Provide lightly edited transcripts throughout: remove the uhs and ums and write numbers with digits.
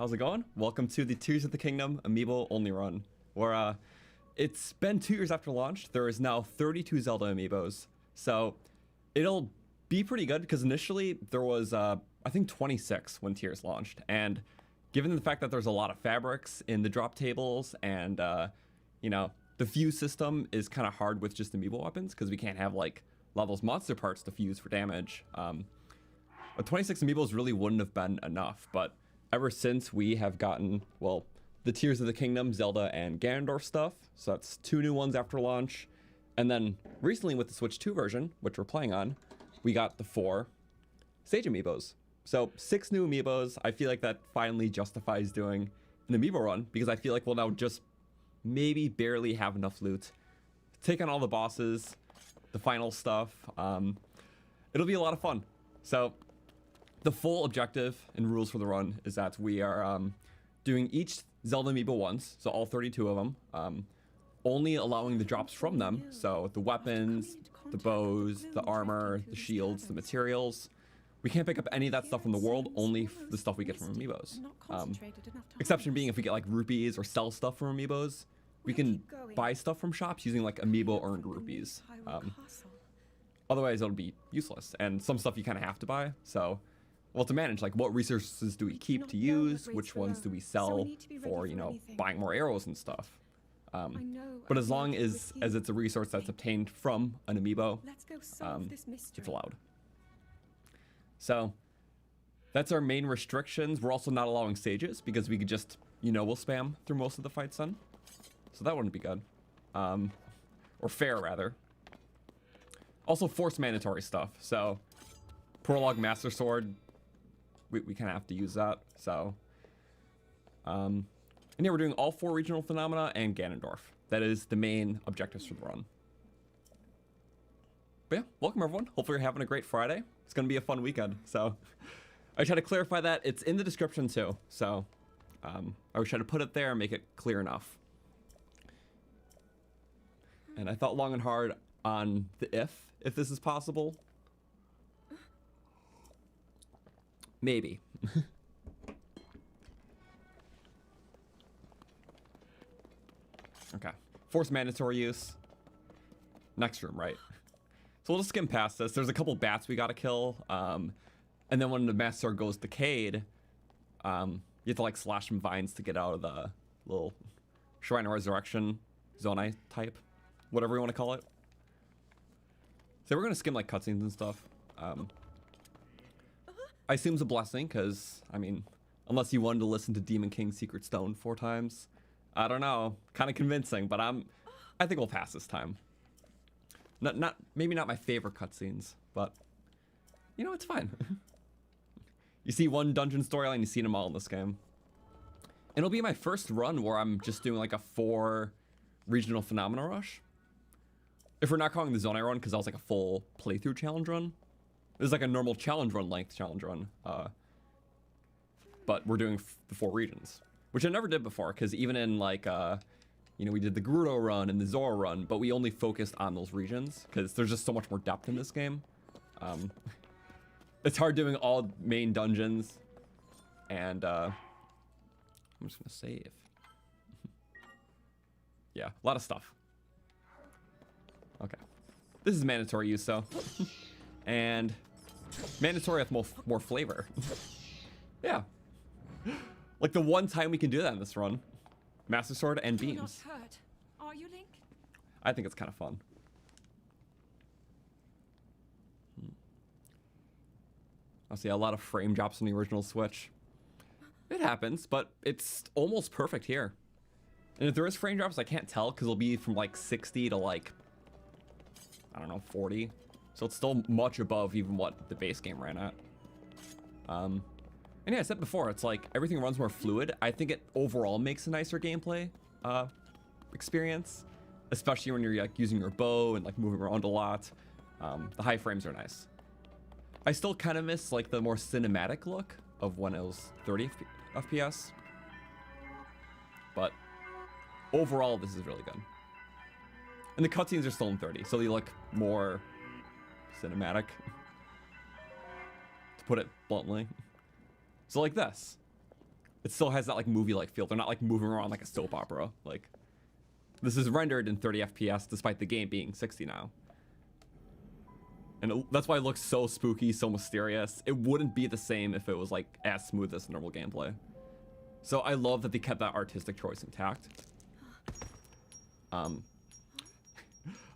how's it going? Welcome to the Tears of the Kingdom Amiibo only run, where it's been 2 years after launch. There is now 32 Zelda Amiibos, so it'll be pretty good because initially there was I think 26 when Tears launched, and given the fact that there's a lot of fabrics in the drop tables and you know, the fuse system is kind of hard with just Amiibo weapons because we can't have like a lot of those monster parts to fuse for damage. But 26 Amiibos really wouldn't have been enough, but ever since we have gotten, well, the Tears of the Kingdom, Zelda, and Ganondorf stuff, so that's 2 new ones after launch, and then recently with the Switch 2 version, which we're playing on, we got the 4 Sage Amiibos. So 6 new Amiibos. I feel like that finally justifies doing an Amiibo run, because I feel like we'll now just maybe barely have enough loot to take on all the bosses, the final stuff. It'll be a lot of fun. So the full objective and rules for the run is that we are doing each Zelda Amiibo once, so all 32 of them, only allowing the drops from them, so the weapons, the bows, the armor, the shields, the materials. We can't pick up any of that stuff from the world, only the stuff we get from Amiibos. Exception being if we get like rupees or sell stuff from Amiibos, we can buy stuff from shops using like Amiibo earned rupees. Otherwise it'll be useless, and some stuff you kind of have to buy, so well, to manage, like, what resources do we keep to use? Which ones do we sell for, you know, buying more arrows and stuff? But as long as it's a resource that's obtained from an Amiibo, it's allowed. So that's our main restrictions. We're also not allowing sages because we could just, you know, we'll spam through most of the fights then. So that wouldn't be good. Or fair, rather. Also, forced mandatory stuff. So Prologue Master Sword, we kind of have to use that, so and yeah, we're doing all 4 regional phenomena and Ganondorf. That is the main objectives for the run. But yeah, welcome everyone. Hopefully you're having a great Friday. It's gonna be a fun weekend, so I try to clarify that. It's in the description too, so I always try to put it there and make it clear enough. And I thought long and hard on the if this is possible. Maybe. Okay. Force mandatory use. Next room, right? So we'll just skim past this. There's a couple bats we gotta kill. And then when the Master Sword goes decayed, you have to like slash some vines to get out of the little Shrine of Resurrection Zonai type. Whatever you want to call it. So we're gonna skim like cutscenes and stuff. I assume it's a blessing, because, I mean, unless you wanted to listen to Demon King's Secret Stone 4 times. I don't know. Kind of convincing, but I think we'll pass this time. Maybe not my favorite cutscenes, but, you know, it's fine. You see one dungeon storyline, you've seen them all in this game. And it'll be my first run where I'm just doing like a 4 regional phenomena rush. If we're not calling the Zonai run, because that was like a full playthrough challenge run. This is like a normal challenge run length challenge run, but we're doing the 4 regions, which I never did before, because even in like, you know, we did the Gerudo run and the Zora run, but we only focused on those regions, because there's just so much more depth in this game. It's hard doing all main dungeons, and I'm just gonna save. Yeah, a lot of stuff. Okay. This is mandatory use, so. And mandatory with more flavor. Yeah. Like the one time we can do that in this run. Master Sword and beams. Not hurt. Are you, Link? I think it's kind of fun. I see a lot of frame drops on the original Switch. It happens, but it's almost perfect here. And if there is frame drops, I can't tell, because it'll be from like 60 to like, I don't know, 40. So it's still much above even what the base game ran at. And yeah, I said before, it's like everything runs more fluid. I think it overall makes a nicer gameplay experience, especially when you're like using your bow and like moving around a lot. The high frames are nice. I still kind of miss like the more cinematic look of when it was 30 FPS. But overall, this is really good. And the cutscenes are still in 30, so they look more cinematic, to put it bluntly. So like this. it still has that like movie-like feel. They're not like moving around like a soap opera. Like, this is rendered in 30 FPS despite the game being 60 now. And that's why it looks so spooky, so mysterious. It wouldn't be the same if it was like as smooth as normal gameplay. So I love that they kept that artistic choice intact. On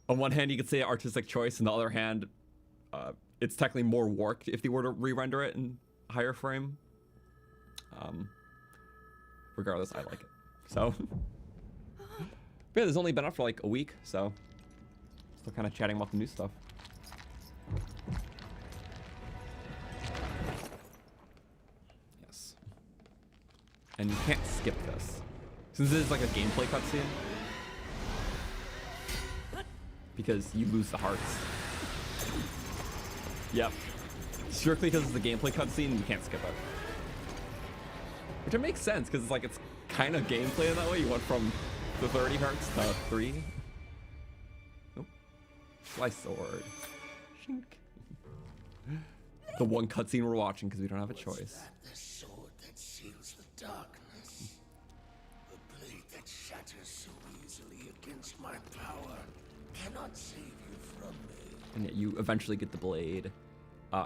one hand, you could say artistic choice, on the other hand, it's technically more work if they were to re-render it in higher frame. Regardless, I like it. So, but yeah, there's only been out for like a week, so still kind of chatting about the new stuff. Yes. And you can't skip this. Since this is like a gameplay cutscene. Because you lose the hearts. Yep. Strictly because it's the gameplay cutscene, you can't skip it. Which it makes sense, because it's like, it's kind of gameplay in that way. You went from the 30 hearts to 3. Nope. Slice sword. Shink. The one cutscene we're watching because we don't have a choice. The sword that seals the darkness. The blade that shatters so easily against my power cannot save you from me. And yet you eventually get the blade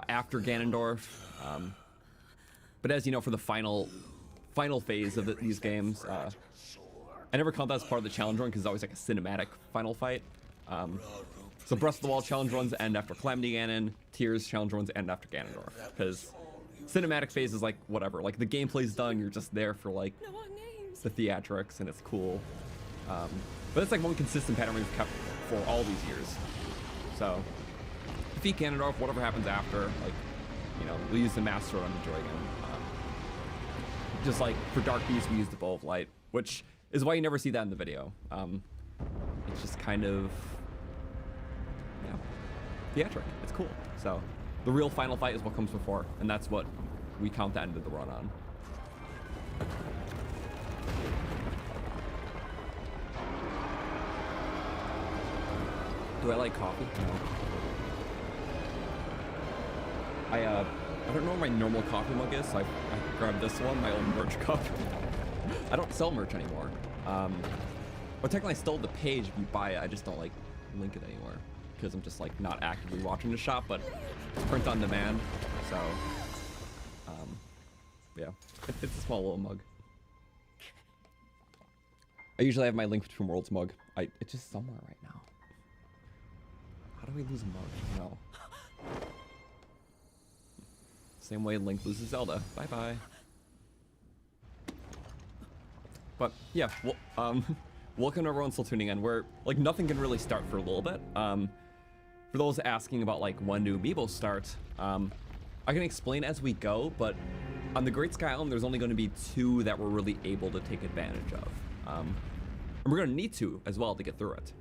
after Ganondorf. But as you know, for the final phase of these games, I never count that as part of the challenge run because it's always like a cinematic final fight. So Breath of the Wild challenge runs end after Calamity Ganon, Tears challenge runs end after Ganondorf, because cinematic phase is like whatever, like the gameplay's done, you're just there for like the theatrics and it's cool. But it's like one consistent pattern we've kept for all these years. So defeat Ganondorf, whatever happens after, like, you know, we'll use the Master Sword on the Dragon. Just like for Dark Beast, we use the Bow of Light, which is why you never see that in the video. It's just kind of, you know, theatric. It's cool. So the real final fight is what comes before, and that's what we count the end of the run on. Do I like coffee? No. I don't know where my normal coffee mug is, so I grabbed this one, my own merch cup. I don't sell merch anymore. Well, technically I stole the page if you buy it, I just don't like link it anywhere. Because I'm just like not actively watching the shop, but print on demand, so yeah, it's a small little mug. I usually have my Link Between Worlds mug. It's just somewhere right now. How do we lose a mug? No. Same way Link loses Zelda. Bye bye. But yeah, well, welcome to everyone still tuning in. Where like nothing can really start for a little bit. For those asking about like when do Amiibo start, I can explain as we go. But on the Great Sky Island, there's only going to be 2 that we're really able to take advantage of, and we're going to need to as well to get through it.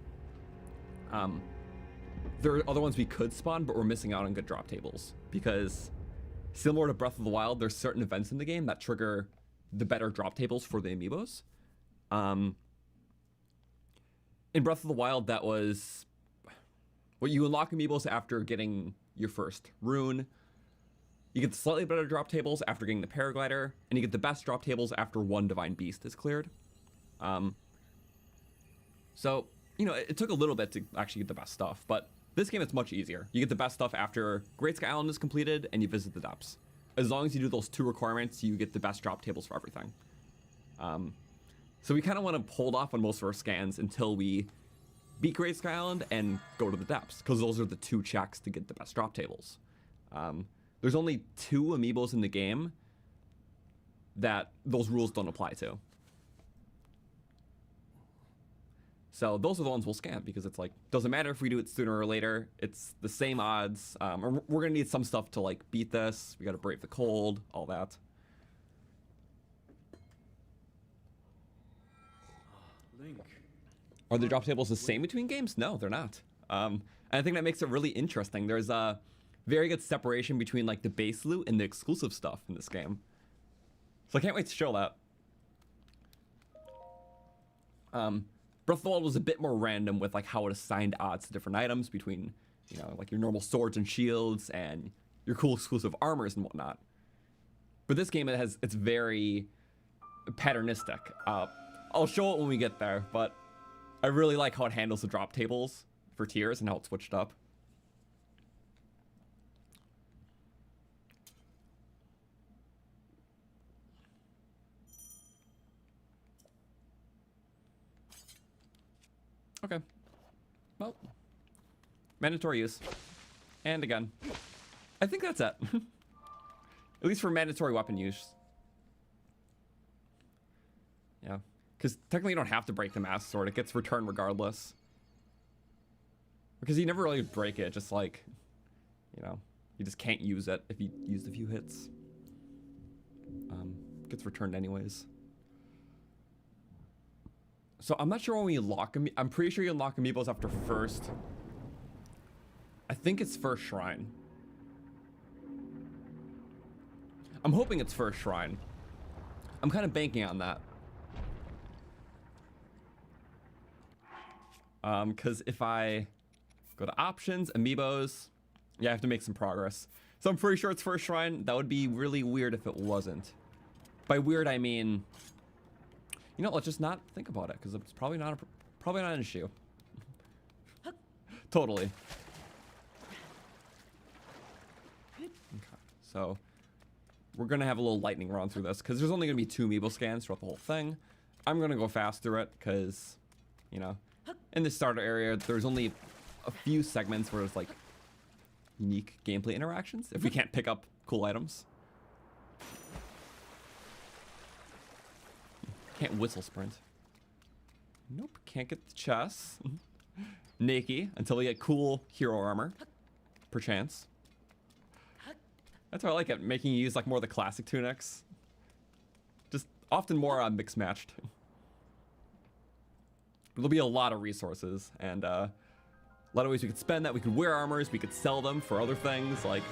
There are other ones we could spawn, but we're missing out on good drop tables because, similar to Breath of the Wild, there's certain events in the game that trigger the better drop tables for the Amiibos. In Breath of the Wild, that was what you unlock Amiibos after getting your first rune. You get the slightly better drop tables after getting the paraglider, and you get the best drop tables after 1 divine beast is cleared. So, you know, it took a little bit to actually get the best stuff, but this game it's much easier. You get the best stuff after Great Sky Island is completed and you visit the depths. As long as you do those 2 requirements, you get the best drop tables for everything. So we kind of want to hold off on most of our scans until we beat Great Sky Island and go to the depths, because those are the 2 checks to get the best drop tables. There's only 2 Amiibos in the game that those rules don't apply to. So those are the ones we'll scan, because it's like, doesn't matter if we do it sooner or later, it's the same odds. We're gonna need some stuff to like beat this. We gotta brave the cold, all that. Link. Are the drop tables the same between games? No, they're not. And I think that makes it really interesting. There's a very good separation between like the base loot and the exclusive stuff in this game. So I can't wait to show that. Breath of the Wild was a bit more random with like how it assigned odds to different items between, you know, like your normal swords and shields and your cool exclusive armors and whatnot. But this game, it's very patternistic. I'll show it when we get there, but I really like how it handles the drop tables for tiers and how it's switched up. Okay. Well, mandatory use. And again, I think that's it. At least for mandatory weapon use. Yeah. Because technically you don't have to break the Master Sword. It gets returned regardless. Because you never really break it. Just like, you know, you just can't use it if you used a few hits. Gets returned anyways. So I'm not sure when we unlock them. I'm pretty sure you unlock Amiibos after first. I think it's first shrine. I'm hoping it's first shrine. I'm kind of banking on that. Because if I go to options, Amiibos, yeah, I have to make some progress. So I'm pretty sure it's first shrine. That would be really weird if it wasn't. By weird, I mean, you know, let's just not think about it because it's probably not an issue. Totally. Okay, so we're gonna have a little lightning round through this because there's only gonna be 2 Amiibo scans throughout the whole thing. I'm gonna go fast through it because, you know, in the starter area, there's only a few segments where there's like unique gameplay interactions if we can't pick up cool items. Can't whistle sprint. Nope, can't get the chest. Naked until we get cool hero armor, perchance. That's why I like it, making you use like more of the classic tunics. Just often more mixed matched. There'll be a lot of resources and a lot of ways we could spend that. We could wear armors, we could sell them for other things. Like,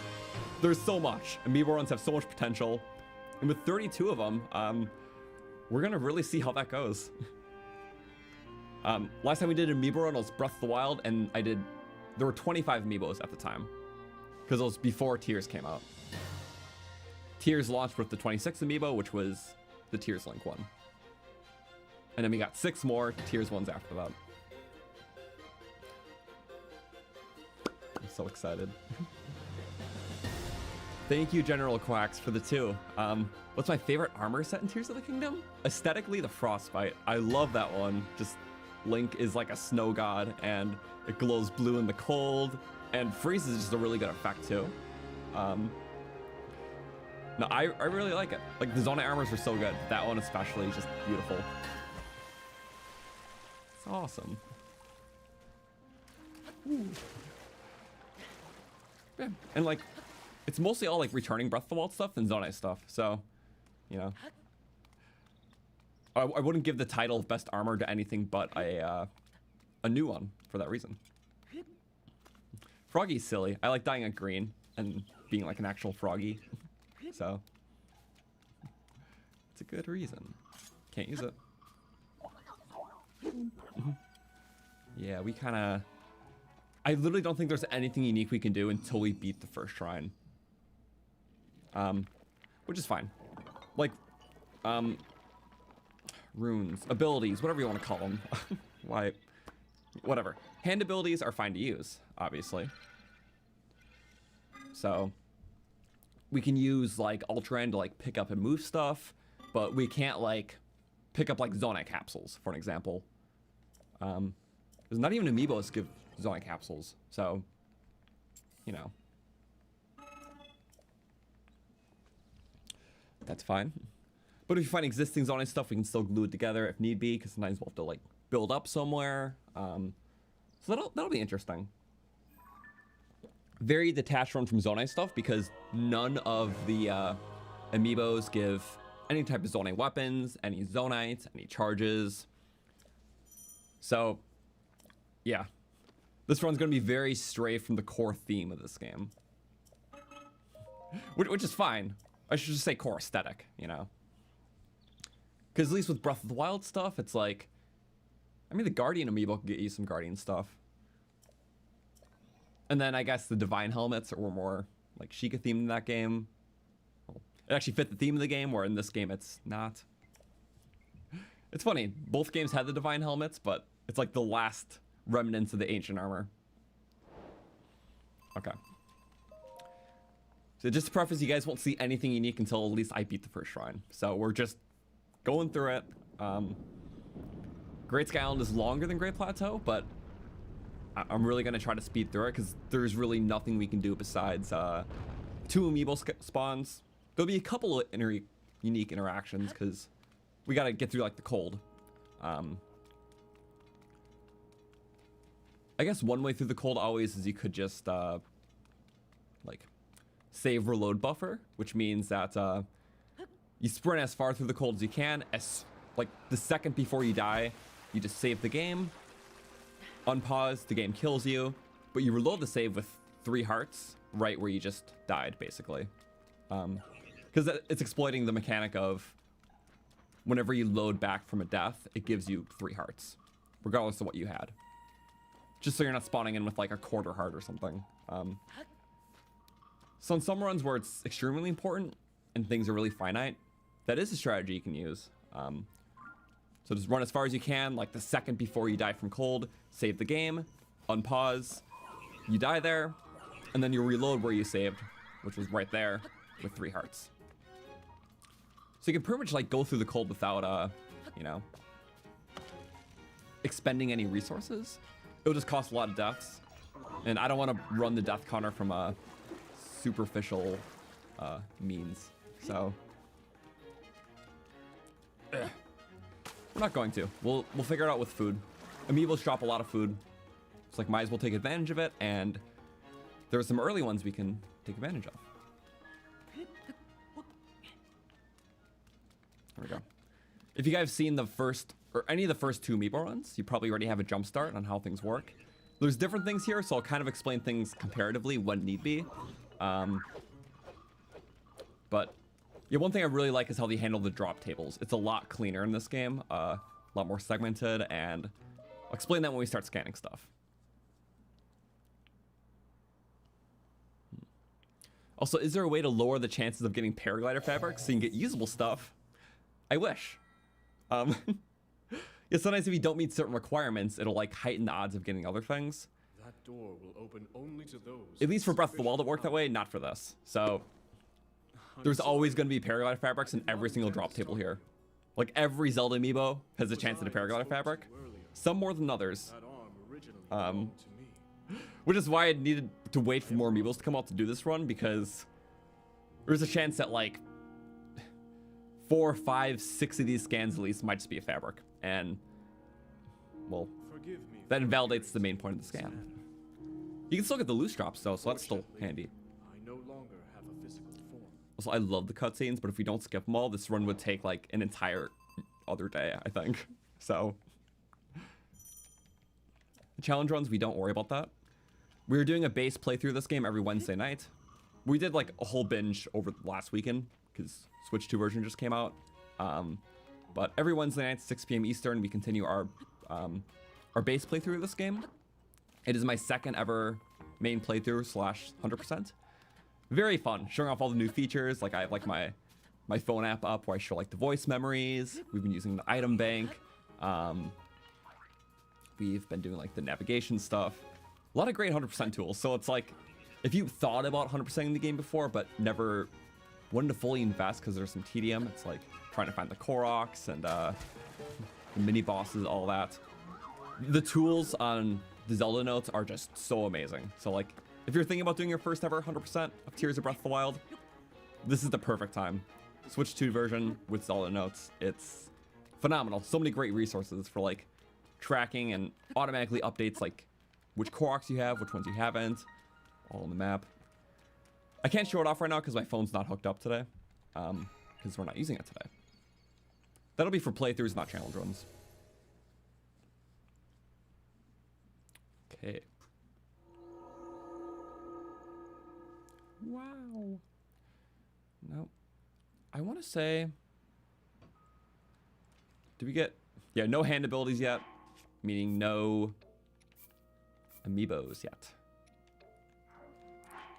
there's so much. Amiibo runs have so much potential. And with 32 of them, we're gonna really see how that goes. Last time we did an Amiibo run was Breath of the Wild, and there were 25 Amiibos at the time. Because it was before Tears came out. Tears launched with the 26th Amiibo, which was the Tears Link one. And then we got 6 more Tears ones after that. I'm so excited. Thank you, General Quacks, for the 2. What's my favorite armor set in Tears of the Kingdom? Aesthetically, the Frostbite. I love that one. Just Link is like a snow god, and it glows blue in the cold, and Freeze is just a really good effect too. No, I really like it. Like, the Zonai armors are so good. That one especially is just beautiful. It's awesome. Ooh. Yeah, and like, it's mostly all like returning Breath of the Wild stuff and Zonai stuff, so, you know. I wouldn't give the title of best armor to anything but a new one for that reason. Froggy's silly. I like dying at green and being like an actual froggy, so it's a good reason. Can't use it. Yeah, we kind of. I literally don't think there's anything unique we can do until we beat the first shrine. Which is fine. Like, runes, abilities, whatever you want to call them. Why, whatever. Hand abilities are fine to use, obviously. So, we can use, like, Ultra End to, like, pick up and move stuff, but we can't, like, pick up, like, Zonai capsules, for an example. There's not even Amiibos give Zonai capsules, so, you know. That's fine. But if you find existing Zonai stuff, we can still glue it together if need be, because sometimes we'll have to, like, build up somewhere. So that'll be interesting. Very detached run from Zonai stuff, because none of the Amiibos give any type of Zonai weapons, any Zonites, any charges. So, yeah. This run's going to be very stray from the core theme of this game. Which is fine. I should just say core aesthetic, you know? Because at least with Breath of the Wild stuff, it's like, I mean, the Guardian Amiibo can get you some Guardian stuff. And then I guess the Divine Helmets were more like Sheikah themed in that game. Well, it actually fit the theme of the game, where in this game it's not. It's funny, both games had the divine helmets, but it's like the last remnants of the ancient armor. Okay. So just to preface, you guys won't see anything unique until at least I beat the first shrine. So we're just going through it. Great Sky Island is longer than Great Plateau, but I'm really going to try to speed through it because there's really nothing we can do besides 2 amiibo spawns. There'll be a couple of unique interactions because we got to get through like the cold. I guess one way through the cold always is you could just like save reload buffer, which means that you sprint as far through the cold as you can. As like the second before you die, you just save the game, unpause, the game kills you, but you reload the save with 3 hearts right where you just died, basically. Because it's exploiting the mechanic of whenever you load back from a death, it gives you 3 hearts, regardless of what you had. Just so you're not spawning in with like a quarter heart or something. So in some runs where it's extremely important and things are really finite, that is a strategy you can use. So just run as far as you can, like the second before you die from cold, save the game, unpause, you die there, and then you reload where you saved, which was right there with 3 hearts. So you can pretty much like go through the cold without, you know, expending any resources. It'll just cost a lot of deaths, and I don't want to run the death counter from a superficial means, so we're not going to. We'll figure it out with food. Amiibos drop a lot of food. It's like might as well take advantage of it, and there are some early ones we can take advantage of. There we go. If you guys have seen the first or any of the first 2 Amiibo runs, you probably already have a jump start on how things work. There's different things here, so I'll kind of explain things comparatively when need be. But yeah, one thing I really like is how they handle the drop tables. It's a lot cleaner in this game, a lot more segmented, and I'll explain that when we start scanning stuff. Also, is there a way to lower the chances of getting paraglider fabrics so you can get usable stuff? I wish. Yeah, sometimes if you don't meet certain requirements, it'll like heighten the odds of getting other things. That door will open only to those. At least for Breath of the Wild it worked that way, not for this. So there's always going to be paraglider fabrics in every single drop table here. Like every Zelda amiibo has a chance at a paraglider fabric. Some more than others. Which is why I needed to wait for more amiibos to come out to do this run, because there's a chance that like 4, 5, 6 of these scans at least might just be a fabric. And, well, that invalidates the main point of the scan. You can still get the loose drops though, so that's still handy. I no longer have a physical form. Also, I love the cutscenes, but if we don't skip them all, this run would take like an entire other day, I think. So, the challenge runs, we don't worry about that. We were doing a base playthrough of this game every Wednesday night. We did like a whole binge over last weekend because Switch 2 version just came out. But every Wednesday night, 6 p.m. Eastern, we continue our base playthrough of this game. It is my second ever main playthrough / 100%. Very fun, showing off all the new features. Like I have like my phone app up where I show like the voice memories. We've been using the item bank. We've been doing like the navigation stuff. A lot of great 100% tools. So it's like, if you thought about 100%ing the game before, but never wanted to fully invest because there's some tedium, it's like trying to find the Koroks and the mini bosses, all that. The tools on the Zelda notes are just so amazing. So like, if you're thinking about doing your first ever 100% of Tears of Breath of the Wild, this is the perfect time. Switch 2 version with Zelda notes, it's phenomenal. So many great resources for like tracking and automatically updates like which Koroks you have, which ones you haven't, all on the map. I can't show it off right now because my phone's not hooked up today, because we're not using it today. That'll be for playthroughs, not challenge runs. Okay. Wow. No. I want to say, do we get, yeah, no hand abilities yet, meaning no amiibos yet.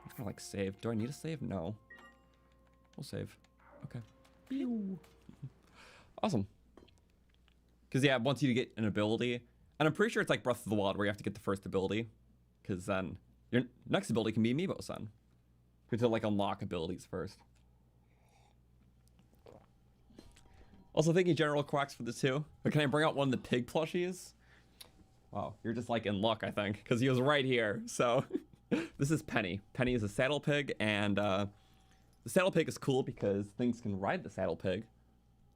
I'm gonna like save. Do I need a save? No. We'll save. Okay. Pew. Awesome. Because, yeah, it wants you to get an ability. And I'm pretty sure it's like Breath of the Wild where you have to get the first ability. Because then your next ability can be Amiibos then. You have to, like, unlock abilities first. Also, thank you, General Quacks, for the 2. But can I bring out one of the pig plushies? Wow, you're just, like, in luck, I think. Because he was right here. So, this is Penny. Penny is a saddle pig. And the saddle pig is cool because things can ride the saddle pig.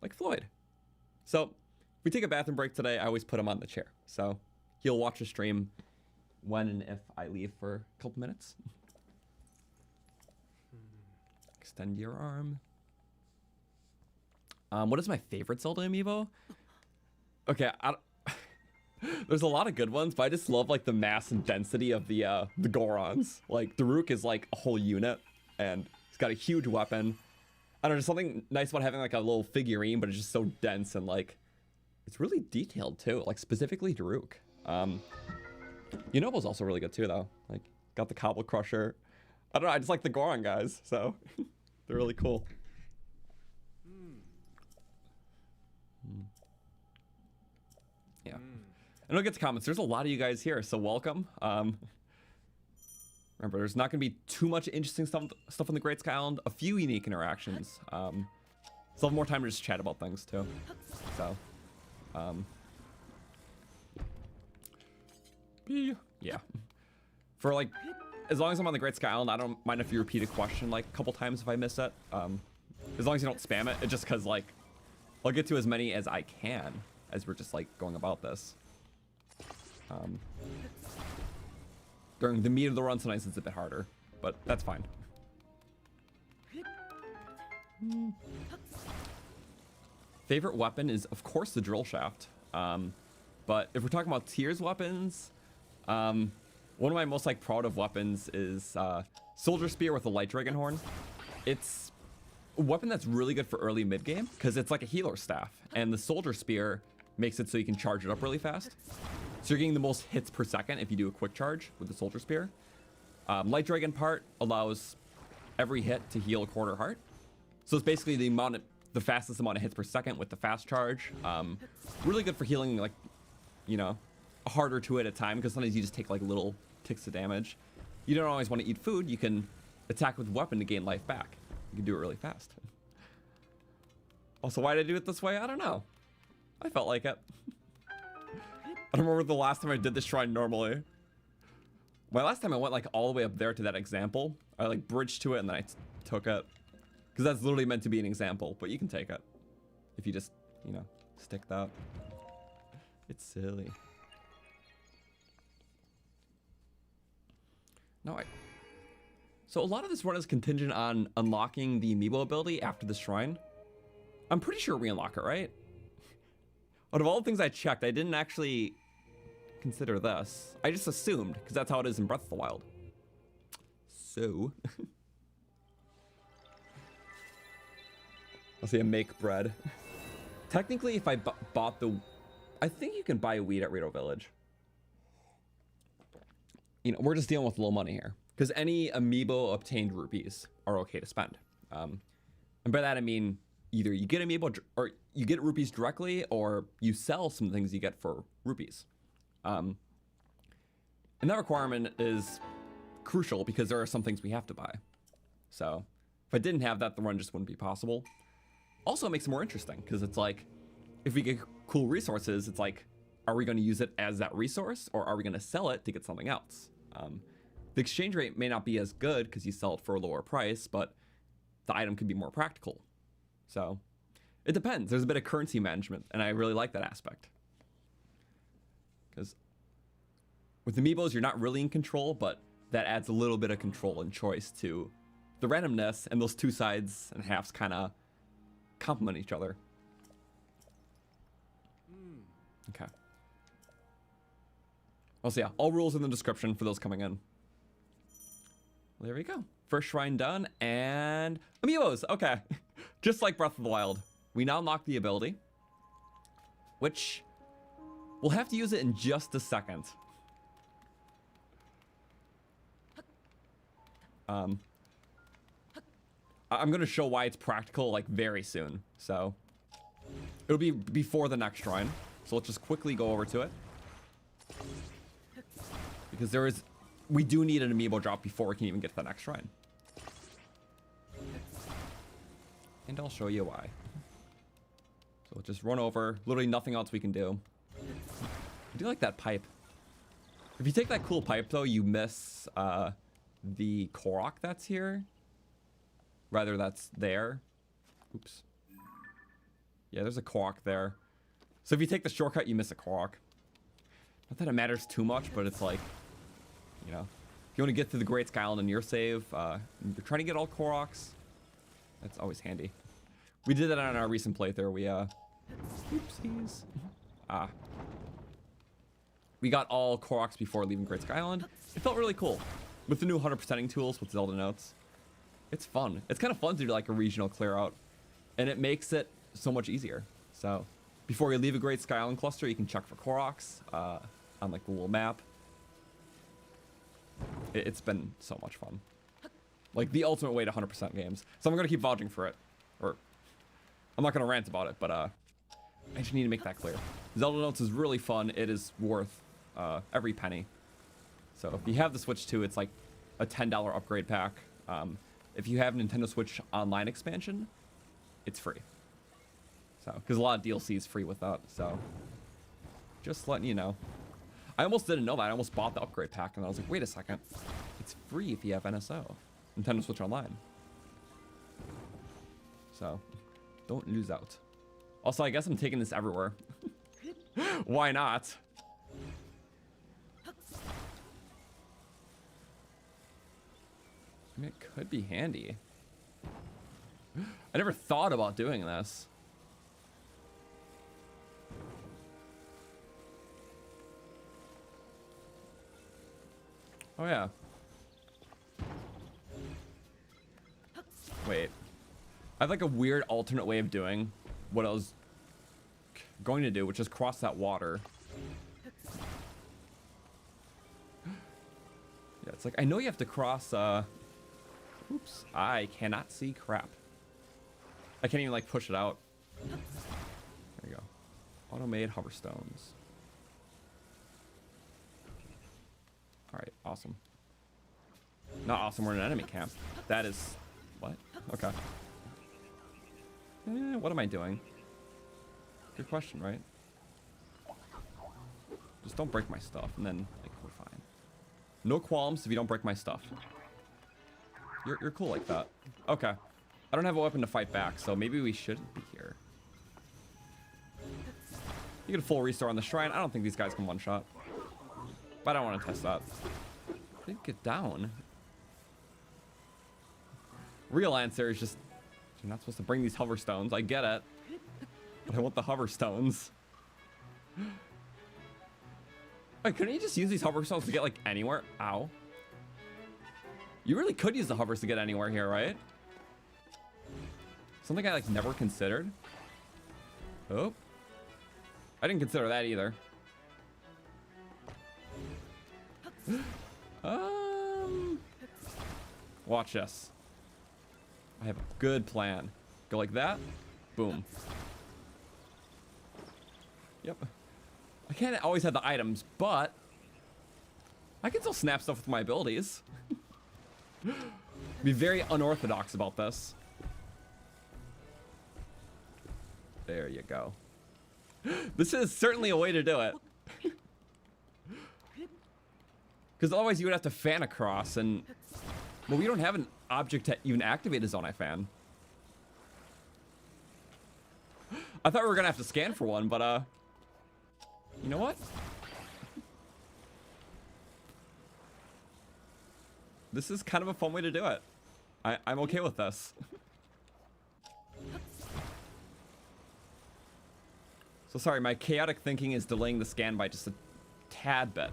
Like Floyd. So, if we take a bathroom break today, I always put him on the chair. So he'll watch the stream when and if I leave for a couple minutes. Extend your arm. What is my favorite Zelda amiibo? Okay, there's a lot of good ones, but I just love like the mass and density of the Gorons. Like Daruk is like a whole unit, and he's got a huge weapon. I don't know, there's something nice about having like a little figurine, but it's just so dense and like it's really detailed too, like specifically Daruk. Yunobo's also really good too though. Like got the Cobble Crusher. I don't know, I just like the Goron guys, so they're really cool. Yeah. And we'll get to comments. There's a lot of you guys here, so welcome. Remember, there's not going to be too much interesting stuff on the Great Sky Island. A few unique interactions. Still have more time to just chat about things, too. So, yeah. For, like, as long as I'm on the Great Sky Island, I don't mind if you repeat a question, like, a couple times if I miss it. As long as you don't spam it. It's just because, like, I'll get to as many as I can as we're just, like, going about this. During the meat of the run, sometimes it's a bit harder, but that's fine. Favorite weapon is, of course, the drill shaft. But if we're talking about tiers weapons, one of my most like proud of weapons is Soldier Spear with a Light Dragon Horn. It's a weapon that's really good for early mid game because it's like a healer staff, and the Soldier Spear makes it so you can charge it up really fast. So you're getting the most hits per second if you do a quick charge with the Soldier Spear. Light Dragon part allows every hit to heal a quarter heart. So it's basically the fastest amount of hits per second with the fast charge. Really good for healing, like, you know, a heart or two at a time, because sometimes you just take like little ticks of damage. You don't always want to eat food. You can attack with a weapon to gain life back. You can do it really fast. Also, why did I do it this way? I don't know. I felt like it. I don't remember the last time I did this shrine normally. My last time I went like all the way up there to that example. I like bridged to it and then I took it. Because that's literally meant to be an example, but you can take it. If you just, you know, stick that. It's silly. No, So a lot of this run is contingent on unlocking the Amiibo ability after the shrine. I'm pretty sure we unlock it, right? Out of all the things I checked, I didn't actually consider this. I just assumed, because that's how it is in Breath of the Wild. So. I'll see a make bread. Technically, if I bought the... I think you can buy wheat at Rito Village. You know, we're just dealing with low money here. Because any Amiibo obtained rupees are okay to spend. And by that I mean, either you get Amiibo, or you get rupees directly, or you sell some things you get for rupees. And that requirement is crucial because there are some things we have to buy. So if I didn't have that, the run just wouldn't be possible. Also, it makes it more interesting because it's like, if we get cool resources, it's like, are we going to use it as that resource, or are we going to sell it to get something else? The exchange rate may not be as good because you sell it for a lower price, but the item could be more practical. So it depends. There's a bit of currency management, and I really like that aspect. Because with Amiibos, you're not really in control, but that adds a little bit of control and choice to the randomness, and those two sides and halves kind of complement each other. Okay. Also, yeah, all rules in the description for those coming in. Well, there we go. First shrine done, and Amiibos. Okay. Just like Breath of the Wild, we now unlock the ability, which we'll have to use it in just a second. I'm going to show why it's practical like very soon. So it'll be before the next shrine. So let's just quickly go over to it. Because we do need an amiibo drop before we can even get to the next shrine. And I'll show you why. So just run over. Literally nothing else we can do. I do like that pipe. If you take that cool pipe, though, you miss the Korok that's here. Rather, that's there. Oops. Yeah, there's a Korok there. So if you take the shortcut, you miss a Korok. Not that it matters too much, but it's like, you know, if you want to get through the Great Sky Island in your save, you're trying to get all Koroks, that's always handy. We did that on our recent playthrough. We, oopsies. We got all Koroks before leaving Great Sky Island. It felt really cool. With the new 100%ing tools with Zelda notes. It's fun. It's kind of fun to do like a regional clear out. And it makes it so much easier. So before you leave a Great Sky Island cluster, you can check for Koroks on like the little map. It's been so much fun. Like the ultimate way to 100% games. So I'm going to keep vouching for it. Or I'm not going to rant about it, but I just need to make that clear. Zelda Notes is really fun. It is worth every penny. So if you have the Switch 2, it's like a $10 upgrade pack. If you have Nintendo Switch Online expansion, it's free. So, because a lot of DLC is free with that. So, just letting you know. I almost didn't know that. I almost bought the upgrade pack, and I was like, wait a second. It's free if you have NSO. Nintendo Switch Online. So, don't lose out. Also, I guess I'm taking this everywhere. Why not? I mean, it could be handy. I never thought about doing this. Oh, yeah. Wait. I have like a weird alternate way of doing what I was going to do, which is cross that water. Yeah, it's like, I know you have to cross, oops, I cannot see crap. I can't even like push it out. There you go. Auto-made hoverstones. Alright, awesome. Not awesome, we're in an enemy camp. That is... what? Okay. What am I doing? Good question, right? Just don't break my stuff, and then, like, we're fine. No qualms if you don't break my stuff. You're cool like that. Okay. I don't have a weapon to fight back, so maybe we shouldn't be here. You get a full restore on the shrine. I don't think these guys can one-shot. But I don't want to test that. They get down. Real answer is just, you're not supposed to bring these hover stones. I get it. But I want the hover stones. Wait, couldn't you just use these hover stones to get like anywhere? Ow. You really could use the hovers to get anywhere here, right? Something I like never considered. Oh. I didn't consider that either. Watch this. I have a good plan. Go like that. Boom. Yep. I can't always have the items, but I can still snap stuff with my abilities. Be very unorthodox about this. There you go. This is certainly a way to do it. Because otherwise you would have to fan across, and well, we don't have an object to even activate a Zonai fan. I thought we were gonna have to scan for one, but you know what? This is kind of a fun way to do it. I'm okay with this. So sorry, my chaotic thinking is delaying the scan by just a tad bit.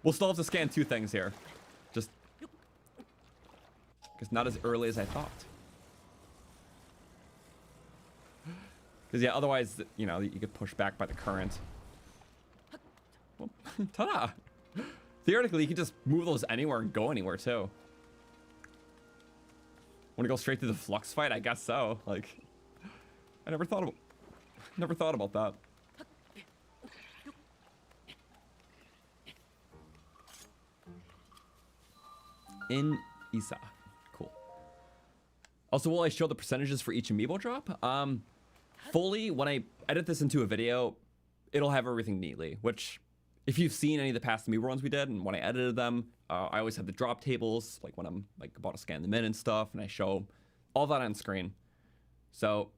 We'll still have to scan two things here. Just because not as early as I thought. Because yeah, otherwise, you know, you get pushed back by the current. Well, ta-da! Theoretically, you could just move those anywhere and go anywhere too. Want to go straight to the flux fight? I guess so. Like, I never thought about that. in Isa. Cool. Also, will I show the percentages for each amiibo drop? Fully, when I edit this into a video, it'll have everything neatly, which if you've seen any of the past amiibo runs we did, and when I edited them, I always have the drop tables, like when I'm like about to scan them in and stuff, and I show all that on screen. So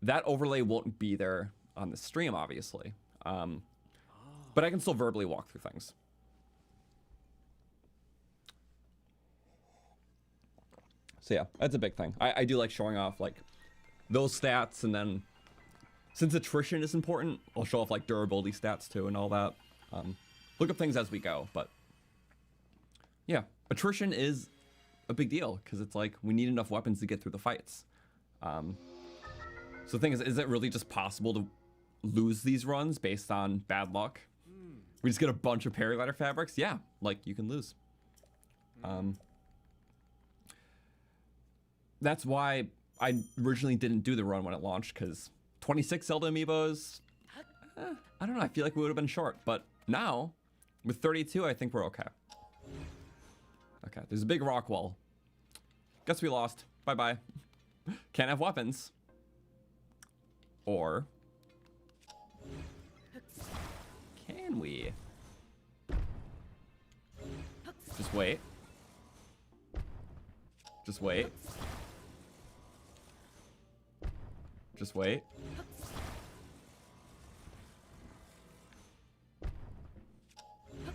that overlay won't be there on the stream, obviously. But I can still verbally walk through things. So yeah, that's a big thing. I do like showing off like those stats, and then since attrition is important, I'll show off like durability stats too and all that. Look up things as we go, but yeah, attrition is a big deal because it's like we need enough weapons to get through the fights. So the thing is it really just possible to lose these runs based on bad luck? We just get a bunch of paraglider fabrics? Yeah, like you can lose. That's why I originally didn't do the run when it launched, because 26 Zelda amiibos, I don't know, I feel like we would have been short, but now with 32, I think we're okay. Okay, there's a big rock wall. Guess we lost. Bye-bye. Can't have weapons. Or can we? Just wait. Just wait. Just wait.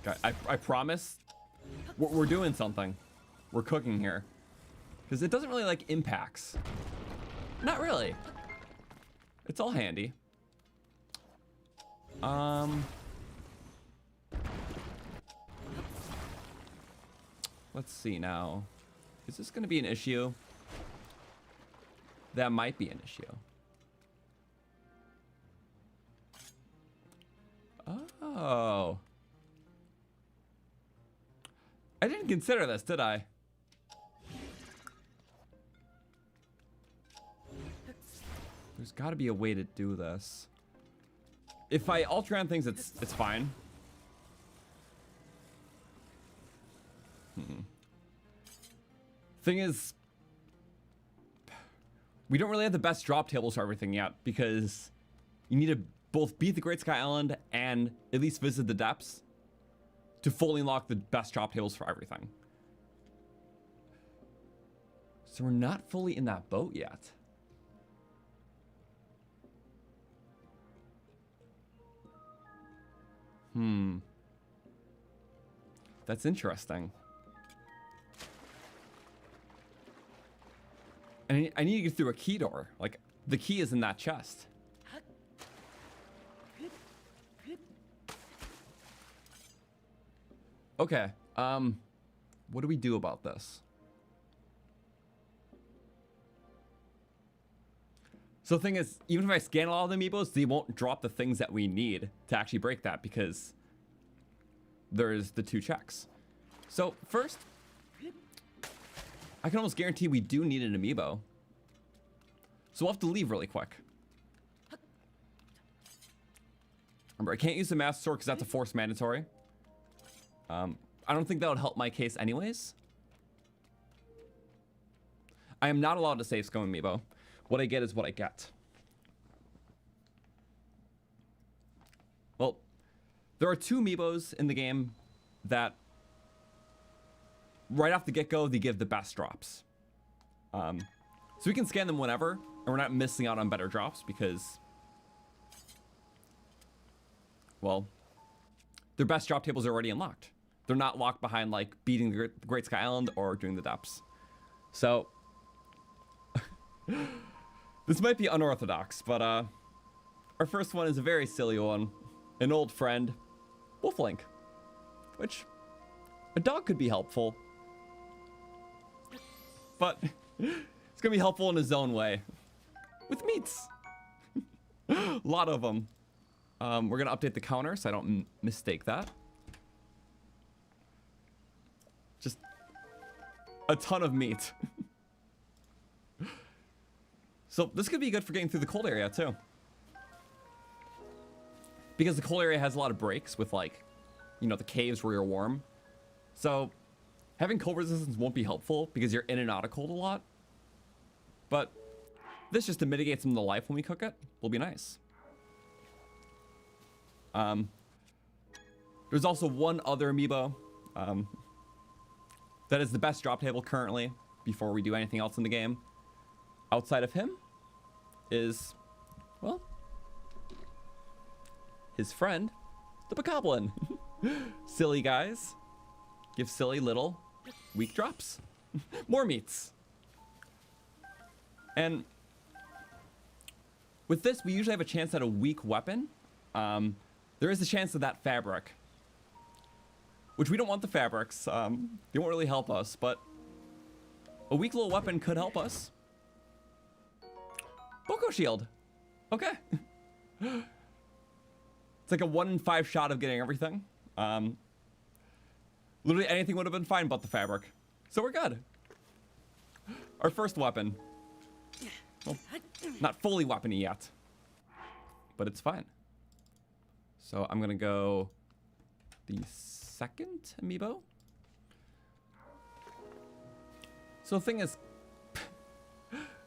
Okay, I promise we're doing something. We're cooking here. Because it doesn't really like impacts. Not really. It's all handy. Let's see now. Is this going to be an issue? That might be an issue. Oh. I didn't consider this, did I? There's got to be a way to do this. If I alter on things, it's fine. Thing is, we don't really have the best drop tables for everything yet, because you need to both beat the Great Sky Island and at least visit the depths to fully unlock the best drop tables for everything. So we're not fully in that boat yet. That's interesting. And I need to get through a key door. Like, the key is in that chest. Okay, what do we do about this? So the thing is, even if I scan all the amiibos, they won't drop the things that we need to actually break that, because there's the 2 checks. So first, I can almost guarantee we do need an amiibo. So we'll have to leave really quick. Remember, I can't use the Master Sword because that's a force mandatory. I don't think that would help my case anyways. I am not allowed to save Scum Amiibo. What I get is what I get. Well, there are 2 amiibos in the game that right off the get-go, they give the best drops. So we can scan them whenever, and we're not missing out on better drops because, well, their best drop tables are already unlocked. They're not locked behind like beating the Great Sky Island or doing the depths. So this might be unorthodox, but our first one is a very silly one. An old friend, Wolflink, which a dog could be helpful, but it's gonna be helpful in his own way with meats. A lot of them. We're gonna update the counter so I don't mistake that. Just a ton of meat. So this could be good for getting through the cold area too, because the cold area has a lot of breaks with, like, you know, the caves where you're warm. So Having cold resistance won't be helpful because you're in and out of cold a lot. But this, just to mitigate some of the life when we cook it, will be nice. There's also one other amiibo that is the best drop table currently before we do anything else in the game. Outside of him is, well, his friend, the Bokoblin. Silly guys. Give silly little weak drops. More meats. And with this, we usually have a chance at a weak weapon. There is a chance of that fabric, which we don't want the fabrics. They won't really help us, but a weak little weapon could help us. Boko shield. Okay. It's like a 1 in 5 shot of getting everything. Literally anything would have been fine but the fabric. So we're good. Our first weapon. Well, not fully weapony yet, but it's fine. So I'm gonna go the second amiibo. So the thing is,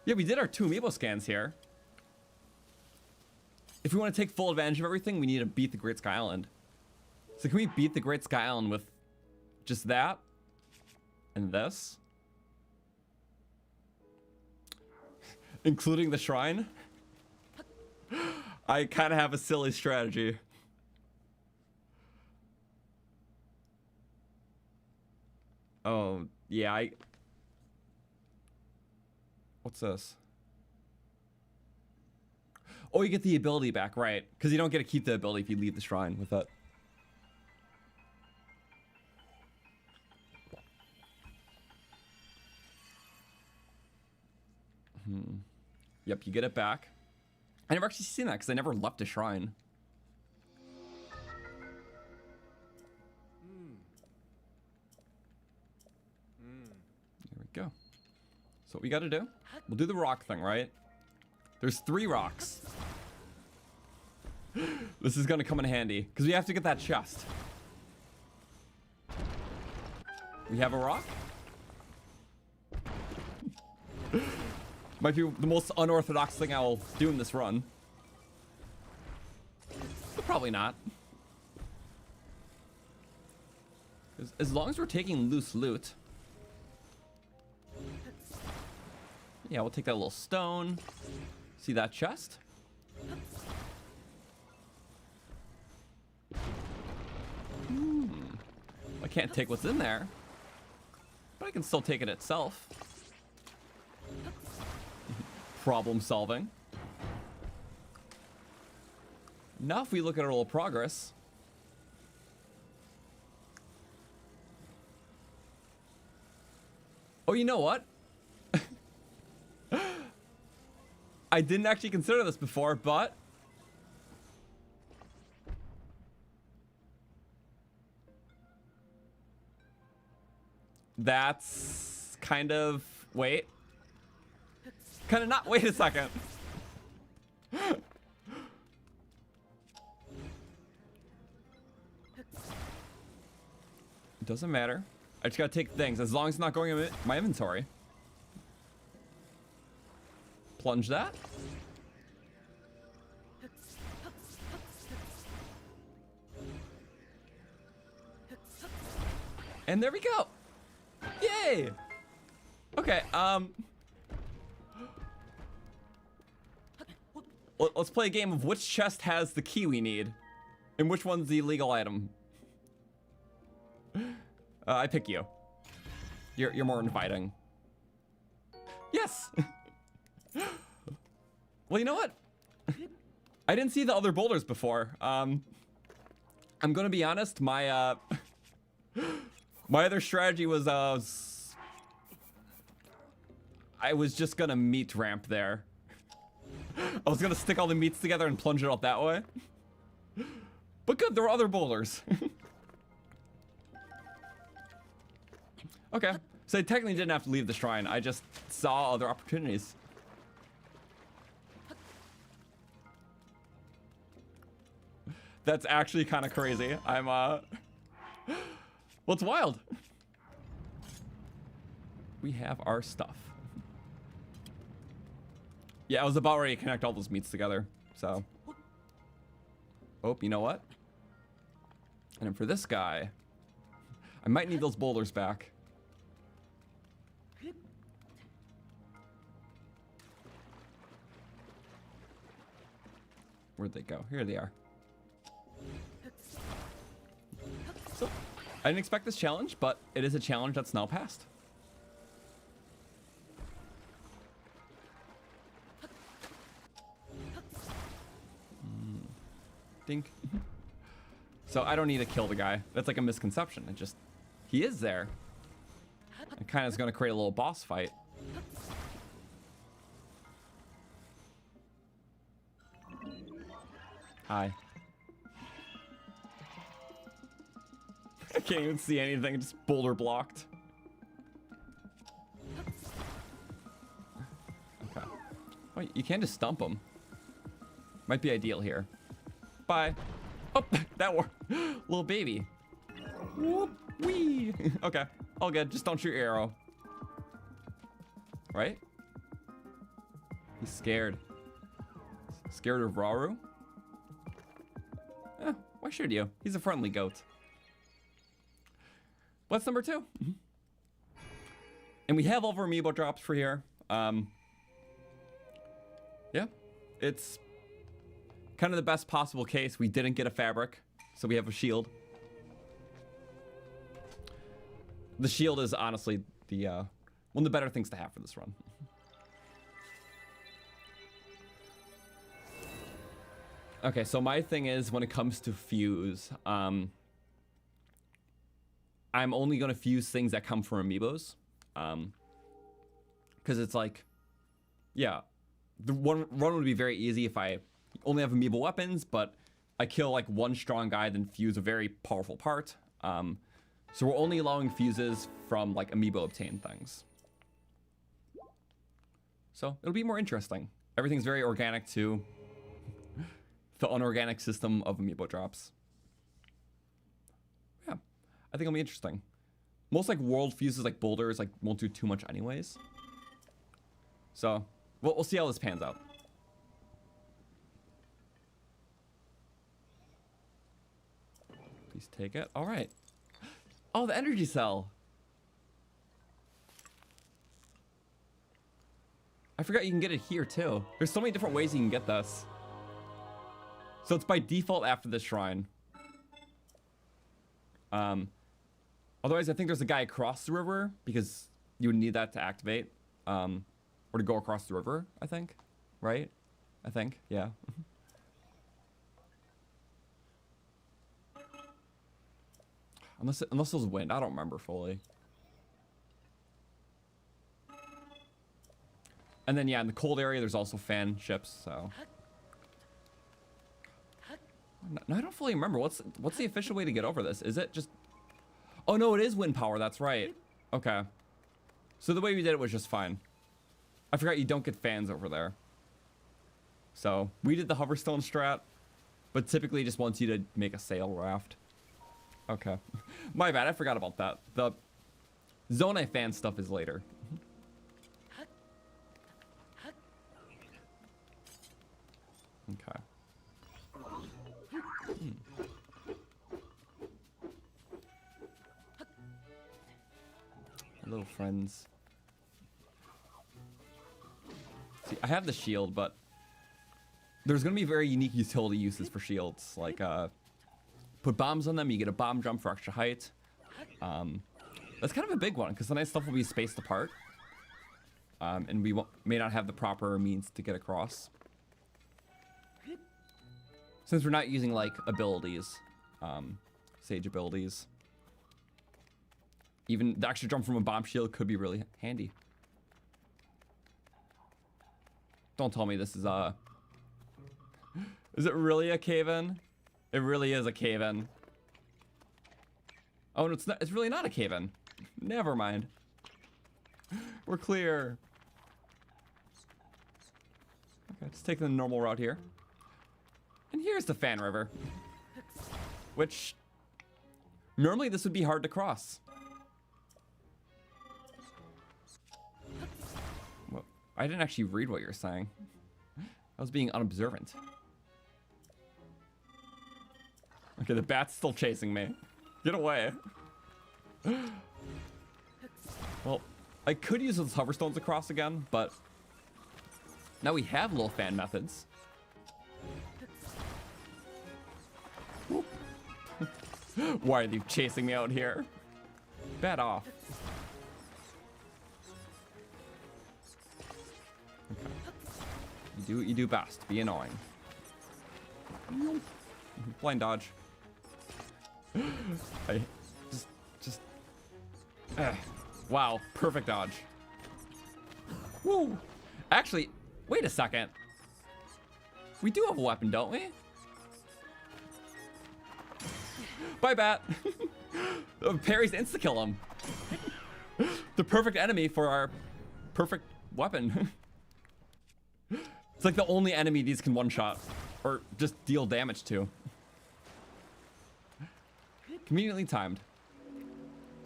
yeah, we did our 2 amiibo scans here. If we want to take full advantage of everything, we need to beat the Great Sky Island. So can we beat the Great Sky Island with just that and this? Including the shrine? I kind of have a silly strategy. Oh, yeah, what's this? Oh, you get the ability back, right? Because you don't get to keep the ability if you leave the shrine with it. Yep, you get it back. I never actually seen that because I never left a shrine. There we go. So what we got to do? We'll do the rock thing, right? There's 3 rocks. This is going to come in handy because we have to get that chest. We have a rock. Might be the most unorthodox thing I'll do in this run. But probably not. As long as we're taking loose loot. Yeah, we'll take that little stone. See that chest? I can't take what's in there, but I can still take it itself. Problem solving. Now if we look at our little progress. Oh, you know what? I didn't actually consider this before, but that's kind of, wait. Kind of not, wait a second. It doesn't matter. I just gotta take things as long as it's not going in my inventory. Plunge that. And there we go. Yay. Okay, let's play a game of which chest has the key we need and which one's the illegal item. I pick you. You're more inviting. Yes. Well, you know what? I didn't see the other boulders before. I'm gonna be honest. My my other strategy was I was just gonna meat ramp there. I was gonna stick all the meats together and plunge it out that way. But good, there were other boulders. Okay, so I technically didn't have to leave the shrine. I just saw other opportunities. That's actually kind of crazy. I'm, well, it's wild. we have our stuff. Yeah, I was about ready to connect all those meats together, so. Oh, you know what? And then for this guy, I might need those boulders back. Where'd they go? Here they are. So, I didn't expect this challenge, but it is a challenge that's now passed. Dink. So I don't need to kill the guy. That's like a misconception. It just, he is there. It kind of is going to create a little boss fight. Hi. I can't even see anything, just boulder blocked. Okay. Oh, you can just stump them. Might be ideal here. Bye. Oh, that worked. Little baby. Whoop, wee. Okay, all good. Just don't shoot your arrow. Right? He's scared. Scared of Rauru? Eh, why should you? He's a friendly goat. What's number 2? And we have all of our amiibo drops for here. Yeah, it's kind of the best possible case. We didn't get a fabric, so we have a shield. The shield is honestly the one of the better things to have for this run. Okay, so my thing is when it comes to fuse, I'm only gonna fuse things that come from amiibos, because it's like, yeah, the run would be very easy if I only have amiibo weapons, but I kill like one strong guy, then fuse a very powerful part. So we're only allowing fuses from like amiibo obtained things. So it'll be more interesting. Everything's very organic to the unorganic system of amiibo drops. Yeah, I think it'll be interesting. Most like world fuses like boulders like won't do too much anyways. So we'll see how this pans out. Please take it. All right. Oh, the energy cell. I forgot you can get it here too. There's so many different ways you can get this. So it's by default after the shrine. Otherwise, I think there's a guy across the river because you would need that to activate. Or to go across the river, I think. Right? I think, yeah. Unless it was wind, I don't remember fully. And then yeah, in the cold area, there's also fan ships. So no, I don't fully remember. What's the official way to get over this? Is it just? Oh no, it is wind power. That's right. Okay. So the way we did it was just fine. I forgot you don't get fans over there. So we did the hoverstone strat, but typically just wants you to make a sail raft. Okay. My bad, I forgot about that. The Zonai fan stuff is later. Okay. Little friends. See, I have the shield, but there's gonna be very unique utility uses for shields. Like, put bombs on them, you get a bomb jump for extra height. That's kind of a big one, because the nice stuff will be spaced apart. And we may not have the proper means to get across. Since we're not using, like, abilities. Sage abilities. Even the extra jump from a bomb shield could be really handy. Don't tell me this is Is it really a cave-in? It really is a cave-in. Oh, no, it's not. It's really not a cave-in. Never mind. We're clear. Okay, just take the normal route here. And here's the Fan River. Which, normally this would be hard to cross. I didn't actually read what you're saying. I was being unobservant. Okay, the bat's still chasing me. Get away. Well, I could use those hover stones across again, but now we have little fan methods. Why are they chasing me out here? Bat off. Okay. You do what you do best. Be annoying. Blind dodge. I just. Wow, perfect dodge. Woo! Actually, wait a second. We do have a weapon, don't we? Bye, bat. Parry's insta-kill him. The perfect enemy for our perfect weapon. It's like the only enemy these can one-shot or just deal damage to. Conveniently timed.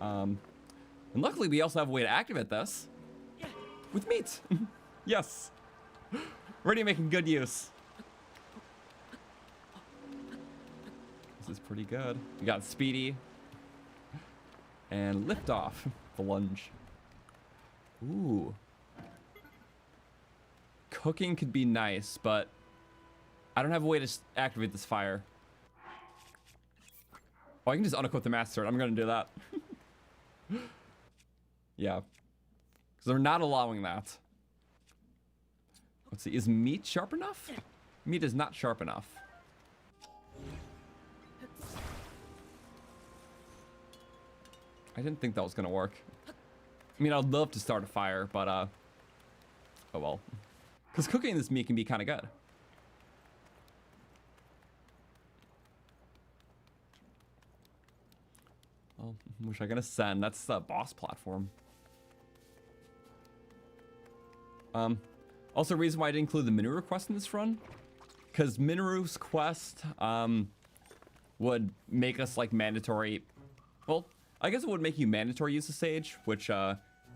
And luckily we also have a way to activate this with meat. Yes. Already making good use. This is pretty good. We got speedy and lift off the lunge. Ooh. Cooking could be nice, but I don't have a way to activate this fire. Oh, I can just unequip the master sword. I'm gonna do that. Yeah, because they're not allowing that. Let's see, is meat sharp enough? Meat is not sharp enough. I didn't think that was gonna work. I mean, I'd love to start a fire, but oh well. Because cooking this meat can be kind of good. Oh, wish I can ascend. That's the boss platform. Also, reason why I didn't include the Minoru quest in this run, because Minoru's quest would make us like mandatory. Well, I guess it would make you mandatory use the Sage, which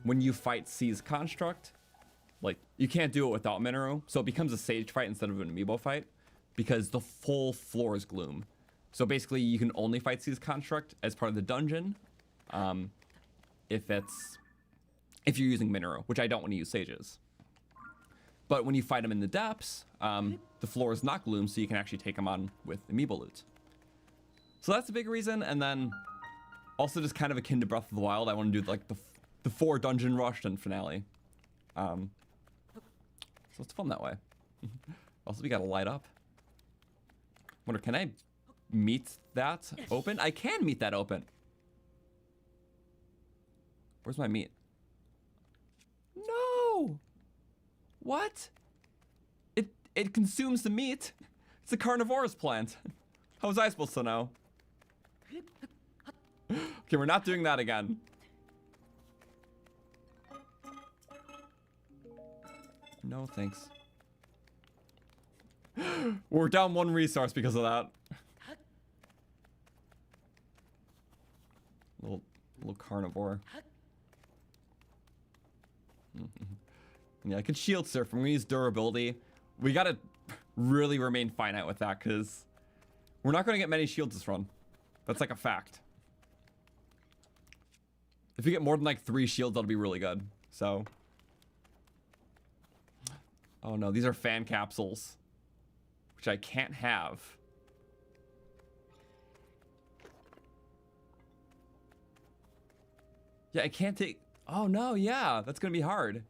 when you fight C's construct, like you can't do it without Minoru, so it becomes a Sage fight instead of an Amiibo fight, because the full floor is gloom. So basically, you can only fight C's construct as part of the dungeon, if you're using Minoru, which I don't want to use Sages. But when you fight him in the depths, the floor is not gloom, so you can actually take him on with Amiibo loot. So that's a big reason, and then also just kind of akin to Breath of the Wild, I want to do like the 4 dungeon rush and finale. So it's fun that way. Also, we gotta light up. Wonder, can I meet that open? I can meet that open. Where's my meat? No! What? It consumes the meat. It's a carnivorous plant. How was I supposed to know? Okay, we're not doing that again. No, thanks. We're down 1 resource because of that. Little carnivore. Yeah, I could shield surf. I'm gonna use durability. We gotta really remain finite with that because we're not gonna get many shields this run. That's like a fact. If we get more than like 3 shields, that'll be really good. So. Oh no, these are fan capsules, which I can't have. Yeah, I can't take. Oh no, yeah, that's gonna be hard.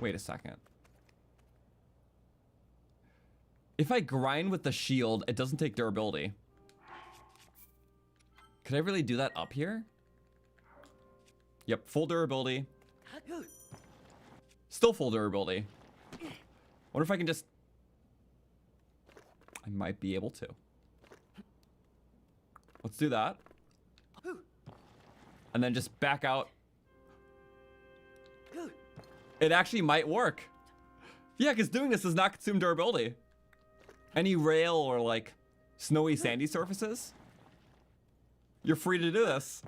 Wait a second. If I grind with the shield, it doesn't take durability. Could I really do that up here? Yep, full durability. Still full durability. Wonder if I can just... I might be able to. Let's do that. And then just back out. It actually might work. Yeah, because doing this does not consume durability. Any rail or like snowy sandy surfaces, you're free to do this.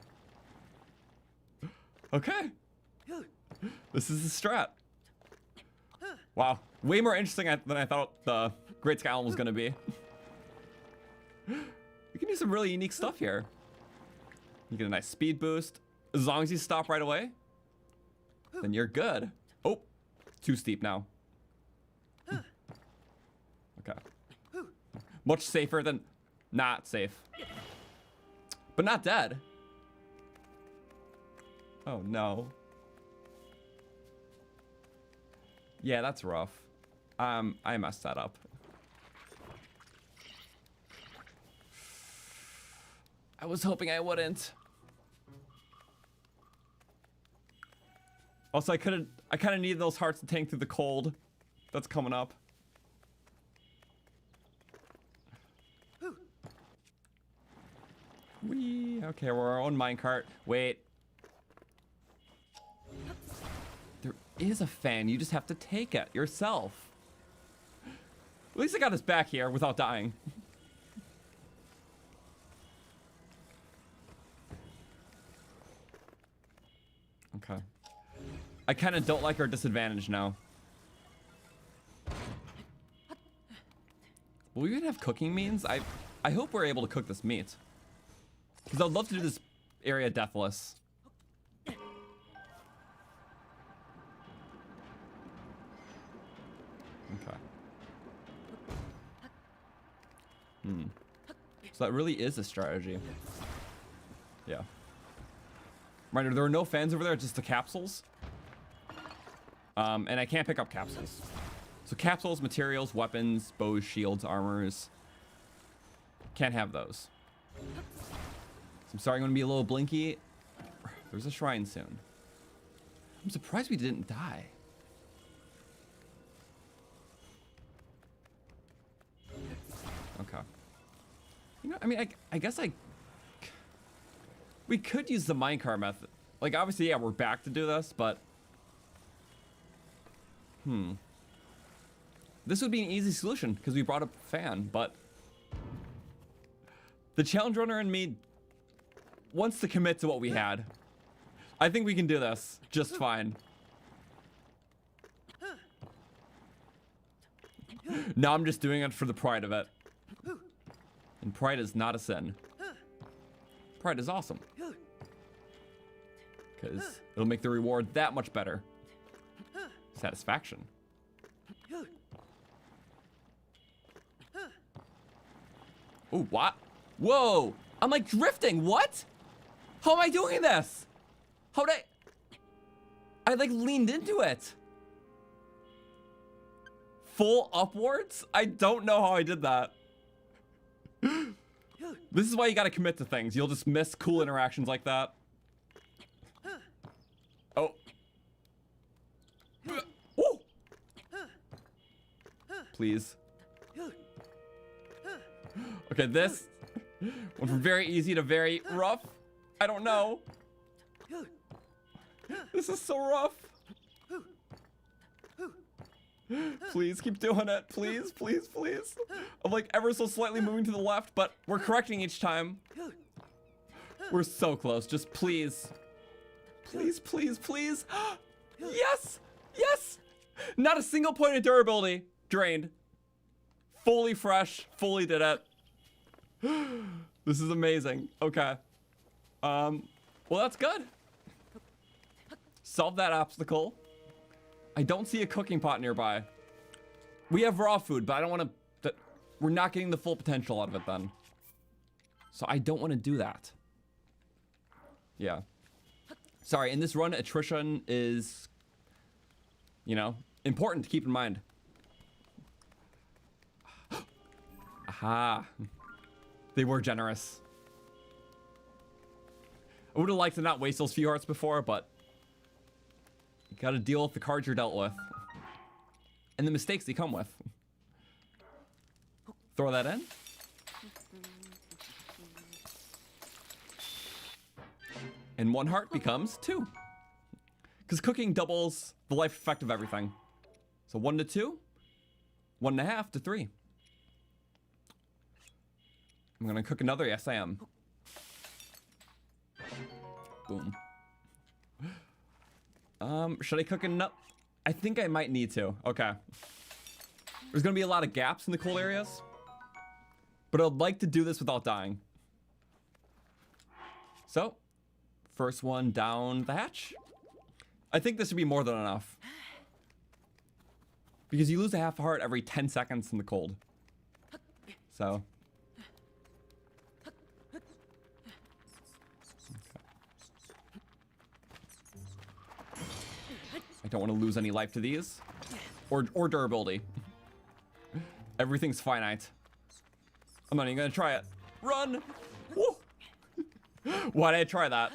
Okay. This is the strat. Wow. Way more interesting than I thought the Great Sky Island was going to be. We can do some really unique stuff here. You get a nice speed boost. As long as you stop right away, then you're good. Oh, too steep now. Okay. Much safer than not safe. But not dead. Oh no. Yeah, that's rough. I messed that up. I was hoping I wouldn't. Also, I kind of need those hearts to tank through the cold that's coming up. Okay, we're our own minecart. Wait. There is a fan. You just have to take it yourself. At least I got us back here without dying. Okay. I kind of don't like our disadvantage now. Will we even have cooking means? I hope we're able to cook this meat. Because I'd love to do this area deathless. Okay. So that really is a strategy. Yeah. Reminder, there are no fans over there, just the capsules. And I can't pick up capsules. So capsules, materials, weapons, bows, shields, armors. Can't have those. So I'm sorry, I'm gonna be a little blinky. There's a shrine soon. I'm surprised we didn't die. Okay. You know, I mean, I guess we could use the minecart method. Like, obviously, yeah, we're back to do this, but... This would be an easy solution, because we brought up a fan, but... The challenge runner in me wants to commit to what we had. I think we can do this just fine. Now I'm just doing it for the pride of it. And pride is not a sin. Pride is awesome. Because it'll make the reward that much better. Satisfaction. Ooh, what? Whoa! I'm like drifting, what? How am I doing this? How'd I like leaned into it. Full upwards? I don't know how I did that. This is why you gotta commit to things. You'll just miss cool interactions like that. Oh. Ooh. Please. Okay, this went from very easy to very rough. I don't know. This is so rough. Please keep doing it. Please, please, please. I'm like ever so slightly moving to the left, but we're correcting each time. We're so close. Just please. Please, please, please. Yes! Yes! Not a single point of durability drained. Fully fresh. Fully did it. This is amazing. Okay. Well, that's good. Solve that obstacle. I don't see a cooking pot nearby. We have raw food, but I don't want to... We're not getting the full potential out of it then. So I don't want to do that. Yeah. Sorry, in this run, attrition is, you know, important to keep in mind. Aha. They were generous. I would have liked to not waste those few hearts before, but you gotta deal with the cards you're dealt with. And the mistakes they come with. Throw that in. And 1 heart becomes 2. Because cooking doubles the life effect of everything. So 1 to 2, 1.5 to 3. I'm gonna cook another, yes I am. Boom. Should I cook enough? I think I might need to. Okay. There's gonna be a lot of gaps in the cold areas, but I'd like to do this without dying. So, first one down the hatch. I think this would be more than enough. Because you lose a half a heart every 10 seconds in the cold. So. I don't want to lose any life to these. Or durability. Everything's finite. I'm not even gonna try it. Run! Woo! Why did I try that?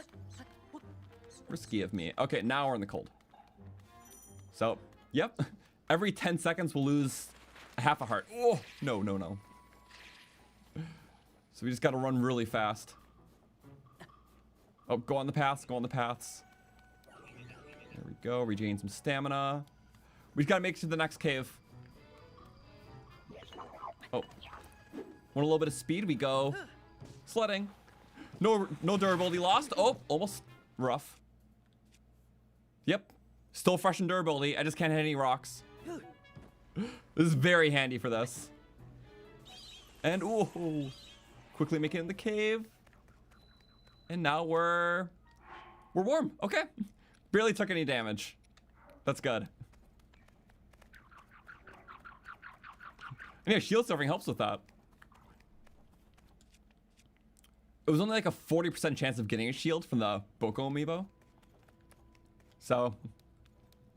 Risky of me. Okay, now we're in the cold. So, yep. Every 10 seconds we'll lose a half a heart. Oh, no. So we just gotta run really fast. Oh, go on the paths, There we go, regain some stamina. We just gotta make it to the next cave. Oh. Want a little bit of speed? We go sledding. No durability lost. Oh, almost rough. Yep. Still fresh in durability. I just can't hit any rocks. This is very handy for this. And ooh, quickly make it in the cave. And now we're warm. Okay. Barely took any damage. That's good. And yeah, shield surfing helps with that. It was only like a 40% chance of getting a shield from the Boko amiibo. So,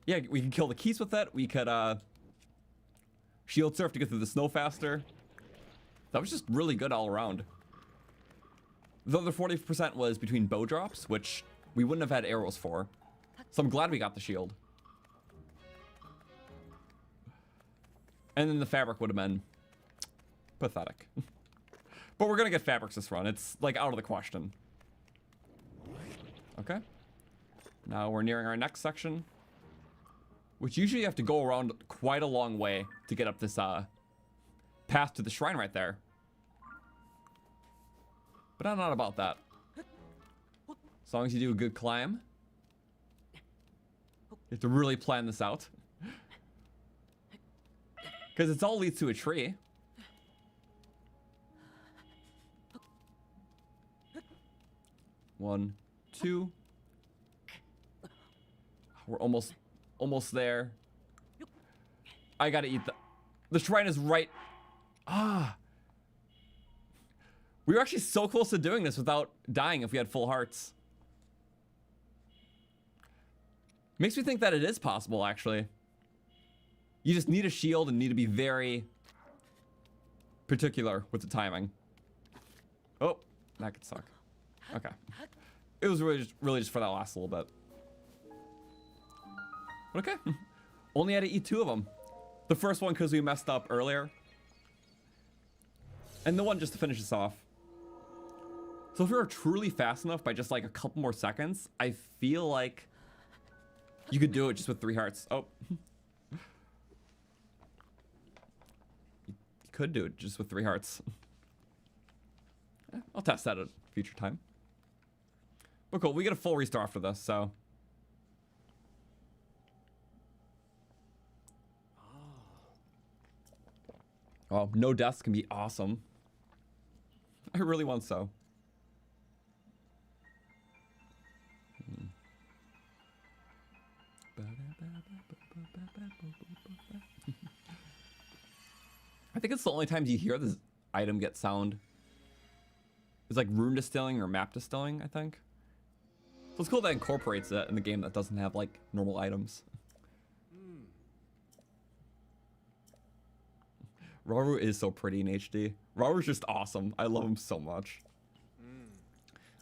yeah, we can kill the keys with it. We could shield surf to get through the snow faster. That was just really good all around. The other 40% was between bow drops, which we wouldn't have had arrows for. So I'm glad we got the shield. And then the fabric would have been pathetic. But we're gonna get fabrics this run. It's like out of the question. Okay. Now we're nearing our next section, which usually you have to go around quite a long way to get up this path to the shrine right there. But I'm not about that. As long as you do a good climb. You have to really plan this out. Because it's all leads to a tree. One, two. We're almost there. I gotta eat the shrine is right. Ah. We were actually so close to doing this without dying if we had full hearts. Makes me think that it is possible, actually. You just need a shield and need to be very particular with the timing. Oh, that could suck. Okay. It was really just for that last little bit. Okay. Only had to eat 2 of them. The first one because we messed up earlier. And the one just to finish this off. So if we were truly fast enough by just like a couple more seconds, I feel like you could do it just with 3 hearts. Oh. You could do it just with 3 hearts. I'll test that at a future time. But cool, we get a full restart after this, so. Oh, no deaths can be awesome. I really want so. I think it's the only times you hear this item get sound. It's like rune distilling or map distilling, I think. So it's cool that incorporates it in the game that doesn't have like normal items. Rauru is so pretty in HD. Rauru's just awesome. I love him so much.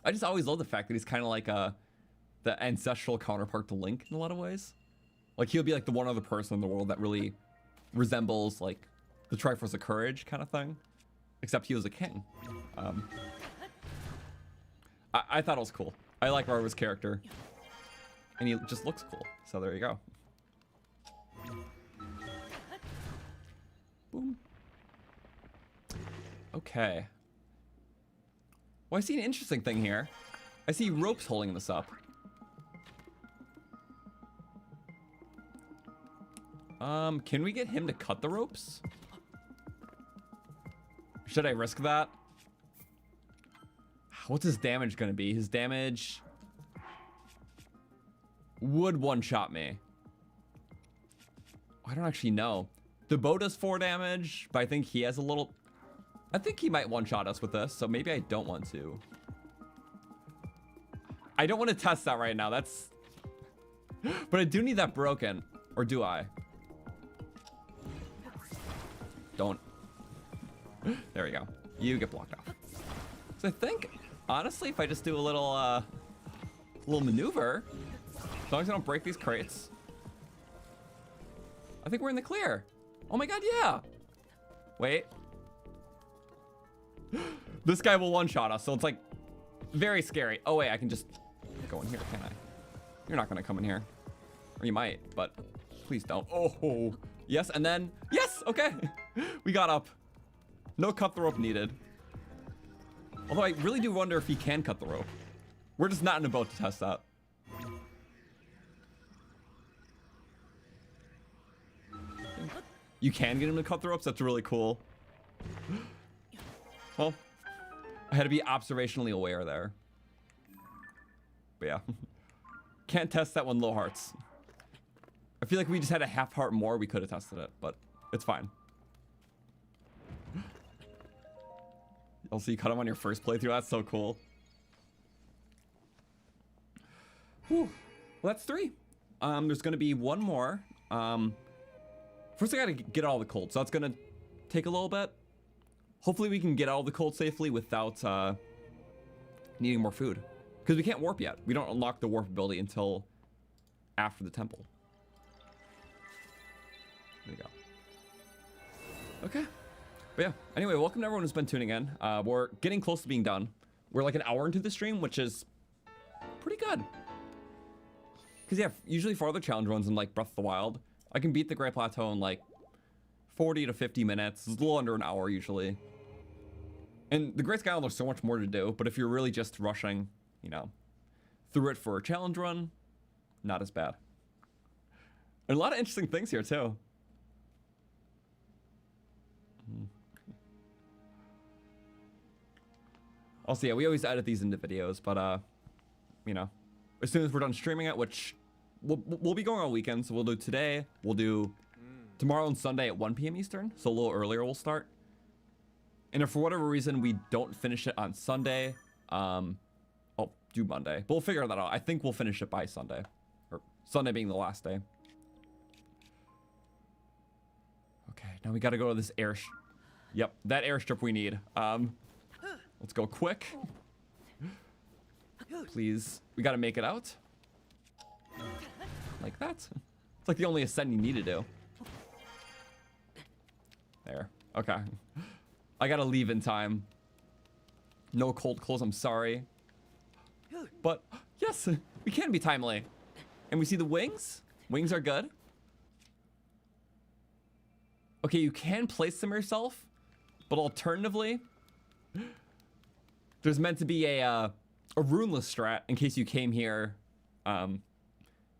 I just always love the fact that he's kind of like the ancestral counterpart to Link in a lot of ways. Like he'll be like the one other person in the world that really resembles like the Triforce of Courage kind of thing. Except he was a king. I thought it was cool. I like Rauru's character. And he just looks cool. So there you go. Boom. Okay. Well, I see an interesting thing here. I see ropes holding this up. Can we get him to cut the ropes? Should I risk that? What's his damage gonna be? His damage would one-shot me. I don't actually know. The bow does 4 damage, but I think he has a little... I think he might one-shot us with this, so maybe I don't want to. I don't want to test that right now. That's... But I do need that broken. Or do I? Don't. There we go. You get blocked off. So I think, honestly, if I just do a little maneuver, as long as I don't break these crates, I think we're in the clear. Oh my god, yeah. Wait. This guy will one-shot us, so it's like very scary. Oh wait, I can just go in here, can I? You're not gonna come in here. Or you might, but please don't. Oh, yes, and then, yes, okay. We got up. No cut the rope needed. Although I really do wonder if he can cut the rope. We're just not in a boat to test that. You can get him to cut the ropes, that's really cool. Well, I had to be observationally aware there. But yeah. Can't test that one low hearts. I feel like we just had a half heart more, we could have tested it, but it's fine. Also, you cut him on your first playthrough, that's so cool. Whew. Well, that's 3. There's gonna be one more. First I gotta get all the cold, so that's gonna take a little bit. Hopefully we can get all the cold safely without needing more food. Because we can't warp yet. We don't unlock the warp ability until after the temple. There we go. Okay. But yeah, anyway, welcome to everyone who's been tuning in. We're getting close to being done. We're like an hour into the stream, which is pretty good. Because yeah, usually for other challenge runs in like Breath of the Wild, I can beat the Great Plateau in like 40 to 50 minutes. It's a little under an hour usually. And the Great Sky Island, there's so much more to do, but if you're really just rushing, you know, through it for a challenge run, not as bad. And a lot of interesting things here too. Also, yeah, we always edit these into videos, but you know, as soon as we're done streaming it, which we'll be going on weekends, so we'll do today, we'll do tomorrow and Sunday at 1 p.m. Eastern, so a little earlier we'll start. And if for whatever reason we don't finish it on Sunday, I'll do Monday, but we'll figure that out. I think we'll finish it by Sunday, or Sunday being the last day. Okay, now we gotta go to this Yep, that airstrip we need. Let's go quick. Please, we gotta make it out. Like that. It's like the only ascent you need to do. There, okay. I gotta leave in time. No cold clothes, I'm sorry. But, yes, we can be timely. And we see the wings. Wings are good. Okay, you can place them yourself, but alternatively, there's meant to be a runeless strat in case you came here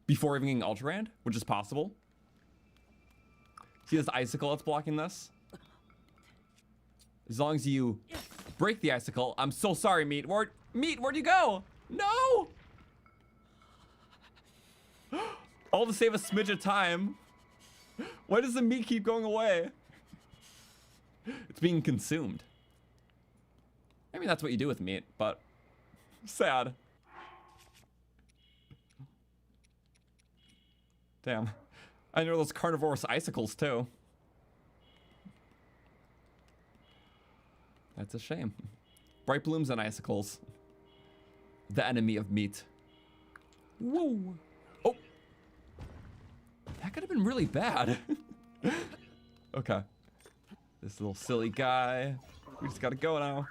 before even getting Ultrarand, which is possible. See this icicle that's blocking this? As long as you break the icicle, I'm so sorry, Meat. Where'd you go? No! All to save a smidge of time. Why does the meat keep going away? It's being consumed. I mean, that's what you do with meat, but sad. Damn. I know those carnivorous icicles too. That's a shame. Bright blooms and icicles. The enemy of meat. Whoa. Oh. That could have been really bad. Okay. This little silly guy. We just gotta go now.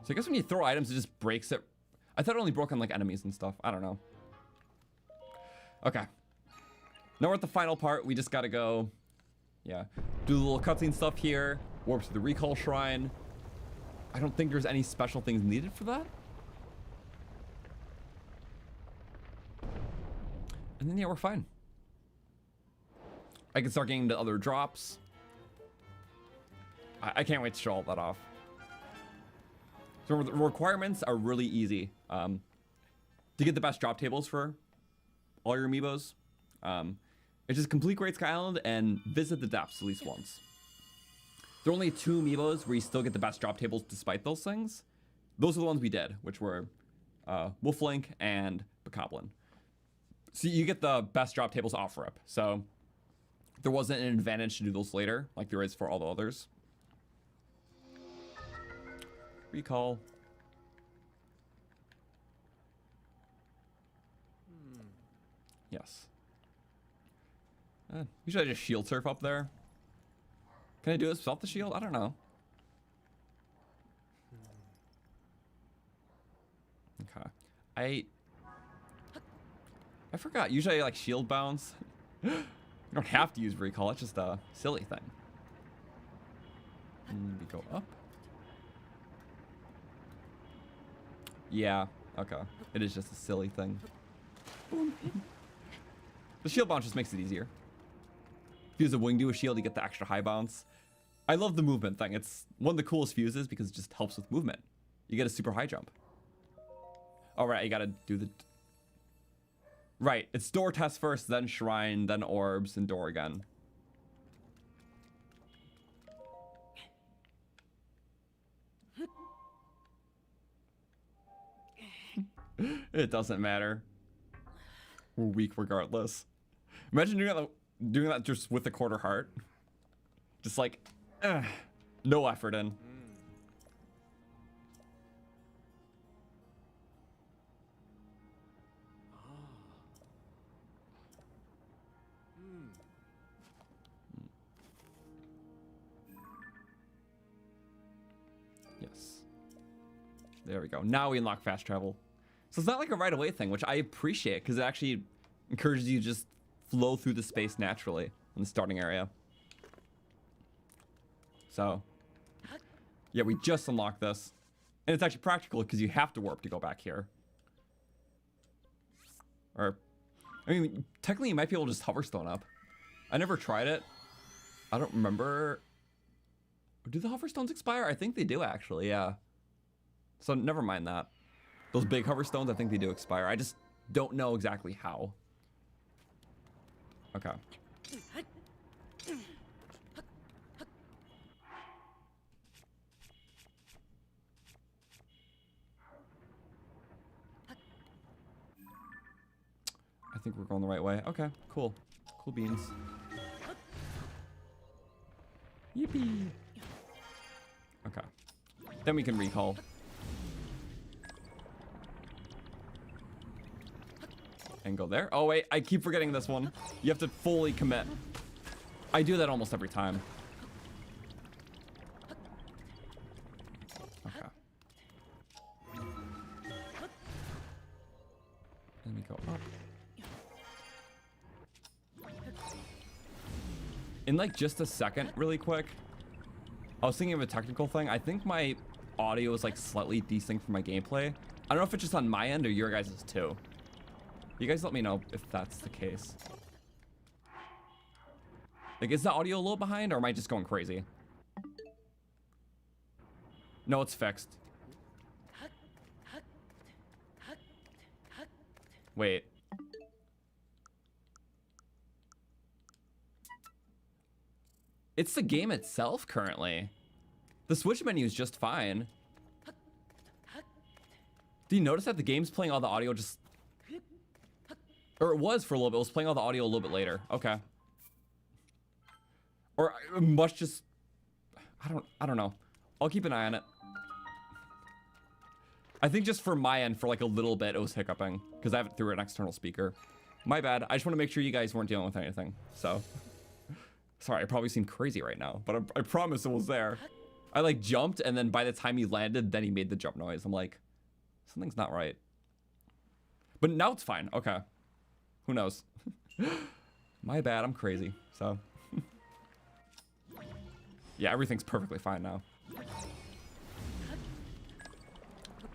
So I guess when you throw items, it just breaks it. I thought it only broke on like enemies and stuff. I don't know. Okay. Now we're at the final part. We just gotta go, yeah, do the little cutscene stuff here. Warp to the recall shrine. I don't think there's any special things needed for that. And then, yeah, we're fine. I can start getting the other drops. I can't wait to show all that off. So the requirements are really easy. To get the best drop tables for all your amiibos, it's just complete Great Sky Island and visit the depths at least once. There are only 2 amiibos where you still get the best drop tables despite those things. Those are the ones we did, which were Wolflink and Bokoblin. So you get the best drop tables off rip. So there wasn't an advantage to do those later, like there is for all the others. Recall. Yes. Usually I just shield surf up there. Can I do this without the shield? I don't know. Okay. I forgot. Usually I like shield bounce. You don't have to use recall. It's just a silly thing. And we go up. Yeah. Okay. It is just a silly thing. The shield bounce just makes it easier. If you use a wing to a shield, you get the extra high bounce. I love the movement thing. It's one of the coolest fuses because it just helps with movement. You get a super high jump. All right, you gotta do the... Right, it's door test first, then shrine, then orbs, and door again. It doesn't matter. We're weak regardless. Imagine doing that just with a quarter heart. Just like, no effort in. Yes. There we go. Now we unlock fast travel. So it's not like a right away thing, which I appreciate because it actually encourages you to just flow through the space naturally in the starting area. So, yeah, we just unlocked this. And it's actually practical because you have to warp to go back here. Or, I mean, technically you might be able to just hover stone up. I never tried it. I don't remember. Do the hover stones expire? I think they do actually, yeah. So never mind that. Those big hover stones, I think they do expire. I just don't know exactly how. Okay. I think we're going the right way. Okay, cool. Cool beans. Yippee. Okay. Then we can recall. And go there. Oh wait, I keep forgetting this one. You have to fully commit. I do that almost every time. Okay. And we go up. In like just a second, really quick, I was thinking of a technical thing. I think my audio is like slightly desynced from my gameplay. I don't know if it's just on my end or your guys' too. You guys let me know if that's the case. Like, is the audio a little behind or am I just going crazy? No, it's fixed. Wait. It's the game itself currently. The Switch menu is just fine. Do you notice that the game's playing all the audio just... Or it was for a little bit. It was playing all the audio a little bit later. Okay. Or it must just... I don't know. I'll keep an eye on it. I think just for my end, for like a little bit, it was hiccuping. Because I have it through an external speaker. My bad. I just want to make sure you guys weren't dealing with anything. So... Sorry, I probably seem crazy right now. But I promise it was there. I like jumped and then by the time he landed, then he made the jump noise. I'm like... Something's not right. But now it's fine. Okay. Who knows? My bad, I'm crazy, so. Yeah, everything's perfectly fine now.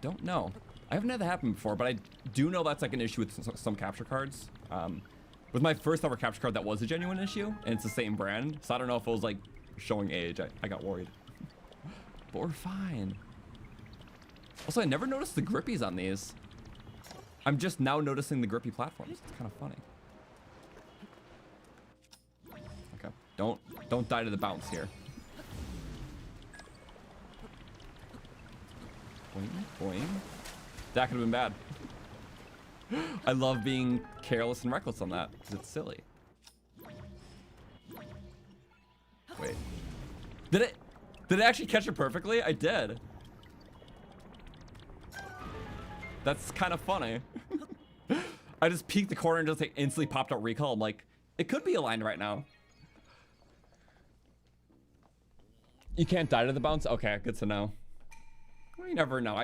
Don't know. I haven't had that happen before, but I do know that's like an issue with some capture cards. With my first ever capture card, that was a genuine issue, and it's the same brand, so I don't know if it was like showing age. I got worried. But we're fine. Also, I never noticed the grippies on these. I'm just now noticing the grippy platforms. It's kind of funny. Okay, don't die to the bounce here. Boing, boing. That could have been bad. I love being careless and reckless on that because it's silly. Wait, did it actually catch it perfectly? I did. That's kind of funny. I just peeked the corner and just like instantly popped out recall. I'm like, it could be aligned right now. You can't die to the bounce? Okay, good to know. Well, you never know.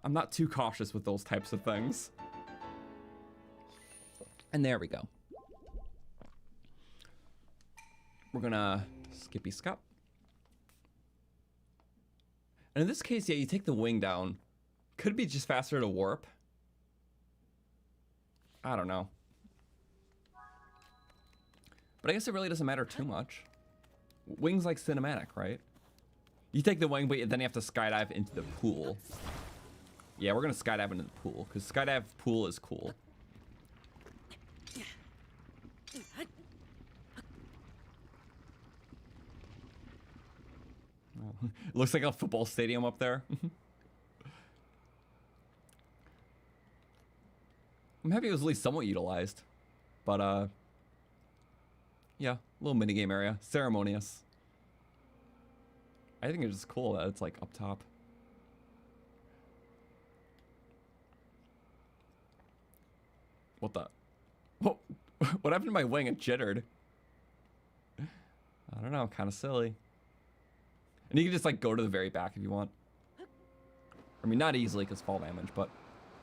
I'm not too cautious with those types of things. And there we go. We're gonna skippy scop. And in this case, yeah, you take the wing down. Could be just faster to warp. I don't know. But I guess it really doesn't matter too much. Wing's like cinematic, right? You take the wing, but then you have to skydive into the pool. Yeah, we're gonna skydive into the pool, because skydive pool is cool. Oh, it looks like a football stadium up there. I'm happy it was at least somewhat utilized. But, yeah, little minigame area. Ceremonious. I think it's just cool that it's, like, up top. What the? What happened to my wing? It jittered. I don't know, kind of silly. And you can just, like, go to the very back if you want. I mean, not easily because fall damage, but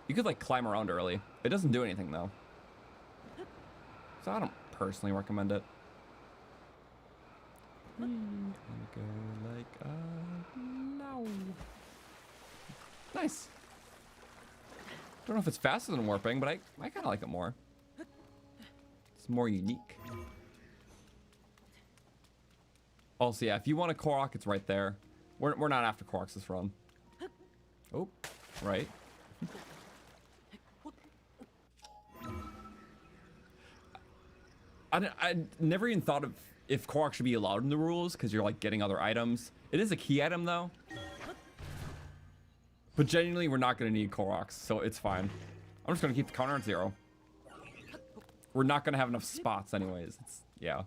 you could, like, climb around early. It doesn't do anything, though. So I don't personally recommend it. Go like, no. Nice. Don't know if it's faster than warping, but I kind of like it more. It's more unique. Also, yeah, if you want a Korok, it's right there. We're not after Koroks this run. Oh, right. I never even thought of if Korok should be allowed in the rules because you're like getting other items. It is a key item though. But genuinely, we're not going to need Koroks, so it's fine. I'm just going to keep the counter at 0. We're not going to have enough spots anyways. Yeah.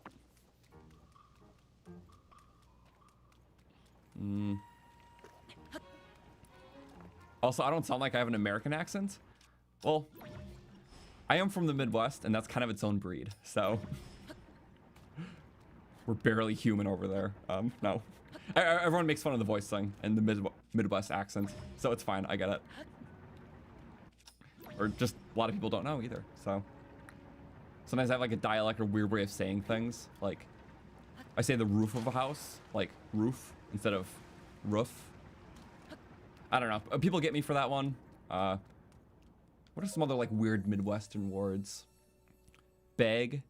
Also, I don't sound like I have an American accent. Well, I am from the Midwest, and that's kind of its own breed, so. We're barely human over there. No. Everyone makes fun of the voice thing and the Midwest accent, so it's fine. I get it. Or just a lot of people don't know either, so. Sometimes I have like a dialect or weird way of saying things. Like, I say the roof of a house, like roof instead of roof. I don't know. People get me for that one. What are some other like weird Midwestern words? Bag,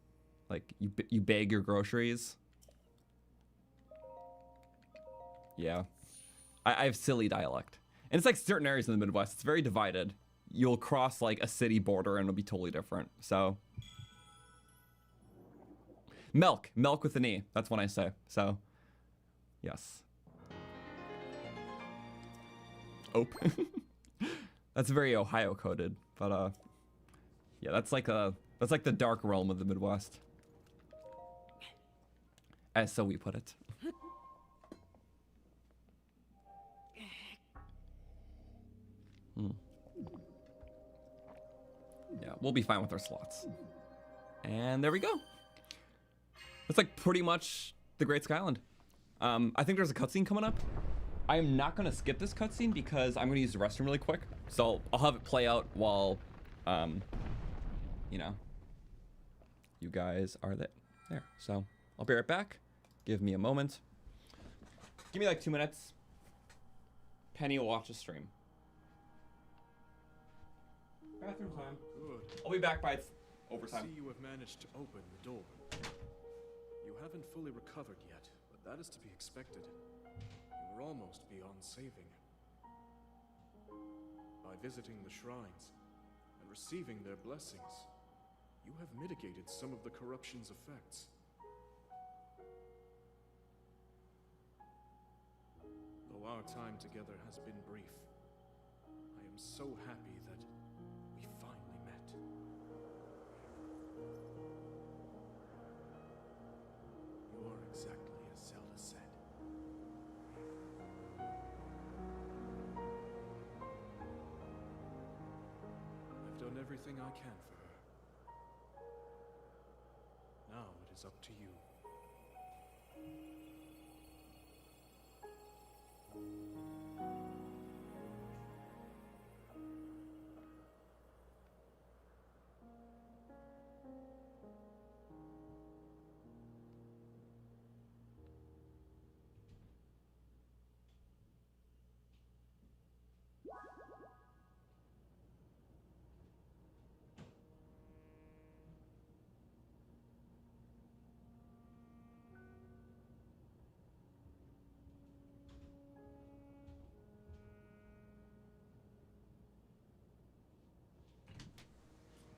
like you bag your groceries. Yeah, I have silly dialect, and it's like certain areas in the Midwest. It's very divided. You'll cross like a city border and it'll be totally different. So, milk with an E. That's when I say. So, yes. Oh, that's very Ohio coded, but yeah, that's like the dark realm of the Midwest, as so we put it. Yeah, we'll be fine with our slots. And there we go. That's like pretty much the Great Skyland. I think there's a cutscene coming up. I am not going to skip this cutscene because I'm going to use the restroom really quick. So I'll have it play out while, you know, you guys are there. So I'll be right back. Give me a moment. Give me like 2 minutes. Penny will watch the stream. Bathroom time. Good. I'll be back by I overtime. see you have managed to open the door. You haven't fully recovered yet, but that is to be expected. You were almost beyond saving. By visiting the shrines and receiving their blessings, you have mitigated some of the corruption's effects. Though our time together has been brief, I am so happy that we finally met. You are exactly as Zelda said. I've done everything I can for her. Now it is up to you.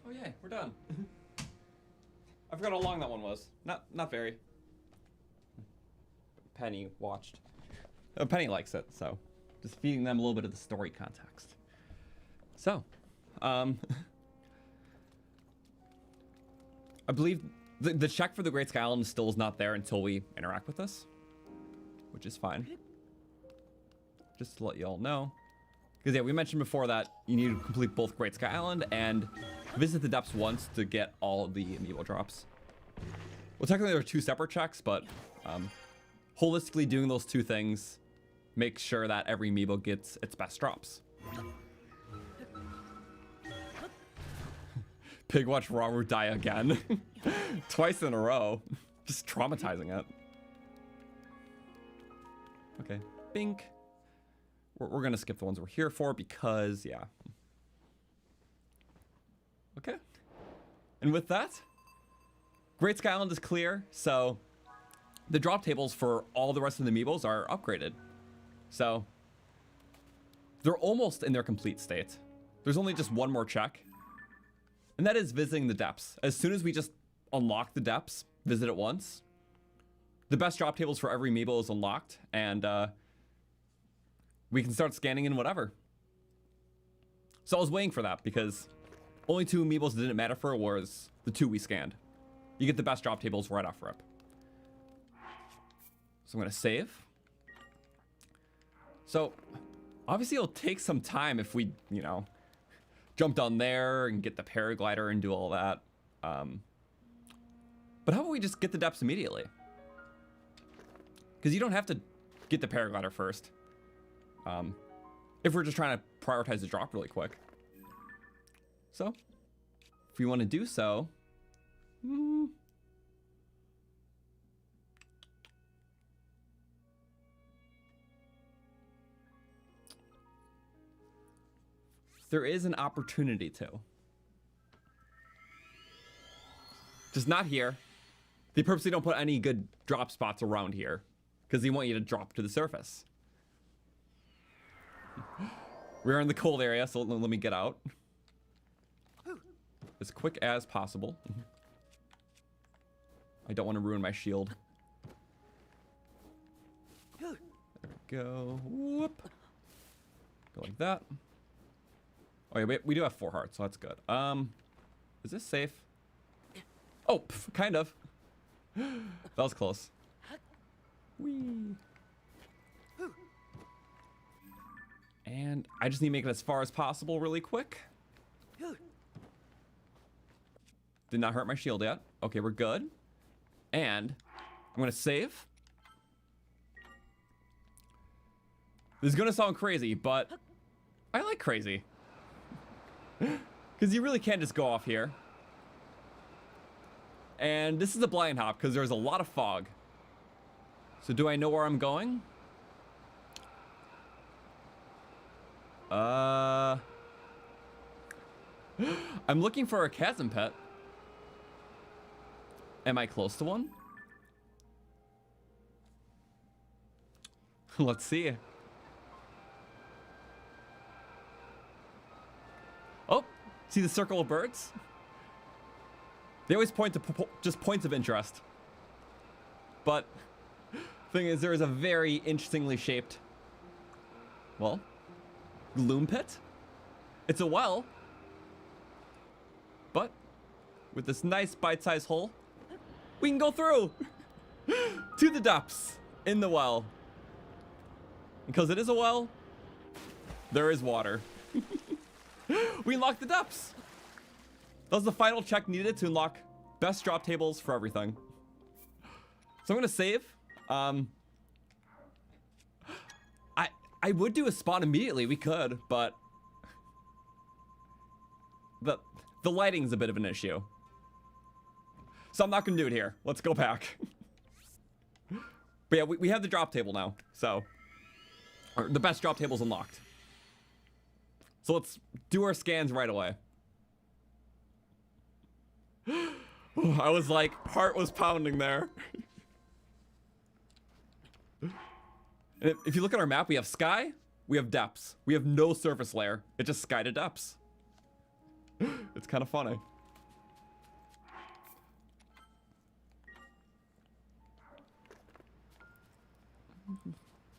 Oh yay, we're done. I forgot how long that one was. Not very. Penny watched. Oh, Penny likes it, so just feeding them a little bit of the story context. So, I believe the check for the Great Sky Island still is not there until we interact with this, which is fine. Just to let you all know. Because yeah, we mentioned before that you need to complete both Great Sky Island and visit the depths once to get all of the amiibo drops. Well, technically there are two separate checks, but holistically doing those two things makes sure that every amiibo gets its best drops. Pig watch Raru die again. Twice in a row. Just traumatizing it. Okay, bink. We're gonna skip the ones we're here for because, yeah. Okay. And with that, Great Sky Island is clear, so the drop tables for all the rest of the amiibos are upgraded. So they're almost in their complete state. There's only just one more check, and that is visiting the depths. As soon as we just unlock the depths, visit it once, the best drop tables for every amiibo is unlocked, and we can start scanning in whatever. So I was waiting for that because only two amiibos that didn't matter for was the two we scanned. You get the best drop tables right off rip. So I'm gonna save. So obviously it'll take some time if we, you know, jump down there and get the paraglider and do all that. But how about we just get the depths immediately? Because you don't have to get the paraglider first. If we're just trying to prioritize the drop really quick. So, if we want to do so, there is an opportunity to. Just not here. They purposely don't put any good drop spots around here because they want you to drop to the surface. We're in the cold area, so let me get out as quick as possible. I don't want to ruin my shield. There we go. Whoop. Go like that. Oh yeah, we do have 4 hearts, so that's good. Is this safe? Oh, kind of. That was close. Whee. And I just need to make it as far as possible really quick. Did not hurt my shield yet. Okay, we're good. And I'm gonna save. This is gonna sound crazy, but I like crazy. Because you really can't just go off here. And this is a blind hop because there's a lot of fog. So do I know where I'm going? I'm looking for a chasm pet. Am I close to one? Let's see. Oh, see the circle of birds? They always point to just points of interest. But thing is, there is a very interestingly shaped, well, gloom pit. It's a well, but with this nice bite-sized hole, we can go through to the depths in the well. Because it is a well, there is water. We unlocked the depths. That was the final check needed to unlock best drop tables for everything. So I'm gonna save. I would do a spawn immediately. We could, but the lighting's a bit of an issue. So I'm not gonna do it here. Let's go back. But yeah, we have the drop table now. So the best drop table's unlocked. So let's do our scans right away. I was like, heart was pounding there. And if you look at our map, we have sky, we have depths. We have no surface layer. It's just sky to depths. It's kind of funny.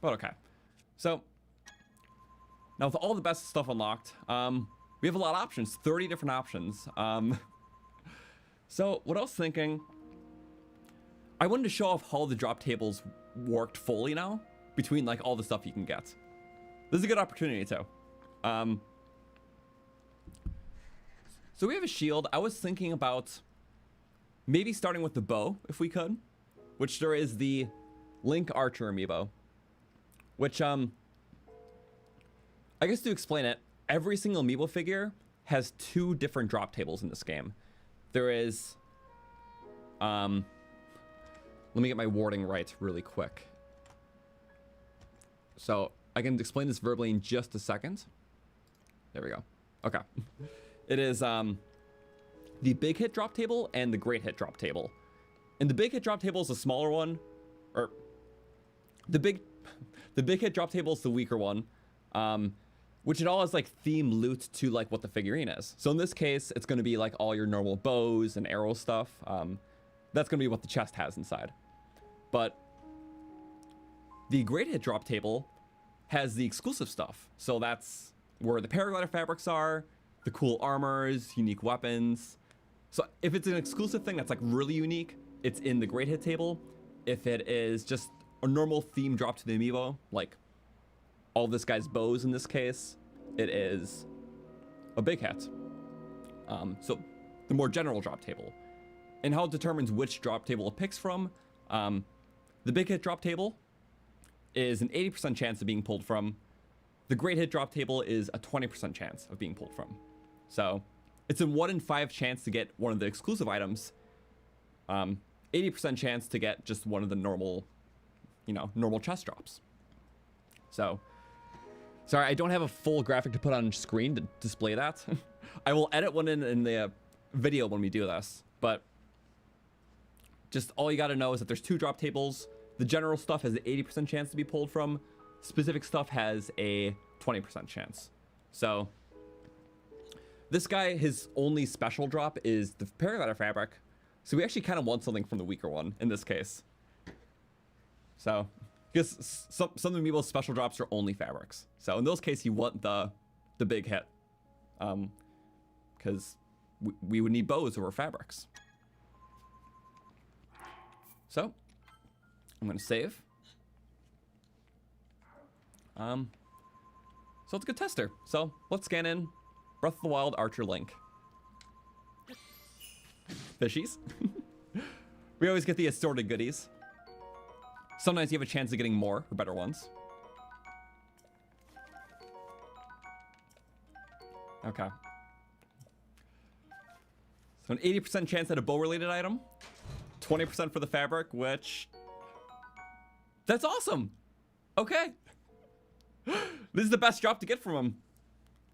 But okay. So now with all the best stuff unlocked, we have a lot of options, 30 different options. So what I was thinking, I wanted to show off how the drop tables worked fully now between like all the stuff you can get. This is a good opportunity too. So we have a shield. I was thinking about maybe starting with the bow if we could, which there is the Link Archer amiibo, which I guess to explain it, every single amiibo figure has 2 different drop tables in this game. There is, let me get my wording right really quick. So I can explain this verbally in just a second. There we go. Okay. It is the big hit drop table and the great hit drop table. And the big hit drop table is the smaller one, or the big hit drop table is the weaker one, which it all has like theme loot to like what the figurine is. So in this case, it's going to be like all your normal bows and arrow stuff. That's going to be what the chest has inside. But the great hit drop table has the exclusive stuff. So that's where the paraglider fabrics are, the cool armors, unique weapons. So if it's an exclusive thing that's like really unique, it's in the great hit table. If it is just a normal theme drop to the amiibo, like all this guy's bows in this case, it is a big hit. So the more general drop table. And how it determines which drop table it picks from, the big hit drop table is an 80% chance of being pulled from. The great hit drop table is a 20% chance of being pulled from. So it's a 1 in 5 chance to get one of the exclusive items. 80% chance to get just one of the normal, normal chest drops. So, sorry, I don't have a full graphic to put on screen to display that. I will edit one in the video when we do this, but just all you gotta know is that there's 2 drop tables. The general stuff has an 80% chance to be pulled from. Specific stuff has a 20% chance. So this guy, his only special drop is the paraglider fabric. So we actually kind of want something from the weaker one in this case. So, because some of the Amiibo's special drops are only fabrics. So in those cases, you want the big hit. Because we would need bows over fabrics. So I'm going to save. So it's a good tester. So let's scan in Breath of the Wild Archer Link. Fishies. We always get the assorted goodies. Sometimes you have a chance of getting more or better ones. Okay. So an 80% chance at a bow related item. 20% for the fabric, which... That's awesome! Okay. This is the best drop to get from him.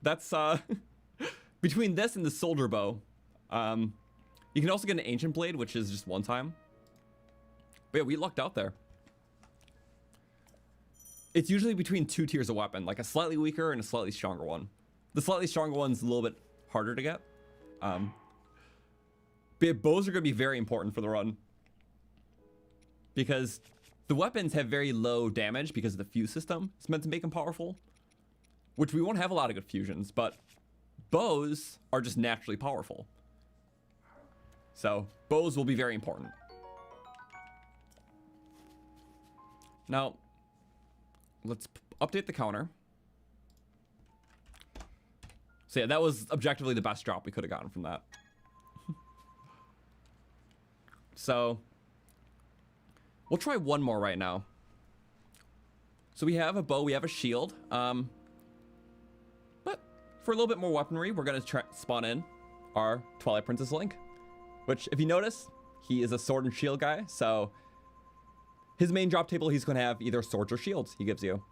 That's between this and the soldier bow, you can also get an ancient blade, which is just one time. But yeah, we lucked out there. It's usually between 2 tiers of weapon, like a slightly weaker and a slightly stronger one. The slightly stronger one's a little bit harder to get. But yeah, bows are going to be very important for the run. Because the weapons have very low damage because of the fuse system. It's meant to make them powerful. Which we won't have a lot of good fusions, but bows are just naturally powerful. So bows will be very important. Now, let's update the counter. So yeah, that was objectively the best drop we could have gotten from that. So we'll try one more right now. So we have a bow, we have a shield. But for a little bit more weaponry, we're gonna spawn in our Twilight Princess Link. Which, if you notice, he is a sword and shield guy, so his main drop table, he's gonna have either swords or shields he gives you.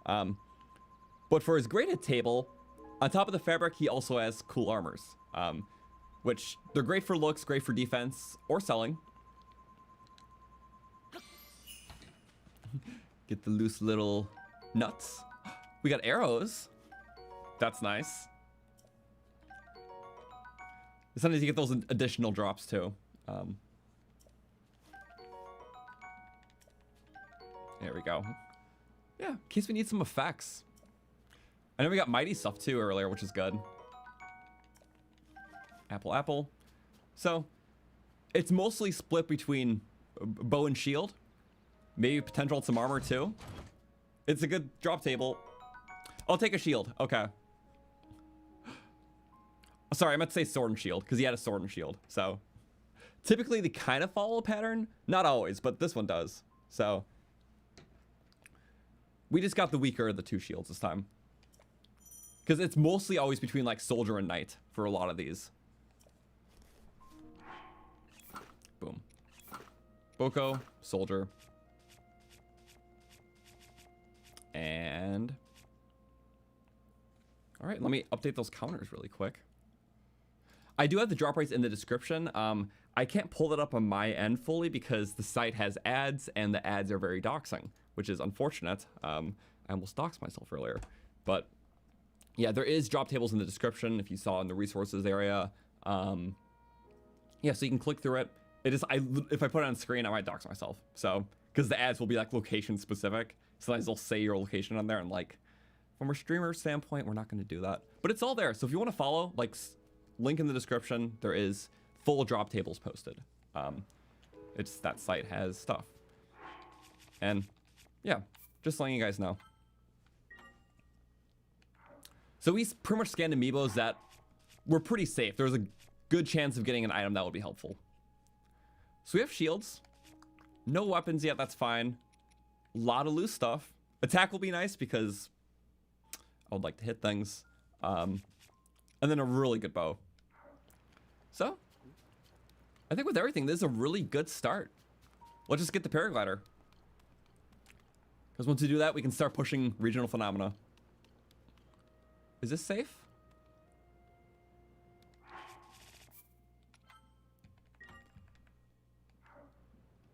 But for his graded table, on top of the fabric, he also has cool armors. Which, they're great for looks, great for defense, or selling. Get the loose little nuts. We got arrows. That's nice. Sometimes you get those additional drops too. There we go. Yeah, in case we need some effects. I know we got mighty stuff too earlier, which is good. Apple, apple. So, it's mostly split between bow and shield. Maybe potential some armor too. It's a good drop table. I'll take a shield. Okay. Sorry, I meant to say sword and shield, because he had a sword and shield. So, typically they kind of follow a pattern. Not always, but this one does. So, we just got the weaker of the 2 shields this time. Because it's mostly always between, like, soldier and knight for a lot of these. Boom. Boko, soldier. And... Alright, let me update those counters really quick. I do have the drop rates in the description. I can't pull that up on my end fully because the site has ads and the ads are very doxing, which is unfortunate. I almost doxed myself earlier. But yeah, there is drop tables in the description if you saw in the resources area. Yeah, so you can click through it. It is, if I put it on screen, I might dox myself. So, because the ads will be like location specific. Sometimes they'll say your location on there and like, from a streamer standpoint, we're not going to do that. But it's all there. So if you want to follow, like, link in the description, there is full drop tables posted. It's that site has stuff. And yeah, just letting you guys know. So we pretty much scanned Amiibos that were pretty safe. There was a good chance of getting an item that would be helpful. So we have shields. No weapons yet, that's fine. A lot of loose stuff. Attack will be nice because I would like to hit things. And then a really good bow. So, I think with everything, this is a really good start. Let's just get the paraglider. Because once we do that, we can start pushing regional phenomena. Is this safe?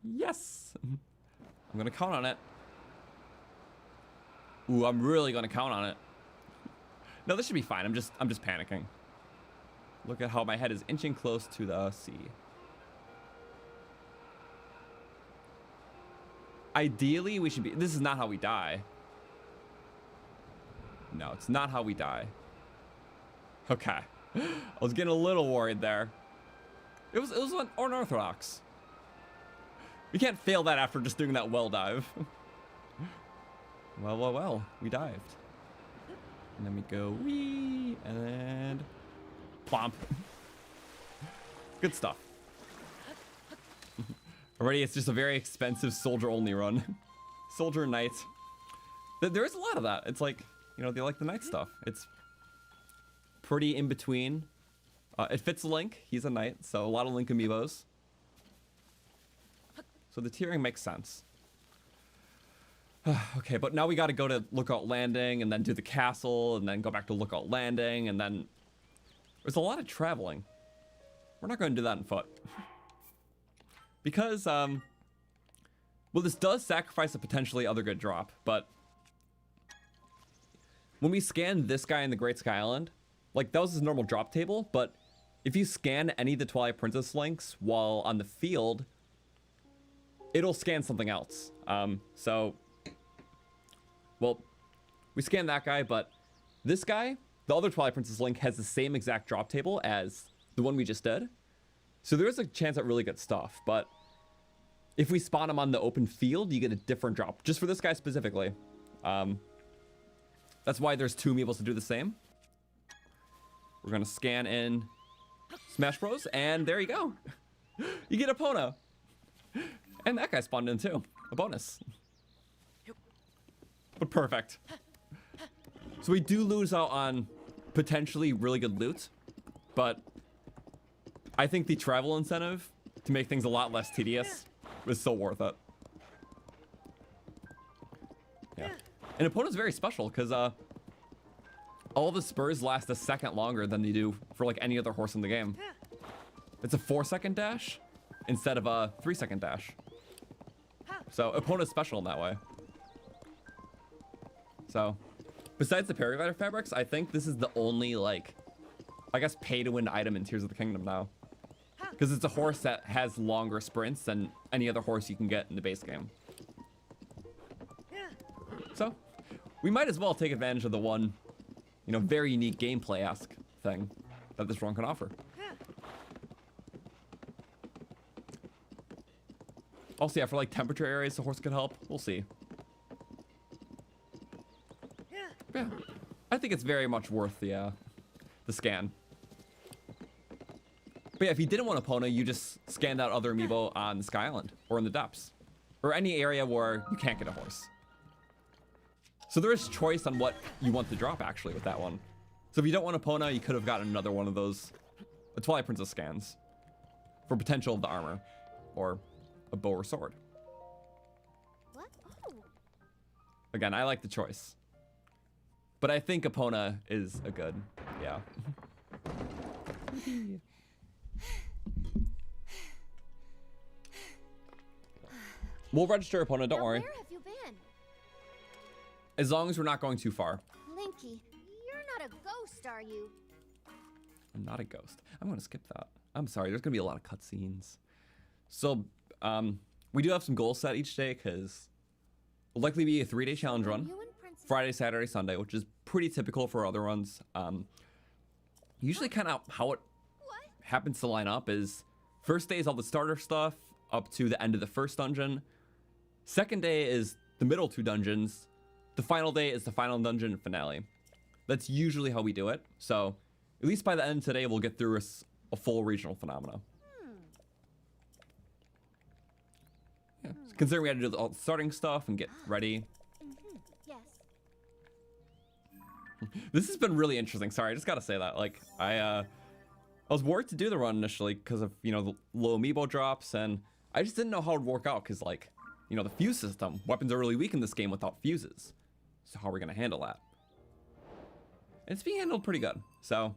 Yes! I'm gonna count on it. Ooh, I'm really gonna count on it. No, this should be fine. I'm just panicking. Look at how my head is inching close to the sea. Ideally, we should be... This is not how we die. No, it's not how we die. Okay. I was getting a little worried there. It was unorthodox. We can't fail that after just doing that well dive. Well. We dived. And then we go wee, and plomp. Good stuff. Already, it's just a very expensive soldier-only run. Soldier and knight. There is a lot of that. It's like, you know, they like the knight stuff. It's pretty in between. It fits Link. He's a knight, so a lot of Link amiibos. So the tiering makes sense. Okay, but now we got to go to Lookout Landing and then do the castle and then go back to Lookout Landing and then There's a lot of traveling. We're not going to do that on foot. Because, well, this does sacrifice a potentially other good drop, but when we scan this guy in the Great Sky Island, like, that was his normal drop table, but if you scan any of the Twilight Princess links while on the field, it'll scan something else. So, well, we scanned that guy, but this guy, the other Twilight Princess link, has the same exact drop table as the one we just did. So there is a chance at really good stuff, but if we spawn him on the open field, you get a different drop, just for this guy specifically. That's why there's 2 Amiibos to do the same. We're gonna scan in Smash Bros, and there you go. You get Epona. And that guy spawned in too, a bonus. But perfect. So we do lose out on potentially really good loot, but I think the travel incentive to make things a lot less tedious is still worth it. Yeah. And Epona's very special because all the spurs last a second longer than they do for like any other horse in the game. It's a 4-second dash instead of a 3-second dash. So Epona's special in that way. So besides the paraglider fabrics, I think this is the only, like, I guess pay to win item in Tears of the Kingdom now. Because it's a horse that has longer sprints than any other horse you can get in the base game. So we might as well take advantage of the one, you know, very unique gameplay-esque thing that this run can offer. Also, yeah, for like temperature areas, the horse could help. We'll see. Yeah, I think it's very much worth the scan. But yeah, if you didn't want Epona, you just scan that other Amiibo on the Sky Island or in the depths or any area where you can't get a horse. So there is choice on what you want to drop actually with that one. So if you don't want Epona, you could have gotten another one of those Twilight Princess scans for potential of the armor or a bow or sword. What? Oh. Again, I like the choice. But I think Epona is a good, yeah. We'll register Epona, don't worry. Where have you been? As long as we're not going too far. Linky, you're not a ghost, are you? I'm not a ghost. I'm going to skip that. I'm sorry, there's going to be a lot of cutscenes. So, we do have some goals set each day because it'll likely be a 3-day challenge run. You and Princess Friday, Saturday, Sunday, which is pretty typical for other runs. Usually kind of how it What? happens to line up is first day is all the starter stuff up to the end of the first dungeon. Second day is the middle 2 dungeons. The final day is the final dungeon and finale. That's usually how we do it. So at least by the end of today, we'll get through a full regional phenomena. Yeah. Considering we had to do all the starting stuff and get ready. Yes. This has been really interesting. Sorry, I just gotta say that. Like, I was worried to do the run initially because of, you know, the low Amiibo drops, and I just didn't know how it would work out because, like, you know, the fuse system. Weapons are really weak in this game without fuses. So how are we gonna handle that? And it's being handled pretty good. So,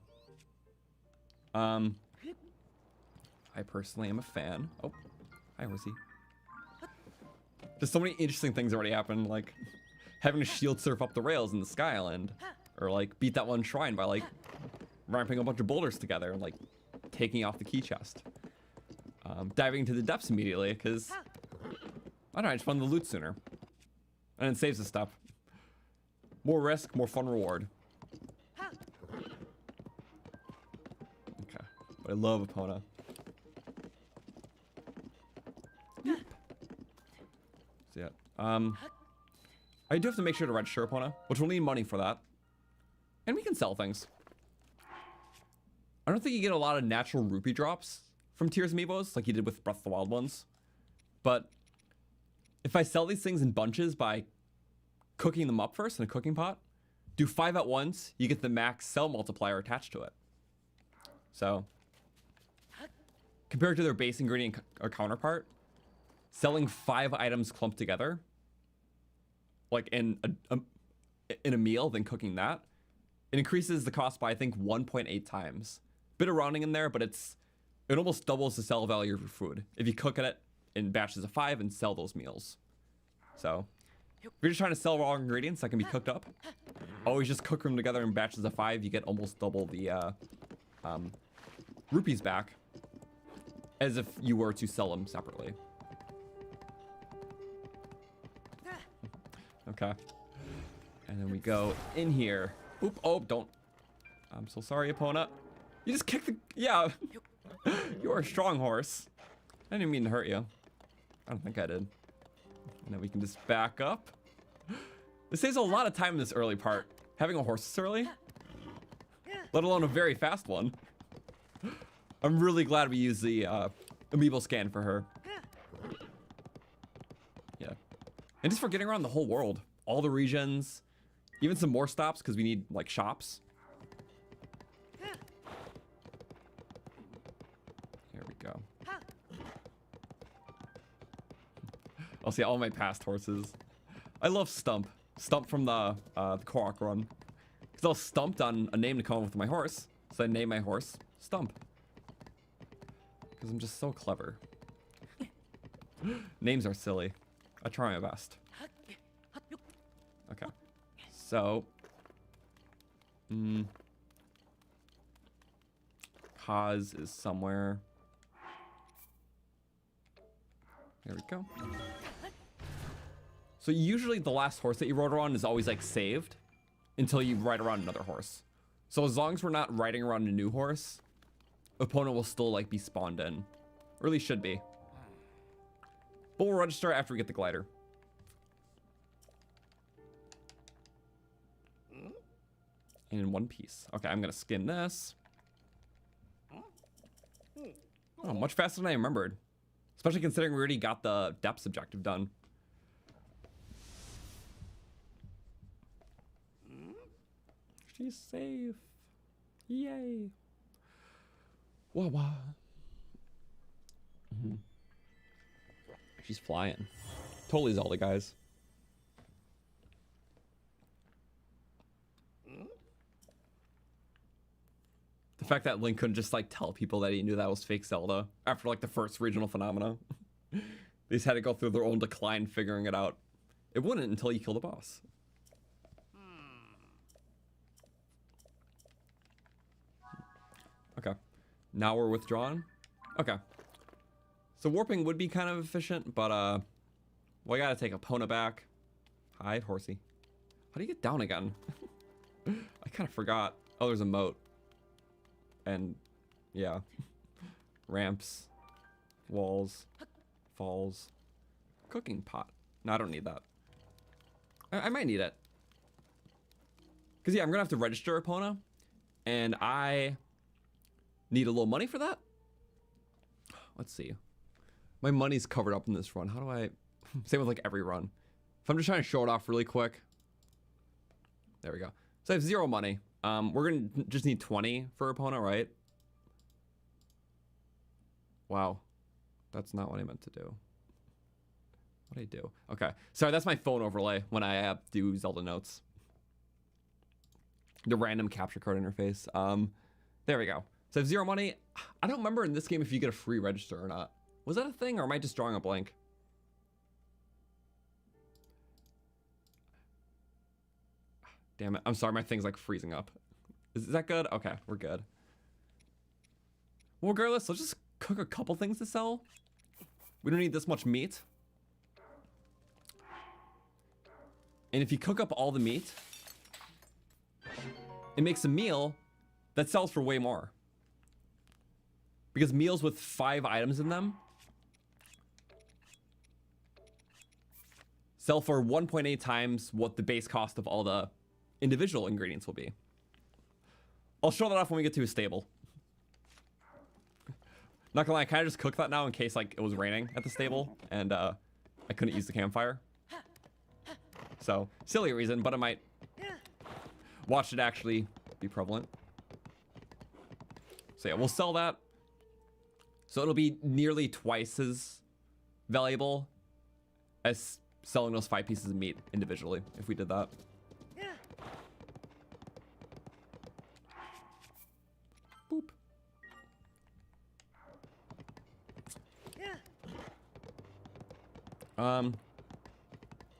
I personally am a fan. Oh, hi, horsey. There's so many interesting things already happened, like having to shield surf up the rails in the Sky Island, or like beat that one shrine by like ramping a bunch of boulders together and like taking off the key chest. Diving into the depths immediately because I don't know, I just found the loot sooner, and it saves a step. More risk, more fun reward. Okay, but I love Epona. So yeah, I do have to make sure to register Epona, which will need money for that. And we can sell things. I don't think you get a lot of natural rupee drops from Tears Amiibos like you did with Breath of the Wild ones. But if I sell these things in bunches by cooking them up first in a cooking pot, do 5 at once, you get the max sell multiplier attached to it. So compared to their base ingredient or counterpart, selling 5 items clumped together, like in a meal, then cooking that, it increases the cost by, I think, 1.8 times bit of rounding in there, but it almost doubles the sell value of your food if you cook it in batches of 5 and sell those meals. So if you're just trying to sell raw ingredients that can be cooked up, always just cook them together in batches of 5. You get almost double the rupees back as if you were to sell them separately. Okay. And then we go in here. Oop, oh, don't. I'm so sorry, opponent. You just kicked the, yeah. You are a strong horse. I didn't mean to hurt you. I don't think I did. And then we can just back up. This saves a lot of time in this early part. Having a horse this early, let alone a very fast one. I'm really glad we used the Amiibo scan for her. Yeah. And just for getting around the whole world. All the regions. Even some more stops because we need like shops. Here we go. I'll see all my past horses. I love Stump. Stump from the Korok run. Because I was stumped on a name to come up with my horse. So I named my horse Stump. Because I'm just so clever. Names are silly. I try my best. Okay. So. Kaz is somewhere. There we go. So usually the last horse that you rode around is always like saved until you ride around another horse. So as long as we're not riding around a new horse, opponent will still like be spawned in. Or at least should be. But we'll register after we get the glider. And in one piece. Okay, I'm gonna skin this. Oh, much faster than I remembered. Especially considering we already got the depths objective done. She's safe. Yay. Wah wah. She's flying. Totally Zelda, guys. The fact that Link couldn't just like tell people that he knew that was fake Zelda after like the first regional phenomena. They just had to go through their own decline figuring it out. It wouldn't until you kill the boss. Okay. Now we're withdrawn. Okay. So warping would be kind of efficient, but well, I gotta take Epona back. Hi, horsey. How do you get down again? I kind of forgot. Oh, there's a moat. And yeah. Ramps. Walls. Falls. Cooking pot. No, I don't need that. I might need it. Because yeah, I'm gonna have to register Epona. And I need a little money for that. Let's see. My money's covered up in this run. How do I... Same with like every run. If I'm just trying to show it off really quick. There we go. So I have 0 money. We're gonna just need 20 for Epona, right? Wow. That's not what I meant to do. What did I do? Okay. Sorry, that's my phone overlay when I do Zelda notes. The random capture card interface. There we go. So I have 0 money. I don't remember in this game if you get a free register or not. Was that a thing, or am I just drawing a blank? Damn it. I'm sorry, my thing's like freezing up. Is that good? Okay, we're good. Well, regardless, let's just cook a couple things to sell. We don't need this much meat. And if you cook up all the meat, it makes a meal that sells for way more. Because meals with 5 items in them sell for 1.8 times what the base cost of all the individual ingredients will be. I'll show that off when we get to a stable. Not gonna lie, I kind of just cooked that now in case like it was raining at the stable and I couldn't use the campfire. So, silly reason, but I might watch it actually be prevalent. So yeah, we'll sell that. So it'll be nearly twice as valuable as selling those 5 pieces of meat individually if we did that. Boop.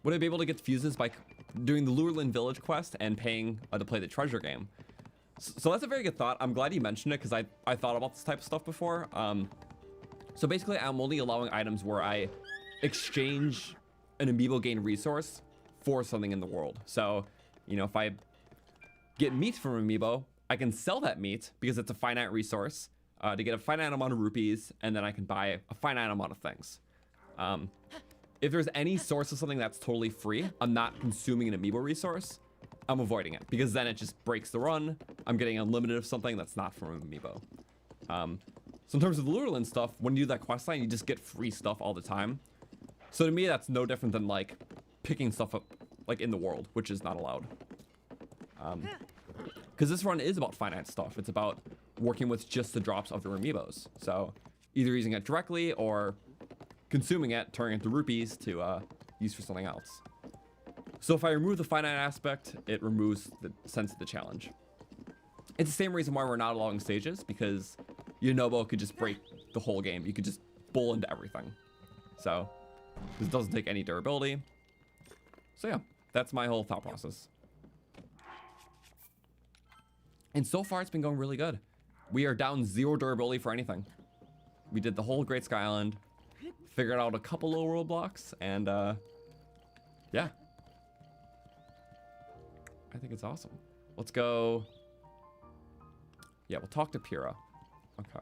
would I be able to get fuses by doing the Lurelin Village quest and paying to play the treasure game? So that's a very good thought. I'm glad you mentioned it because I thought about this type of stuff before. So basically, I'm only allowing items where I exchange an Amiibo gain resource for something in the world. So, you know, if I get meat from an Amiibo, I can sell that meat because it's a finite resource to get a finite amount of rupees, and then I can buy a finite amount of things. If there's any source of something that's totally free, I'm not consuming an Amiibo resource. I'm avoiding it because then it just breaks the run. I'm getting unlimited of something that's not from an Amiibo. So in terms of the Lurelin stuff, when you do that quest line, you just get free stuff all the time. So to me, that's no different than like picking stuff up like in the world, which is not allowed. Because this run is about finite stuff. It's about working with just the drops of the Amiibos. So either using it directly or consuming it, turning it into rupees to use for something else. So if I remove the finite aspect, it removes the sense of the challenge. It's the same reason why we're not allowing stages, because Yunobo could just break the whole game. You could just bowl into everything. So this doesn't take any durability. So yeah, that's my whole thought process. And so far, it's been going really good. We are down 0 durability for anything. We did the whole Great Sky Island, figured out a couple little roadblocks, and yeah. I think it's awesome. Let's go. Yeah, we'll talk to Pyrrha. Okay.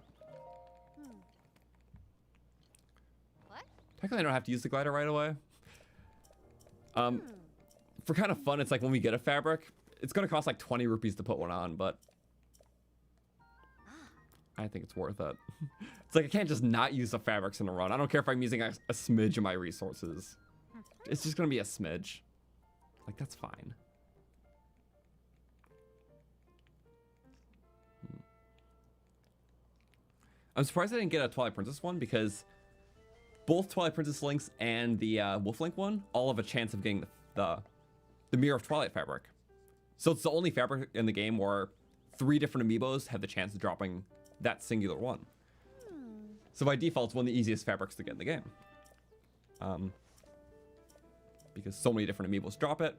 What? Technically, I don't have to use the glider right away. For kind of fun, it's like when we get a fabric, it's gonna cost like 20 rupees to put one on, but I think it's worth it. It's like I can't just not use the fabrics in a run. I don't care if I'm using a smidge of my resources. It's just gonna be a smidge. Like, that's fine. I'm surprised I didn't get a Twilight Princess one because both Twilight Princess links and the Wolf Link one all have a chance of getting the Mirror of Twilight fabric. So it's the only fabric in the game where 3 different Amiibos have the chance of dropping that singular one. So by default, it's one of the easiest fabrics to get in the game. Because so many different Amiibos drop it.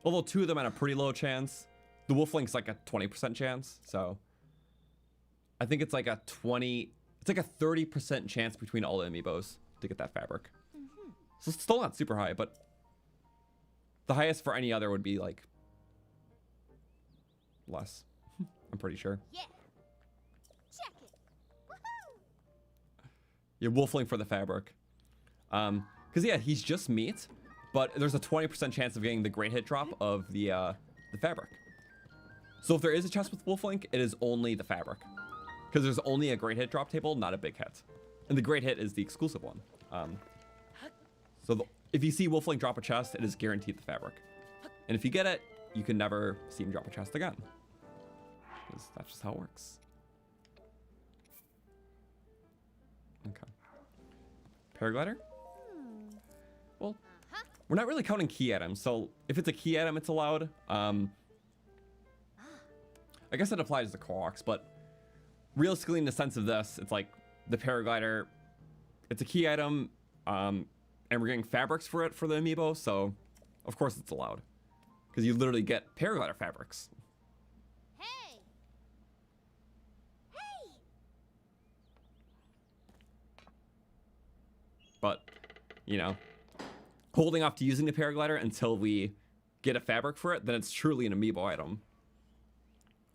Although 2 of them had a pretty low chance. The Wolf Link's like a 20% chance, so I think it's like a 30% chance between all the Amiibos to get that fabric. So it's still not super high, but the highest for any other would be like less. I'm pretty sure. Yeah. Check it. Woohoo! Yeah, Wolfling for the fabric. Because yeah, he's just meat, but there's a 20% chance of getting the great hit drop of the fabric. So if there is a chest with Wolflink, it is only the fabric. Because there's only a great hit drop table, not a big hit. And the great hit is the exclusive one. If you see Wolflink drop a chest, it is guaranteed the fabric. And if you get it, you can never see him drop a chest again. Because that's just how it works. Okay. Paraglider? Well, we're not really counting key items, so if it's a key item, it's allowed. I guess it applies to Korok's, but realistically, in the sense of this, it's like the paraglider, it's a key item, and we're getting fabrics for it for the Amiibo, so of course it's allowed. Because you literally get paraglider fabrics. Hey! Hey! But, you know, holding off to using the paraglider until we get a fabric for it, then it's truly an Amiibo item.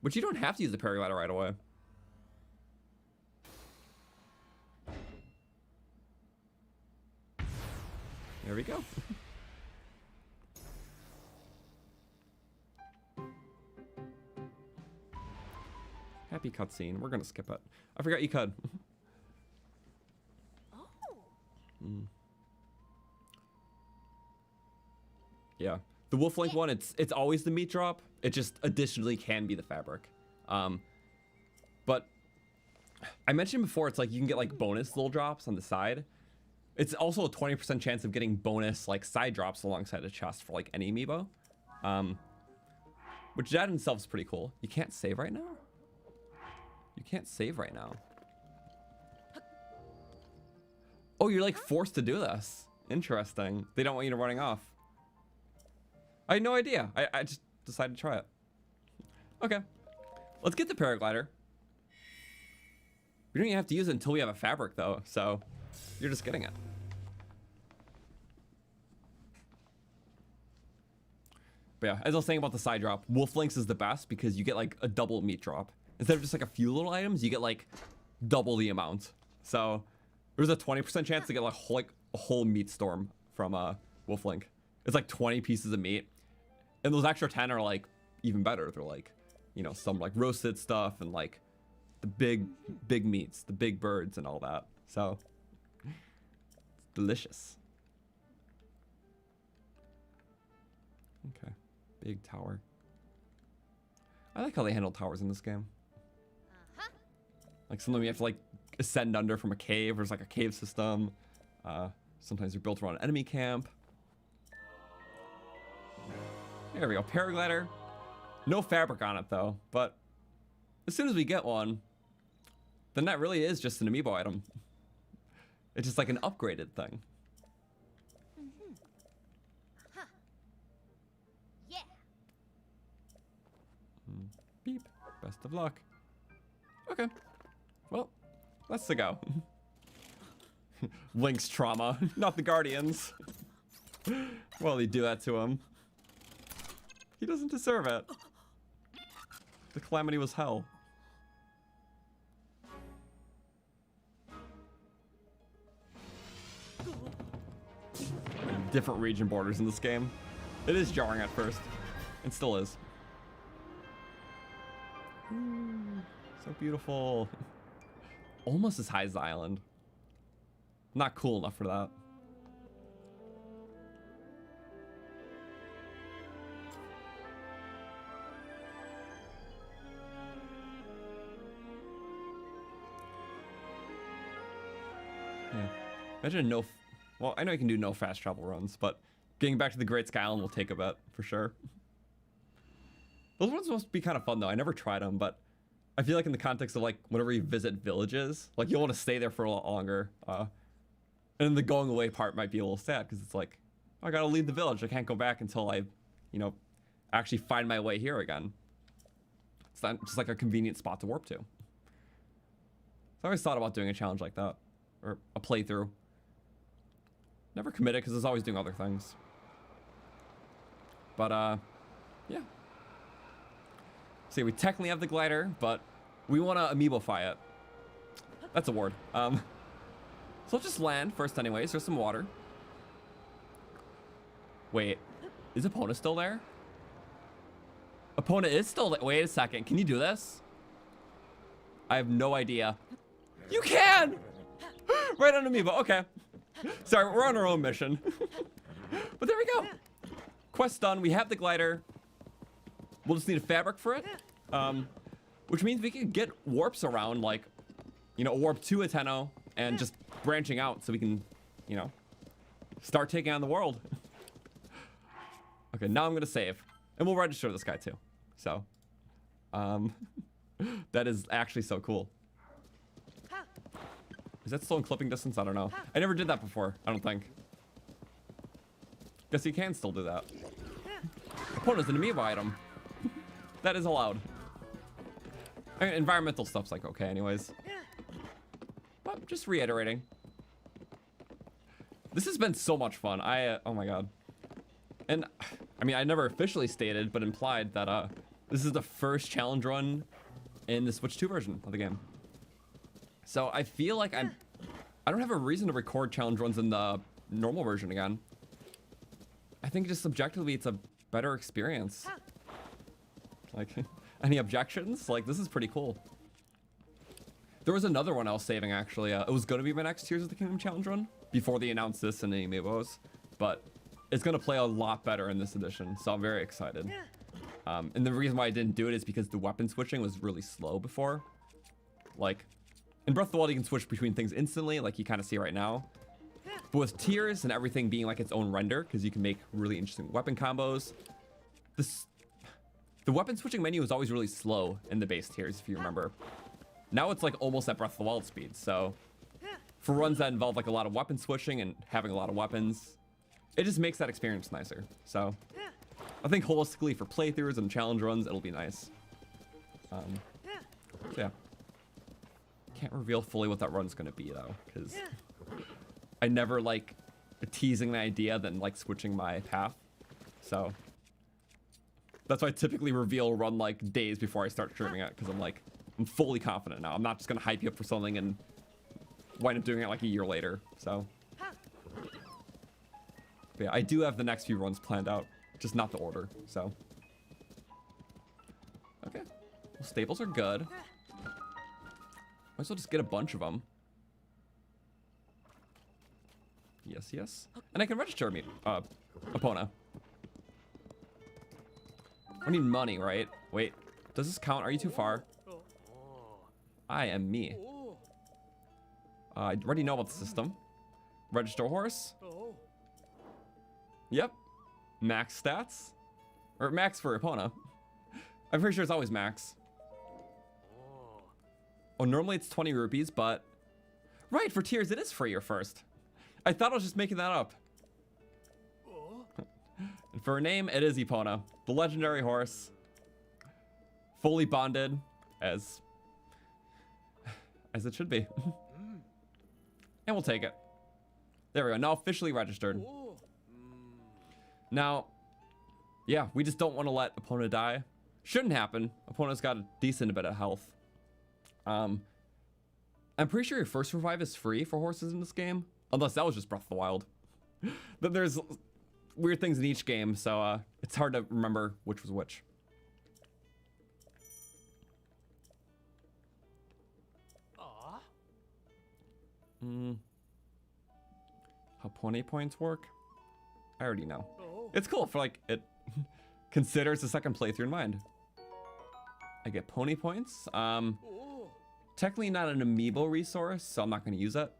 But you don't have to use the paraglider right away. There we go. Happy cutscene. We're gonna skip it. I forgot you could. Oh. Yeah. The Wolf Link one, it's always the meat drop. It just additionally can be the fabric. But I mentioned before, it's like you can get like bonus little drops on the side. It's also a 20% chance of getting bonus like side drops alongside a chest for like any Amiibo. Which that in itself is pretty cool. You can't save right now? You can't save right now. Oh, you're like forced to do this. Interesting. They don't want you to running off. I had no idea. I just decided to try it. Okay. Let's get the paraglider. We don't even have to use it until we have a fabric, though, so you're just getting it. But yeah, as I was saying about the side drop, Wolf Links is the best because you get like a double meat drop. Instead of just like a few little items, you get like double the amount. So there's a 20% chance to get like a whole meat storm from Wolf Link. It's like 20 pieces of meat. And those extra 10 are like even better. They're like, you know, some like roasted stuff and like the big meats, the big birds and all that. So it's delicious. Okay. Big tower. I like how they handle towers in this game. Like sometimes you have to like ascend under from a cave. There's like a cave system. Sometimes they're built around an enemy camp. There we go. Paraglider. No fabric on it though. But as soon as we get one, then that really is just an amiibo item. It's just like an upgraded thing. Beep. Best of luck. Okay. Well, let's go. Link's trauma, not the Guardians. Well, they do that to him. He doesn't deserve it. The calamity was hell. Different region borders in this game. It is jarring at first. It still is. So beautiful. Almost as high as the island. Not cool enough for that. Yeah. Imagine no... Well, I know you can do no fast travel runs, but getting back to the Great Sky Island will take a bit, for sure. Those ones supposed to be kind of fun, though. I never tried them, but I feel like in the context of, like, whenever you visit villages, like, you'll want to stay there for a lot longer. And the going away part might be a little sad, because it's like, oh, I gotta leave the village. I can't go back until I, you know, actually find my way here again. It's not just like a convenient spot to warp to. So I always thought about doing a challenge like that, or a playthrough. Never committed, because I was always doing other things. But, yeah. See, we technically have the glider, but we want to amiibofy it. That's a word. So let's just land first anyways. There's some water. Wait, is Epona still there? Epona is still there. Wait a second. Can you do this? I have no idea. You can! Right on Amiibo. Okay. Sorry, we're on our own mission. But there we go. Quest done. We have the glider. We'll just need a fabric for it. Which means we can get warps around, like, you know, a warp to Ateno and just branching out so we can, you know, start taking on the world. Okay, now I'm gonna save. And we'll register this guy too. So, that is actually so cool. Is that still in clipping distance? I don't know. I never did that before, I don't think. Guess you can still do that. Epona's an amiibo item. That is allowed. I mean, environmental stuff's like okay anyways. But just reiterating. This has been so much fun. Oh my god. And I mean, I never officially stated, but implied that this is the first challenge run in the Switch 2 version of the game. So I feel like I don't have a reason to record challenge runs in the normal version again. I think just subjectively it's a better experience. Like, any objections? Like, this is pretty cool. There was another one I was saving, actually. It was going to be my next Tears of the Kingdom challenge run before they announced this in the Amiibos. But it's going to play a lot better in this edition, so I'm very excited. And the reason why I didn't do it is because the weapon switching was really slow before. Like, in Breath of the Wild, you can switch between things instantly, like you kind of see right now. But with Tears and everything being like its own render, because you can make really interesting weapon combos, the weapon switching menu was always really slow in the base Tears, if you remember. Now it's like almost at Breath of the Wild speed, so for runs that involve like a lot of weapon switching and having a lot of weapons, it just makes that experience nicer. So I think holistically for playthroughs and challenge runs, it'll be nice. So yeah. Can't reveal fully what that run's gonna be though, because I never like teasing the idea than like switching my path. So that's why I typically reveal a run like days before I start streaming it, because I'm fully confident now. I'm not just gonna hype you up for something and wind up doing it like a year later. So but yeah, I do have the next few runs planned out, just not the order. So okay, well, staples are good. Might as well just get a bunch of them. Yes, yes. And I can register me, Epona. I need money, right? Wait, does this count? Are you too far? I am me. I already know about the system. Register horse. Yep. Max stats. Or max for Epona. I'm pretty sure it's always max. Oh, normally it's 20 rupees, but... Right, for tiers it is free or first. I thought I was just making that up. And for a name, it is Epona, the legendary horse. Fully bonded, as it should be. And we'll take it. There we go, now officially registered. Now, yeah, we just don't want to let Epona die. Shouldn't happen. Epona's got a decent bit of health. I'm pretty sure your first revive is free for horses in this game, unless that was just Breath of the Wild. But there's weird things in each game, so it's hard to remember which was which. How pony points work? I already know. It's cool for like it considers the second playthrough in mind. I get pony points. Technically not an Amiibo resource, so I'm not going to use it.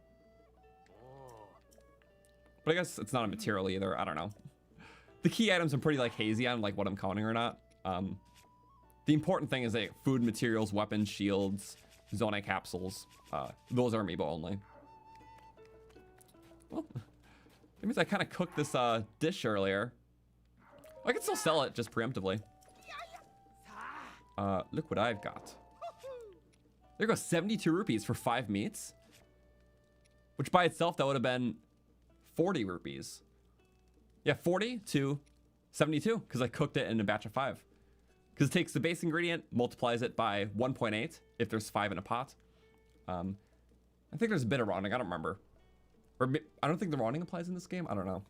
But I guess it's not a material either. I don't know. The key items I'm pretty like hazy on like what I'm counting or not. The important thing is that food, materials, weapons, shields, Zonai capsules. Those are Amiibo only. Well, that means I kind of cooked this dish earlier. I can still sell it just preemptively. Look what I've got. There goes 72 rupees for 5 meats. Which by itself, that would have been 40 rupees. Yeah, 40 to 72, because I cooked it in a batch of 5. Because it takes the base ingredient, multiplies it by 1.8 if there's 5 in a pot. I think there's a bit of rounding, I don't remember. Or I don't think the rounding applies in this game, I don't know.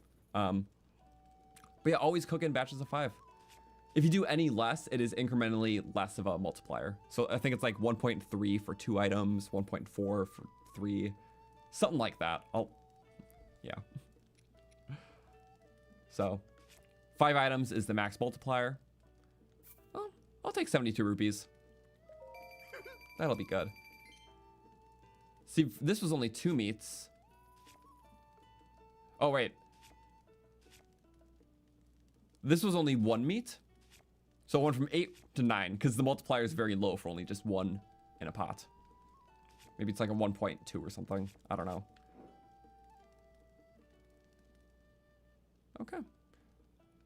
But yeah, always cook in batches of 5. If you do any less, it is incrementally less of a multiplier. So I think it's like 1.3 for 2 items, 1.4 for 3, something like that. Yeah. So 5 items is the max multiplier. Well, I'll take 72 rupees. That'll be good. See, this was only 2 meats. Oh, wait. This was only 1 meat. So it went from 8 to 9, because the multiplier is very low for only just 1 in a pot. Maybe it's like a 1.2 or something. I don't know. Okay.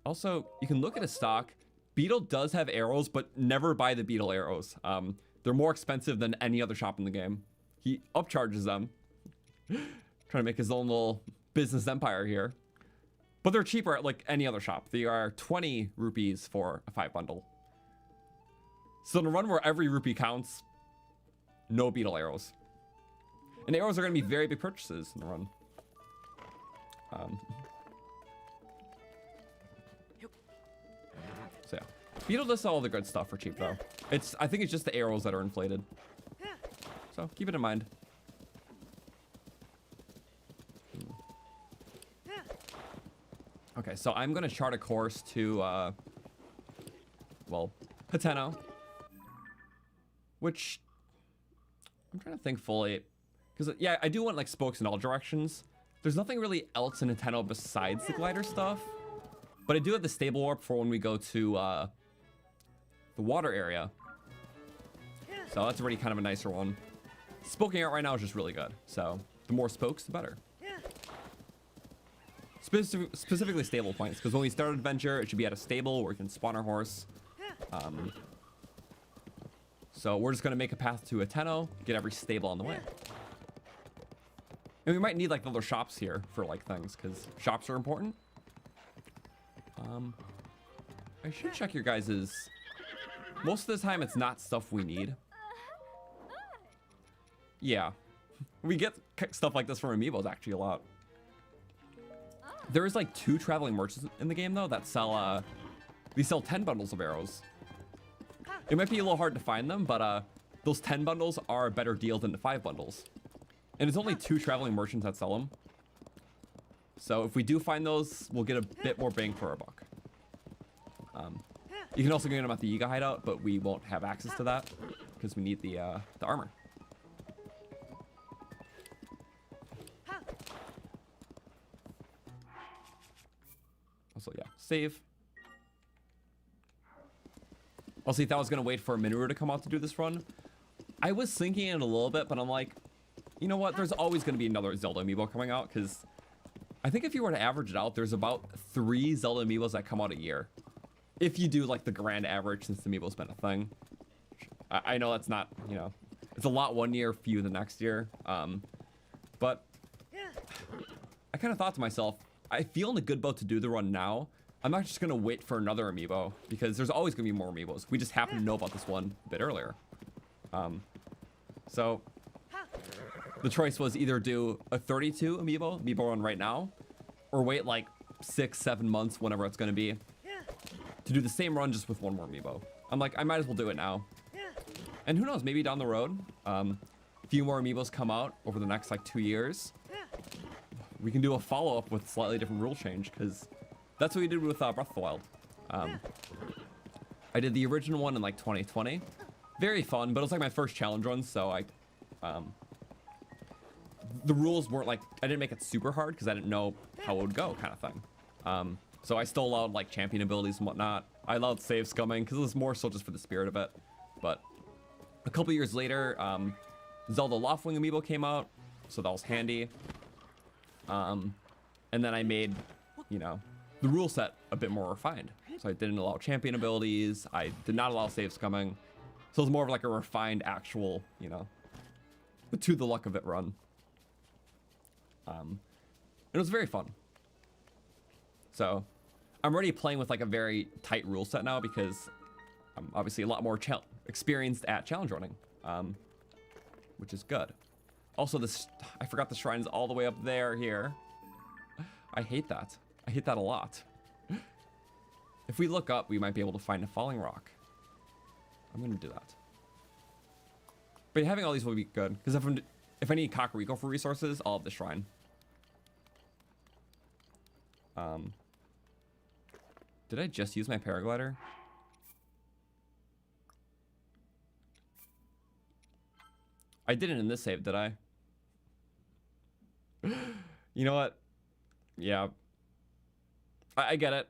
Also, you can look at his stock. Beetle does have arrows, but never buy the Beetle arrows. They're more expensive than any other shop in the game. He upcharges them. Trying to make his own little business empire here. But they're cheaper at like any other shop. They are 20 rupees for a 5 bundle. So in a run where every rupee counts, no Beetle arrows. And arrows are going to be very big purchases in the run. So yeah. Beetle does sell all the good stuff for cheap though. I think it's just the arrows that are inflated. So keep it in mind. Okay, so I'm gonna chart a course to, well, Hateno. Which, I'm trying to think fully. Because, yeah, I do want, like, spokes in all directions. There's nothing really else in Hateno besides the glider stuff. But I do have the stable warp for when we go to, the water area. So that's already kind of a nicer one. Spoking out right now is just really good. So, the more spokes, the better. Specifically stable points, because when we start adventure, it should be at a stable where we can spawn our horse. So we're just gonna make a path to a Tenno, get every stable on the way. And we might need like other shops here for like things, because shops are important. I should check your guys's. Most of the time, it's not stuff we need. Yeah, we get stuff like this from Amiibos actually a lot. There is like 2 traveling merchants in the game though that sell they sell 10 bundles of arrows. It might be a little hard to find them, but those 10 bundles are a better deal than the 5 bundles. And it's only 2 traveling merchants that sell them. So if we do find those, we'll get a bit more bang for our buck. You can also get them at the Yiga hideout, but we won't have access to that because we need the armor. Also, yeah, save. Also, if I was gonna wait for Minoru to come out to do this run, I was thinking it a little bit, but I'm like, you know what? There's always gonna be another Zelda amiibo coming out, because I think if you were to average it out, there's about 3 Zelda amiibos that come out a year. If you do like the grand average, since the amiibo's been a thing. I know that's not, you know, it's a lot one year, few the next year. But I kind of thought to myself, I feel in a good boat to do the run now. I'm not just gonna wait for another amiibo, because there's always gonna be more amiibos. We just happen to know about this one a bit earlier. So the choice was either do a 32 amiibo run right now, or wait like 6-7 months, whenever it's gonna be, to do the same run just with 1 more amiibo. I'm like, I might as well do it now. And who knows, maybe down the road, a few more amiibos come out over the next like 2 years. We can do a follow-up with slightly different rule change, because that's what we did with Breath of the Wild. I did the original one in like 2020. Very fun, but it was like my first challenge run, so the rules weren't like, I didn't make it super hard because I didn't know how it would go, kind of thing. So I still allowed like champion abilities and whatnot. I allowed save scumming because it was more so just for the spirit of it. But a couple years later, Zelda Loftwing amiibo came out, so that was handy. And then I made, you know, the rule set a bit more refined. So I didn't allow champion abilities. I did not allow save scumming. So it was more of like a refined actual, you know, the to the luck of it run. It was very fun. So I'm already playing with like a very tight rule set now, because I'm obviously a lot more experienced at challenge running, which is good. Also, I forgot the shrine's all the way up there here. I hate that. I hate that a lot. If we look up, we might be able to find a falling rock. I'm gonna do that. But having all these will be good, because if I need Kakariko for resources, I'll have the shrine. Did I just use my paraglider? I didn't in this save, did I? You know what? Yeah. I get it.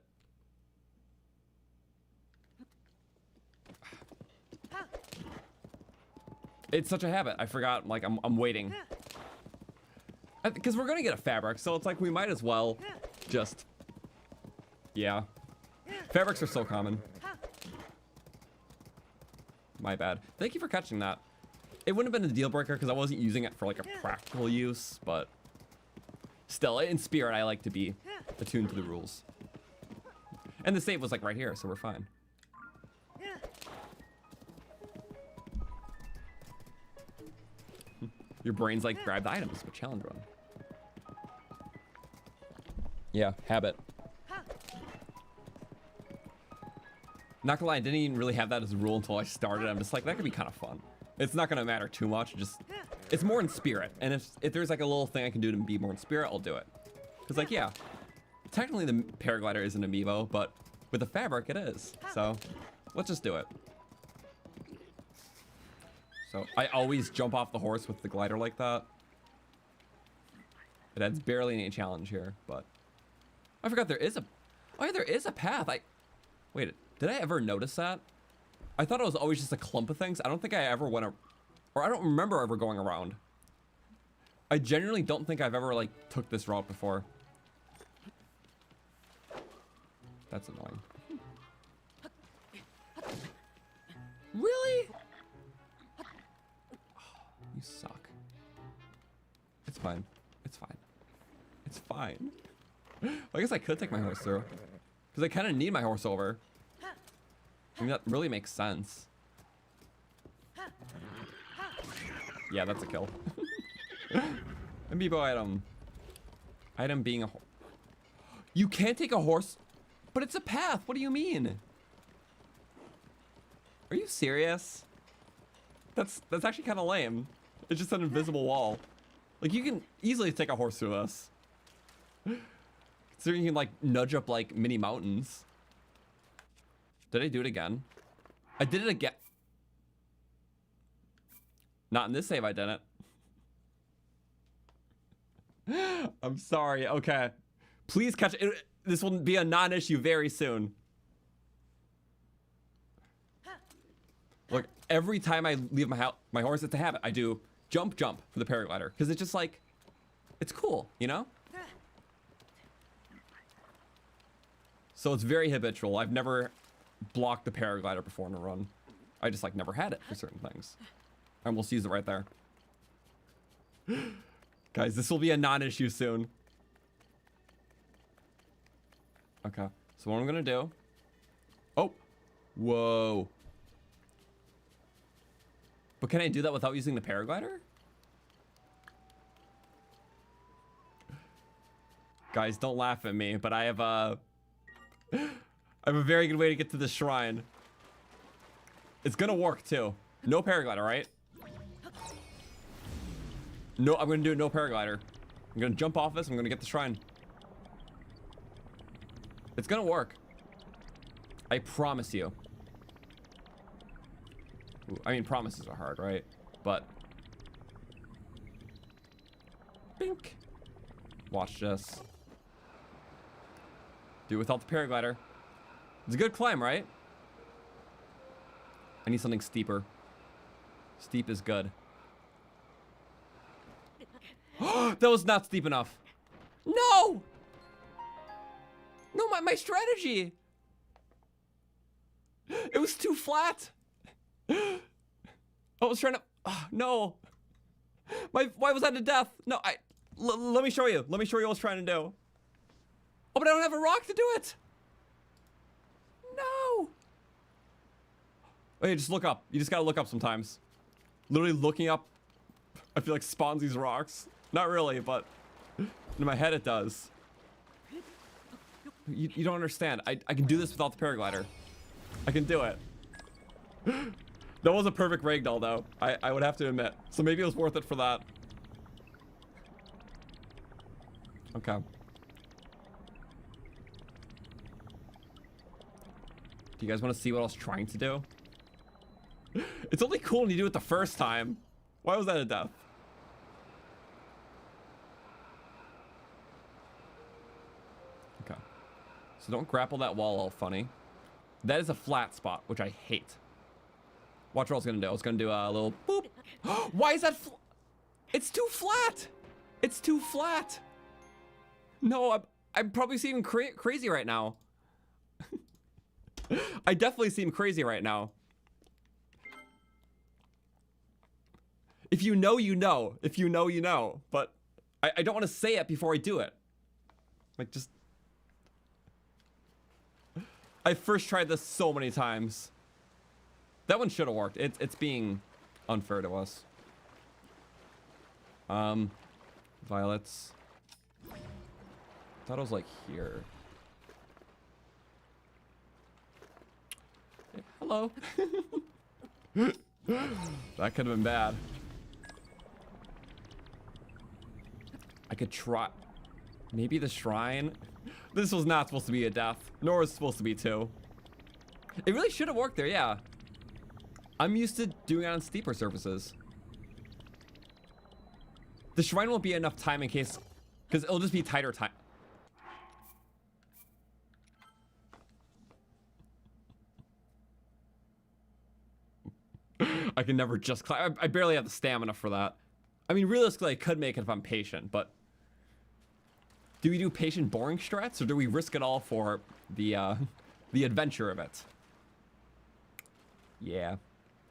It's such a habit. I forgot, like, I'm waiting. Because we're gonna get a fabric, so it's like we might as well just... Yeah. Fabrics are so common. My bad. Thank you for catching that. It wouldn't have been a deal breaker because I wasn't using it for like a practical use, but still, in spirit, I like to be attuned to the rules. And the save was like right here, so we're fine. Your brain's like, grab the items, but challenge run. Yeah, habit. Not gonna lie, I didn't even really have that as a rule until I started. I'm just like, that could be kind of fun. It's not gonna matter too much, just, it's more in spirit. And if there's like a little thing I can do to be more in spirit, I'll do it. Cause like, yeah, technically the paraglider is an amiibo, but with the fabric it is. So let's just do it. So I always jump off the horse with the glider like that. It adds barely any challenge here, but I forgot there is a, oh yeah, there is a path. Wait, did I ever notice that? I thought it was always just a clump of things. I don't think I ever went, or I don't remember ever going around. I genuinely don't think I've ever like took this route before. That's annoying. Really? You suck. It's fine. It's fine. It's fine. I guess I could take my horse through. Because I kind of need my horse over. I mean, that really makes sense. Yeah, that's a kill. Amiibo item. Item being a horse. You can't take a horse, but it's a path. What do you mean? Are you serious? That's actually kind of lame. It's just an invisible wall. Like, you can easily take a horse through this. Considering you can, like, nudge up, like, mini mountains. Did I do it again? I did it again. Not in this save I didn't. I'm sorry. Okay. Please catch it. This will be a non-issue very soon. Look, every time I leave my horse, it's a habit. I do jump for the paraglider. Because it's just like, it's cool, you know? So it's very habitual. I've never blocked the paraglider before in a run. I just like never had it for certain things. And we'll use it right there. Guys, this will be a non-issue soon. Okay, so what I'm gonna do. Oh, whoa. But can I do that without using the paraglider? Guys, don't laugh at me, but I have a very good way to get to the shrine. It's gonna work too. No paraglider, right? No, I'm gonna do no paraglider. I'm gonna jump off this. I'm gonna get the shrine. It's gonna work. I promise you. Ooh, I mean, promises are hard, right? But bink. Watch this. Do it without the paraglider. It's a good climb, right? I need something steeper. Steep is good. That was not steep enough. No! No, my strategy. It was too flat. I was trying to. No. Why was that to death? No, let me show you. Let me show you what I was trying to do. Oh, but I don't have a rock to do it. No. Wait, just look up. You just gotta look up sometimes. Literally looking up, I feel like spawns these rocks. Not really, but in my head it does. You don't understand. I can do this without the paraglider. I can do it. That was a perfect ragdoll, though. I would have to admit. So maybe it was worth it for that. Okay. Do you guys want to see what I was trying to do? It's only cool when you do it the first time. Why was that a death? Okay. So don't grapple that wall all funny. That is a flat spot, which I hate. Watch what I was gonna do. I was gonna do a little boop. Why is that it's too flat. It's too flat. No, I'm probably seeming crazy right now. I definitely seem crazy right now. If you know, you know. If you know, you know. But I don't want to say it before I do it. Like, just... I first tried this so many times. That one should have worked. It's being unfair to us. Violets. Thought it was like here. Hey, hello. That could have been bad. I could try. Maybe the shrine. This was not supposed to be a death, nor was it supposed to be two. It really should have worked there, yeah. I'm used to doing it on steeper surfaces. The shrine won't be enough time in case, because it'll just be tighter time. I can never just climb. I barely have the stamina for that. I mean, realistically, I could make it if I'm patient, but do we do patient, boring strats, or do we risk it all for the adventure of it? Yeah,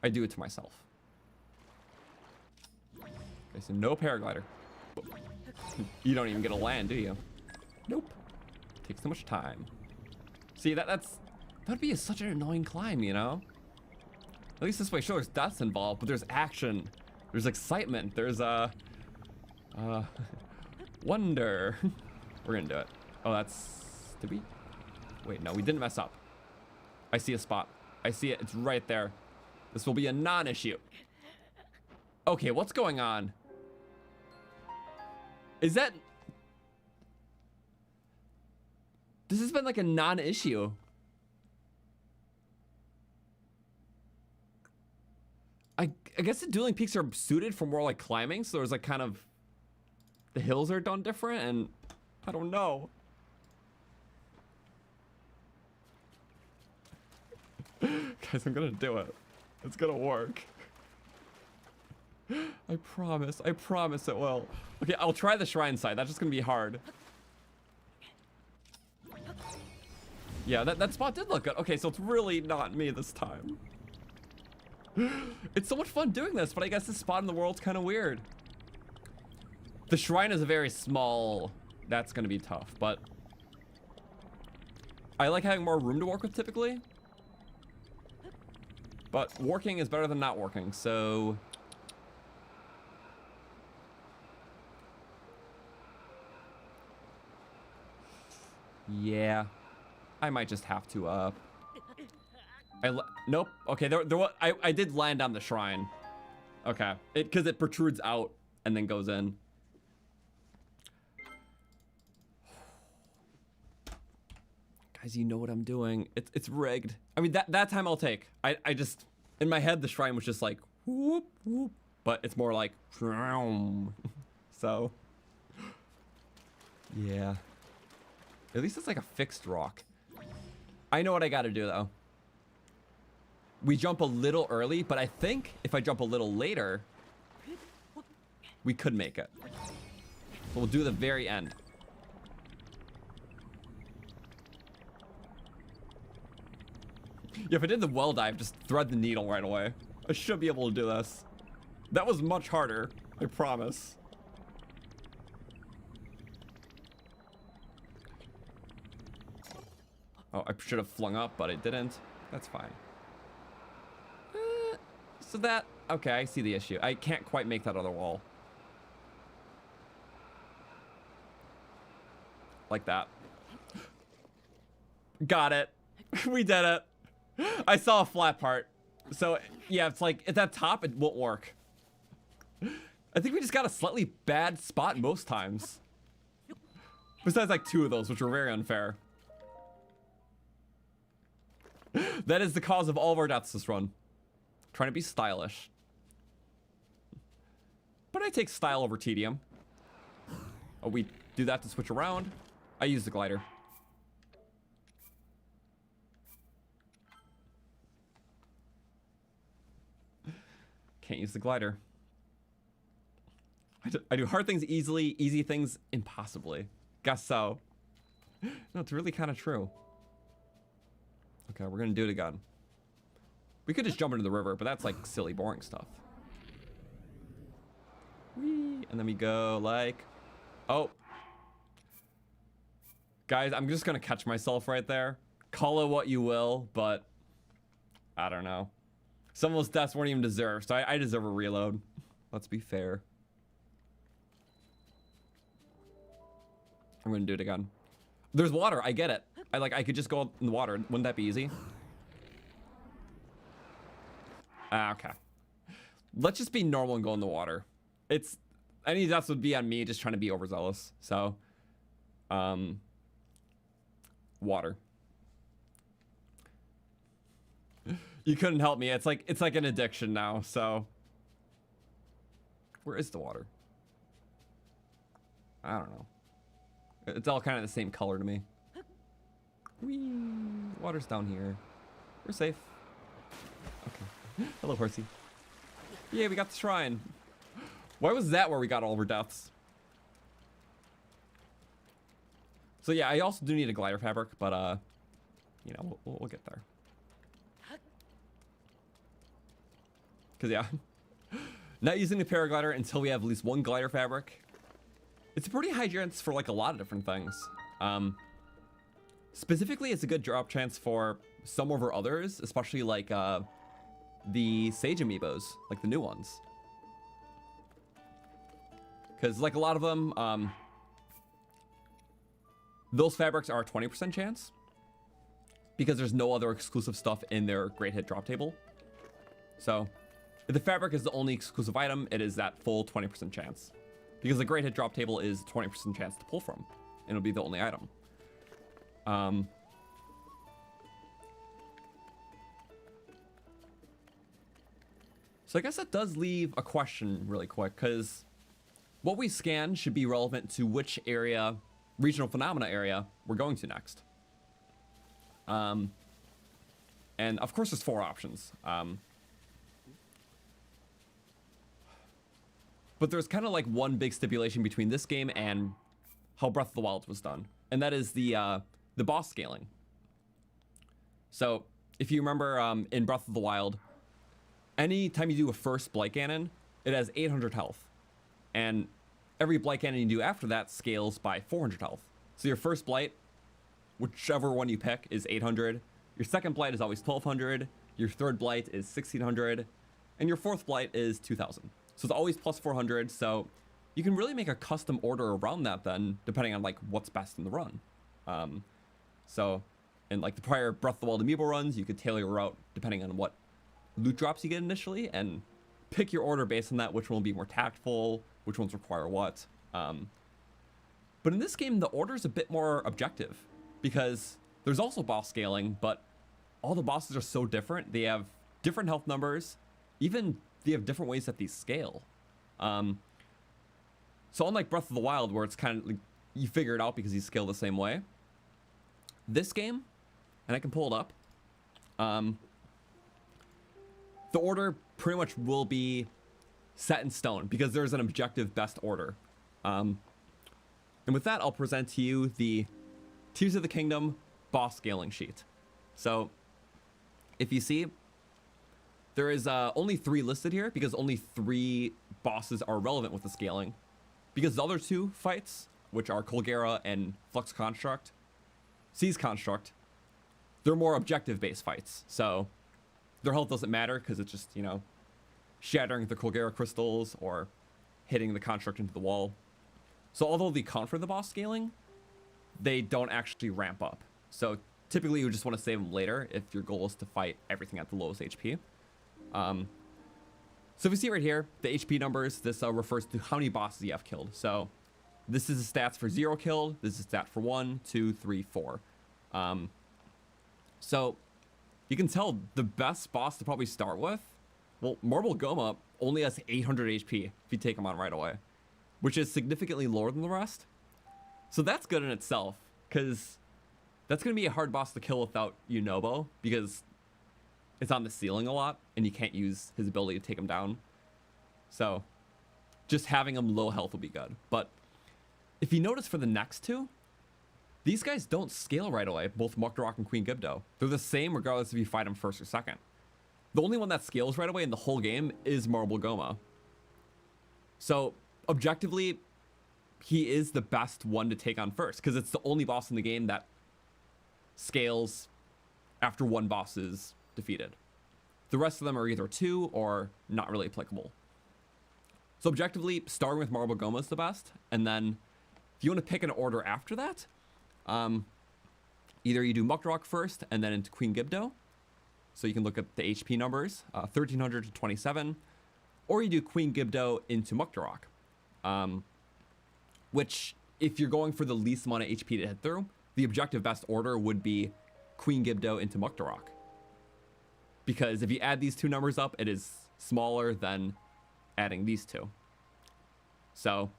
I do it to myself. Okay, so no paraglider. You don't even get to land, do you? Nope. Takes too much time. See, that'd be such an annoying climb, you know? At least this way, sure, there's deaths involved, but there's action. There's excitement. There's wonder. We're gonna do it. Oh, did we? Wait, no, we didn't mess up. I see a spot. I see it. It's right there. This will be a non-issue. Okay, what's going on? Is that... This has been like a non-issue. I guess the dueling peaks are suited for more like climbing, so there's like kind of... The hills are done different, and I don't know. Guys, I'm gonna do it. It's gonna work. I promise it will. Okay, I'll try the shrine side. That's just gonna be hard. Yeah, that spot did look good. Okay, so it's really not me this time. It's so much fun doing this, but I guess this spot in the world's kind of weird. The shrine is a very small... That's gonna be tough, but... I like having more room to work with typically. But working is better than not working, so... Yeah. I might just have to, nope. Okay, I did land on the shrine. Okay. Because it protrudes out and then goes in. Guys, you know what I'm doing. It's rigged. I mean, that time I'll take. I just... In my head, the shrine was just like, whoop, whoop. But it's more like, so... Yeah. At least it's like a fixed rock. I know what I gotta do, though. We jump a little early, but I think if I jump a little later, we could make it. So we'll do the very end. Yeah, if I did the well dive, just thread the needle right away. I should be able to do this. That was much harder, I promise. Oh, I should have flung up, but I didn't. That's fine. So that... Okay, I see the issue. I can't quite make that other wall. Like that. Got it. We did it. I saw a flat part. So, yeah, it's like, at that top, it won't work. I think we just got a slightly bad spot most times. Besides, like, 2 of those, which were very unfair. That is the cause of all of our deaths this run. Trying to be stylish. But I take style over tedium. Oh, we do that to switch around. I use the glider. Can't use the glider. I do hard things easily, easy things impossibly. Guess so. No, it's really kind of true. Okay, we're gonna do it again. We could just jump into the river, but that's like silly, boring stuff. Whee! And then we go like... Oh. Guys, I'm just gonna catch myself right there. Call it what you will, but... I don't know. Some of those deaths weren't even deserved, so I deserve a reload. Let's be fair. I'm gonna do it again. There's water, I get it. I could just go in the water. Wouldn't that be easy? Ah, okay. Let's just be normal and go in the water. It's... Any deaths would be on me just trying to be overzealous. So... Water. You couldn't help me. It's like an addiction now, so... Where is the water? I don't know. It's all kind of the same color to me. Whee! Water's down here. We're safe. Okay. Hello, horsey. Yeah, we got the shrine. Why was that where we got all of our deaths? So yeah, I also do need a glider fabric, but you know, we'll get there. Cause yeah, not using the paraglider until we have at least one glider fabric. It's a pretty high chance for like a lot of different things. Specifically, it's a good drop chance for some over others, especially like the Sage Amiibos, like the new ones. Because like a lot of them, those fabrics are a 20% chance because there's no other exclusive stuff in their great hit drop table. So if the fabric is the only exclusive item, it is that full 20% chance because the great hit drop table is 20% chance to pull from, and it'll be the only item. So I guess that does leave a question really quick, because what we scan should be relevant to which area, regional phenomena area, we're going to next. And of course there's 4 options. But there's kind of like one big stipulation between this game and how Breath of the Wild was done, and that is the boss scaling. So if you remember in Breath of the Wild, anytime you do a first Blight Ganon, it has 800 health. And every Blight Ganon you do after that scales by 400 health. So your first Blight, whichever one you pick, is 800. Your second Blight is always 1200. Your third Blight is 1600. And your fourth Blight is 2000. So it's always plus 400. So you can really make a custom order around that then, depending on like what's best in the run. So in like the prior Breath of the Wild Amiibo runs, you could tailor your route depending on what loot drops you get initially and pick your order based on that, which one will be more tactful, which ones require what. But in this game, the order is a bit more objective because there's also boss scaling, but all the bosses are so different. They have different health numbers, even they have different ways that these scale. So unlike Breath of the Wild, where it's kind of like you figure it out because you scale the same way, this game, and I can pull it up, the order pretty much will be set in stone because there's an objective best order. And with that, I'll present to you the Tears of the Kingdom boss scaling sheet. So if you see, there is only 3 listed here because only 3 bosses are relevant with the scaling. Because the other 2 fights, which are Colgera and Flux Construct, Seize Construct, they're more objective-based fights. So their health doesn't matter because it's just, you know, shattering the Colgera crystals or hitting the construct into the wall. So although they count for the boss scaling, they don't actually ramp up. So typically you just want to save them later if your goal is to fight everything at the lowest HP. So if you see right here, the HP numbers, this refers to how many bosses you have killed. So this is the stats for 0 killed. This is the stat for 1, 2, 3, 4. So you can tell the best boss to probably start with, well, Marble Goma only has 800 HP if you take him on right away, which is significantly lower than the rest. So that's good in itself, because that's going to be a hard boss to kill without Yunobo, because it's on the ceiling a lot, and you can't use his ability to take him down. So just having him low health will be good. But if you notice for the next 2, these guys don't scale right away, both Mukdorok and Queen Gibdo. They're the same regardless if you fight them first or second. The only one that scales right away in the whole game is Marble Goma. So objectively, he is the best one to take on first, because it's the only boss in the game that scales after one boss is defeated. The rest of them are either 2 or not really applicable. So objectively, starting with Marble Goma is the best, and then if you want to pick an order after that, either you do Mukdorok first and then into Queen Gibdo, so you can look at the HP numbers, 1300 to 27, or you do Queen Gibdo into Mukdorok, which if you're going for the least amount of HP to hit through, the objective best order would be Queen Gibdo into Mukdorok. Because if you add these 2 numbers up, it is smaller than adding these 2. So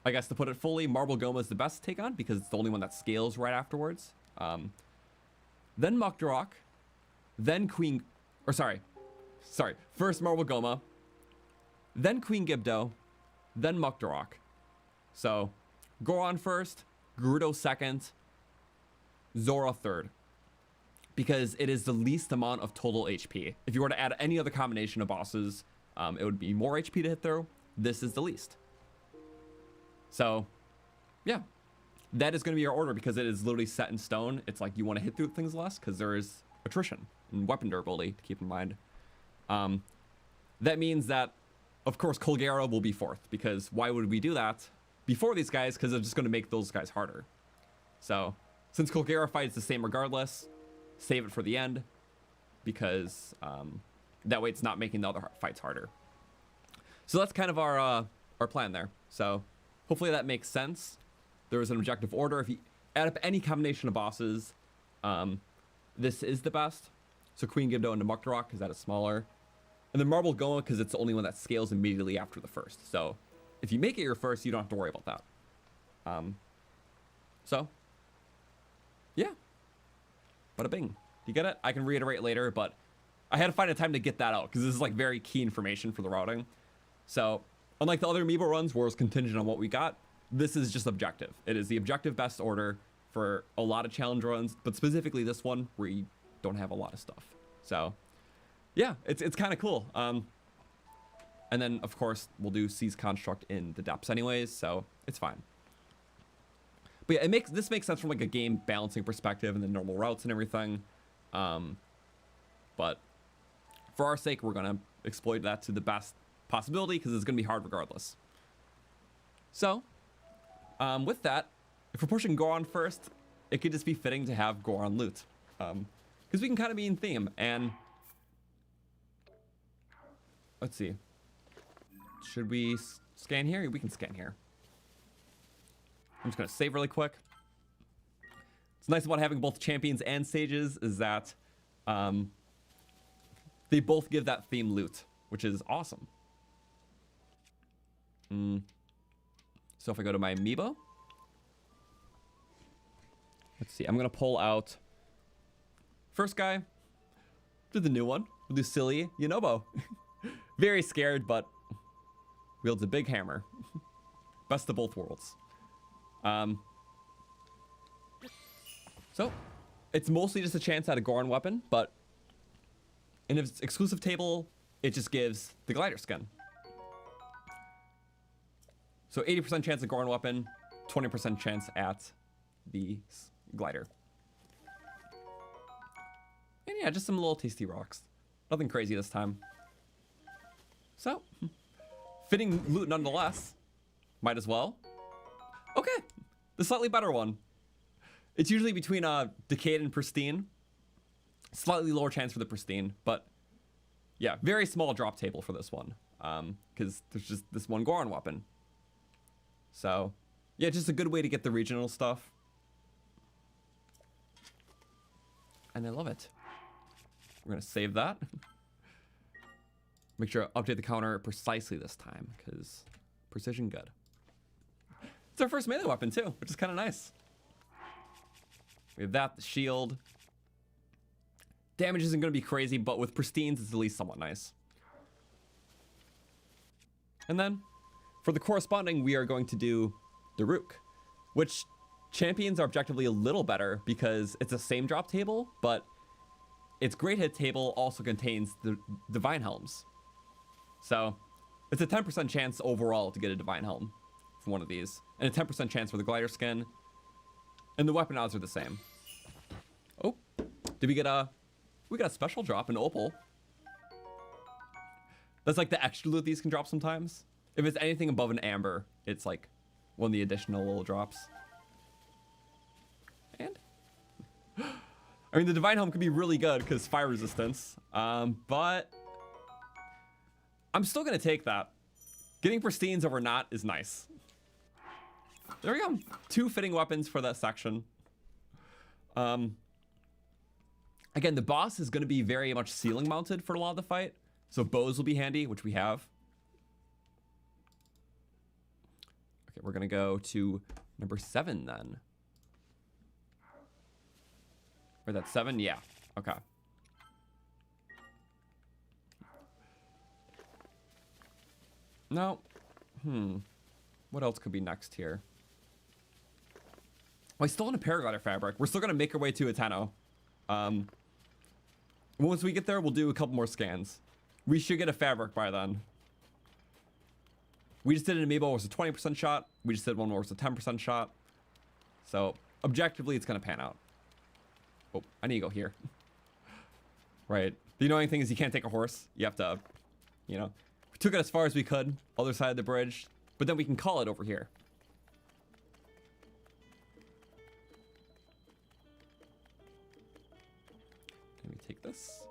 I guess to put it fully, Marble Goma is the best to take on because it's the only one that scales right afterwards. Then Mukdorok, then first Marble Goma, then Queen Gibdo, then Mukdarok. So Goron first, Gerudo second, Zora third. Because it is the least amount of total HP. If you were to add any other combination of bosses, it would be more HP to hit through. This is the least. So, yeah. That is going to be your order because it is literally set in stone. It's like you want to hit through things less because there is attrition and weapon durability to keep in mind. That means that, of course, Colgera will be fourth because why would we do that before these guys? Because it's just going to make those guys harder. So, since Colgera fights the same regardless, save it for the end because that way it's not making the other fights harder. So that's kind of our plan there. So hopefully that makes sense. There was an objective order. If you add up any combination of bosses, this is the best. So Queen Gibdo into Mukdarok because that is smaller. And then Marble Goa because it's the only one that scales immediately after the first. So if you make it your first, you don't have to worry about that. So, yeah. Bada bing. You get it? I can reiterate later, but I had to find a time to get that out because this is like very key information for the routing. So, unlike the other Amiibo runs where it's contingent on what we got, this is just objective. It is the objective best order for a lot of challenge runs, but specifically this one where you don't have a lot of stuff. So, yeah, it's kind of cool. And then, of course, we'll do C's construct in the depths anyways, so it's fine. But yeah, this makes sense from like a game balancing perspective and the normal routes and everything. But for our sake, we're gonna exploit that to the best possibility because it's gonna be hard regardless. So, with that, if we're pushing Goron first, it could just be fitting to have Goron loot, because we can kind of be in theme. And let's see, should we scan here? We can scan here. I'm just gonna save really quick. What's nice about having both champions and sages is that they both give that theme loot, which is awesome. So if I go to my Amiibo, let's see, I'm gonna pull out first guy, do the new one. We'll do silly Yunobo. Very scared, but wields a big hammer. Best of both worlds. So it's mostly just a chance at a Goron weapon, but in its exclusive table, it just gives the glider skin. So 80% chance at Goron weapon, 20% chance at the glider. And yeah, just some little tasty rocks. Nothing crazy this time. So, fitting loot nonetheless. Might as well. Okay, the slightly better one. It's usually between Decayed and Pristine. Slightly lower chance for the Pristine, but yeah, very small drop table for this one. Because there's just this one Goron weapon. So, yeah, just a good way to get the regional stuff. And I love it. We're gonna save that. Make sure I update the counter precisely this time, because precision good. It's our first melee weapon too, which is kind of nice. We have that, the shield. Damage isn't going to be crazy, but with pristines, it's at least somewhat nice. And then, for the corresponding, we are going to do the Rook, which champions are objectively a little better because it's the same drop table, but its great hit table also contains the Divine Helms. So, it's a 10% chance overall to get a Divine Helm for one of these, and a 10% chance for the glider skin. And the weapon odds are the same. Oh, did we get a... We got a special drop, an opal. That's like the extra loot these can drop sometimes. If it's anything above an amber, it's like one of the additional little drops. And... I mean, the Divine Helm could be really good because fire resistance. But... I'm still going to take that. Getting pristines over not is nice. There we go. 2 fitting weapons for that section. Again, the boss is going to be very much ceiling mounted for a lot of the fight. So bows will be handy, which we have. Okay, we're going to go to number 7 then. Or that's 7? Yeah. Okay. No. What else could be next here? Well, I still want a paraglider fabric. We're still gonna make our way to a Tenno. Once we get there, we'll do a couple more scans. We should get a fabric by then. We just did an Amiibo where it's a 20% shot. We just did one where it's a 10% shot. So objectively, it's gonna pan out. Oh, I need to go here. Right. The annoying thing is you can't take a horse. You have to, you know, we took it as far as we could, other side of the bridge, but then we can call it over here. Can we take this?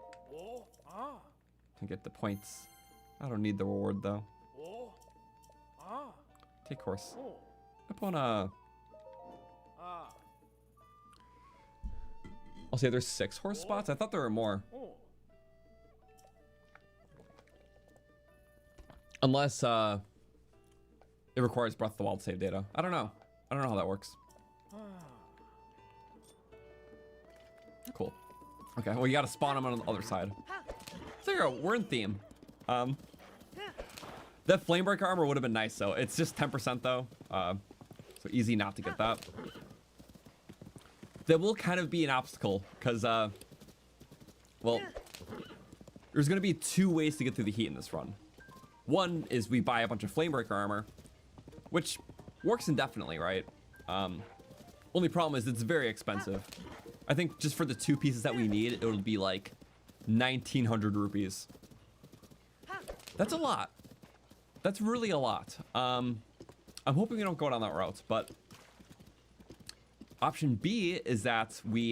Can get the points. I don't need the reward though. Take horse. Up on a. I'll say there's 6 horse spots. I thought there were more. Unless it requires Breath of the Wild save data. I don't know. I don't know how that works. Cool. Okay, well you gotta spawn them on the other side. So we're in theme. That Flamebreaker armor would have been nice though. It's just 10% though. So easy not to get that. That will kind of be an obstacle because, well, there's gonna be 2 ways to get through the heat in this run. One is we buy a bunch of Flamebreaker armor, which works indefinitely, right? Only problem is it's very expensive. I think just for the 2 pieces that we need, it'll be like 1,900 rupees. That's a lot. That's really a lot. I'm hoping we don't go down that route, but option B is that we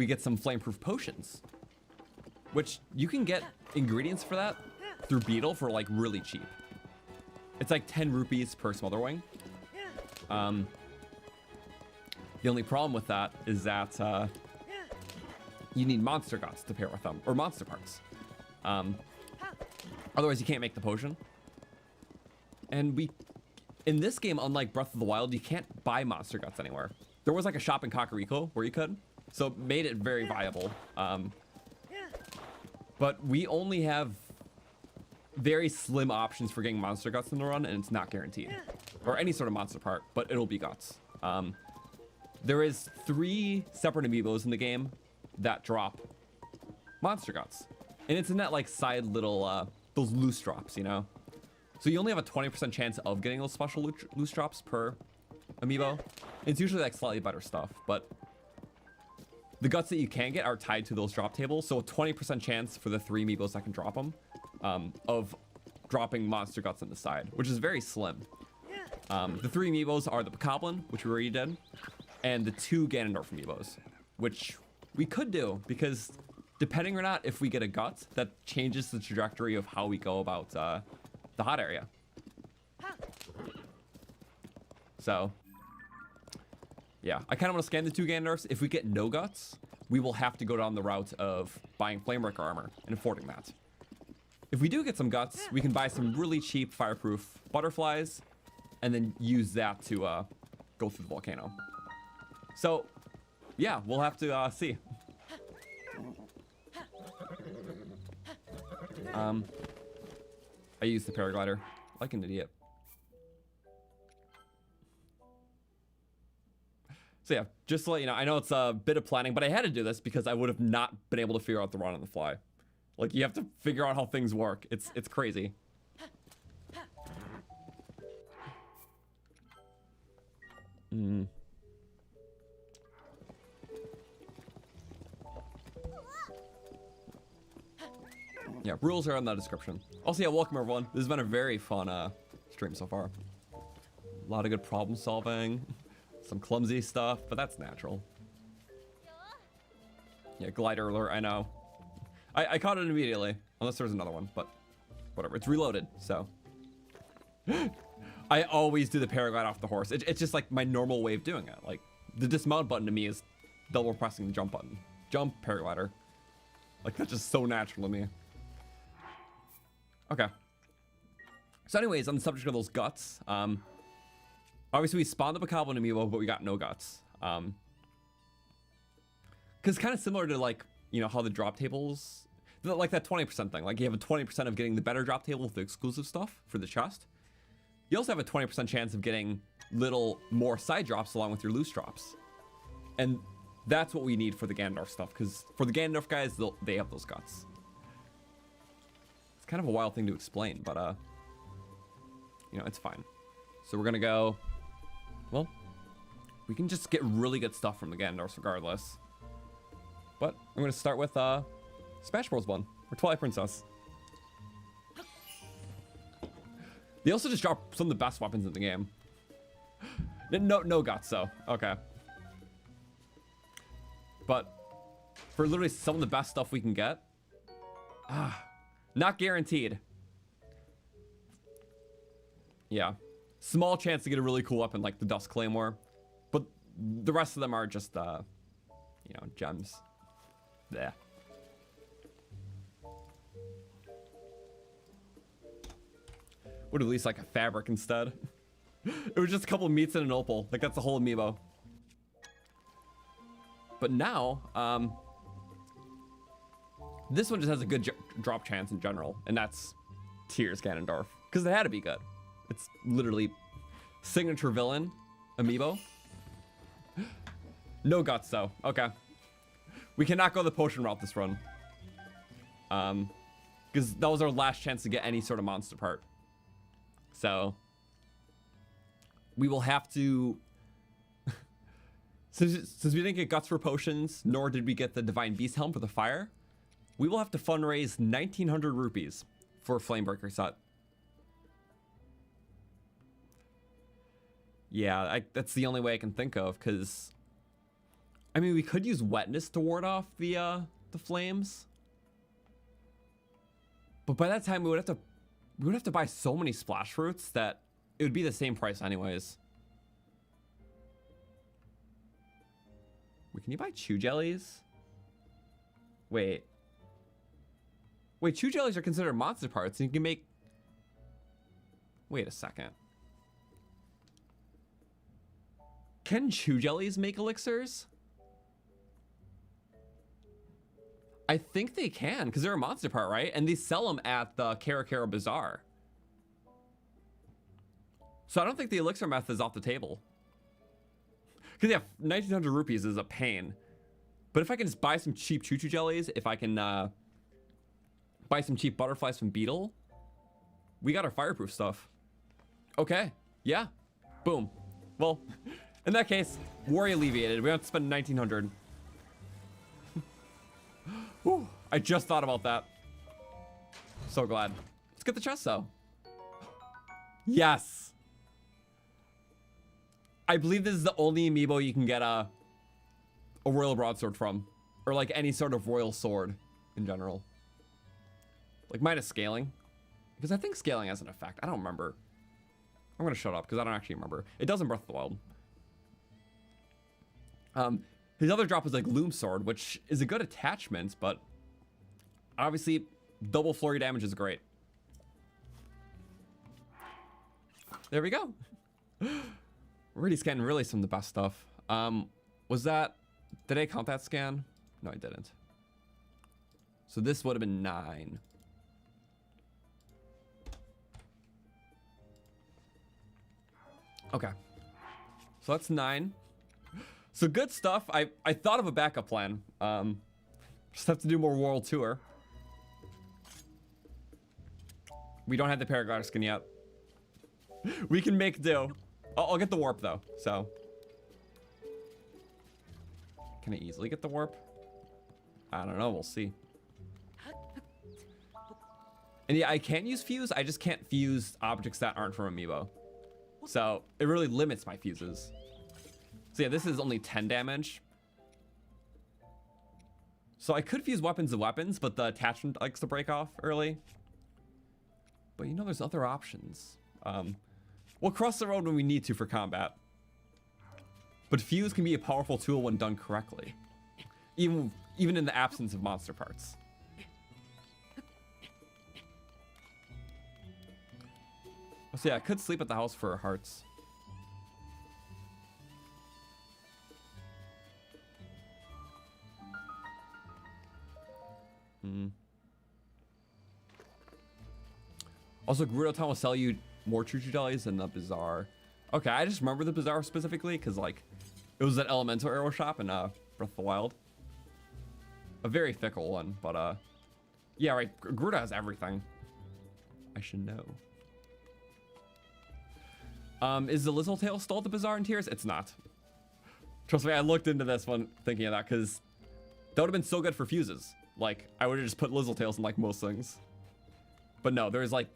get some flameproof potions, which you can get ingredients for that through Beetle for like really cheap. It's like 10 rupees per smother wing. The only problem with that is that you need monster guts to pair with them, or monster parts. Otherwise you can't make the potion. And in this game, unlike Breath of the Wild, you can't buy monster guts anywhere. There was like a shop in Kakariko where you could, so it made it very viable. But we only have very slim options for getting monster guts in the run, and it's not guaranteed. Or any sort of monster part, but it'll be guts. There is 3 separate amiibos in the game that drop monster guts. And it's in that like side little, those loose drops, you know? So you only have a 20% chance of getting those special loose drops per amiibo. It's usually like slightly better stuff, but the guts that you can get are tied to those drop tables. So a 20% chance for the 3 amiibos that can drop them of dropping monster guts on the side, which is very slim. The 3 amiibos are the Bokoblin, which we already did, and the 2 Ganondorf amiibos, which we could do because depending or not if we get a gut, that changes the trajectory of how we go about the hot area. So yeah, I kind of want to scan the 2 Ganondorfs. If we get no guts, we will have to go down the route of buying Flamebreaker armor and affording that. If we do get some guts, we can buy some really cheap fireproof butterflies and then use that to go through the volcano. So yeah, we'll have to see. I used the paraglider like an idiot. So yeah, just to let you know, I know it's a bit of planning, but I had to do this because I would have not been able to figure out the run on the fly. Like, you have to figure out how things work. It's crazy. Yeah, rules are in the description. Also, yeah, welcome everyone. This has been a very fun stream so far. A lot of good problem solving, some clumsy stuff, but that's natural. Yeah, glider alert, I know. I caught it immediately, unless there's another one, but whatever, it's reloaded, so. I always do the paraglide off the horse. It's just like my normal way of doing it. Like, the dismount button to me is double pressing the jump button. Jump, paraglider. Like, that's just so natural to me. Okay. So anyways, on the subject of those guts, obviously we spawned the Bokoblin amiibo, but we got no guts. Because kind of similar to, like, you know, how the drop tables... like that 20% thing. Like you have a 20% of getting the better drop table with the exclusive stuff for the chest. You also have a 20% chance of getting little more side drops along with your loose drops. And that's what we need for the Ganondorf stuff, because for the Ganondorf guys, they have those guts. It's kind of a wild thing to explain, but you know, it's fine. So we're gonna go, well, we can just get really good stuff from the Ganondorfs regardless. But I'm gonna start with Smash Bros. 1, or Twilight Princess. They also just dropped some of the best weapons in the game. No guts, so okay. But for literally some of the best stuff we can get, not guaranteed. Yeah, small chance to get a really cool weapon like the Dust Claymore, but the rest of them are just, you know, gems. There. Would at least like a fabric instead. It was just a couple meats and an opal. Like that's the whole amiibo. But now, this one just has a good drop chance in general, and that's Tears Ganondorf, because it had to be good. It's literally signature villain amiibo. No guts though. Okay. We cannot go the potion route this run. Because that was our last chance to get any sort of monster part. So we will have to, since we didn't get guts for potions, nor did we get the Divine Beast Helm for the fire, we will have to fundraise 1,900 rupees for a Flamebreaker set. Yeah, that's the only way I can think of, because I mean, we could use wetness to ward off the flames, but by that time we would have to buy so many splash fruits that it would be the same price anyways. Wait, can you buy chew jellies? Wait, chew jellies are considered monster parts, and you can make. Wait a second. Can chew jellies make elixirs? I think they can, because they're a monster part, right? And they sell them at the Karakara Bazaar. So I don't think the elixir method is off the table. Because yeah, 1,900 rupees is a pain. But if I can just buy some cheap choo-choo jellies, if I can buy some cheap butterflies from Beetle, we got our fireproof stuff. Okay, yeah, boom. Well, in that case, worry alleviated. We don't have to spend 1,900. Whew, I just thought about that. So glad. Let's get the chest though. Yes. I believe this is the only amiibo you can get a royal broadsword from, or like any sort of royal sword in general. Like minus scaling, because I think scaling has an effect. I don't remember. I'm gonna shut up because I don't actually remember. It does in Breath of the Wild. His other drop is like Loom Sword, which is a good attachment, but obviously double flurry damage is great. There we go. We're already scanning really some of the best stuff. Was that, did I count that scan? No, I didn't. So this would have been 9. Okay. So that's 9. So good stuff. I thought of a backup plan. Just have to do more World Tour. We don't have the paraglider skin yet. We can make do. I'll get the warp though, so. Can I easily get the warp? I don't know, we'll see. And yeah, I can use fuse, I just can't fuse objects that aren't from Amiibo. So it really limits my fuses. So yeah, this is only 10 damage. So I could fuse weapons to weapons, but the attachment likes to break off early. But you know, there's other options. We'll cross the road when we need to for combat. But fuse can be a powerful tool when done correctly. Even in the absence of monster parts. So yeah, I could sleep at the house for hearts. Also, Gerudo Town will sell you more choo jellies than the Bazaar. Okay, I just remember the Bazaar specifically because, like, it was that elemental arrow shop in Breath of the Wild. A very fickle one, but, yeah, right. Gerudo has everything. I should know. Is the Lizzletail still at the Bazaar in Tears? It's not. Trust me, I looked into this one thinking of that because that would have been so good for fuses. Like, I would have just put Lizzletails in, like, most things. But no, there's, like,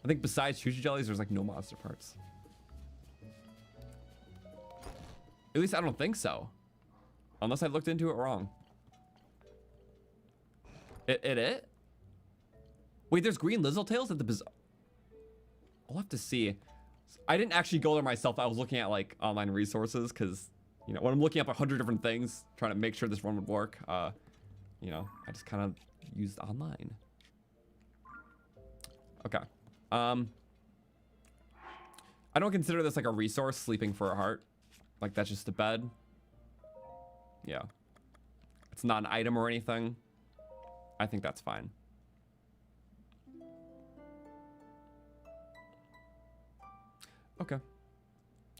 I think besides choo jellies, there's, like, no monster parts. At least I don't think so. Unless I looked into it wrong. It? Wait, there's green Lizzletails at the Bazaar? I'll have to see. I didn't actually go there myself. I was looking at, like, online resources because, you know, when I'm looking up 100 different things, trying to make sure this one would work, you know, I just kind of used online. Okay. I don't consider this like a resource, sleeping for a heart. Like, that's just a bed. Yeah. It's not an item or anything. I think that's fine. Okay.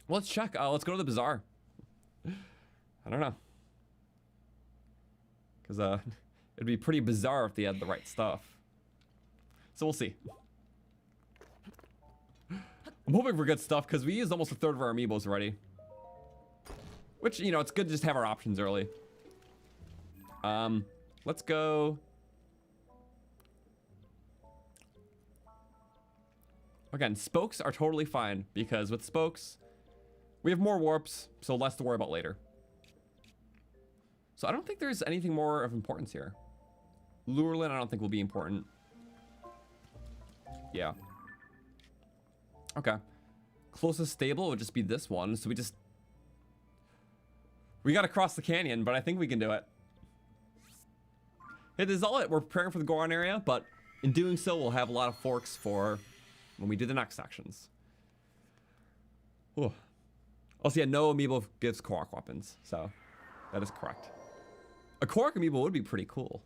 Well, let's check. Let's go to the Bazaar. I don't know. Because it'd be pretty bizarre if they had the right stuff. So we'll see. I'm hoping for good stuff because we used almost a third of our Amiibos already. Which, you know, it's good to just have our options early. Let's go. Again, spokes are totally fine because with spokes, we have more warps, so less to worry about later. So I don't think there's anything more of importance here. Lurelin, I don't think will be important. Yeah. Okay. Closest stable would just be this one, so we gotta cross the canyon, but I think we can do it. Hey, this is all it. We're preparing for the Goron area, but in doing so, we'll have a lot of forks for when we do the next sections. Ooh. Also, yeah, no Amiibo gives Korok weapons, so that is correct. A Korok Amiibo would be pretty cool.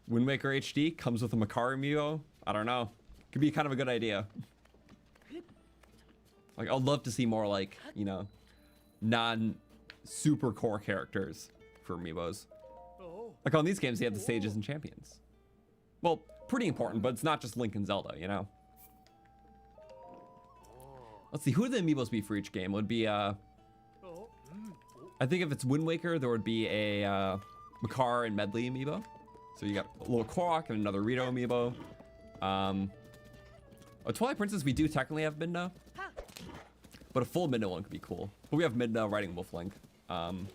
Wind Waker HD comes with a Makari Amiibo. I don't know. Could be kind of a good idea. Like, I'd love to see more, like, you know, non-super core characters for Amiibos. Like, on these games, they have the stages and champions. Well, pretty important, but it's not just Link and Zelda, you know? Let's see, who would the Amiibos be for each game? It would be, I think if it's Wind Waker, there would be a Makar and Medley Amiibo. So you got a little Korok and another Rito Amiibo. Twilight Princess, we do technically have Midna. But a full Midna one could be cool. But we have Midna riding Wolf Link. And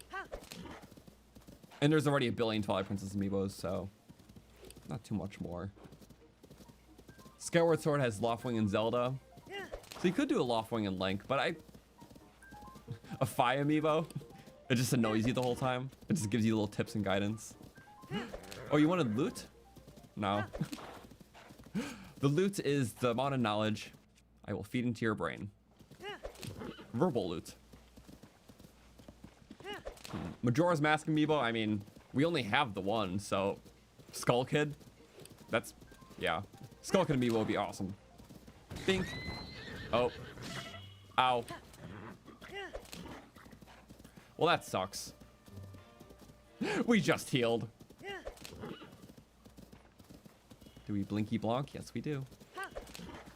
there's already a billion Twilight Princess Amiibos, so not too much more. Skyward Sword has Loftwing and Zelda. So you could do a Loftwing and Link, but a Fi Amiibo, it just annoys you the whole time. It just gives you little tips and guidance. Oh, you wanted loot? No. The loot is the amount of knowledge I will feed into your brain. Verbal loot. Majora's Mask Amiibo, I mean, we only have the one, so Skull Kid, that's, yeah. Skull Kid Amiibo would be awesome. Bink. Oh. Ow. Well, that sucks. We just healed. Do we Blinky Blonk? Yes, we do.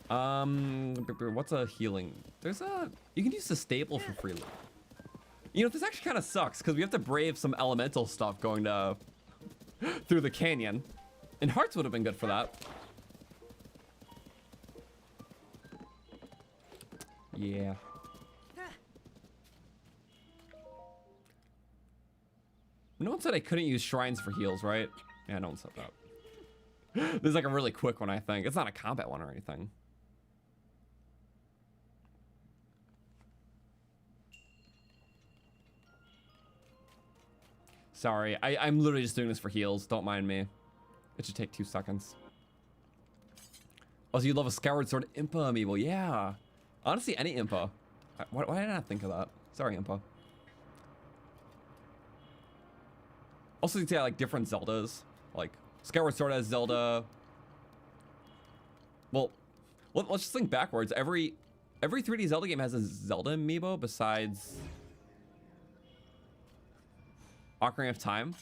What's a healing? You can use the stable for free. You know, this actually kind of sucks because we have to brave some elemental stuff going to through the canyon. And hearts would have been good for that. Yeah. No one said I couldn't use shrines for heals, right? Yeah, no one said that. This is like a really quick one, I think. It's not a combat one or anything. Sorry, I'm literally just doing this for heals. Don't mind me. It should take 2 seconds. Also, you love a Skyward Sword Impa Amiibo. Yeah. Honestly, any Impa. Why did I not think of that? Sorry, Impa. Also, you say like different Zeldas. Like, Skyward Sword has Zelda. well, let's just think backwards. Every 3D Zelda game has a Zelda amiibo besides Ocarina of Time.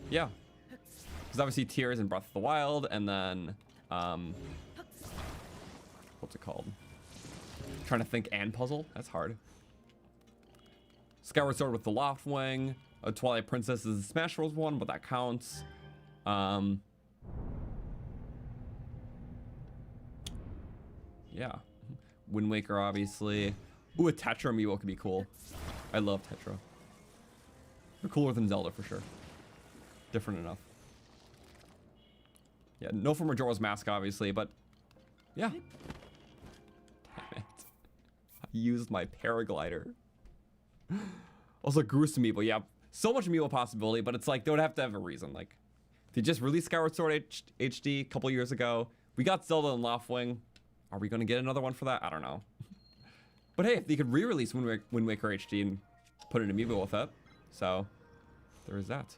Yeah. Because obviously Tears and Breath of the Wild, and then what's it called? Trying to think. And Puzzle. That's hard. Skyward Sword with the Loft Wing. A Twilight Princess is a Smash Bros. One, but that counts. Yeah. Wind Waker, obviously. Ooh, a Tetra amiibo could be cool. I love Tetra. They're cooler than Zelda for sure. Different enough. Yeah, no for Majora's Mask, obviously, but yeah. Damn it. I used my paraglider. Also, Groose amiibo. Yeah, so much amiibo possibility, but it's like they would have to have a reason. Like, they just released Skyward Sword HD a couple years ago. We got Zelda and Loftwing. Are we going to get another one for that? I don't know. But hey, if they could re-release Wind Waker HD and put an amiibo with it. So, there is that.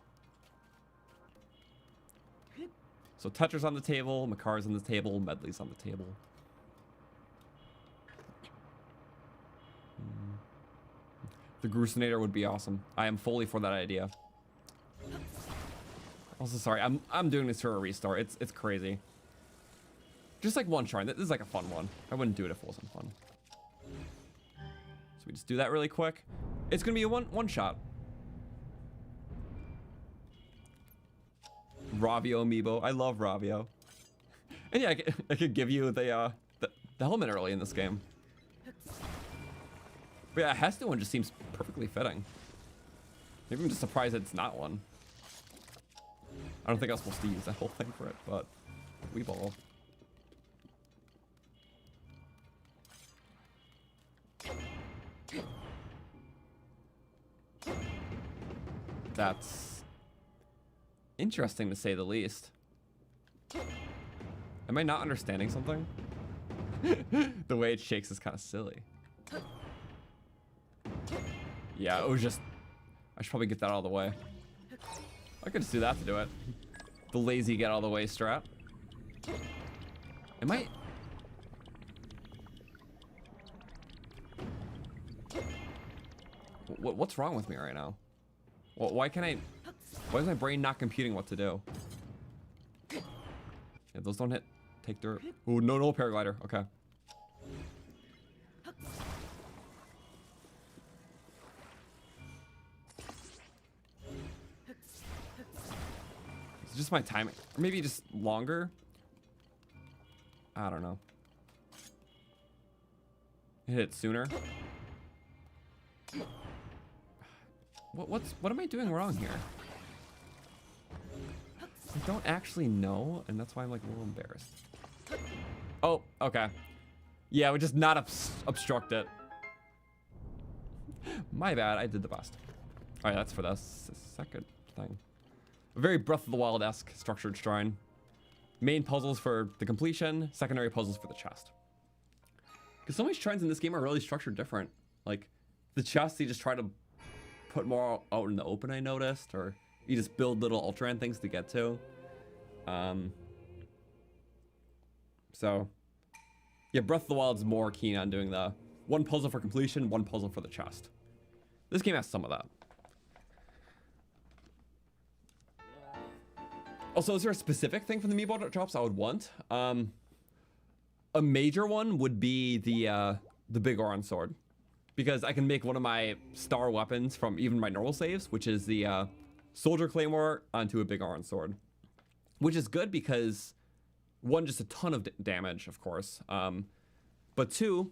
So Tetra's on the table, Makar's on the table, Medley's on the table. The Groosinator would be awesome. I am fully for that idea. Also, sorry, I'm doing this for a restart. It's crazy. Just like one shrine. This is like a fun one. I wouldn't do it if it wasn't fun. So we just do that really quick. It's gonna be a one shot. Ravio amiibo. I love Ravio. And yeah, I could give you the helmet early in this game. But yeah, a Hestu one just seems perfectly fitting. Maybe I'm just surprised it's not one. I don't think I was supposed to use that whole thing for it, but we ball. That's interesting to say the least. Am I not understanding something? The way it shakes is kind of silly. Yeah, it was just... I should probably get that out of the way. I could just do that to do it. The lazy get out of the way strat. Am I... What's wrong with me right now? Why can't I... Why is my brain not computing what to do? Yeah, those don't hit. Take dirt. Ooh, no paraglider. Okay. It's just my timing. Or maybe just longer? I don't know. Hit it sooner. What am I doing wrong here? I don't actually know, and that's why I'm like a little embarrassed. Oh, okay. Yeah, we just not obstruct it. My bad, I did the best. All right, that's for the second thing. A very Breath of the Wild-esque structured shrine. Main puzzles for the completion, secondary puzzles for the chest. Because so many shrines in this game are really structured different. Like, the chest, you just try to put more out in the open, I noticed, or you just build little Ultraman things to get to. So, yeah, Breath of the Wild's more keen on doing the one puzzle for completion, one puzzle for the chest. This game has some of that. Also, is there a specific thing from the Amiibo drops I would want? A major one would be the big Goron sword. Because I can make one of my star weapons from even my normal saves, which is the Soldier Claymore onto a big Goron sword. Which is good because, one, just a ton of damage, of course. But two,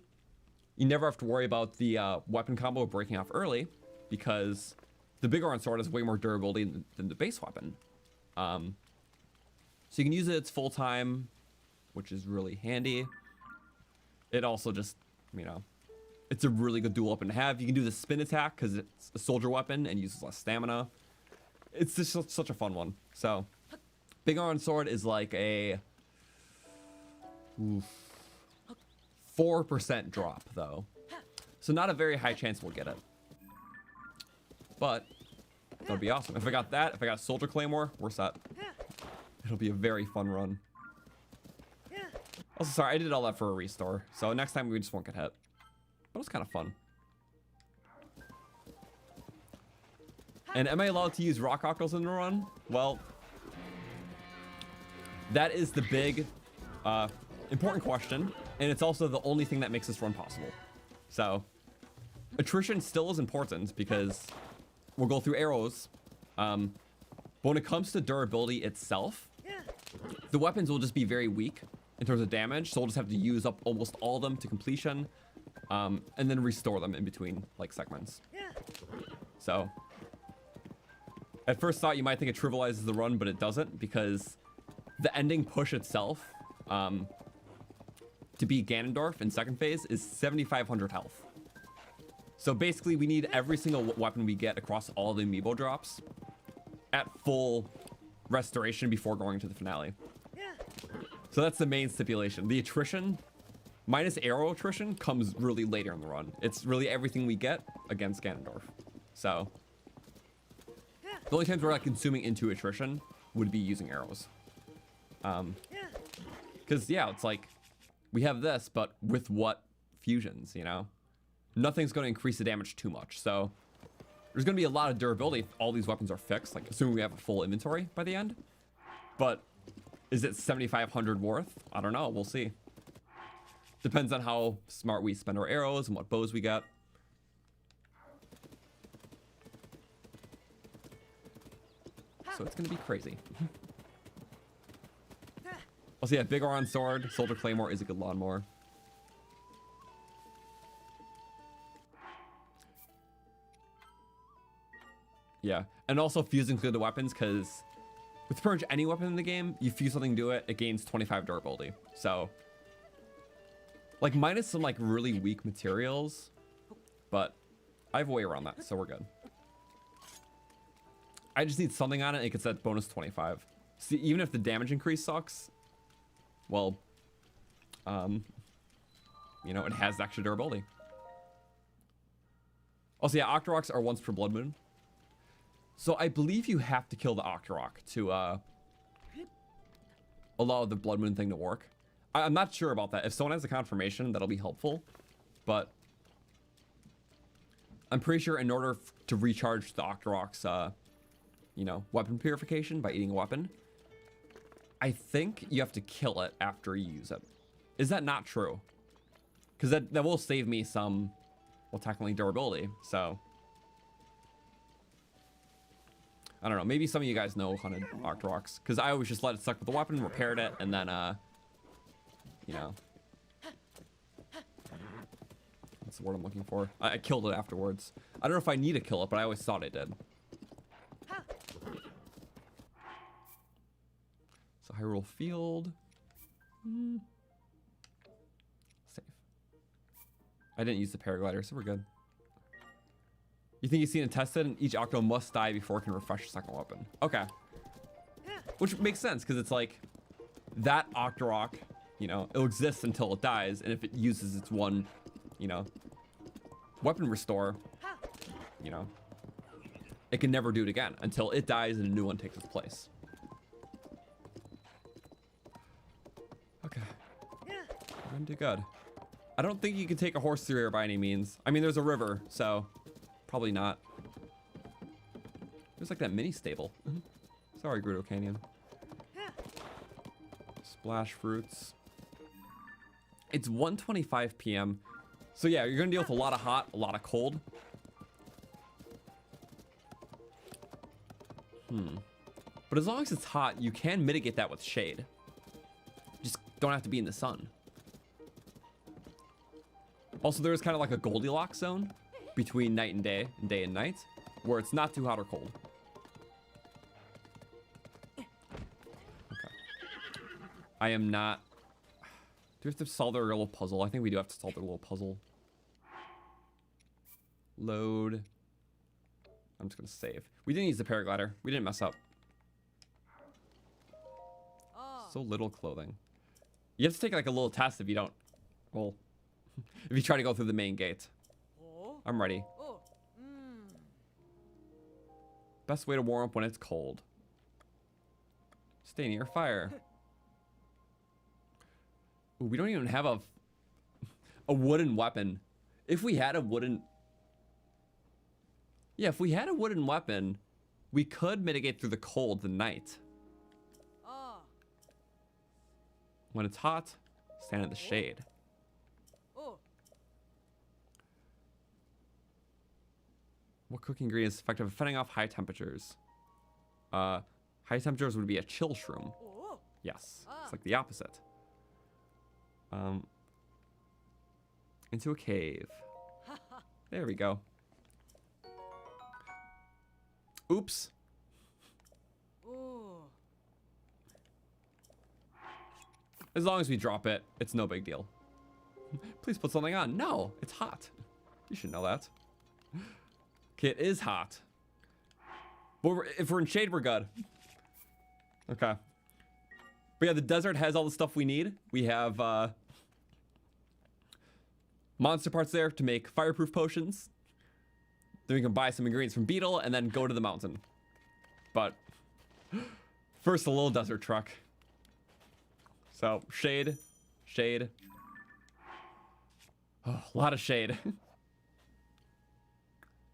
you never have to worry about the weapon combo breaking off early, because the big Goron sword has way more durability than the base weapon. So you can use it its full time, which is really handy. It also just, you know, it's a really good dual weapon to have. You can do the spin attack because it's a soldier weapon and uses less stamina. It's just such a fun one. So, big Goron sword is like a 4% drop though. So not a very high chance we'll get it. But that'll be awesome. If I got that, if I got Soldier Claymore, we're set. It'll be a very fun run. Also, sorry, I did all that for a restore. So next time we just won't get hit. But it was kind of fun. And am I allowed to use rock octals in the run? Well, that is the big, important question. And it's also the only thing that makes this run possible. So, attrition still is important because we'll go through arrows. But when it comes to durability itself, the weapons will just be very weak in terms of damage. So we'll just have to use up almost all of them to completion. And then restore them in between, like, segments. So, at first thought, you might think it trivializes the run, but it doesn't, because the ending push itself, to beat Ganondorf in second phase, is 7,500 health. So basically, we need every single weapon we get across all the Amiibo drops at full restoration before going to the finale. So that's the main stipulation. The attrition, minus arrow attrition, comes really later in the run. It's really everything we get against Ganondorf. So the only times we're like consuming into attrition would be using arrows. Because yeah, it's like we have this, but with what fusions, you know? Nothing's going to increase the damage too much. So there's going to be a lot of durability if all these weapons are fixed, like assuming we have a full inventory by the end. But is it 7,500 worth? I don't know. We'll see. Depends on how smart we spend our arrows and what bows we get. So it's going to be crazy. Also, yeah, Big Goron sword, Soldier Claymore is a good lawnmower. Yeah, and also fusing through the weapons, because with pretty much any weapon in the game, you fuse something to it, it gains 25 durability. So, like, minus some, like, really weak materials, but I have a way around that, so we're good. I just need something on it, and it gets that bonus 25. See, even if the damage increase sucks, well, you know, it has extra durability. Also, yeah, Octoroks are once per blood moon. So I believe you have to kill the Octorok to allow the blood moon thing to work. I'm not sure about that. If someone has a confirmation, that'll be helpful. But I'm pretty sure in order to recharge the Octorok's, you know, weapon purification by eating a weapon, I think you have to kill it after you use it. Is that not true? Because that will save me some, well, technically durability. So I don't know. Maybe some of you guys know hunted Octoroks, because I always just let it suck with the weapon, repaired it, and then, you know, what's the word I'm looking for? I killed it afterwards. I don't know if I need to kill it, but I always thought I did. So Hyrule Field. Safe. I didn't use the paraglider, so we're good. You think you've seen and tested, and each Octo must die before it can refresh a second weapon. Okay. Which makes sense, because it's like, that Octorok, you know, it'll exist until it dies, and if it uses its one, you know, weapon restore, you know, it can never do it again until it dies and a new one takes its place. Okay. We're gonna do good. I don't think you can take a horse through here by any means. I mean, there's a river, so probably not. There's like that mini stable. Sorry, Gruto Canyon. Splash fruits. It's 1:25 p.m. So yeah, you're gonna deal with a lot of hot, a lot of cold. But as long as it's hot, you can mitigate that with shade. Just don't have to be in the sun. Also, there's kind of like a Goldilocks zone between night and day and night, where it's not too hot or cold. Okay. I am not... Do we have to solve their little puzzle? I think we do have to solve their little puzzle. Load. I'm just gonna save. We didn't use the paraglider. We didn't mess up. So little clothing. You have to take like a little test if you don't... Well, if you try to go through the main gate. I'm ready. Best way to warm up when it's cold. Stay near fire. Ooh, we don't even have a wooden weapon. If we had a wooden... Yeah, if we had a wooden weapon, we could mitigate through the cold, the night. When it's hot, stand in the shade. What cooking ingredient is effective at fending off high temperatures? High temperatures would be a chill shroom. Yes, it's like the opposite. Into a cave. There we go. Oops. As long as we drop it, it's no big deal. Please put something on. No, it's hot. You should know that. Okay, it is hot. But if we're in shade, we're good. Okay. But yeah, the desert has all the stuff we need. We have monster parts there to make fireproof potions. Then we can buy some ingredients from Beetle and then go to the mountain. But first, a little desert truck. So, shade, shade. Oh, a lot of shade.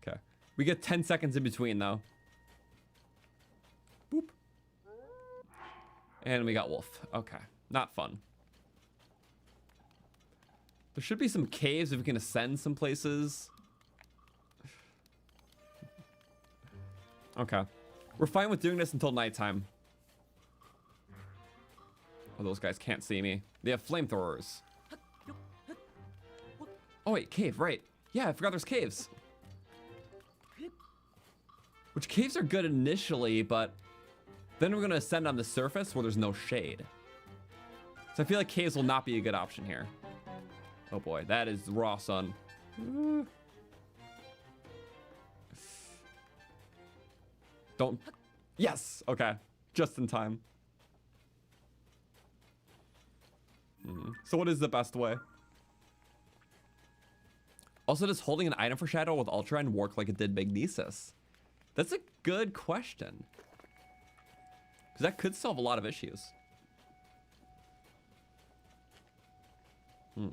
Okay. We get 10 seconds in between, though. Boop. And we got wolf. Okay. Not fun. There should be some caves if we can ascend some places. Okay. We're fine with doing this until nighttime. Oh, those guys can't see me. They have flamethrowers. Oh, wait, cave, right. Yeah, I forgot there's caves. Which caves are good initially, but then we're going to ascend on the surface where there's no shade. So I feel like caves will not be a good option here. Oh boy, that is raw sun. Don't. Yes, okay. Just in time. So what is the best way? Also, does holding an item for Shadow with Ultra End work like it did Magnesis? That's a good question. Because that could solve a lot of issues. Do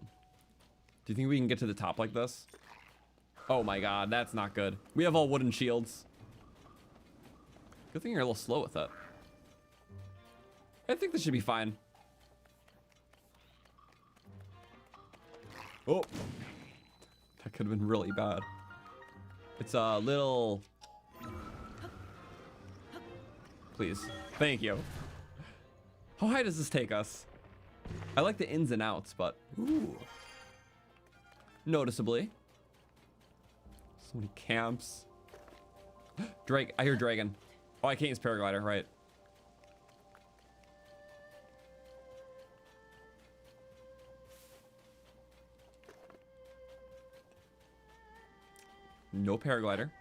you think we can get to the top like this? Oh my god, that's not good. We have all wooden shields. Good thing you're a little slow with it. I think this should be fine. Oh, that could have been really bad. It's a little... Please, thank you. How high does this take us? I like the ins and outs, but ooh, noticeably. So many camps. Drake, I hear dragon. Oh, I can't use paraglider, right? No paraglider.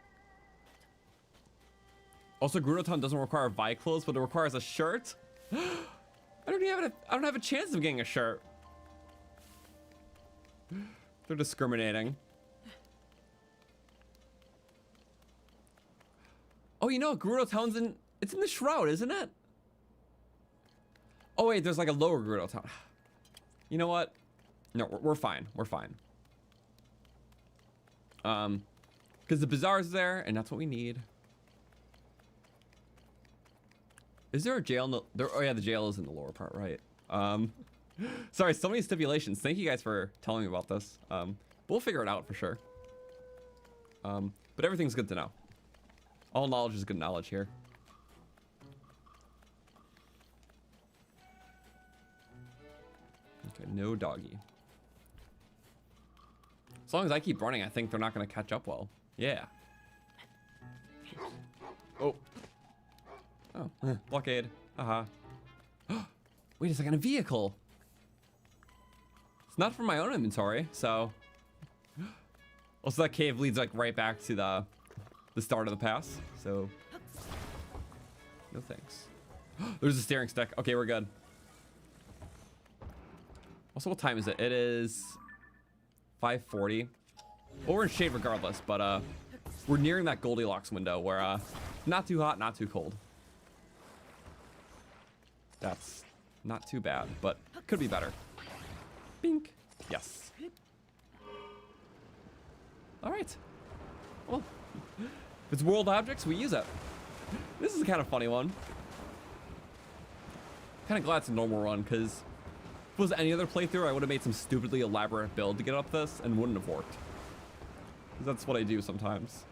Also, Croton doesn't require Vi clothes, but it requires a shirt. I don't have a chance of getting a shirt. They're discriminating. Oh, you know, Croton's it's in the shroud, isn't it? Oh wait, there's like a lower Croton. You know what? No, we're fine. We're fine. Because the bazaar's there, and that's what we need. Is there a jail? No, there. Oh yeah, the jail is in the lower part, right? Sorry, so many stipulations. Thank you guys for telling me about this. We'll figure it out for sure. But everything's good to know. All knowledge is good knowledge here. Okay, no doggy. As long as I keep running, I think they're not going to catch up well. Yeah. Oh. Oh, blockade. Haha. Wait a second, a vehicle. It's not from my own inventory, so. Also, that cave leads like right back to the start of the pass, so. No thanks. There's a steering stick. Okay, we're good. Also, what time is it? It is 5:40. Well, we're in shade regardless, but we're nearing that Goldilocks window where not too hot, not too cold. That's not too bad, but could be better. Bink. Yes. All right. Well, if it's world objects, we use it. This is a kind of funny one. Kind of glad it's a normal run, because if it was any other playthrough, I would have made some stupidly elaborate build to get up this and wouldn't have worked. 'Cause that's what I do sometimes.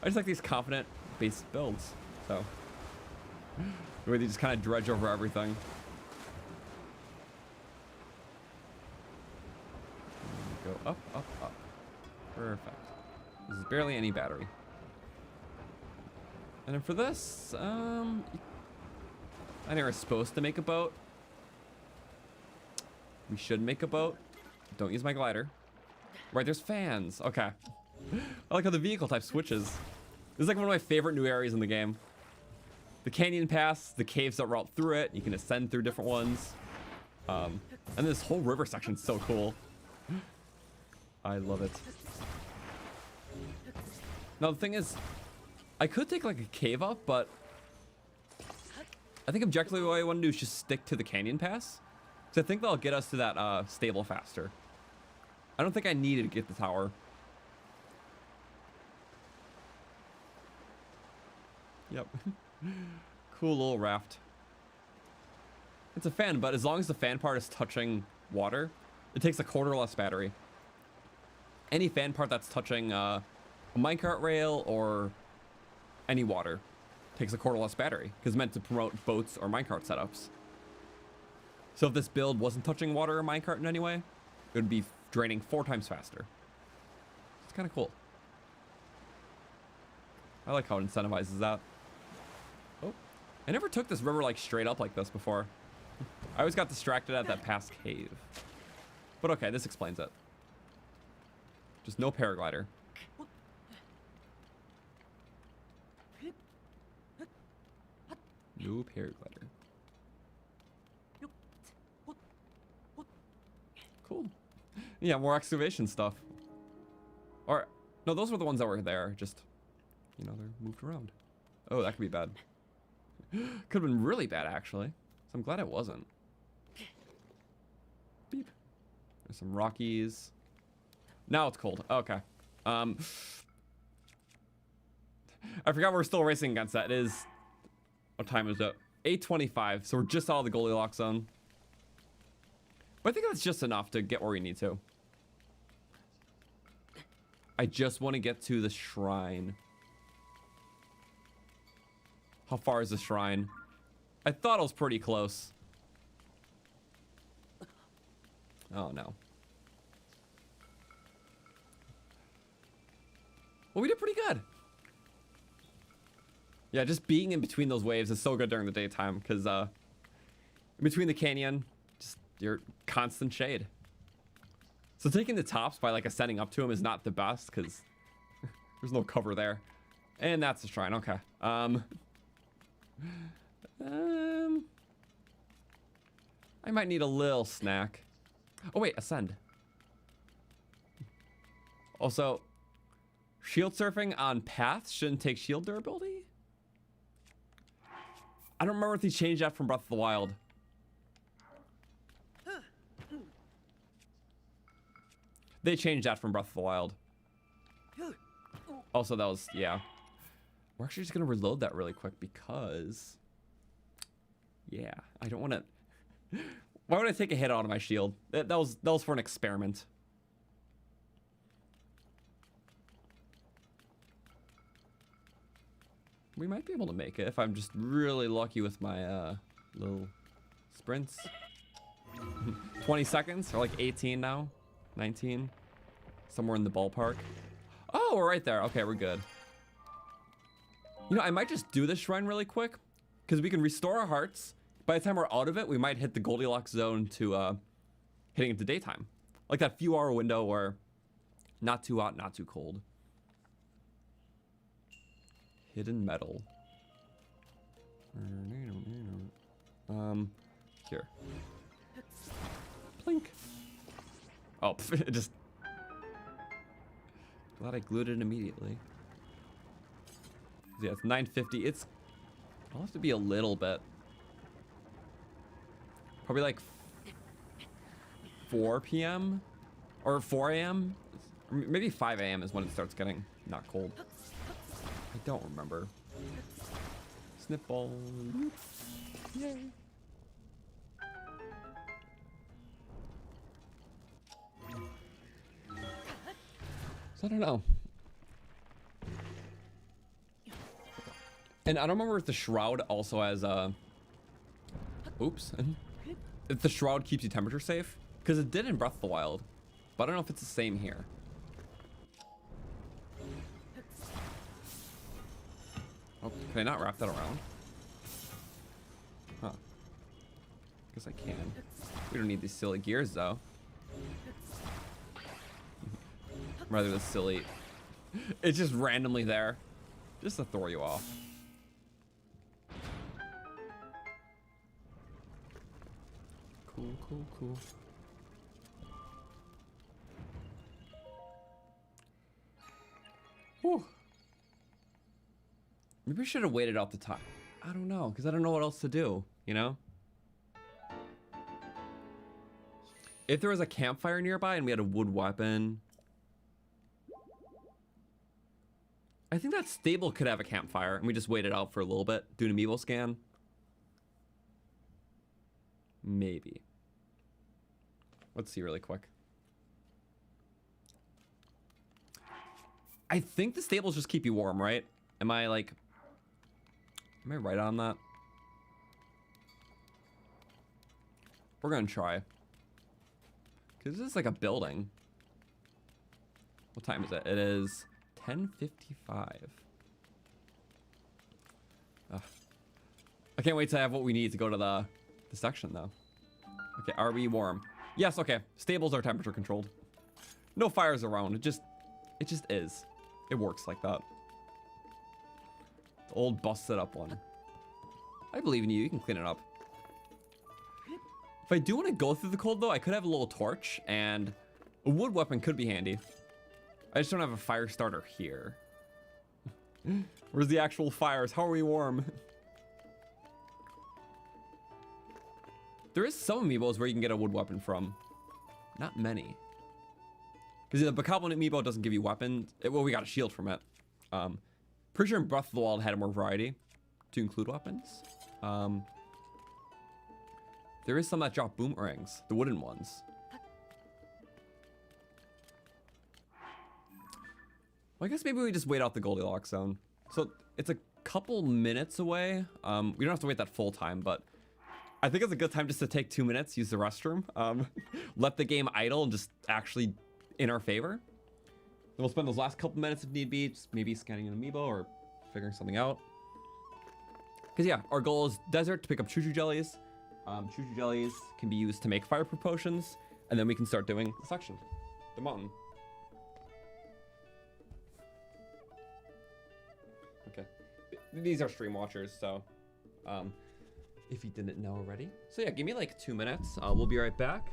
I just like these confident base builds. So, where they just kind of dredge over everything. Go up, up, up. Perfect. This is barely any battery. And then for this, I think we're supposed to make a boat. We should make a boat. Don't use my glider. Right, there's fans. Okay. I like how the vehicle type switches. This is like one of my favorite new areas in the game. The canyon pass, the caves that route through it. You can ascend through different ones. And this whole river section is so cool. I love it. Now the thing is, I could take like a cave up, but I think objectively what I want to do is just stick to the canyon pass. So I think that'll get us to that stable faster. I don't think I needed to get the tower. Yep. Cool little raft. It's a fan, but as long as the fan part is touching water, it takes a quarter less battery. Any fan part that's touching a minecart rail or any water takes a quarter less battery, because it's meant to promote boats or minecart setups. So if this build wasn't touching water or minecart in any way, it would be draining 4 times faster. It's kind of cool. I like how it incentivizes that. Oh, I never took this river like straight up like this before. I always got distracted at that past cave. But okay, this explains it. Just no paraglider. No paraglider. Cool. Yeah, more excavation stuff. Or, no, those were the ones that were there. Just, you know, they're moved around. Oh, that could be bad. Could have been really bad, actually. So I'm glad it wasn't. Beep. There's some Rockies. Now it's cold. Okay. I forgot we're still racing against that. It is... What time is it? 8:25. So we're just out of the Goldilocks zone. But I think that's just enough to get where we need to. I just want to get to the shrine. How far is the shrine? I thought it was pretty close. Oh, no. Well, we did pretty good. Yeah, just being in between those waves is so good during the daytime, because in between the canyon, just your constant shade. So taking the tops by like ascending up to them is not the best, because there's no cover there. And that's the shrine. Okay. I might need a little snack. Oh wait, ascend. Also, shield surfing on paths shouldn't take shield durability. I don't remember if they changed that from Breath of the Wild. They changed that from Breath of the Wild. Also, that was, yeah. We're actually just gonna reload that really quick because, yeah, I don't want to. Why would I take a hit out of my shield? That was for an experiment. We might be able to make it if I'm just really lucky with my little sprints. 20 seconds, or like 18 now, 19, somewhere in the ballpark. Oh, we're right there. Okay, we're good. You know, I might just do this shrine really quick, because we can restore our hearts. By the time we're out of it, we might hit the Goldilocks zone to hitting into daytime. Like that few hour window where not too hot, not too cold. Hidden metal. Here. Plink. Oh, it just... Glad I glued it immediately. Yeah, it's 950. I'll have to be a little bit. Probably like 4 p.m. or 4 a.m. Or maybe 5 a.m. is when it starts getting not cold. I don't remember. Snipball. Yay. So I don't know. And I don't remember if the shroud also has oops. If the shroud keeps you temperature safe, because it did in Breath of the Wild, but I don't know if it's the same here. Oh, can I not wrap that around? Huh. Guess I can. We don't need these silly gears though. Rather than silly. It's just randomly there. Just to throw you off. Cool, cool, cool. Whew. Maybe I should have waited out the time. I don't know, because I don't know what else to do, you know? If there was a campfire nearby and we had a wood weapon... I think that stable could have a campfire, and we just waited out for a little bit, do an amiibo scan. Maybe. Let's see really quick. I think the stables just keep you warm, right? Am I right on that? We're gonna try. Because this is like a building. What time is it? It is 10:55. I can't wait to have what we need to go to the section though. Okay, are we warm? Yes, okay. Stables are temperature controlled. No fires around. It just is. It works like that. The old busted up one. I believe in you. You can clean it up. If I do want to go through the cold though, I could have a little torch and a wood weapon could be handy. I just don't have a fire starter here. Where's the actual fires? How are we warm? There is some amiibos where you can get a wood weapon from. Not many. Because the Bokoblin amiibo doesn't give you weapons. Well, we got a shield from it. Pretty sure in Breath of the Wild had more variety to include weapons. There is some that drop boomerangs, the wooden ones. Well, I guess maybe we just wait out the Goldilocks zone. So it's a couple minutes away. We don't have to wait that full time, but I think it's a good time just to take 2 minutes, use the restroom, let the game idle and just actually in our favor. Then we'll spend those last couple minutes if need be, just maybe scanning an amiibo or figuring something out. Because yeah, our goal is desert to pick up choo-choo jellies. Choo-choo jellies can be used to make fireproof potions, and then we can start doing the section, the mountain. Okay, these are stream watchers, so if you didn't know already. So yeah, give me like 2 minutes. We'll be right back.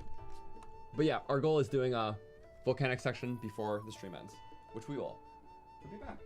But yeah, our goal is doing a volcanic section before the stream ends, which we will. We'll be back.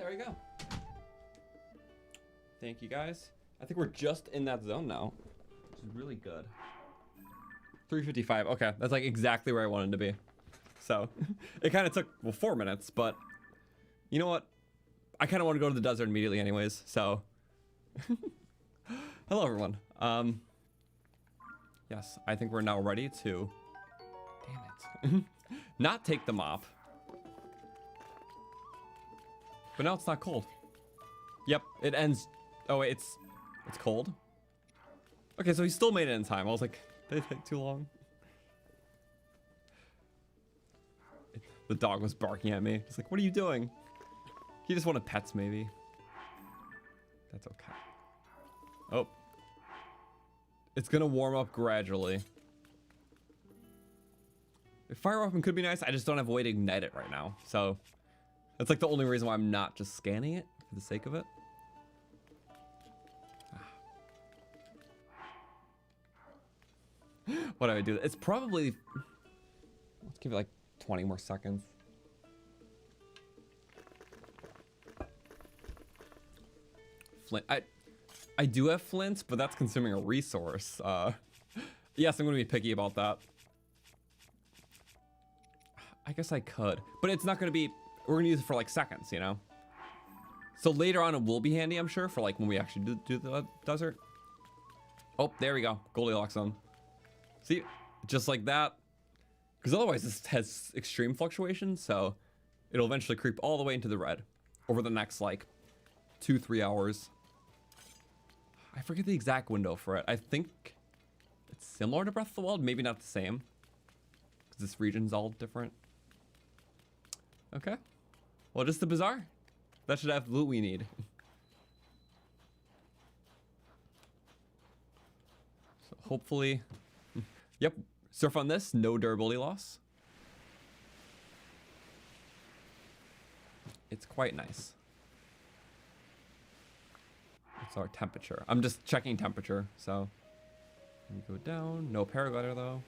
there you go. Thank you guys. I think we're just in that zone now, which is really good. 3:55. Okay, that's like exactly where I wanted to be. So it kind of took, well, 4 minutes, but you know what? I kind of want to go to the desert immediately anyways, so. Hello, everyone. Yes, I think we're now ready to, damn it, not take the mop. But now it's not cold. Yep, it ends. Oh wait, it's cold. Okay, so he still made it in time. I was like, did it take too long? The dog was barking at me. It's like, what are you doing? He just wanted pets, maybe. That's okay. Oh. It's gonna warm up gradually. If fire weapon could be nice, I just don't have a way to ignite it right now. So that's like the only reason why I'm not just scanning it for the sake of it. What do I do? It's probably, let's give it like 20 more seconds. Flint. I do have flint, but that's consuming a resource. Yes, I'm gonna be picky about that. I guess I could, but it's not gonna be, we're gonna use it for like seconds, you know? So later on it will be handy, I'm sure, for like when we actually do the desert. Oh, there we go. Goldilocks zone. See, just like that. Because otherwise this has extreme fluctuations, so it'll eventually creep all the way into the red over the next like 2-3 hours. I forget the exact window for it. I think it's similar to Breath of the Wild, maybe not the same. Because this region's all different. Okay. Well, just the bazaar. That should have the loot we need. So hopefully, yep, surf on this, no durability loss. It's quite nice. What's our temperature? I'm just checking temperature, so. Let me go down, no paraglider though.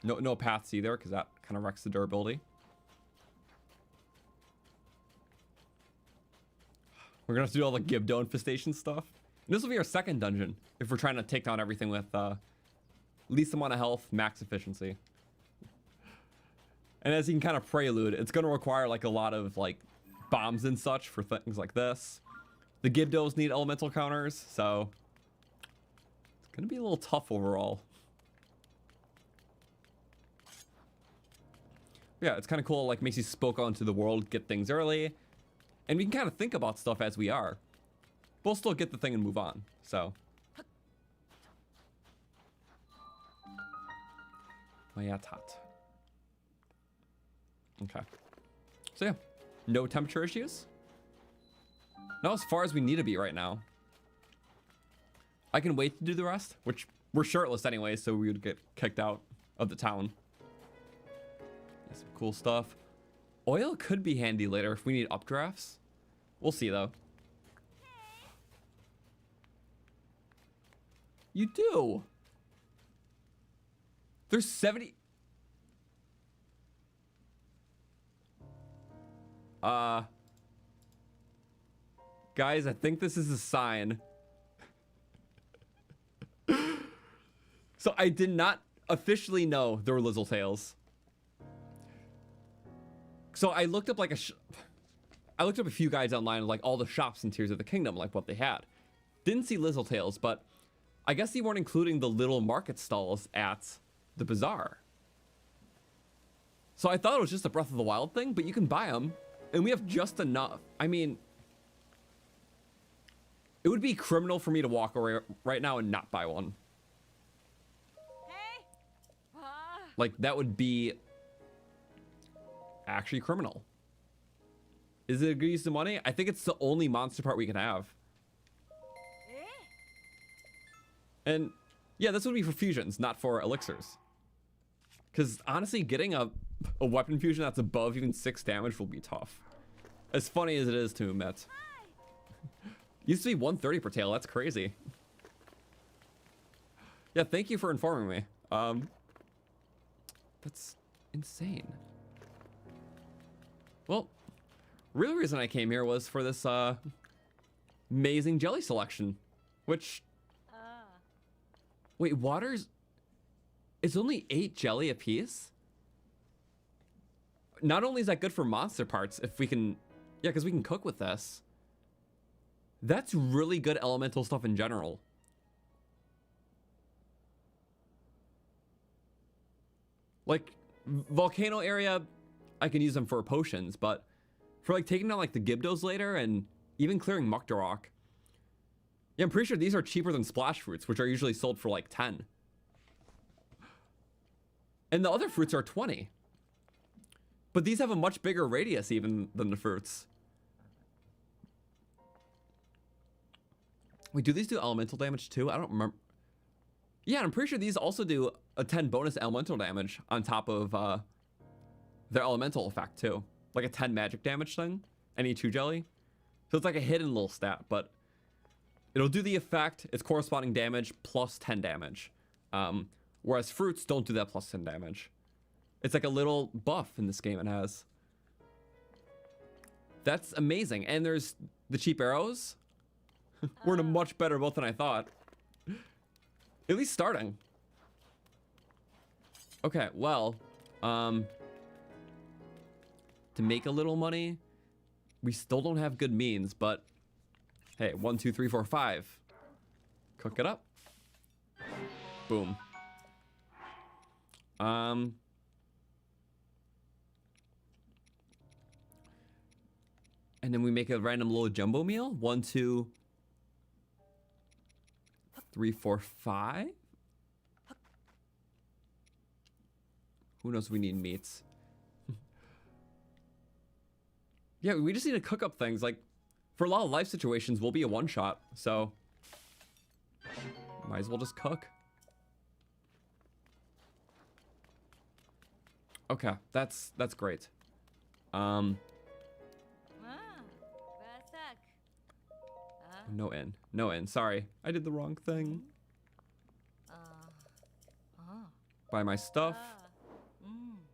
No paths either, because that kind of wrecks the durability. We're gonna have to do all the Gibdo infestation stuff. And this will be our second dungeon if we're trying to take down everything with least amount of health, max efficiency. And as you can kind of prelude, it's gonna require like a lot of like bombs and such for things like this. The Gibdos need elemental counters, so it's gonna be a little tough overall. Yeah, it's kind of cool, like makes you spoke onto the world, get things early, and we can kind of think about stuff as we are. We'll still get the thing and move on, so. Mayatat. Okay. So yeah, no temperature issues. Not as far as we need to be right now. I can wait to do the rest, which we're shirtless anyway, so we would get kicked out of the town. Some cool stuff. Oil could be handy later if we need updrafts. We'll see though. You do. There's 70. Guys, I think this is a sign. So I did not officially know there were Lizzletails. So I looked up like I looked up a few guides online, like all the shops in Tears of the Kingdom, like what they had. Didn't see Lizzletails, but I guess they weren't including the little market stalls at the bazaar. So I thought it was just a Breath of the Wild thing, but you can buy them, and we have just enough. I mean, it would be criminal for me to walk away right now and not buy one. Hey. Like, that would be actually criminal. Is it a good use of money? I think it's the only monster part we can have. And yeah, this would be for fusions, not for elixirs. Because honestly, getting a weapon fusion that's above even 6 damage will be tough. As funny as it is to admit. Used to be 130 per tail, that's crazy. Yeah, thank you for informing me. That's insane. Well, real reason I came here was for this amazing jelly selection, which wait, water's it's only 8 jelly a piece. Not only is that good for monster parts, if we can, yeah, because we can cook with this. That's really good elemental stuff in general. Like volcano area, I can use them for potions, but for like taking down like the Gibdos later and even clearing Mukdarok. Yeah, I'm pretty sure these are cheaper than splash fruits, which are usually sold for like 10. And the other fruits are 20. But these have a much bigger radius even than the fruits. Wait, do these do elemental damage too? I don't remember. Yeah, I'm pretty sure these also do a 10 bonus elemental damage on top of their elemental effect too. Like a 10 magic damage thing, any 2 jelly. So it's like a hidden little stat, but it'll do the effect, its corresponding damage plus 10 damage. Whereas fruits don't do that plus 10 damage. It's like a little buff in this game it has. That's amazing. And there's the cheap arrows. We're in a much better boat than I thought. At least starting. Okay, well, to make a little money, we still don't have good means, but hey, 1, 2, 3, 4, 5. Cook it up. Boom. And then we make a random little jumbo meal. 1, 2, 3, 4, 5. Who knows if we need meats? Yeah, we just need to cook up things. Like, for a lot of life situations, we'll be a one-shot, so might as well just cook. Okay, that's great. No in. Sorry, I did the wrong thing. Buy my stuff.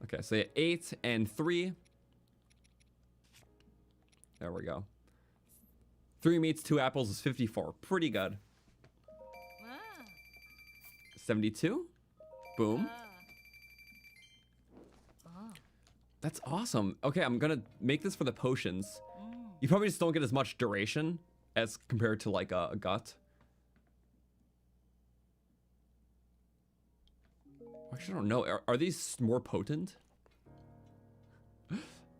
Okay, so 8 and 3. There we go. 3 meats, 2 apples is 54. Pretty good. 72. Boom. That's awesome. Okay, I'm gonna make this for the potions. You probably just don't get as much duration as compared to like a gut. Actually, I don't know. Are these more potent?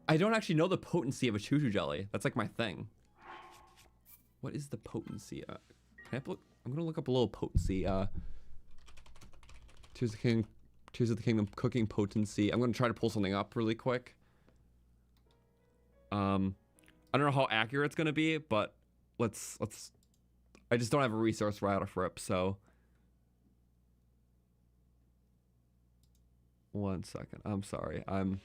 I don't actually know the potency of a choo-choo jelly. That's like my thing. What is the potency? I'm gonna look up a little potency. Tears of the Kingdom cooking potency. I'm gonna try to pull something up really quick. I don't know how accurate it's gonna be, but let's. I just don't have a resource right out of rip, so. 1 second. I'm sorry. I'm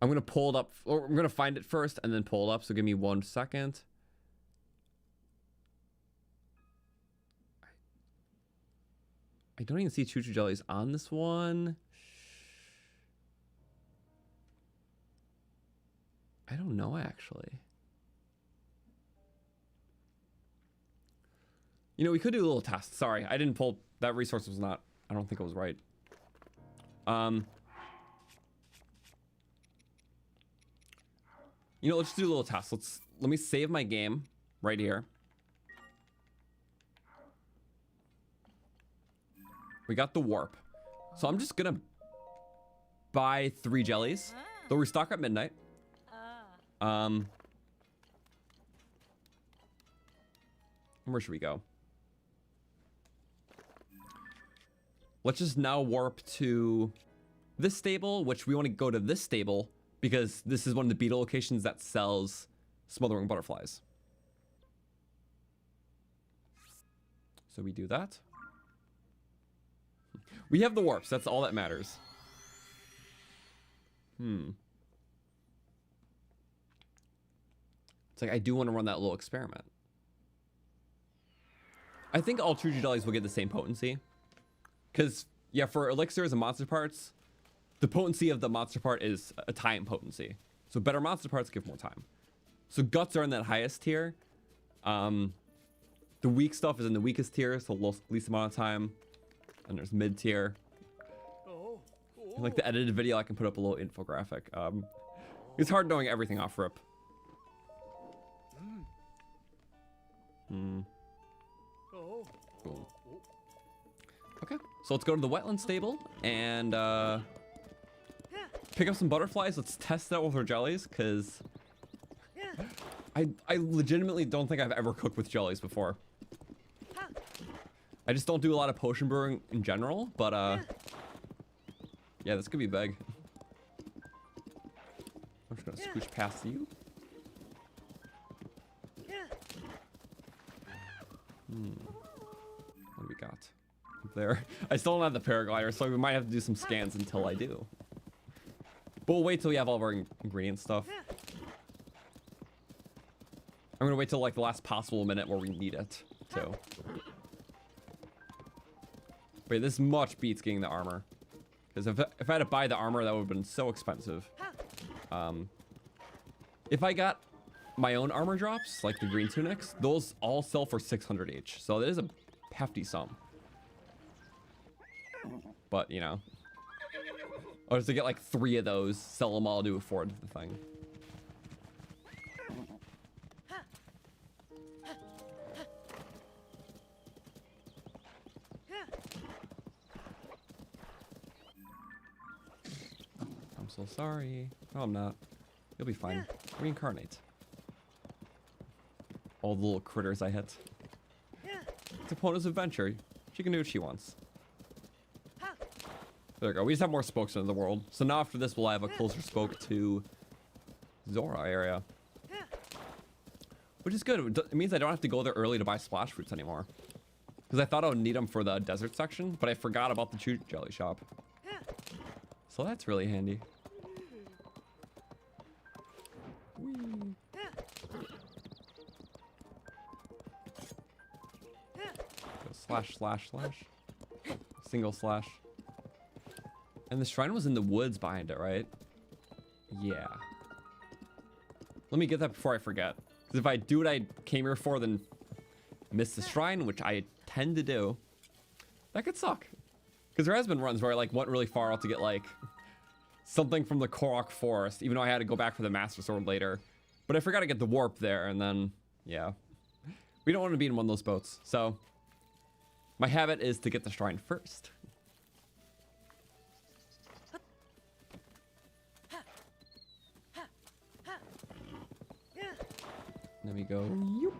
gonna pull it up, or I'm gonna find it first and then pull it up. So give me 1 second. I don't even see choo-choo jellies on this one. I don't know actually. You know, we could do a little test. Sorry, I didn't pull. That resource was not. I don't think it was right. You know, let's do a little test. Let me save my game right here. We got the warp. So I'm just gonna buy 3 jellies. They'll restock at midnight. Where should we go? Let's just now warp to this stable, which we want to go to this stable because this is one of the beetle locations that sells smothering butterflies. So we do that. We have the warps. That's all that matters. It's like I do want to run that little experiment. I think all choo-choo jellies will get the same potency. Because, yeah, for elixirs and monster parts, the potency of the monster part is a time potency. So better monster parts give more time. So guts are in that highest tier. The weak stuff is in the weakest tier, so least amount of time. And there's mid tier. And like the edited video, I can put up a little infographic. It's hard knowing everything off rip. Boom. Okay, so let's go to the wetland stable and pick up some butterflies. Let's test it out with our jellies, because I legitimately don't think I've ever cooked with jellies before. I just don't do a lot of potion brewing in general, but yeah, this could be big. I'm just gonna scooch past you. What do we got up there? I still don't have the paraglider, so we might have to do some scans until I do. But we'll wait till we have all of our ingredient stuff. I'm gonna wait till like the last possible minute where we need it too. Wait, this much beats getting the armor. Because if I had to buy the armor, that would have been so expensive. If I got my own armor drops, like the green tunics, those all sell for 600 each. So it is a hefty sum. But, you know. Or to get like 3 of those, sell them all to afford the thing. I'm so sorry. No, I'm not. You'll be fine. Reincarnate. All the little critters I hit. It's Epona's adventure. She can do what she wants. There we go. We just have more spokes in the world. So now after this, we'll have a closer spoke to Zora area. Which is good. It means I don't have to go there early to buy splash fruits anymore. Because I thought I would need them for the desert section, but I forgot about the chew jelly shop. So that's really handy. Whee. Go slash, slash, slash. Single slash. And the shrine was in the woods behind it, right? Yeah. Let me get that before I forget. Because if I do what I came here for, then miss the shrine, which I tend to do, that could suck. Because there has been runs where I like went really far out to get like something from the Korok Forest, even though I had to go back for the Master Sword later. But I forgot to get the warp there, and then, yeah. We don't want to be in one of those boats. So, my habit is to get the shrine first. Then we go, yoop.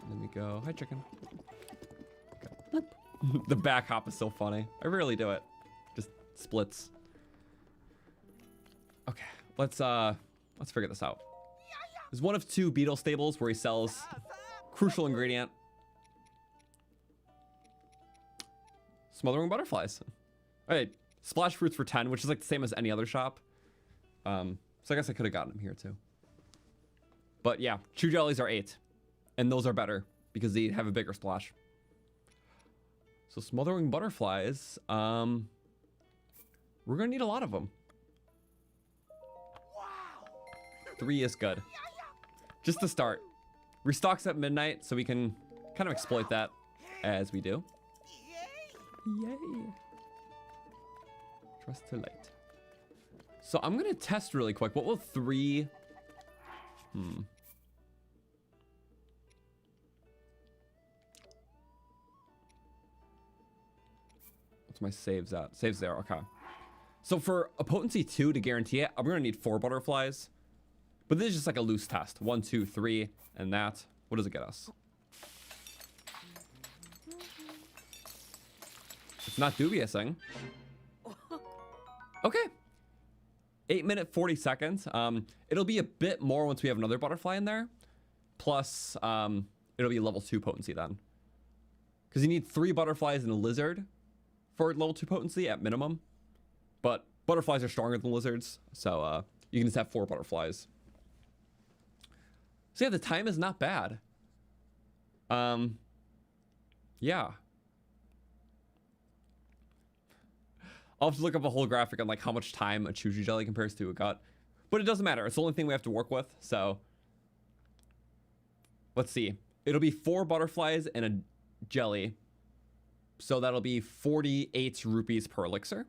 Then we go, hi chicken. Okay. The back hop is so funny. I rarely do it. Just splits. Okay, let's figure this out. There's one of 2 beetle stables where he sells crucial ingredient. Smothering butterflies. Alright, splash fruits for 10, which is like the same as any other shop. So I guess I could have gotten them here too. But yeah, chew jellies are 8. And those are better because they have a bigger splash. So smothering butterflies, we're gonna need a lot of them. 3 is good. Just to start. Restocks at midnight, so we can kind of exploit that as we do. Yay. Trust to light. So I'm gonna test really quick. What will 3... What's my saves at? Saves there, okay. So for a potency 2 to guarantee it, I'm gonna need 4 butterflies. But this is just like a loose test. 1, 2, 3, and that. What does it get us? It's not dubiousing. Okay. 8 minute 40 seconds. It'll be a bit more once we have another butterfly in there. Plus, it'll be level 2 potency then. Because you need 3 butterflies and a lizard for level 2 potency at minimum. But butterflies are stronger than lizards, so you can just have 4 butterflies. So yeah, the time is not bad. Yeah. I'll have to look up a whole graphic on like how much time a choo-choo jelly compares to a gut. But it doesn't matter. It's the only thing we have to work with. So let's see. It'll be 4 butterflies and a jelly. So that'll be 48 rupees per elixir.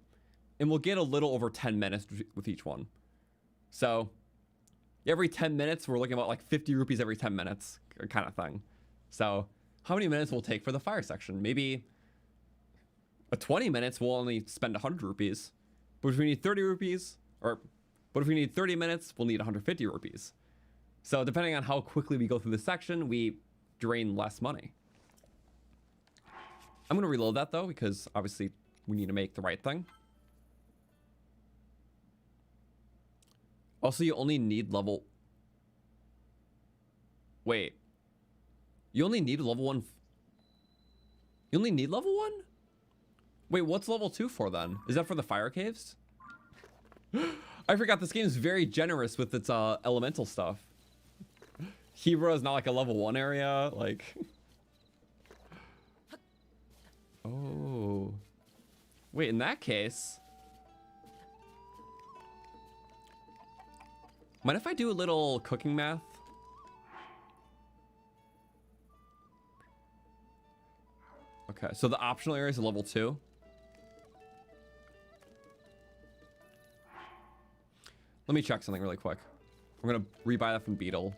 And we'll get a little over 10 minutes with each one. So every 10 minutes, we're looking about like 50 rupees every 10 minutes kind of thing. So how many minutes will it take for the fire section? Maybe 20 minutes, we'll only spend 100 rupees. But if we need 30 rupees, but if we need 30 minutes, we'll need 150 rupees. So depending on how quickly we go through the section, we drain less money. I'm going to reload that though, because obviously we need to make the right thing. Also, you only need level... Wait. You only need level 1... You only need level 1? Wait, what's level 2 for then? Is that for the fire caves? I forgot this game is very generous with its elemental stuff. Hebra is not like a level 1 area, like... Oh. Wait, in that case... Mind if I do a little cooking math? Okay, so the optional area is a level 2. Let me check something really quick. I'm gonna rebuy that from Beetle.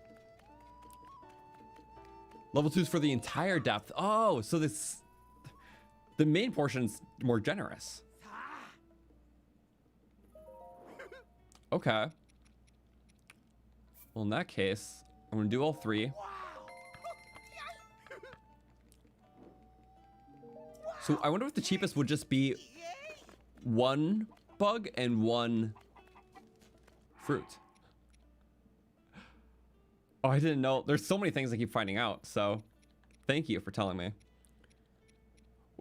Level 2 is for the entire depth. Oh, so this... The main portion's more generous. Okay. Well, in that case, I'm gonna do all 3. So I wonder if the cheapest would just be 1 bug and 1 fruit. Oh, I didn't know. There's so many things I keep finding out, so thank you for telling me.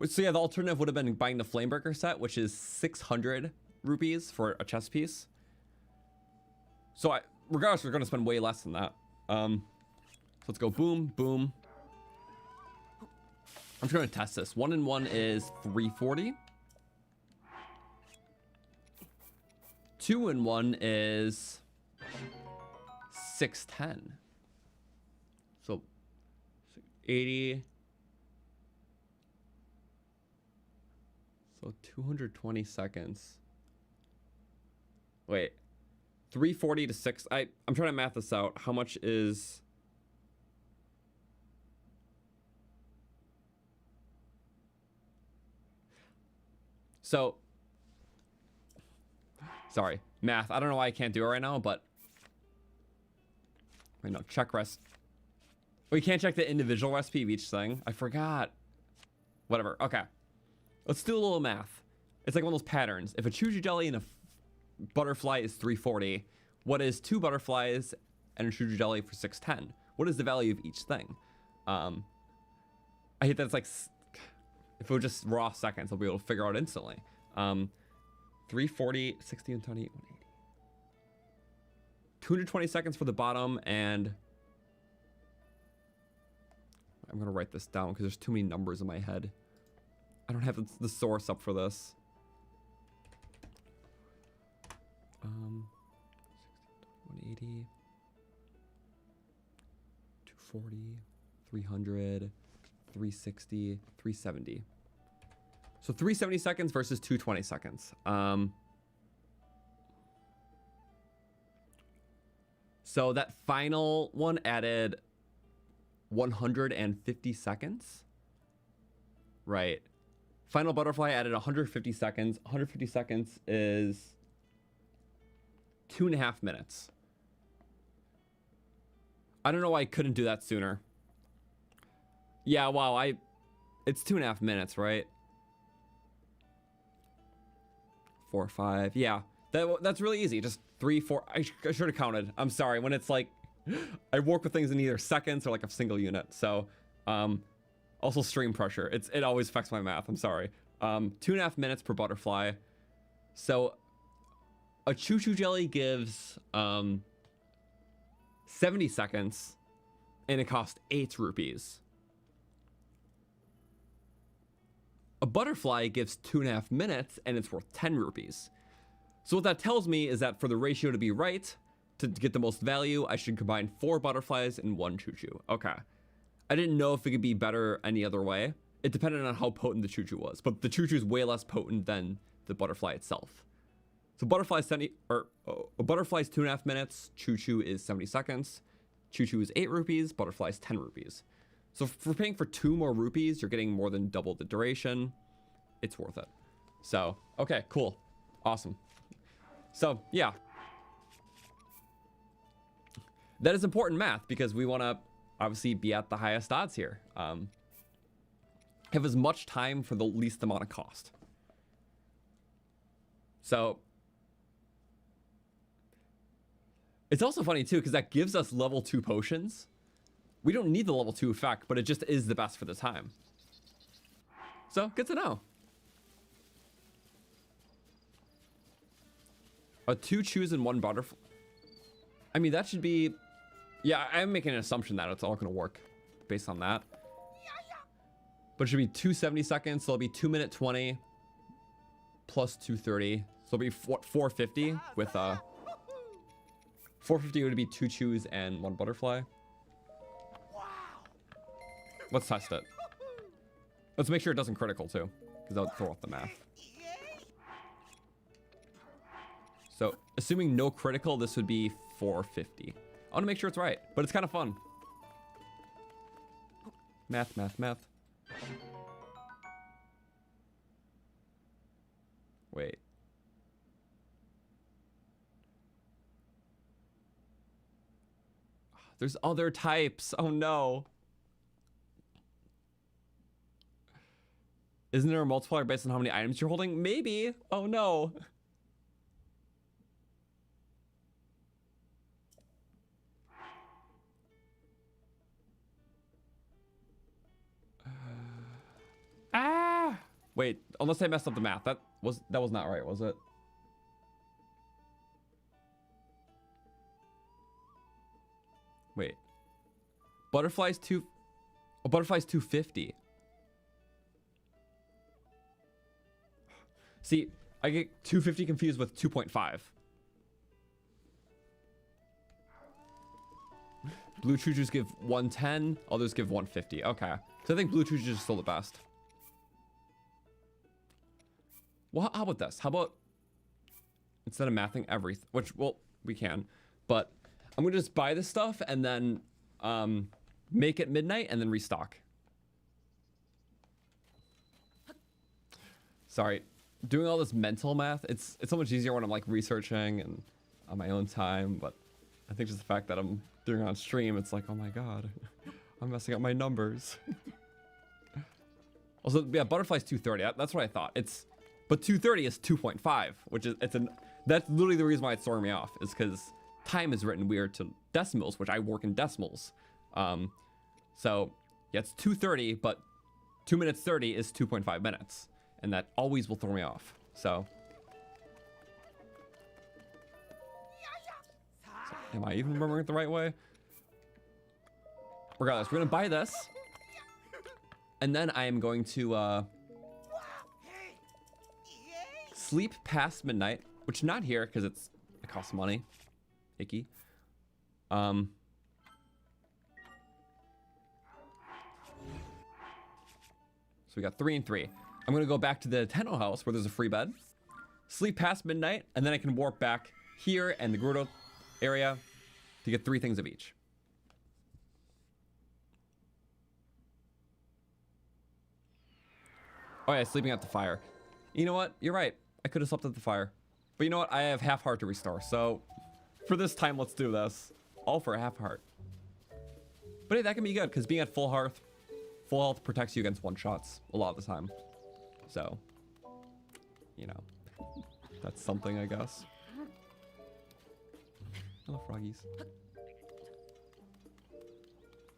So yeah, the alternative would have been buying the Flamebreaker set, which is 600 rupees for a chess piece. So regardless, we're going to spend way less than that. So let's go boom, boom. I'm just going to test this. 1 and 1 is 340. 2 and 1 is 610. So 80. So 220 seconds. Wait. 340 to 6. I'm trying to math this out. How much is... So... Sorry. Math. I don't know why I can't do it right now, but... Wait, no. Check rest. We can't check the individual recipe of each thing. I forgot. Whatever. Okay. Let's do a little math. It's like one of those patterns. If a choo-choo jelly and a butterfly is 340, what is 2 butterflies and a choo-choo jelly for 610? What is the value of each thing? I hate that it's like... If it was just raw seconds, I'll be able to figure out instantly. 340, 60, and 20, 180. 220 seconds for the bottom, and... I'm going to write this down because there's too many numbers in my head. I don't have the source up for this. 180, 240, 300, 360, 370. So 370 seconds versus 220 seconds. So that final one added 150 seconds. Right. Final butterfly added 150 seconds. 150 seconds is 2.5 minutes. I don't know why I couldn't do that sooner. Yeah, wow, it's 2.5 minutes, right? 4, 5, yeah. That's really easy. Just 3, 4. I should have counted. I'm sorry. When it's like, I work with things in either seconds or like a single unit. So, also stream pressure. It always affects my math. I'm sorry. 2.5 minutes per butterfly. So a choo-choo jelly gives 70 seconds and it costs 8 rupees. a butterfly gives 2.5 minutes and it's worth 10 rupees. So what that tells me is that for the ratio to be right, to get the most value, I should combine 4 butterflies and 1 choo-choo. Okay. I didn't know if it could be better any other way. It depended on how potent the choo-choo was, but the choo-choo is way less potent than the butterfly itself. So butterfly's 2.5 minutes, choo-choo is 70 seconds, choo-choo is 8 rupees, butterfly's 10 rupees. So for paying for 2 more rupees, you're getting more than double the duration. It's worth it. So, okay, cool. Awesome. So, yeah. That is important math because we want to obviously be at the highest odds here. Have as much time for the least amount of cost. So it's also funny too because that gives us level 2 potions. We don't need the level 2 effect, but it just is the best for the time. So good to know. 2 chews and 1 butterfly. I mean, that should be... Yeah, I'm making an assumption that it's all going to work based on that. But it should be 270 seconds, so it'll be 2 minute 20 plus 230. So it'll be 450 with 450 would be 2 chews and 1 butterfly. Let's test it. Let's make sure it doesn't critical too, because that would throw off the math. So assuming no critical, this would be 450. I want to make sure it's right, but it's kind of fun. Math, math, math. Wait. There's other types. Oh no. Isn't there a multiplier based on how many items you're holding? Maybe. Oh no. Wait, unless I messed up the math. That was not right, was it? Wait. Butterfly's 250. See, I get 250 confused with 2.5. Blue choo-choos give 110, others give 150. Okay. So I think blue choo-choos is still the best. Well, how about this? How about instead of mathing everything, which, well, we can, but I'm gonna just buy this stuff and then make it midnight and then restock. Sorry, doing all this mental math, it's so much easier when I'm like researching and on my own time, but I think just the fact that I'm doing it on stream, it's like, oh my god, I'm messing up my numbers. Also, yeah, butterfly's 230. That's what I thought. But 230 is 2.5, which is that's literally the reason why it's throwing me off, is because time is written weird to decimals, which I work in decimals. So yeah, it's 230, but 2 minutes 30 is 2.5 minutes, and that always will throw me off. So am I even remembering it the right way? Regardless, we're gonna buy this, and then I am going to sleep past midnight, which not here because it costs money. Icky. So we got 3 and 3. I'm gonna go back to the Tenno house where there's a free bed, sleep past midnight, and then I can warp back here and the Croton area to get 3 things of each. Oh yeah, sleeping at the fire. You know what? You're right. I could have slept at the fire. But you know what? I have half heart to restore. So for this time, let's do this. All for a half heart. But hey, that can be good because being at full health protects you against one-shots a lot of the time. So, you know, that's something, I guess. Hello, froggies.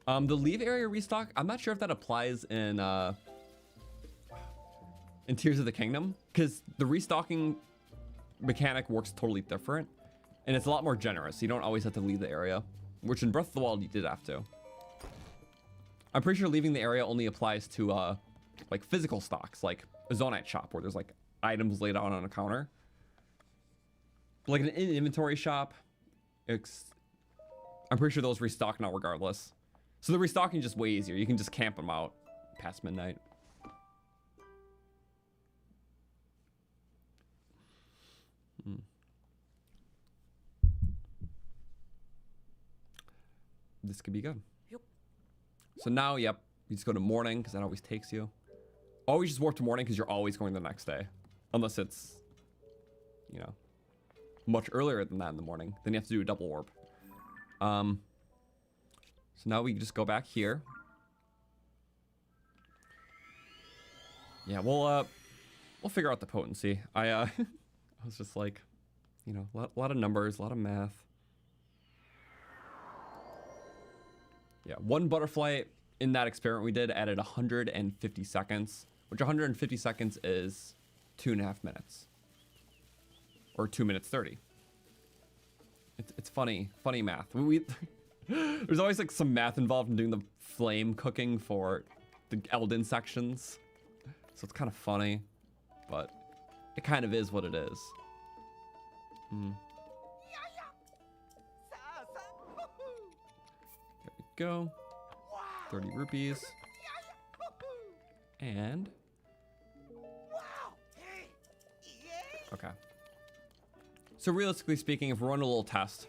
The leave area restock, I'm not sure if that applies in Tears of the Kingdom, because the restocking mechanic works totally different, and it's a lot more generous. You don't always have to leave the area, which in Breath of the Wild you did have to. I'm pretty sure leaving the area only applies to like physical stocks, like Zonai shop where there's like items laid out on a counter. Like an inventory shop, I'm pretty sure those restock now regardless. So the restocking is just way easier. You can just camp them out past midnight. This could be good. Yep. So now, yep, you just go to morning because that always takes you. Always just warp to morning because you're always going the next day. Unless it's, you know, much earlier than that in the morning. Then you have to do a double warp. So now we just go back here. Yeah, we'll figure out the potency. I was just like, you know, a lot of numbers, a lot of math. Yeah, one butterfly in that experiment we did added 150 seconds, which 150 seconds is 2.5 minutes. Or 2 minutes 30. It's funny math. There's always like some math involved in doing the flame cooking for the Elden sections. So it's kind of funny, but it kind of is what it is. There we go. 30 rupees. And okay. So realistically speaking, if we're running a little test,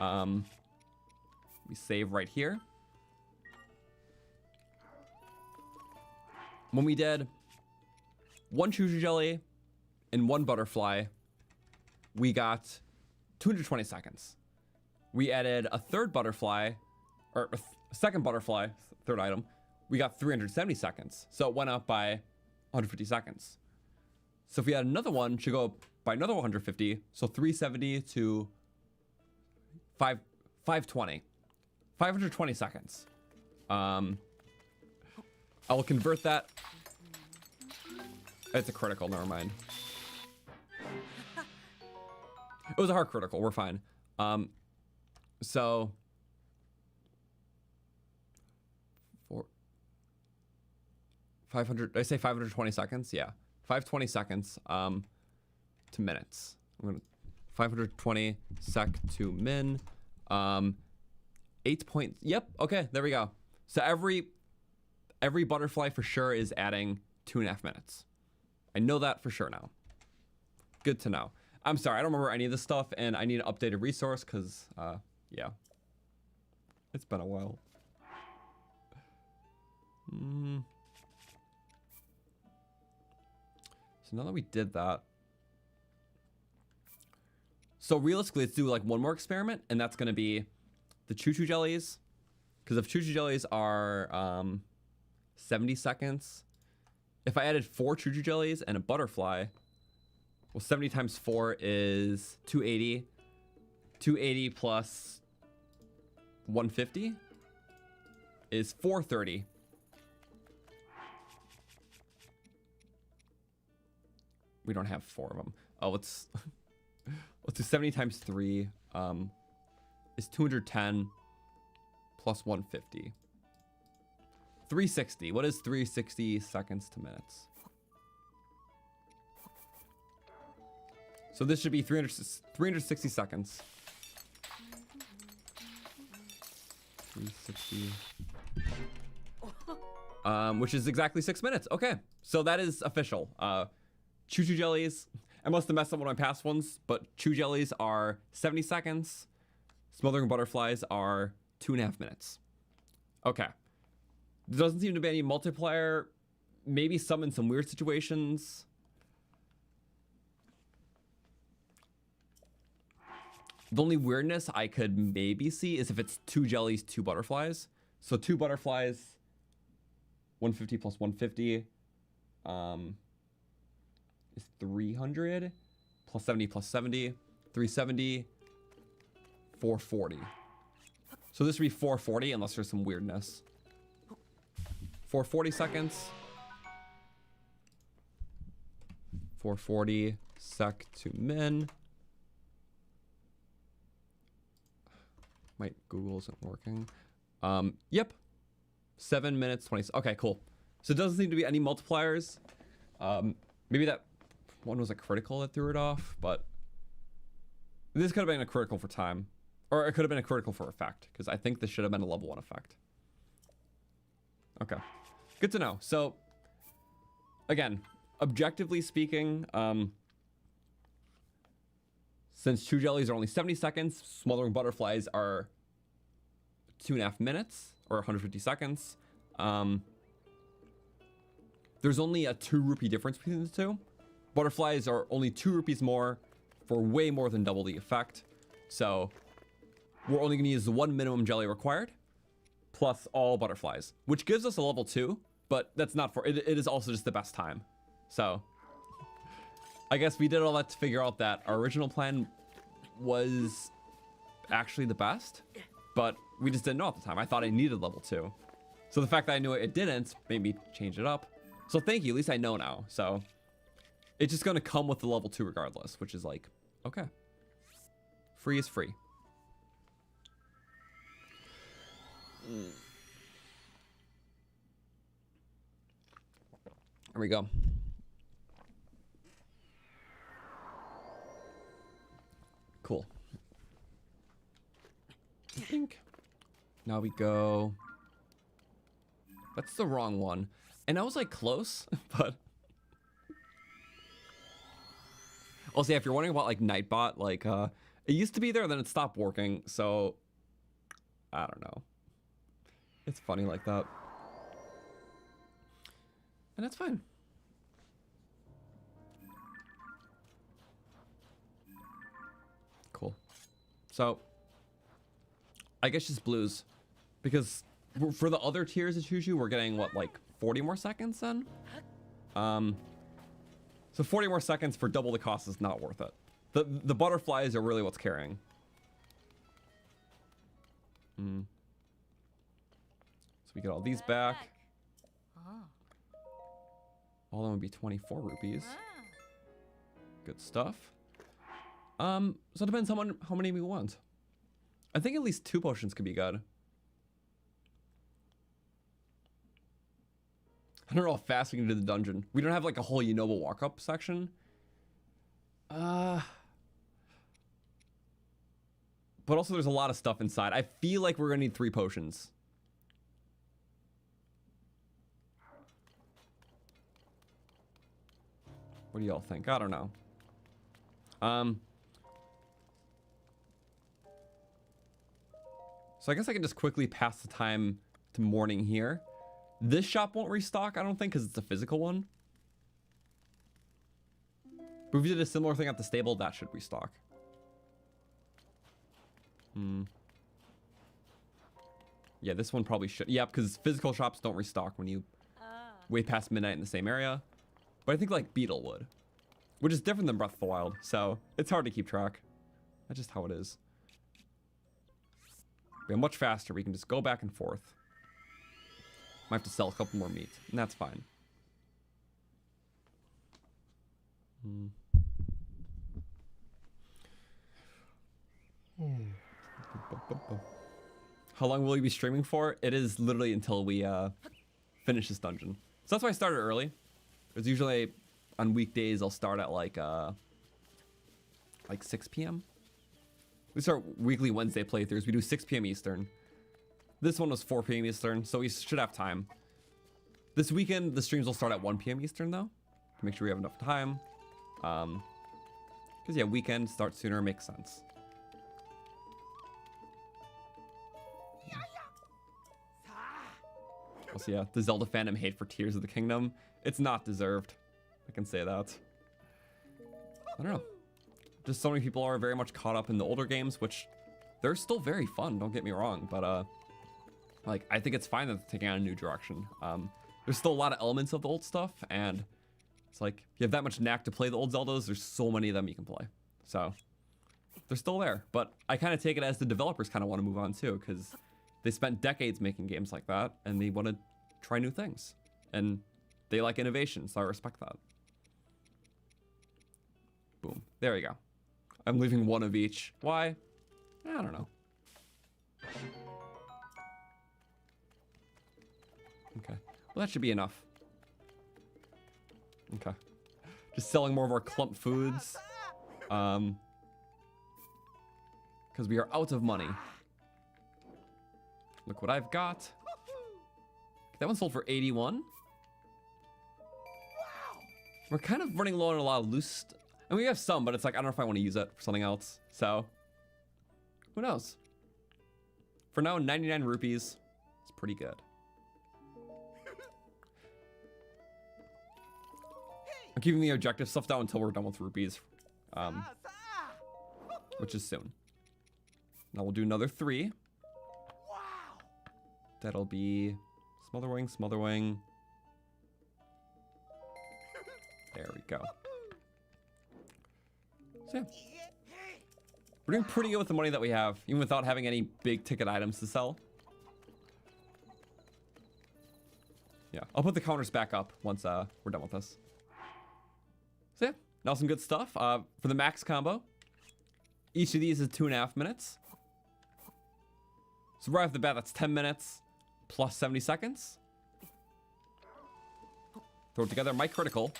we save right here. When we did one choo-choo jelly and one butterfly, we got 220 seconds. We added a third butterfly, or a second butterfly, third item, we got 370 seconds. So it went up by 150 seconds. So if we add another one, it should go up by another 150. So 370 to 520. 520 seconds. I will convert that. It's a critical, never mind. It was a hard critical, we're fine. So 500, did I say 520 seconds? Yeah. 520 seconds to minutes. I'm gonna 520 sec to min. 8 point. Yep. Okay. There we go. So every butterfly for sure is adding 2.5 minutes. I know that for sure now. Good to know. I'm sorry, I don't remember any of this stuff, and I need an updated resource because, yeah, it's been a while. So now that we did that, so realistically, let's do like one more experiment, and that's going to be the choo-choo jellies, because if choo-choo jellies are 70 seconds, if I added 4 choo-choo jellies and a butterfly, well, 70 times 4 is 280. 280 plus 150 is 430. We don't have 4 of them. Oh, let's do 70 times 3 is 210 plus 150. 360. What is 360 seconds to minutes? So this should be 360 seconds. 360. Which is exactly 6 minutes. Okay, so that is official. Choo-choo jellies. I must have messed up one of my past ones, but choo jellies are 70 seconds. Smothering butterflies are 2.5 minutes. Okay. There doesn't seem to be any multiplier. Maybe some in some weird situations. The only weirdness I could maybe see is if it's 2 jellies, 2 butterflies. So 2 butterflies, 150 plus 150 is 300 plus 70 plus 70, 370, 440. So this would be 440 unless there's some weirdness. 440 seconds. 440 sec to min. My Google isn't working. Yep. 7 minutes, 20. Okay, cool. So it doesn't seem to be any multipliers. Maybe that one was a critical that threw it off, but this could have been a critical for time. Or it could have been a critical for effect, because I think this should have been a level 1 effect. Okay. Good to know. So, again, objectively speaking, since true jellies are only 70 seconds, smoldering butterflies are 2.5 minutes, or 150 seconds. There's only a 2 rupee difference between the two. Butterflies are only 2 rupees more for way more than double the effect. So we're only going to use the 1 minimum jelly required, plus all butterflies, which gives us a level 2, but that's not for, it is also just the best time. So I guess we did all that to figure out that our original plan was actually the best, but we just didn't know at the time. I thought I needed level 2. So the fact that I knew it didn't made me change it up. So thank you, at least I know now. So it's just going to come with the level 2 regardless, which is like, okay. Free is free. There we go. Cool. I think now we go. That's the wrong one. And I was like close, but also, yeah, if you're wondering about like Nightbot, like it used to be there, then it stopped working. So I don't know. It's funny like that. And that's fine. Cool. So I guess just blues, because for the other tiers of Chuchu, we're getting what, like 40 more seconds then? So 40 more seconds for double the cost is not worth it. The butterflies are really what's carrying. So we get all these back. All of them would be 24 rupees. Good stuff. So it depends how many we want. I think at least 2 potions could be good. I don't know how fast we can do the dungeon. We don't have like a whole yunobo walk-up section. But also there's a lot of stuff inside. I feel like we're gonna need 3 potions. What do y'all think? I don't know. So I guess I can just quickly pass the time to morning here. This shop won't restock, I don't think, because it's a physical one. But if we did a similar thing at the stable, that should restock. Yeah, this one probably should. Yeah, because physical shops don't restock when you way past midnight in the same area. But I think like Beetle would, which is different than Breath of the Wild, so it's hard to keep track. That's just how it is. We're much faster. We can just go back and forth. Might have to sell a couple more meat, and that's fine. How long will you be streaming for? It is literally until we finish this dungeon. So that's why I started early. It's usually on weekdays I'll start at like 6 p.m. We start weekly Wednesday playthroughs. We do 6 p.m. Eastern. This one was 4 p.m. Eastern, so we should have time. This weekend, the streams will start at 1 p.m. Eastern, though, to make sure we have enough time. Because, yeah, weekend start sooner makes sense. Also, yeah, the Zelda fandom hate for Tears of the Kingdom. It's not deserved. I can say that. I don't know. Just so many people are very much caught up in the older games, which they're still very fun, don't get me wrong, but like I think it's fine that they're taking on a new direction. There's still a lot of elements of the old stuff, and it's like if you have that much knack to play the old Zeldas, there's so many of them you can play. So they're still there, but I kind of take it as the developers kind of want to move on too, because they spent decades making games like that, and they want to try new things, and they like innovation, so I respect that. Boom, there we go. I'm leaving one of each. Why? I don't know. Okay. Well, that should be enough. Okay. Just selling more of our clump foods. Because we are out of money. Look what I've got. That one sold for 81. We're kind of running low on a lot of loose. And we have some, but it's like, I don't know if I want to use it for something else. So, who knows? For now, 99 rupees. It's pretty good. I'm keeping the objective stuff down until we're done with rupees. Which is soon. Now we'll do another 3. That'll be Smotherwing, Smotherwing. There we go. So yeah. We're doing pretty good with the money that we have, even without having any big ticket items to sell. Yeah, I'll put the counters back up once we're done with this. So yeah, now some good stuff. For the max combo, each of these is 2.5 minutes. So right off the bat, that's 10 minutes plus 70 seconds. Throw it together, my critical.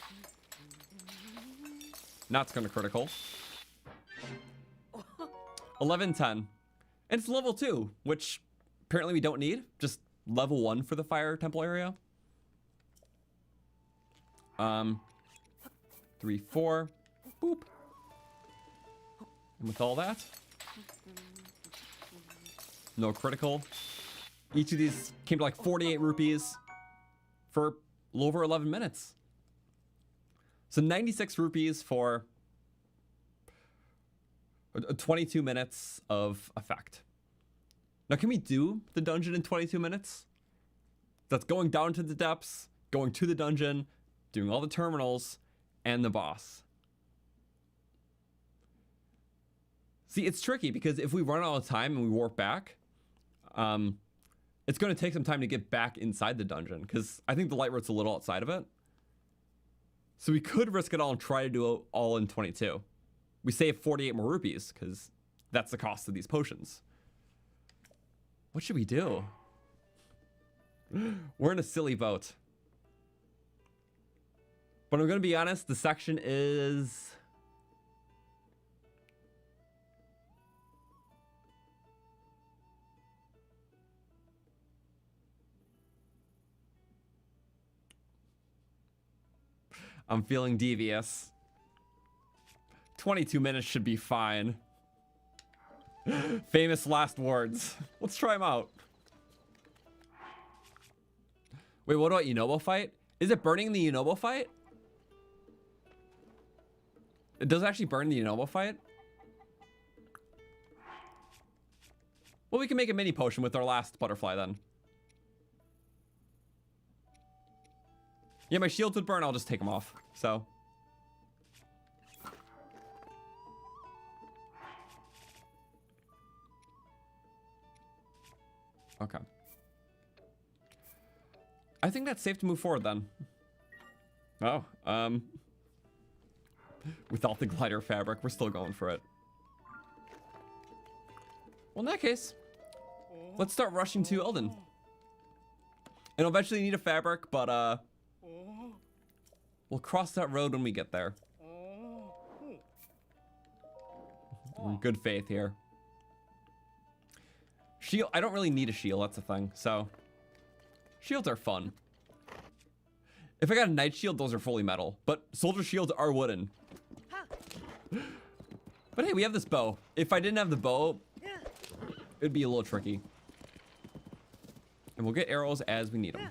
Not gonna critical. 11, 10. And it's level 2, which apparently we don't need. Just level 1 for the fire temple area. 3, 4. Boop. And with all that, no critical. Each of these came to like 48 rupees for a little over 11 minutes. So 96 rupees for 22 minutes of effect. Now, can we do the dungeon in 22 minutes? That's going down to the depths, going to the dungeon, doing all the terminals, and the boss. See, it's tricky because if we run out of time and we warp back, it's going to take some time to get back inside the dungeon because I think the light road's a little outside of it. So we could risk it all and try to do it all in 22. We save 48 more rupees because that's the cost of these potions. What should we do? We're in a silly boat. But I'm going to be honest, the section is... I'm feeling devious. 22 minutes should be fine. Famous last words. Let's try them out. Wait, what about yunobo fight? Is it burning the yunobo fight? It does actually burn the yunobo fight? Well, we can make a mini potion with our last butterfly then. Yeah, my shields would burn. I'll just take them off. So. Okay. I think that's safe to move forward then. Oh, without the glider fabric, we're still going for it. Well, in that case, let's start rushing to Elden. And I'll eventually need a fabric, but we'll cross that road when we get there. We're in good faith here. Shield, I don't really need a shield, that's the thing, so. Shields are fun. If I got a knight shield, those are fully metal, but soldier shields are wooden. But hey, we have this bow. If I didn't have the bow, it'd be a little tricky. And we'll get arrows as we need them.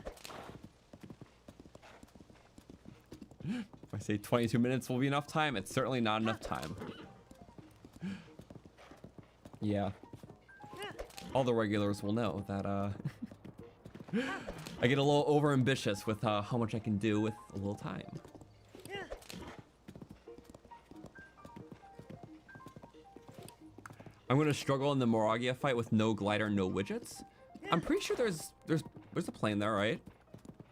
If I say 22 minutes will be enough time, it's certainly not enough time. Yeah. All the regulars will know that I get a little over-ambitious with how much I can do with a little time. I'm gonna struggle in the moragia fight with no glider, no widgets. I'm pretty sure there's a plane there, right?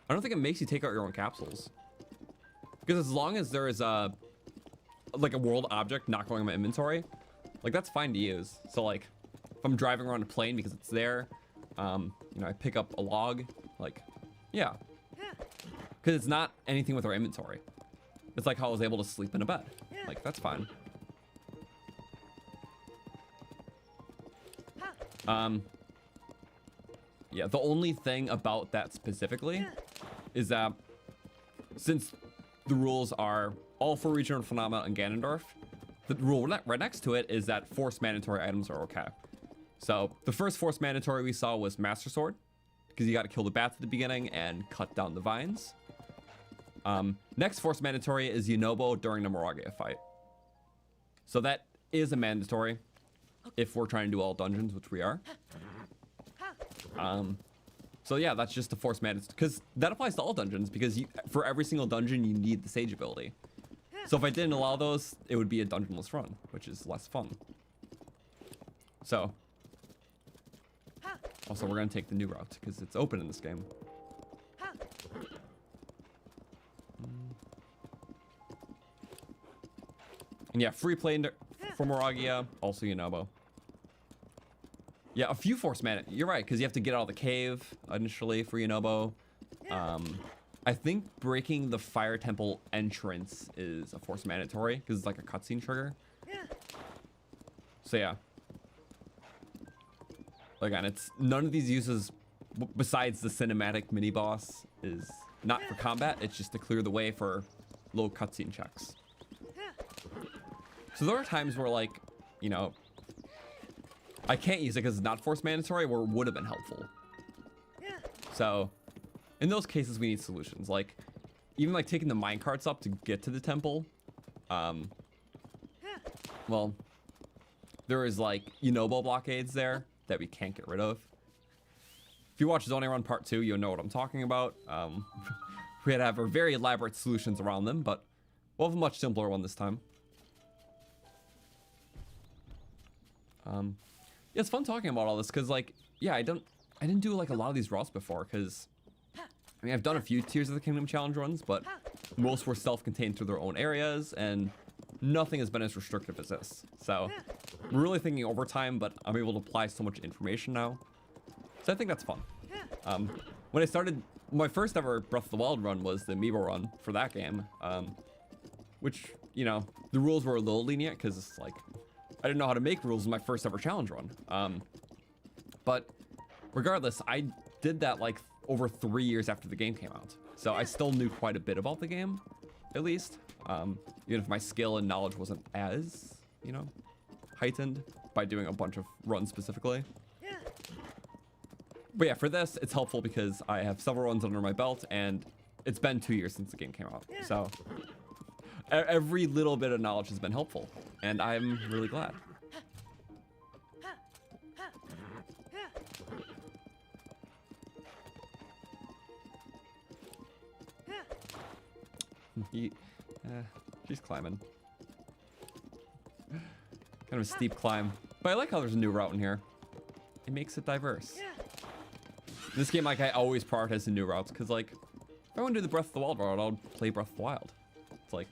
I don't think it makes you take out your own capsules. Because as long as there is like a world object not going in my inventory, like that's fine to use. So like if I'm driving around a plane because it's there, you know, I pick up a log, like, yeah. Because it's not anything with our inventory. It's like how I was able to sleep in a bed. Like, that's fine. Yeah, the only thing about that specifically is that since the rules are all for regional phenomena and Ganondorf, the rule right next to it is that force mandatory items are okay. So the first force mandatory we saw was Master Sword, because you got to kill the bats at the beginning and cut down the vines. Next force mandatory is Yunobo during the Moragia fight. So that is a mandatory if we're trying to do all dungeons, which we are. So yeah, that's just the force mandatory, because that applies to all dungeons, because for every single dungeon you need the Sage ability. So if I didn't allow those, it would be a dungeonless run, which is less fun. So also we're gonna take the new route because it's open in this game. And yeah, free play for Moragia, also Yunobo. Yeah, a few force mana. You're right, because you have to get out of the cave initially for Yunobo. I think breaking the Fire Temple entrance is a force mandatory, because it's like a cutscene trigger. So yeah. Again, it's none of these uses, besides the cinematic mini boss, is not for combat. It's just to clear the way for low cutscene checks. So there are times where, like, you know, I can't use it because it's not force mandatory, where it would have been helpful. So in those cases, we need solutions. Like, even like taking the minecarts up to get to the temple. Well, there is like Yunobo blockades there that we can't get rid of. If you watch Zonai Run Part 2, you'll know what I'm talking about. We had to have our very elaborate solutions around them, but we'll have a much simpler one this time. Yeah, it's fun talking about all this because, like, yeah, I didn't do like a lot of these routes before because, I mean, I've done a few Tears of the Kingdom challenge runs, but most were self-contained through their own areas, and nothing has been as restrictive as this. So we're really thinking over time, but I'm able to apply so much information now. So I think that's fun. When I started, my first ever Breath of the Wild run was the Amiibo run for that game, which, you know, the rules were a little lenient because it's like, I didn't know how to make rules in my first ever challenge run. But regardless, I did that like over 3 years after the game came out. So I still knew quite a bit about the game, at least. Even if my skill and knowledge wasn't as, you know, heightened by doing a bunch of runs specifically. But yeah, for this, it's helpful because I have several runs under my belt and it's been 2 years since the game came out. So every little bit of knowledge has been helpful, and I'm really glad. She's climbing. Kind of a steep climb, but I like how there's a new route in here. It makes it diverse. In this game, like, I always prioritize the new routes because, like, if I want to do the Breath of the Wild route, I'll play Breath of the Wild. It's like,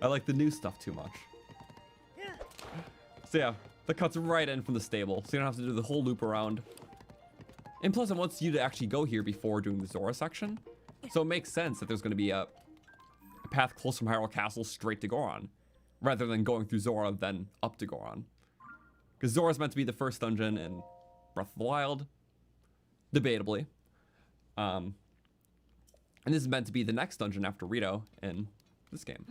I like the new stuff too much. So yeah, that cuts right in from the stable, so you don't have to do the whole loop around. And plus, it wants you to actually go here before doing the Zora section. So it makes sense that there's going to be a path close from Hyrule Castle straight to Goron, rather than going through Zora then up to Goron. Because Zora's meant to be the first dungeon in Breath of the Wild, debatably. And this is meant to be the next dungeon after Rito in this game.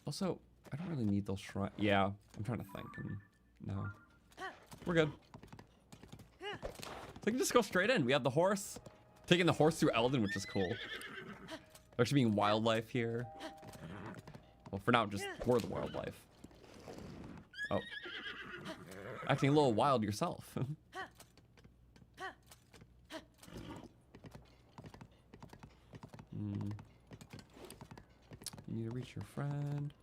Also, I don't really need those shrines. Yeah, I'm trying to think. And no, we're good. So we can just go straight in. We have the horse. Taking the horse through Eldin, which is cool. There should be wildlife here. Well, for now, just we're the wildlife. Oh. Acting a little wild yourself. You need to reach your friend.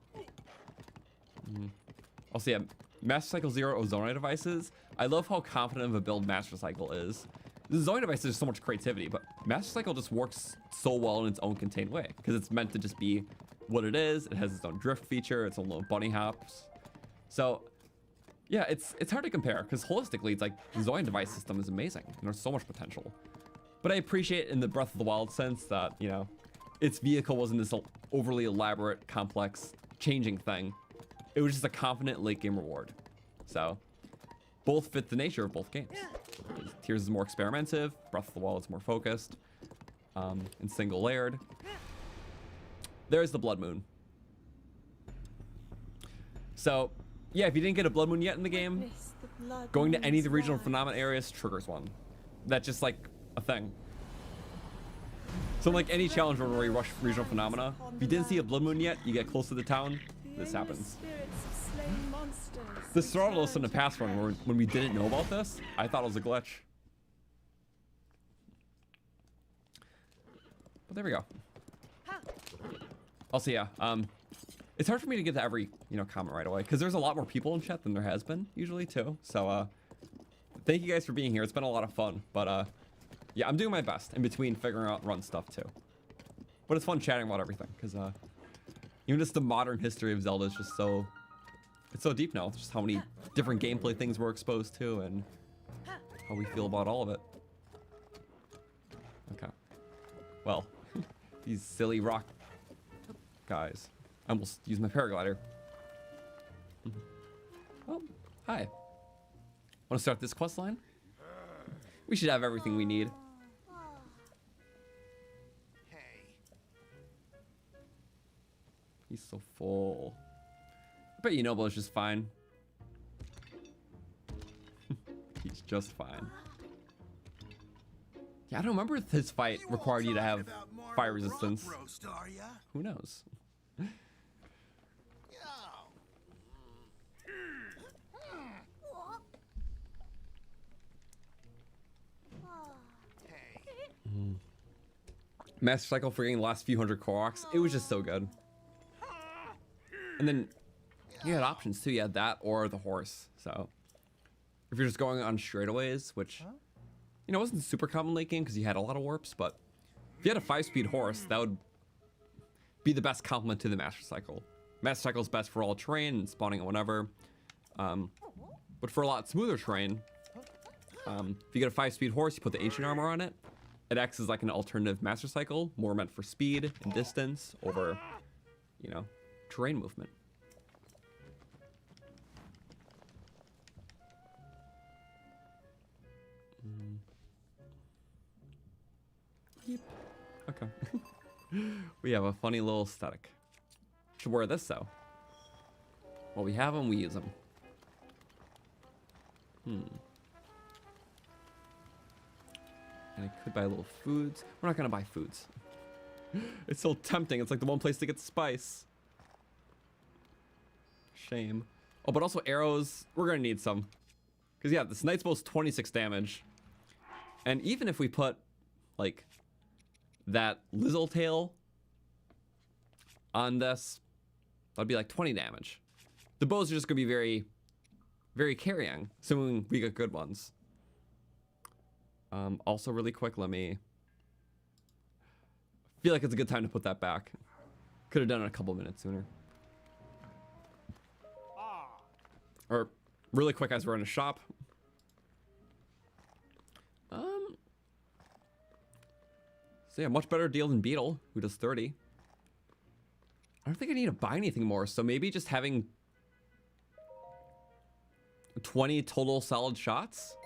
Also, yeah, Master Cycle 0 Zonai devices. I love how confident of a build Master Cycle is. The Zonai device is so much creativity, but Master Cycle just works so well in its own contained way because it's meant to just be what it is. It has its own drift feature, its own little bunny hops. So yeah, it's hard to compare because holistically, it's like the Zonai device system is amazing and there's so much potential. But I appreciate in the Breath of the Wild sense that, you know, its vehicle wasn't this overly elaborate, complex, changing thing. It was just a confident late game reward. So, both fit the nature of both games. Tears is more experimentative, Breath of the Wild is more focused, and single layered. There's the Blood Moon. So, yeah, if you didn't get a Blood Moon yet in the game, going to any of the regional phenomena areas triggers one. That's just like a thing. So like any challenge where you rush regional phenomena, if you didn't see a Blood Moon yet, you get close to the town, this happens. This throttled us in the past run where when we didn't know about this, I thought it was a glitch. But there we go. Also, yeah, it's hard for me to get to every, you know, comment right away because there's a lot more people in chat than there has been usually too. So, thank you guys for being here. It's been a lot of fun, but yeah, I'm doing my best in between figuring out run stuff too. But it's fun chatting about everything because even just the modern history of Zelda is just so, it's so deep now. Just how many different gameplay things we're exposed to and how we feel about all of it. Okay. Well, these silly rock guys. I almost used my paraglider. Oh, hi. Want to start this quest line? We should have everything we need. Hey. He's so full. I bet yunobo is just fine. He's just fine. Yeah, I don't remember if his fight required you to have fire resistance. Who knows? Master Cycle for getting the last few hundred Koroks, it was just so good. And then you had options too. You had that or the horse. So if you're just going on straightaways, which you know wasn't super common late game because you had a lot of warps, but if you had a 5-speed horse, that would be the best complement to the Master Cycle. Master Cycle is best for all terrain and spawning and whatever. But for a lot smoother terrain, if you get a 5-speed horse, you put the ancient armor on it. It acts as like an alternative Master Cycle, more meant for speed and distance over, you know, terrain movement. Yep. Okay. We have a funny little aesthetic. Should wear this though. Well, we have them, we use them. And I could buy little foods. We're not gonna buy foods. It's so tempting. It's like the one place to get spice. Shame. Oh, but also arrows. We're gonna need some. Because yeah, this knight's bow's 26 damage. And even if we put like that Lizzle tail on this, that'd be like 20 damage. The bows are just gonna be very, very carrying, assuming we get good ones. Also really quick, let me feel like it's a good time to put that back. Could have done it a couple minutes sooner. Or really quick as we're in a shop. So yeah, much better deal than Beetle, who does 30. I don't think I need to buy anything more, so maybe just having 20 total solid shots.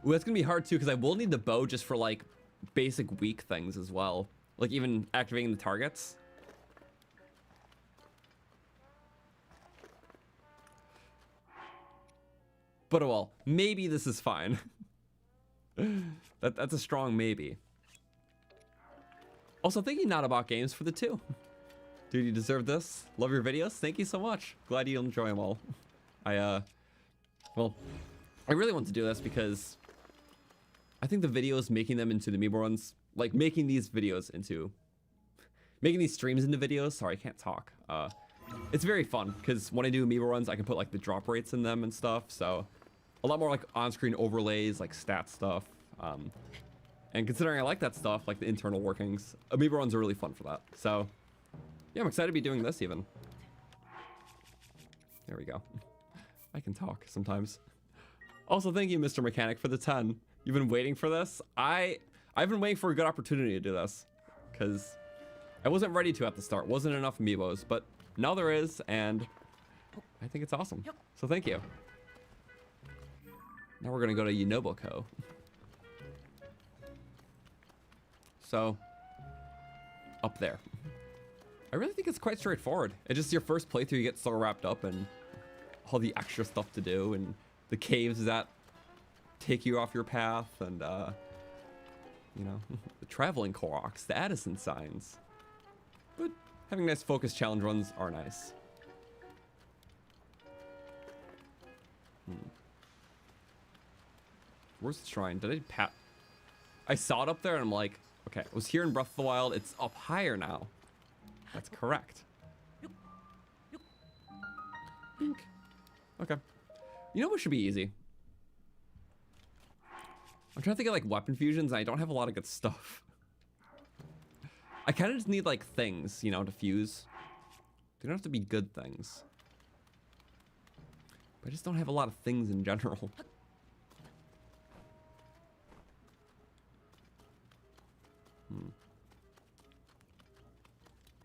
Ooh, that's gonna be hard too, because I will need the bow just for like basic weak things as well. Like even activating the targets. But oh well, maybe this is fine. That's a strong maybe. Also, thank you Not About Games for the 2. Dude, you deserve this. Love your videos. Thank you so much. Glad you enjoy them all. Well, I really want to do this because I think the videos making them into the Amiibo runs, like making these streams into videos. Sorry, I can't talk. It's very fun because when I do Amiibo runs, I can put like the drop rates in them and stuff. So a lot more like on-screen overlays, like stat stuff. And considering I like that stuff, like the internal workings, Amiibo runs are really fun for that. So yeah, I'm excited to be doing this even. There we go. I can talk sometimes. Also, thank you, Mr. Mechanic, for the 10. You've been waiting for this. I've been waiting for a good opportunity to do this, because I wasn't ready to at the start. Wasn't enough Amiibos, but now there is, and I think it's awesome. So thank you. Now we're gonna go to Yunobo Co. So up there. I really think it's quite straightforward. It's just your first playthrough, you get so wrapped up in all the extra stuff to do and the caves that take you off your path, and you know, the traveling clocks, the Addison signs. But having nice focus challenge runs are nice. Where's the shrine? Did I pat? I saw it up there and I'm like, okay, it was here in Breath of the Wild. It's up higher now. That's correct. Bink. Okay. You know what should be easy? I'm trying to think of like weapon fusions, and I don't have a lot of good stuff. I kind of just need like things, you know, to fuse. They don't have to be good things. But I just don't have a lot of things in general.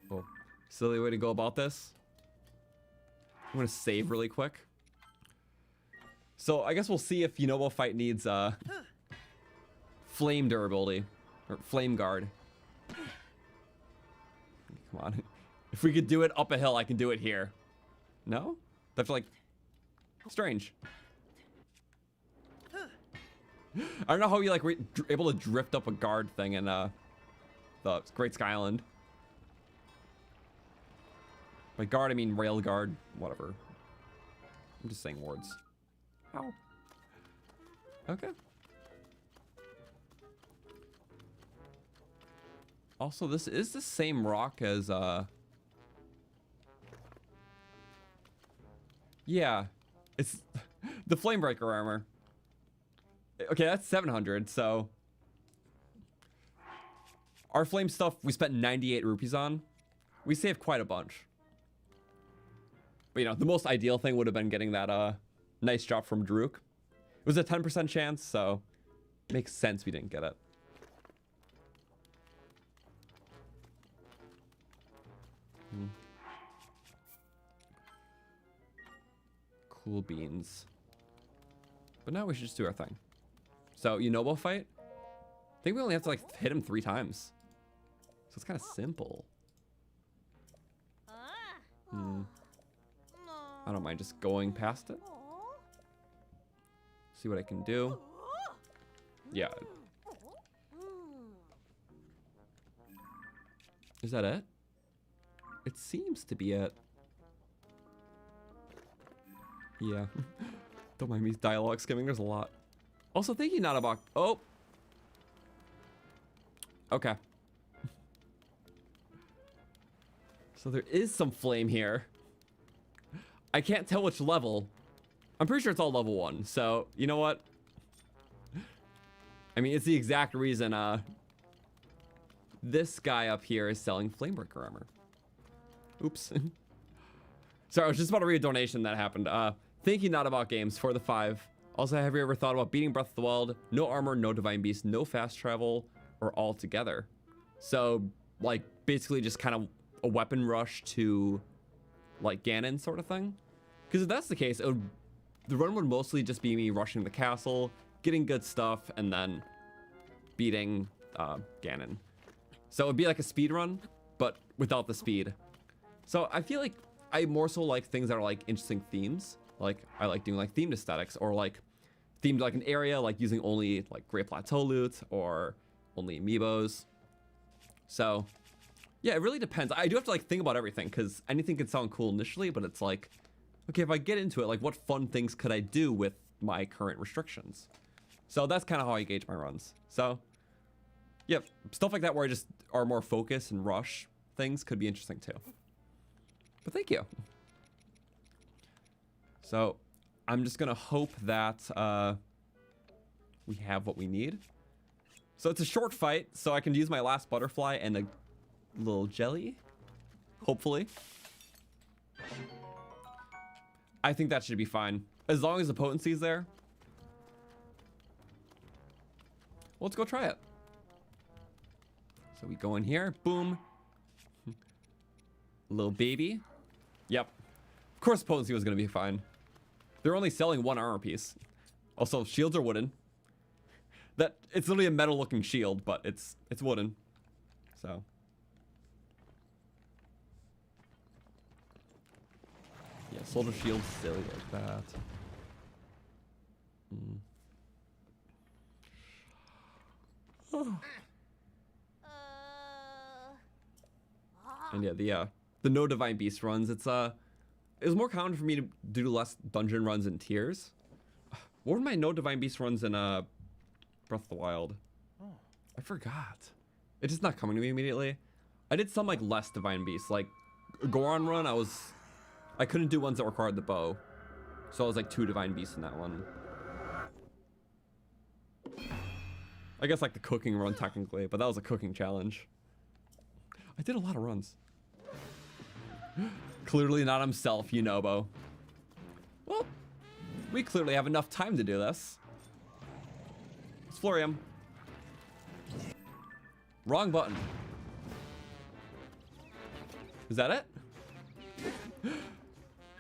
Oh, silly way to go about this. I'm gonna save really quick. So I guess we'll see if Yunobo fight needs flame durability or flame guard. Come on. If we could do it up a hill, I can do it here. No? That's like strange. I don't know how you like were able to drift up a guard thing in the Great Sky Island. By guard, I mean rail guard, whatever. I'm just saying words. Ow. Okay. Also, this is the same rock as yeah, it's the Flamebreaker armor. Okay, that's 700, so our flame stuff we spent 98 rupees on. We saved quite a bunch. But you know, the most ideal thing would have been getting that nice drop from Druk. It was a 10% chance, so it makes sense we didn't get it. Cool beans. But now we should just do our thing. So, Yunobo fight? I think we only have to like hit him 3 times. So it's kind of simple. I don't mind just going past it. See what I can do. Yeah. Is that it? It seems to be it. Yeah. Don't mind me dialogue skimming. There's a lot. Also, thank you, Notabok. Oh. Okay. So there is some flame here. I can't tell which level. I'm pretty sure it's all level 1. So, you know what? I mean, it's the exact reason this guy up here is selling Flamebreaker armor. Oops. Sorry, I was just about to read a donation that happened. Thank you, Not About Games, for the 5. Also, have you ever thought about beating Breath of the Wild? No armor, no divine beast, no fast travel, or all together. So, like, basically just kind of a weapon rush to, like, Ganon sort of thing. Because if that's the case, the run would mostly just be me rushing the castle, getting good stuff, and then beating Ganon. So it would be like a speed run, but without the speed. So I feel like I more so like things that are like interesting themes. Like I like doing like themed aesthetics, or like themed like an area, like using only like Great Plateau loot or only Amiibos. So yeah, it really depends. I do have to like think about everything, because anything can sound cool initially, but it's like, okay, if I get into it, like what fun things could I do with my current restrictions? So that's kind of how I gauge my runs. So yeah, stuff like that where I just are more focused and rush things could be interesting too. But thank you. So I'm just gonna hope that we have what we need. So it's a short fight, so I can use my last butterfly and a little jelly, hopefully. I think that should be fine. As long as the potency is there, let's go try it. So we go in here, boom. Little baby. Yep. Of course potency was gonna be fine. They're only selling one armor piece. Also, shields are wooden. That it's literally a metal looking shield, but it's wooden. So yeah, soldier shield silly like that. And yeah, the no divine beast runs. It was more common for me to do less dungeon runs in tiers. What were my no divine beast runs in Breath of the Wild? I forgot. It's just not coming to me immediately. I did some like less divine beasts, like Goron run. I couldn't do ones that required the bow, so I was like 2 divine beasts in that one. I guess like the cooking run technically, but that was a cooking challenge. I did a lot of runs. Clearly not himself, Yunobo. Well, we clearly have enough time to do this. Let's flurry him. Wrong button. Is that it?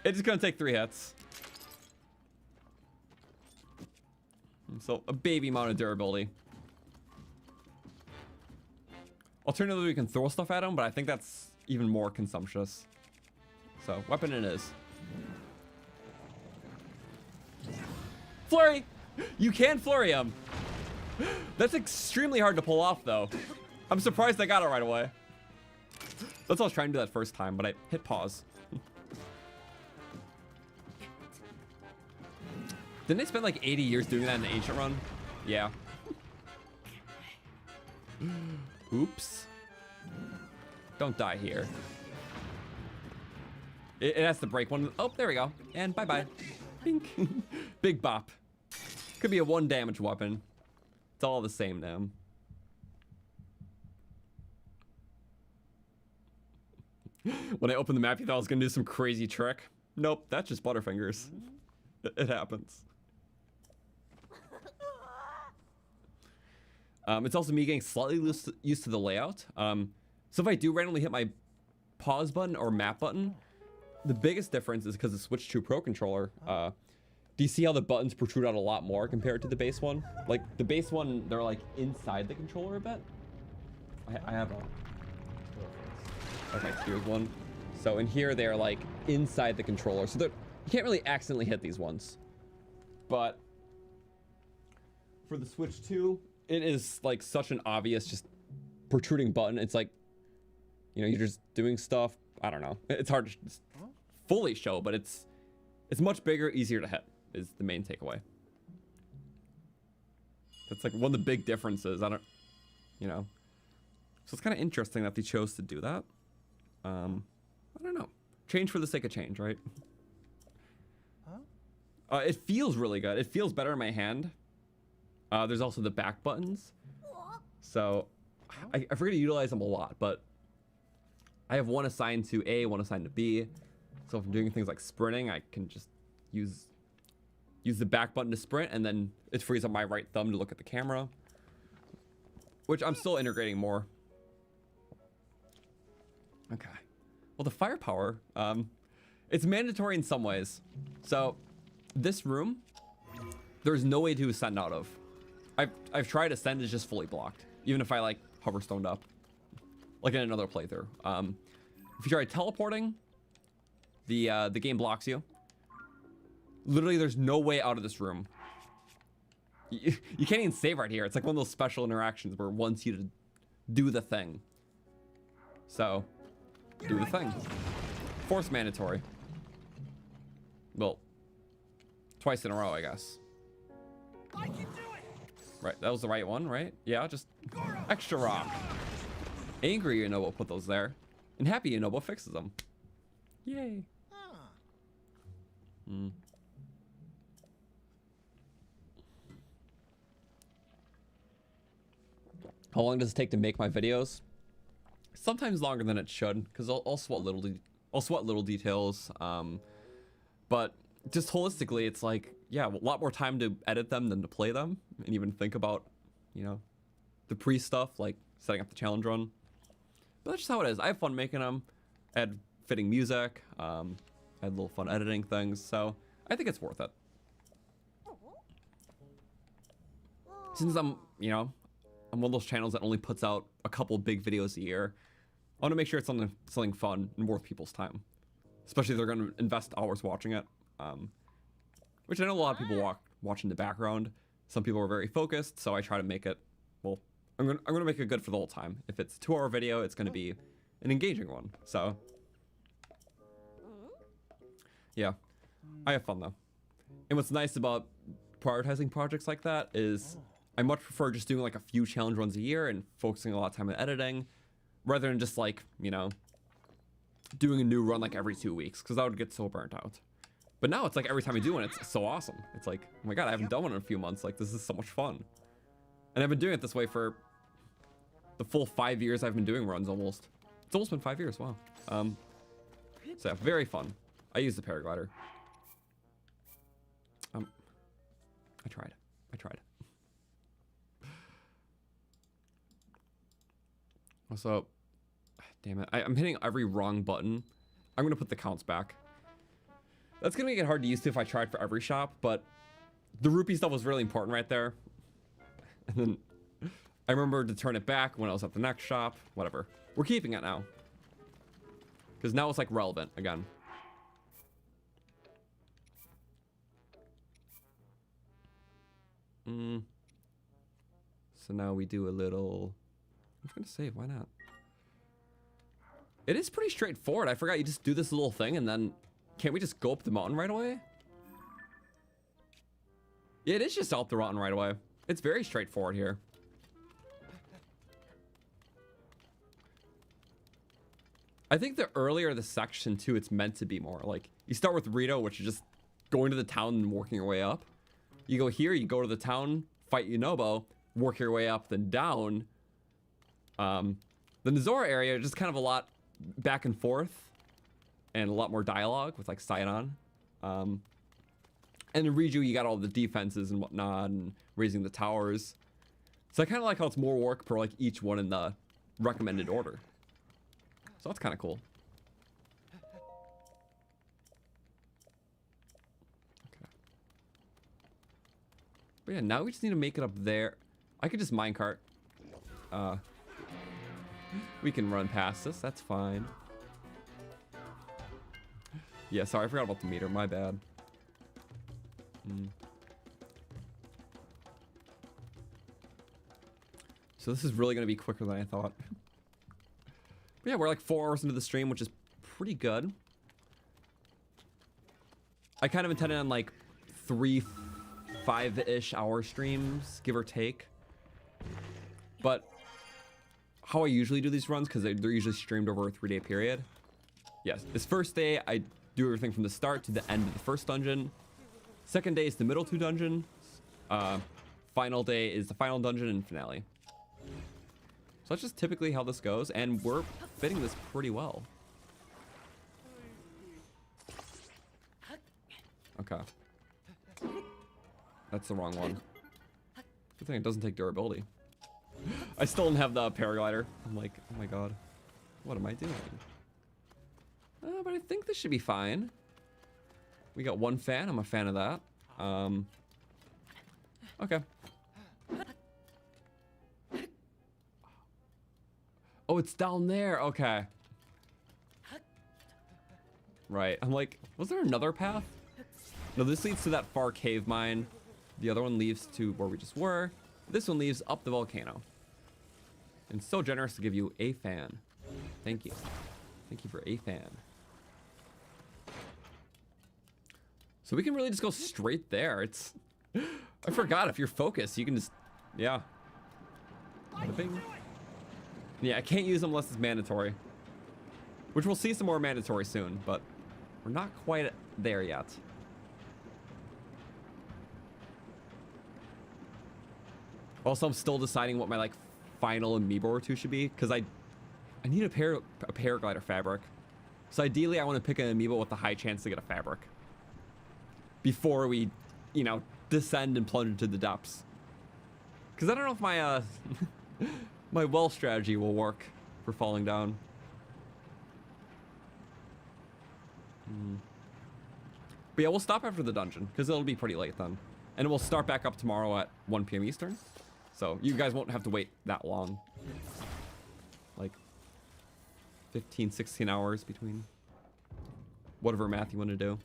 It's just gonna take 3 hits. So a baby amount of durability. Alternatively, we can throw stuff at him, but I think that's even more consumptuous. So weapon it is. Flurry! You can flurry him. That's extremely hard to pull off, though. I'm surprised I got it right away. That's what I was trying to do that first time, but I hit pause. Didn't they spend like 80 years doing that in the ancient run? Yeah. Oops. Don't die here. It has to break one. Oh, there we go. And bye-bye. Bink. Big bop. Could be a 1 damage weapon. It's all the same now. When I opened the map, you thought I was gonna do some crazy trick. Nope, that's just Butterfingers. It happens. It's also me getting slightly used to the layout. So if I do randomly hit my pause button or map button, the biggest difference is because it switched to a Pro Controller. Do you see how the buttons protrude out a lot more compared to the base one? Like the base one, they're like inside the controller a bit. I have a okay, here's one. So in here they're like inside the controller, so you can't really accidentally hit these ones. But for the Switch 2, it is like such an obvious just protruding button. It's like, you know, you're just doing stuff. I don't know. It's hard to just fully show, but it's much bigger, easier to hit is the main takeaway. That's like one of the big differences. I don't, you know. So it's kind of interesting that they chose to do that. I don't know. Change for the sake of change, right? It feels really good. It feels better in my hand. There's also the back buttons. So I forget to utilize them a lot, but I have one assigned to A, one assigned to B. So if I'm doing things like sprinting, I can just use the back button to sprint, and then it frees up my right thumb to look at the camera, which I'm still integrating more. Okay. Well, the firepower, it's mandatory in some ways. So this room, there's no way to ascend out of. I've tried ascend, it's just fully blocked, even if I like hover stoned up, like in another playthrough. If you try teleporting, the game blocks you. Literally, there's no way out of this room. You can't even save right here. It's like one of those special interactions where it wants you to do the thing. So, do the thing. Force mandatory. Well, twice in a row, I guess. I can do it. Right, that was the right one, right? Yeah, just extra rock. Angry Yunobo put those there, and happy Yunobo fixes them. Yay. How long does it take to make my videos? Sometimes longer than it should, because I'll sweat little details. But just holistically, it's like, yeah, a lot more time to edit them than to play them, and even think about you know, the pre-stuff, like setting up the challenge run. But that's just how it is. I have fun making them. I had fitting music. I had a little fun editing things. So I think it's worth it. Since I'm, you know, I'm one of those channels that only puts out a couple big videos a year, I want to make sure it's something fun and worth people's time. Especially if they're going to invest hours watching it. Which I know a lot of people watch in the background. Some people are very focused, so I try to make it, well, I'm gonna make it good for the whole time. If it's a 2-hour video, it's gonna be an engaging one. So yeah, I have fun though. And what's nice about prioritizing projects like that is I much prefer just doing like a few challenge runs a year and focusing a lot of time on editing, rather than just like, you know, doing a new run like every 2 weeks, because that would get so burnt out. But now it's like every time I do one, it's so awesome. It's like, oh my god, I haven't done one in a few months. Like, this is so much fun. And I've been doing it this way for the full 5 years I've been doing runs almost. It's almost been 5 years, wow. So yeah, very fun. I used the paraglider. I tried. Also, damn it, I'm hitting every wrong button. I'm gonna put the counts back. That's gonna make it hard to use to if I tried for every shop, but the rupee stuff was really important right there. And then I remember to turn it back when I was at the next shop. Whatever. We're keeping it now. Because now it's like relevant again. So now we do a little... I'm just gonna save, why not? It is pretty straightforward. I forgot you just do this little thing and then... Can't we just go up the mountain right away? Yeah, it is just up the mountain right away. It's very straightforward here. I think the earlier the section too, it's meant to be more. Like, you start with Rito, which is just going to the town and working your way up. You go here, you go to the town, fight Yunobo, work your way up, then down. The Nizora area, just kind of a lot back and forth. And a lot more dialogue with like Sidon. And in Riju, you got all the defenses and whatnot and raising the towers. So I kind of like how it's more work per like each one in the recommended order. So that's kind of cool. Okay. But yeah, now we just need to make it up there. I could just minecart. We can run past this, that's fine. Yeah, sorry, I forgot about the meter. My bad. So this is really going to be quicker than I thought. But yeah, we're like 4 hours into the stream, which is pretty good. I kind of intended on like 3, 5-ish hour streams, give or take. But how I usually do these runs, because they're usually streamed over a 3-day period. Yes, this first day, I do everything from the start to the end of the first dungeon. Second day is the middle 2 dungeons. Final day is the final dungeon and finale. So that's just typically how this goes, and we're fitting this pretty well. Okay. That's the wrong one. Good thing it doesn't take durability. I still don't have the paraglider. I'm like, oh my god. What am I doing? But I think this should be fine. We got 1 fan. I'm a fan of that. Okay. Oh, it's down there. Okay. Right. I'm like, was there another path? No, this leads to that far cave mine. The other one leads to where we just were. This one leads up the volcano. And so generous to give you a fan. Thank you. Thank you for a fan. So we can really just go straight there. It's... I forgot, if you're focused, you can just... Yeah. Bing. Yeah, I can't use them unless it's mandatory. Which we'll see some more mandatory soon, but we're not quite there yet. Also, I'm still deciding what my like final Amiibo or 2 should be, because I need a paraglider fabric. So ideally, I want to pick an Amiibo with a high chance to get a fabric before we, you know, descend and plunge into the depths. Because I don't know if my my well strategy will work for falling down. But yeah, we'll stop after the dungeon because it'll be pretty late then. And we'll start back up tomorrow at 1 p.m. Eastern. So you guys won't have to wait that long. Like 15, 16 hours between whatever math you want to do.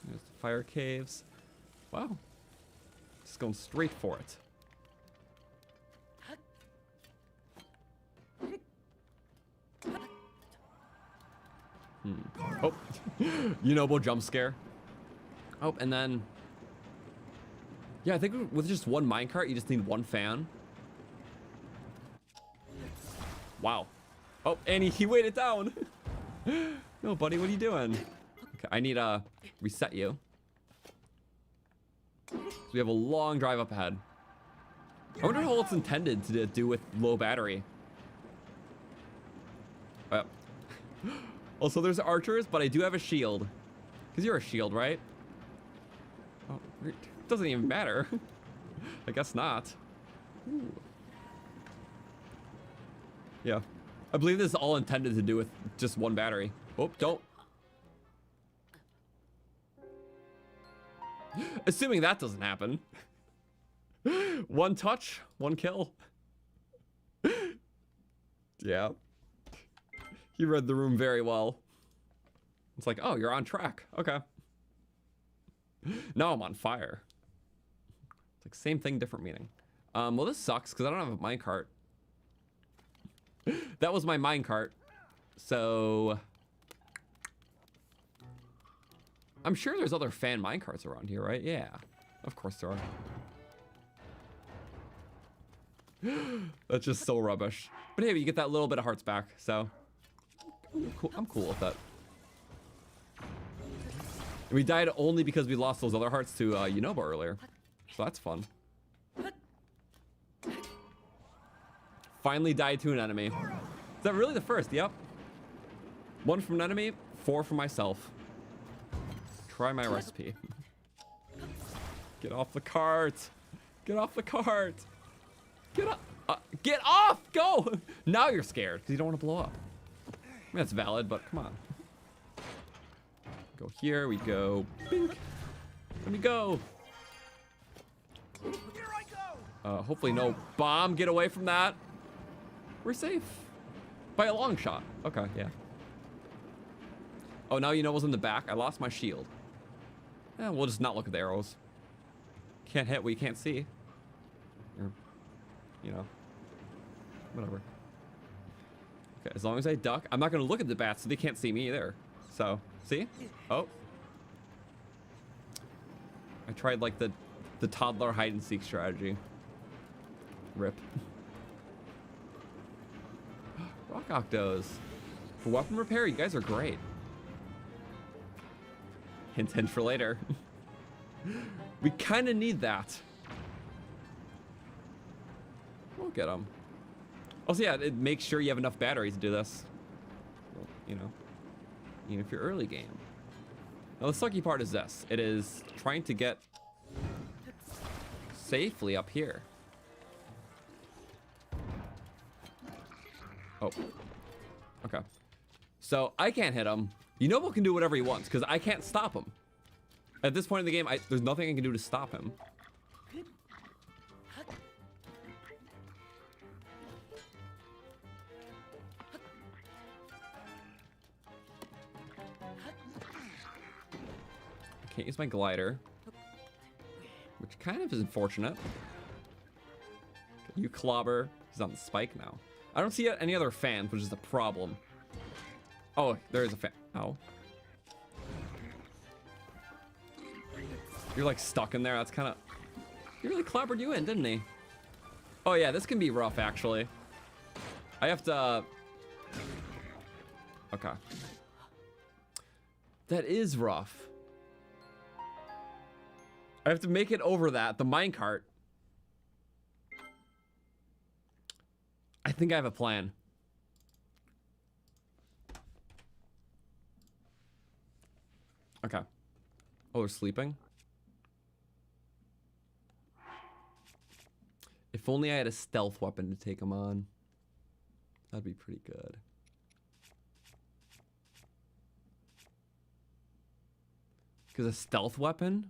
There's the fire caves. Wow. Just going straight for it. Oh, yunobo jump scare. Oh, and then, yeah, I think with just one minecart, you just need one fan. Wow. Oh, and he weighed it down. No, buddy, what are you doing? Okay, I need to reset you. So we have a long drive up ahead. I wonder how it's intended to do with low battery. Also, there's archers, but I do have a shield. Because you're a shield, right? Oh, it doesn't even matter. I guess not. Ooh. Yeah. I believe this is all intended to do with just one battery. Oh, don't. Assuming that doesn't happen. One touch, one kill. Yeah. He read the room very well. It's like, oh, you're on track. Okay. Now I'm on fire. It's like same thing, different meaning. Well, this sucks because I don't have a minecart. That was my minecart. So I'm sure there's other fan minecarts around here, right? Yeah, of course there are. That's just so rubbish. But hey, you get that little bit of hearts back, so I'm cool with that. And we died only because we lost those other hearts to yunobo earlier. So that's fun. Finally died to an enemy. Is that really the first? Yep. 1 from an enemy, 4 from myself. Try my recipe. Get off the cart. Get off the cart. Get up. Get off. Go. Now you're scared because you don't want to blow up. I mean, that's valid, but come on. Go here, we go. Bink. Let me go. Here I go. Hopefully no bomb. Get away from that. We're safe. By a long shot. Okay, yeah. Oh, now you know what's in the back. I lost my shield. Yeah, we'll just not look at the arrows. Can't hit what you can't see. Or, you know, whatever. Okay, as long as I duck, I'm not gonna look at the bats so they can't see me either. So, see? Oh. I tried like the toddler hide and seek strategy. Rip. Rock octos. For weapon repair, you guys are great. Hint, hint for later. We kind of need that. We'll get them. Also, yeah, it makes sure you have enough batteries to do this. Well, you know, even if you're early game. Now, the sucky part is this. It is trying to get safely up here. Oh. Okay. So, I can't hit him. Yunobo can do whatever he wants, because I can't stop him. At this point in the game, there's nothing I can do to stop him. I can't use my glider, which kind of is unfortunate. You clobber. He's on the spike now. I don't see any other fans, which is the problem. Oh, there is a fan. Oh. You're like stuck in there. That's kind of... He really clobbered you in, didn't he? Oh yeah, this can be rough actually. I have to... Okay. That is rough. I have to make it over that, the minecart. I think I have a plan. Okay. Oh, they're sleeping? If only I had a stealth weapon to take them on. That'd be pretty good. Because a stealth weapon?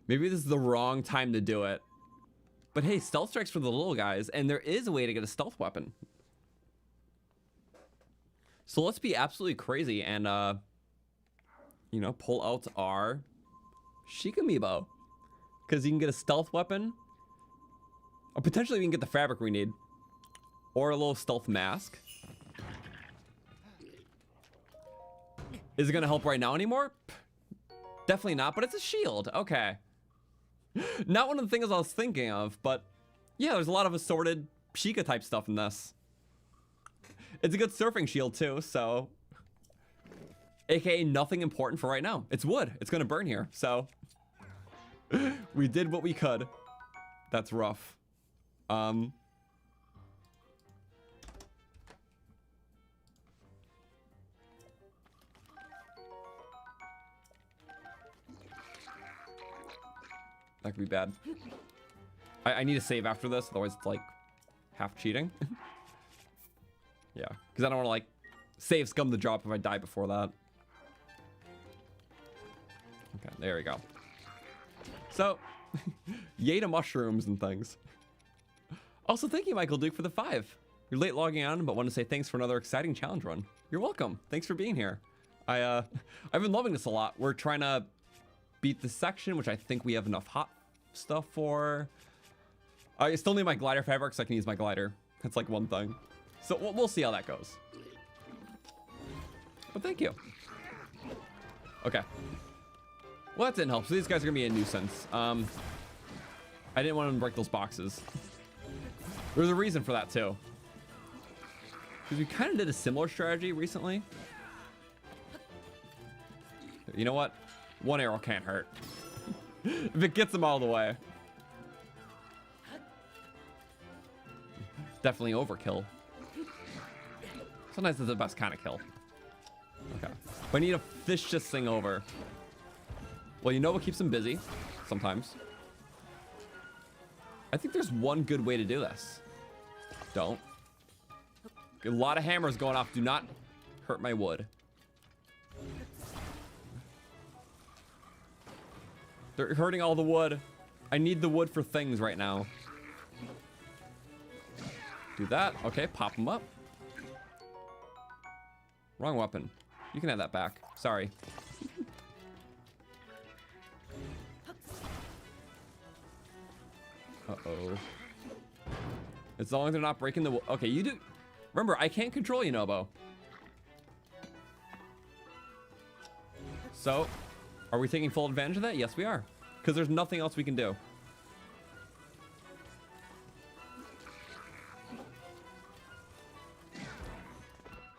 Maybe this is the wrong time to do it. But hey, stealth strikes for the little guys, and there is a way to get a stealth weapon. So let's be absolutely crazy and, you know, pull out our Chic Amiibo. Because you can get a stealth weapon. Or potentially we can get the fabric we need. Or a little stealth mask. Is it going to help right now anymore? Definitely not, but it's a shield. Okay. Not one of the things I was thinking of, but yeah, there's a lot of assorted Sheikah type stuff in this. It's a good surfing shield too, so. AKA nothing important for right now. It's wood. It's gonna burn here, so. We did what we could. That's rough. That could be bad. I need to save after this, otherwise it's like half cheating. Yeah, because I don't want to like save scum the drop if I die before that. Okay, there we go. So, yay to mushrooms and things. Also, thank you, Michael Duke, for the 5. You're late logging on, but want to say thanks for another exciting challenge run. You're welcome. Thanks for being here. I've been loving this a lot. We're trying to beat this section, which I think we have enough hot stuff for. I still need my glider fabric so I can use my glider. That's like one thing. So we'll see how that goes. But thank you. Okay. Well, that didn't help. So these guys are gonna be a nuisance. I didn't want them to break those boxes. There's a reason for that too. Because we kind of did a similar strategy recently. You know what? One arrow can't hurt. If it gets them all the way. Definitely overkill. Sometimes it's the best kind of kill. Okay. But I need to fish this thing over. Well, you know what keeps them busy? Sometimes. I think there's one good way to do this. Don't. A lot of hammers going off. Do not hurt my wood. They're hurting all the wood. I need the wood for things right now. Do that. Okay, pop them up. Wrong weapon. You can have that back. Sorry. Uh-oh. As long as they're not breaking the wood. Okay, you do. Remember, I can't control Yunobo. So, are we taking full advantage of that? Yes, we are. Because there's nothing else we can do.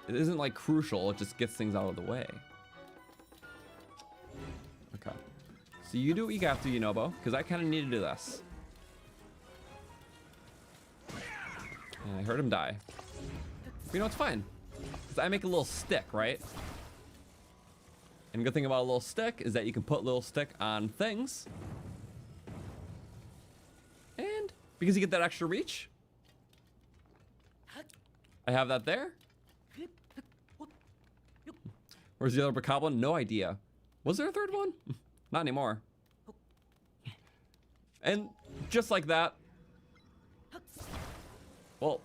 It isn't like crucial, it just gets things out of the way. Okay. So you do what you got to, Yunobo, because I kind of need to do this. And I heard him die. But you know, it's fine. Because I make a little stick, right? And the good thing about a little stick is that you can put little stick on things. And because you get that extra reach, I have that there. Where's the other Bokoblin? No idea. Was there a third one? Not anymore. And just like that. Well,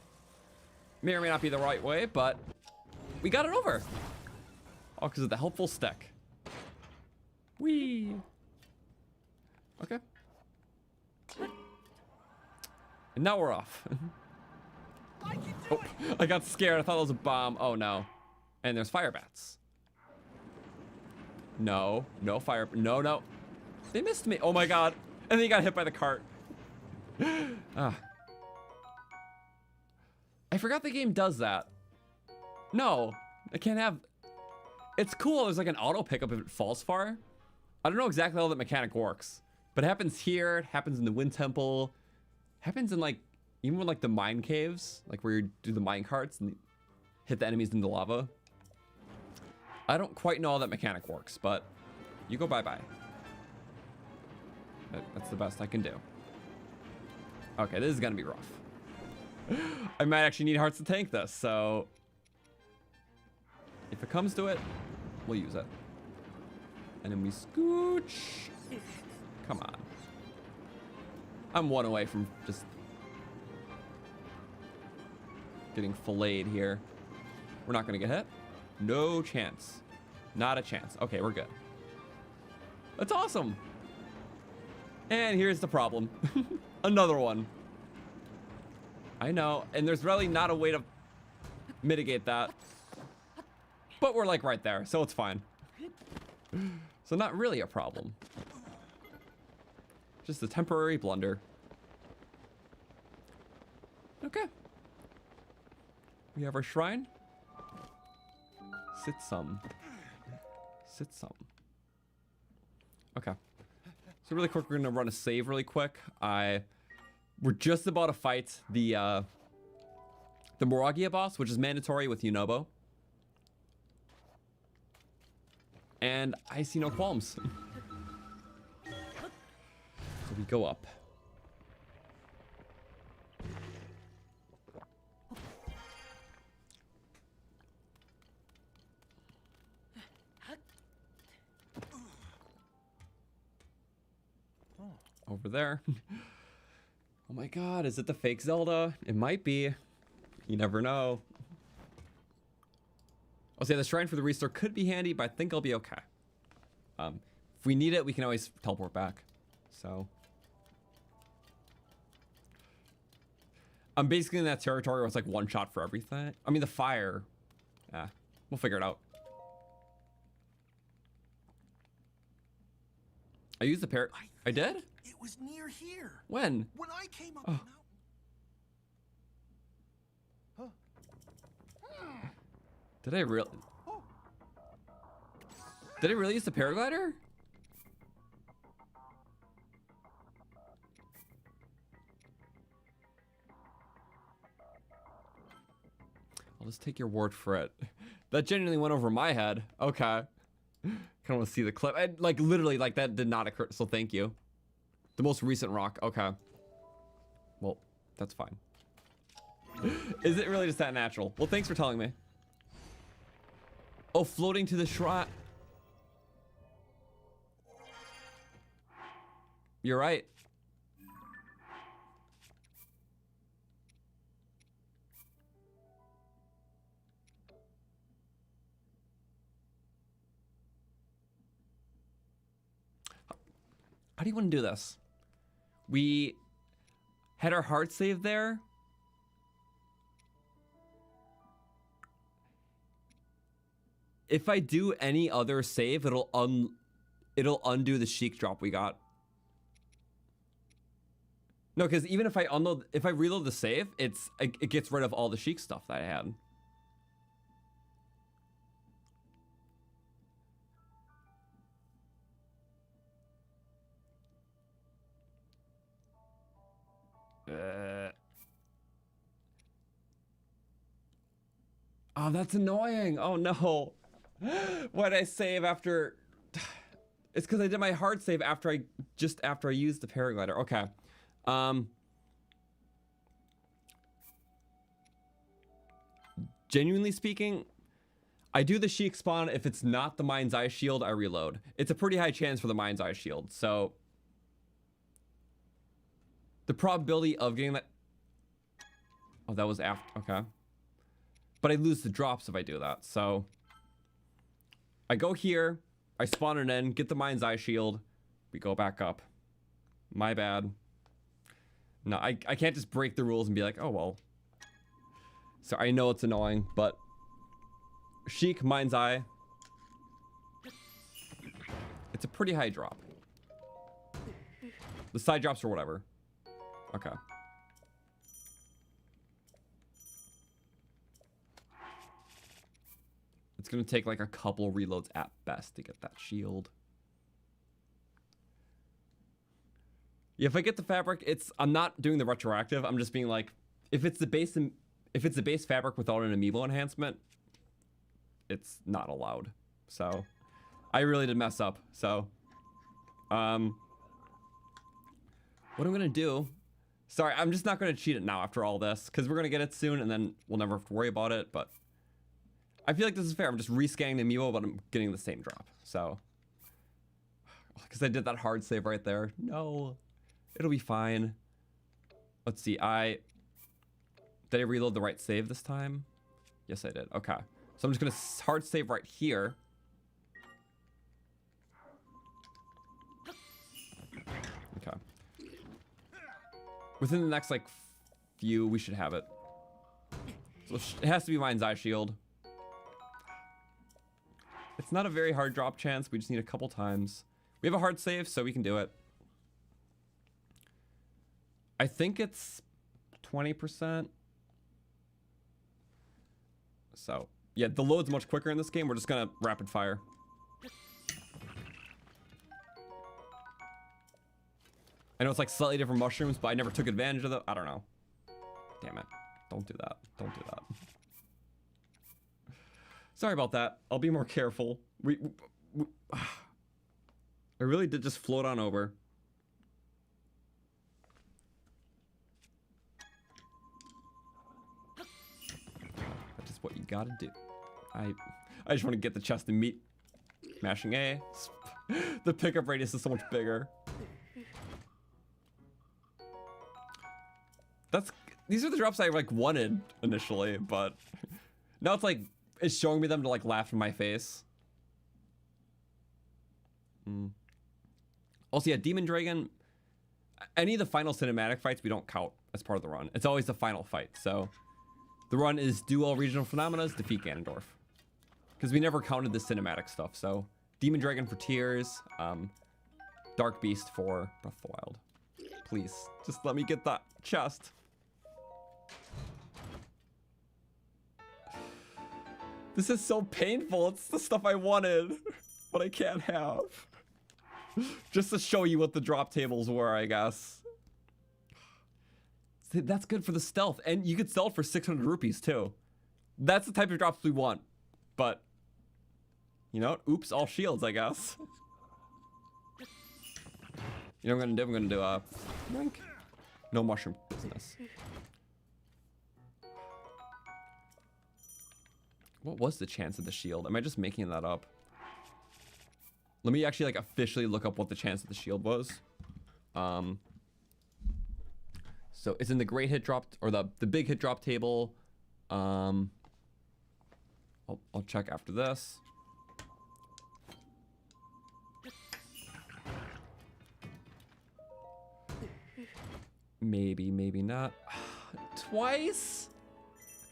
may or may not be the right way, but we got it over. Oh, because of the helpful stick. Whee! Okay. And now we're off. Oh, I got scared. I thought it was a bomb. Oh no. And there's fire bats. No, no fire. No, no. They missed me. Oh my god. And then he got hit by the cart. Ah. I forgot the game does that. No, I can't have. It's cool. There's like an auto pickup if it falls far. I don't know exactly how that mechanic works, but it happens here. It happens in the Wind Temple. Happens in like even with like the mine caves, like where you do the mine carts and hit the enemies in the lava. I don't quite know how that mechanic works, but you go bye-bye. That's the best I can do. Okay, this is gonna be rough. I might actually need hearts to tank this, so if it comes to it, we'll use it. And then we scooch. Come on. I'm one away from just getting filleted here. We're not gonna get hit. No chance. Not a chance. Okay, we're good. That's awesome. And here's the problem. Another one. I know, and there's really not a way to mitigate that. But we're like right there, so it's fine. So not really a problem. Just a temporary blunder. Okay. We have our shrine. Sit some. Sit some. Okay. So really quick, we're gonna run a save really quick. We're just about to fight the moragia boss, which is mandatory with yunobo. And I see no qualms. So we go up. Over there. Oh my god, is it the fake Zelda? It might be. You never know. I'll say the shrine for the restore could be handy, but I think I'll be okay. If we need it, we can always teleport back. So I'm basically in that territory where it's like one shot for everything. I mean, the fire. Yeah, we'll figure it out. I used the parrot. I did? It was near here. When? When I came up the mountain. Did I really? Did I really use the paraglider? I'll just take your word for it. That genuinely went over my head. Okay. Kind of want to see the clip. Like literally, like that did not occur. So thank you. The most recent rock. Okay. Well, that's fine. Is it really just that natural? Well, thanks for telling me. Oh, floating to the shrine. You're right. How do you want to do this? We had our heart save there. If I do any other save, it'll undo the chic drop we got. No, because even if I reload the save, it gets rid of all the chic stuff that I had. Oh, that's annoying. Oh no. Why'd I save after? It's because I did my hard save after I used the paraglider. Okay. Genuinely speaking, I do the Sheik spawn. If it's not the Mind's Eye shield, I reload. It's a pretty high chance for the Mind's Eye shield. So the probability of getting that. Oh, that was after. Okay. But I lose the drops if I do that. So I go here, I spawn it in, get the Mind's Eye shield, we go back up. My bad. No, I can't just break the rules and be like, oh well. So I know it's annoying, but Sheik, Mind's Eye. It's a pretty high drop. The side drops or whatever. Okay. It's gonna take like a couple reloads at best to get that shield. Yeah, if I get the fabric, I'm not doing the retroactive. I'm just being like, if it's the base fabric without an amiibo enhancement, it's not allowed. So I really did mess up. So what I'm gonna do, sorry, I'm just not gonna cheat it now after all this, because we're gonna get it soon and then we'll never have to worry about it. But I feel like this is fair. I'm just rescanning the amiibo, but I'm getting the same drop. So because I did that hard save right there. No, it'll be fine. Let's see. Did I reload the right save this time? Yes, I did. Okay. So I'm just gonna hard save right here. Okay. Within the next like few, we should have it. So it has to be Mind's Eye Shield. It's not a very hard drop chance. We just need a couple times. We have a hard save, so we can do it. I think it's 20%. So, yeah, the load's much quicker in this game. We're just gonna rapid fire. I know it's like slightly different mushrooms, but I never took advantage of them. I don't know. Damn it. Don't do that. Don't do that. Sorry about that. I'll be more careful. I really did just float on over. That's just what you gotta do. I just want to get the chest and meat. Mashing A. The pickup radius is so much bigger. These are the drops I like wanted initially, but now it's like it's showing me them to like laugh in my face. Also, yeah, Demon Dragon. Any of the final cinematic fights we don't count as part of the run. It's always the final fight. So the run is do all regional phenomena, defeat Ganondorf. Because we never counted the cinematic stuff. So Demon Dragon for Tears, Dark Beast for Breath of the Wild. Please, just let me get that chest. This is so painful. It's the stuff I wanted, but I can't have. Just to show you what the drop tables were, I guess. That's good for the stealth. And you could sell it for 600 rupees too. That's the type of drops we want. But, you know, oops, all shields, I guess. You know what I'm gonna do? I'm gonna do no mushroom business. What was the chance of the shield? Am I just making that up? Let me actually like officially look up what the chance of the shield was. So it's in the great hit drop or the big hit drop table. I'll check after this. Maybe, maybe not. Twice?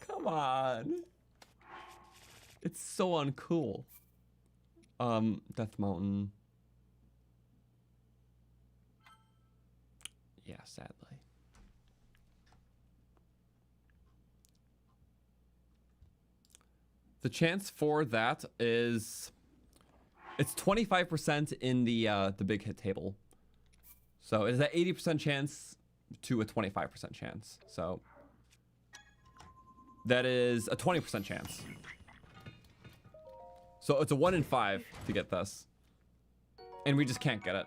Come on. It's so uncool. Death Mountain. Yeah, sadly. The chance for that is it's 25% in the big hit table. So it's that 80% chance to a 25% chance. So that is a 20% chance. So it's a 1 in 5 to get this. And we just can't get it.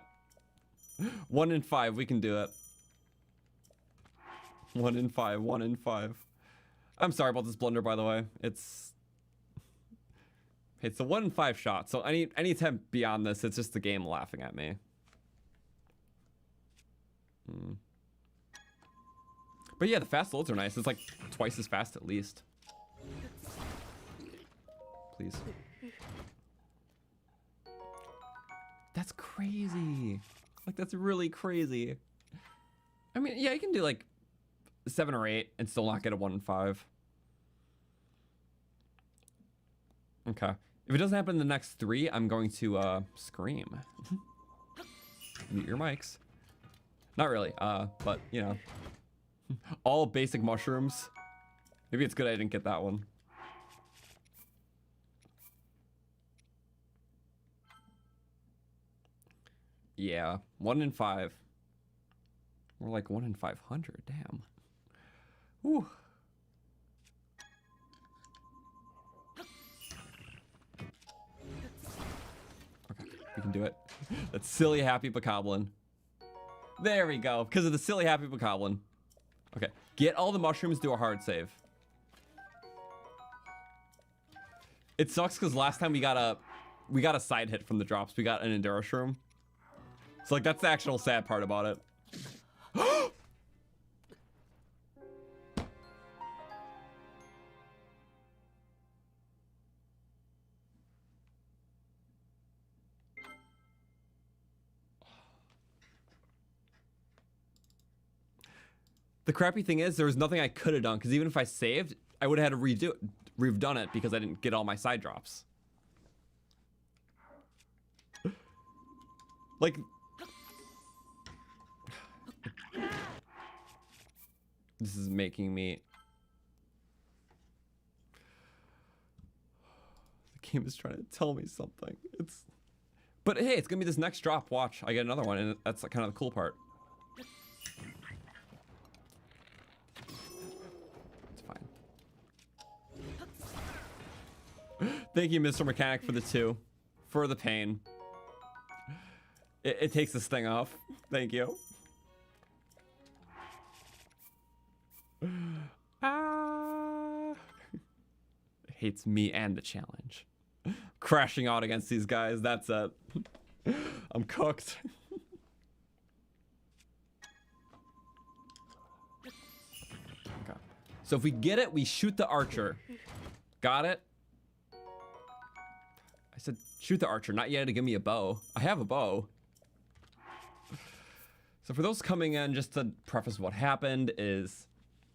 1 in 5, we can do it. 1 in 5, 1 in 5. I'm sorry about this blunder, by the way. It's a 1 in 5 shot. So any attempt beyond this, it's just the game laughing at me. But yeah, the fast loads are nice. It's like twice as fast at least. Please. That's crazy. Like, that's really crazy. I mean, yeah, you can do like 7 or 8 and still not get a 1 in 5. Okay. If it doesn't happen in the next 3, I'm going to scream. Mute your mics. Not really, but you know. All basic mushrooms. Maybe it's good I didn't get that one. Yeah, 1 in 5. We're like 1 in 500. Damn. Whew. Okay, we can do it. That silly happy bokoblin. There we go. Because of the silly happy bokoblin. Okay, get all the mushrooms, do a hard save. It sucks because last time we got a side hit from the drops. We got an Enduro shroom. So like that's the actual sad part about it. The crappy thing is there was nothing I could have done because even if I saved, I would have had to redone it because I didn't get all my side drops. Like, this is making me. The game is trying to tell me something. But hey, it's gonna be this next drop. Watch, I get another one, and that's kind of the cool part. Thank you, Mr. Mechanic, for the 2. For the pain. It takes this thing off. Thank you. Hates me and the challenge. Crashing out against these guys. That's it. I'm cooked. Okay. So if we get it, we shoot the archer. Got it? I said, shoot the archer, not yet to give me a bow. I have a bow. So for those coming in, just to preface what happened is,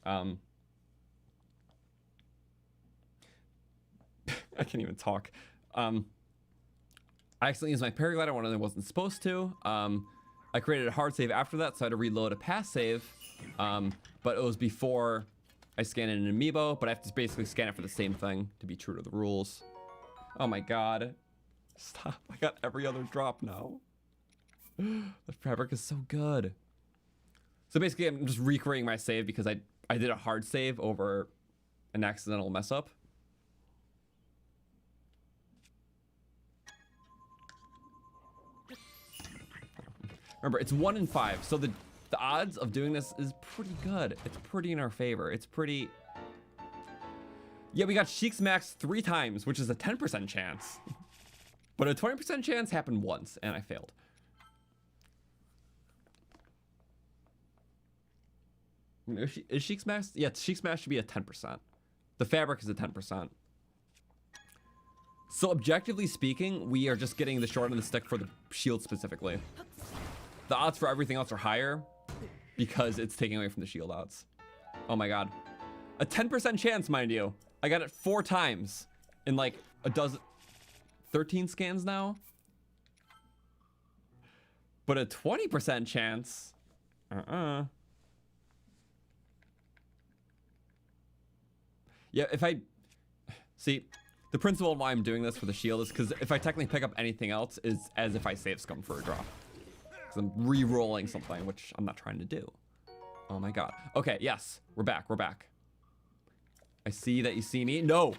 I can't even talk. I accidentally used my paraglider when I wasn't supposed to. I created a hard save after that, so I had to reload a pass save. But it was before I scanned in an amiibo, but I have to basically scan it for the same thing to be true to the rules. Oh my god. Stop. I got every other drop now. The fabric is so good. So basically I'm just recreating my save because I did a hard save over an accidental mess up. Remember, it's 1 in 5, so the odds of doing this is pretty good. It's pretty in our favor. It's pretty... Yeah, we got Sheik's Max 3 times, which is a 10% chance. But a 20% chance happened once, and I failed. Is Sheik's Max? Yeah, Sheik's Max should be a 10%. The fabric is a 10%. So objectively speaking, we are just getting the short end of the stick for the shield specifically. The odds for everything else are higher because it's taking away from the shield odds. Oh my god. A 10% chance, mind you. I got it 4 times in like a dozen, 13 scans now. But a 20% chance. Yeah, if I see the principle of why I'm doing this for the shield is because if I technically pick up anything else is as if I save scum for a drop. Because I'm re-rolling something, which I'm not trying to do. Oh my god. Okay, yes, we're back. We're back. I see that you see me. No!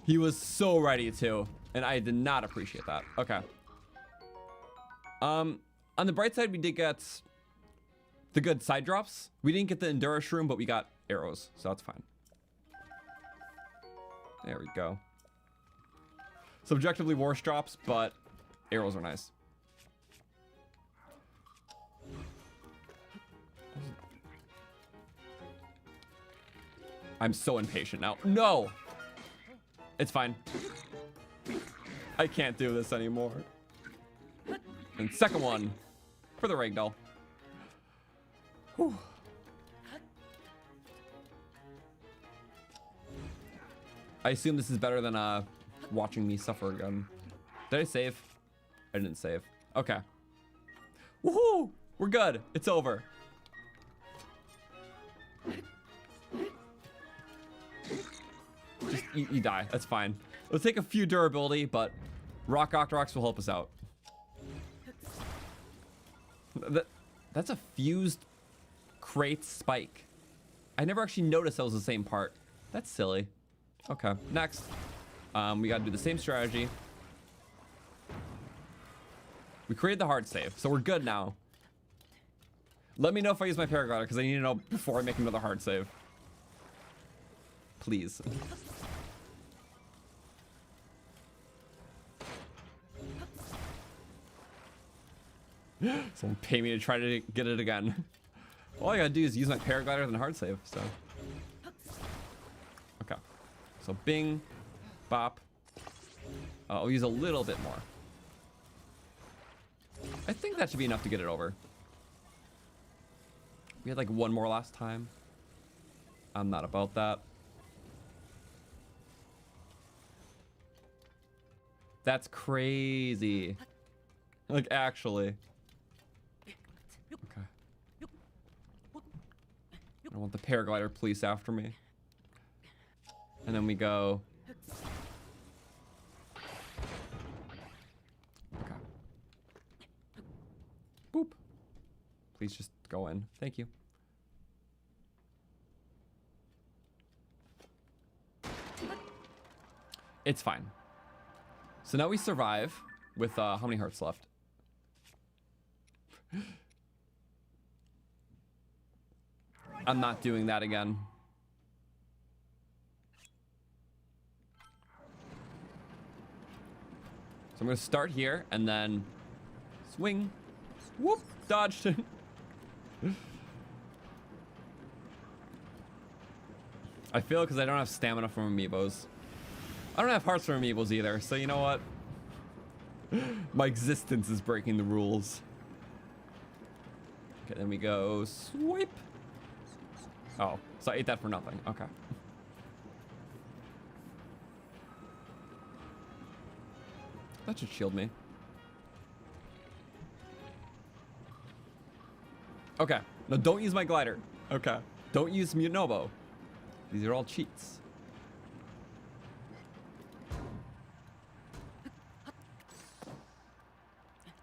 He was so ready to, and I did not appreciate that. Okay. On the bright side, we did get the good side drops. We didn't get the Enduro Shroom, but we got arrows, so that's fine. There we go. Subjectively worse drops, but arrows are nice. I'm so impatient now. No! It's fine. I can't do this anymore. And second one for the ragdoll. Whew. I assume this is better than watching me suffer again. Did I save? I didn't save. Okay. Woohoo! We're good. It's over. Just you die. That's fine. It'll take a few durability, but Rock Octorox will help us out. That's a fused crate spike. I never actually noticed that was the same part. That's silly. Okay, next. We gotta do the same strategy. We created the hard save, so we're good now. Let me know if I use my paraglider, because I need to know before I make another hard save. Please. Someone pay me to try to get it again. All I gotta do is use my paraglider and hard save, so. Okay. So bing, bop. I'll use a little bit more. I think that should be enough to get it over. We had like one more last time. I'm not about that. That's crazy. Like, actually. Okay. I don't want the paraglider police after me. And then we go. Okay. Boop. Please just go in. Thank you. It's fine. So now we survive with how many hearts left? I'm not doing that again. So I'm gonna start here and then swing. Whoop, dodged. I feel because I don't have stamina from Amiibos. I don't have hearts from Amiibos either, so you know what? My existence is breaking the rules. Okay, then we go swipe. Oh, so I ate that for nothing. Okay. That should shield me. Okay. No, don't use my glider. Okay. Don't use yunobo. These are all cheats.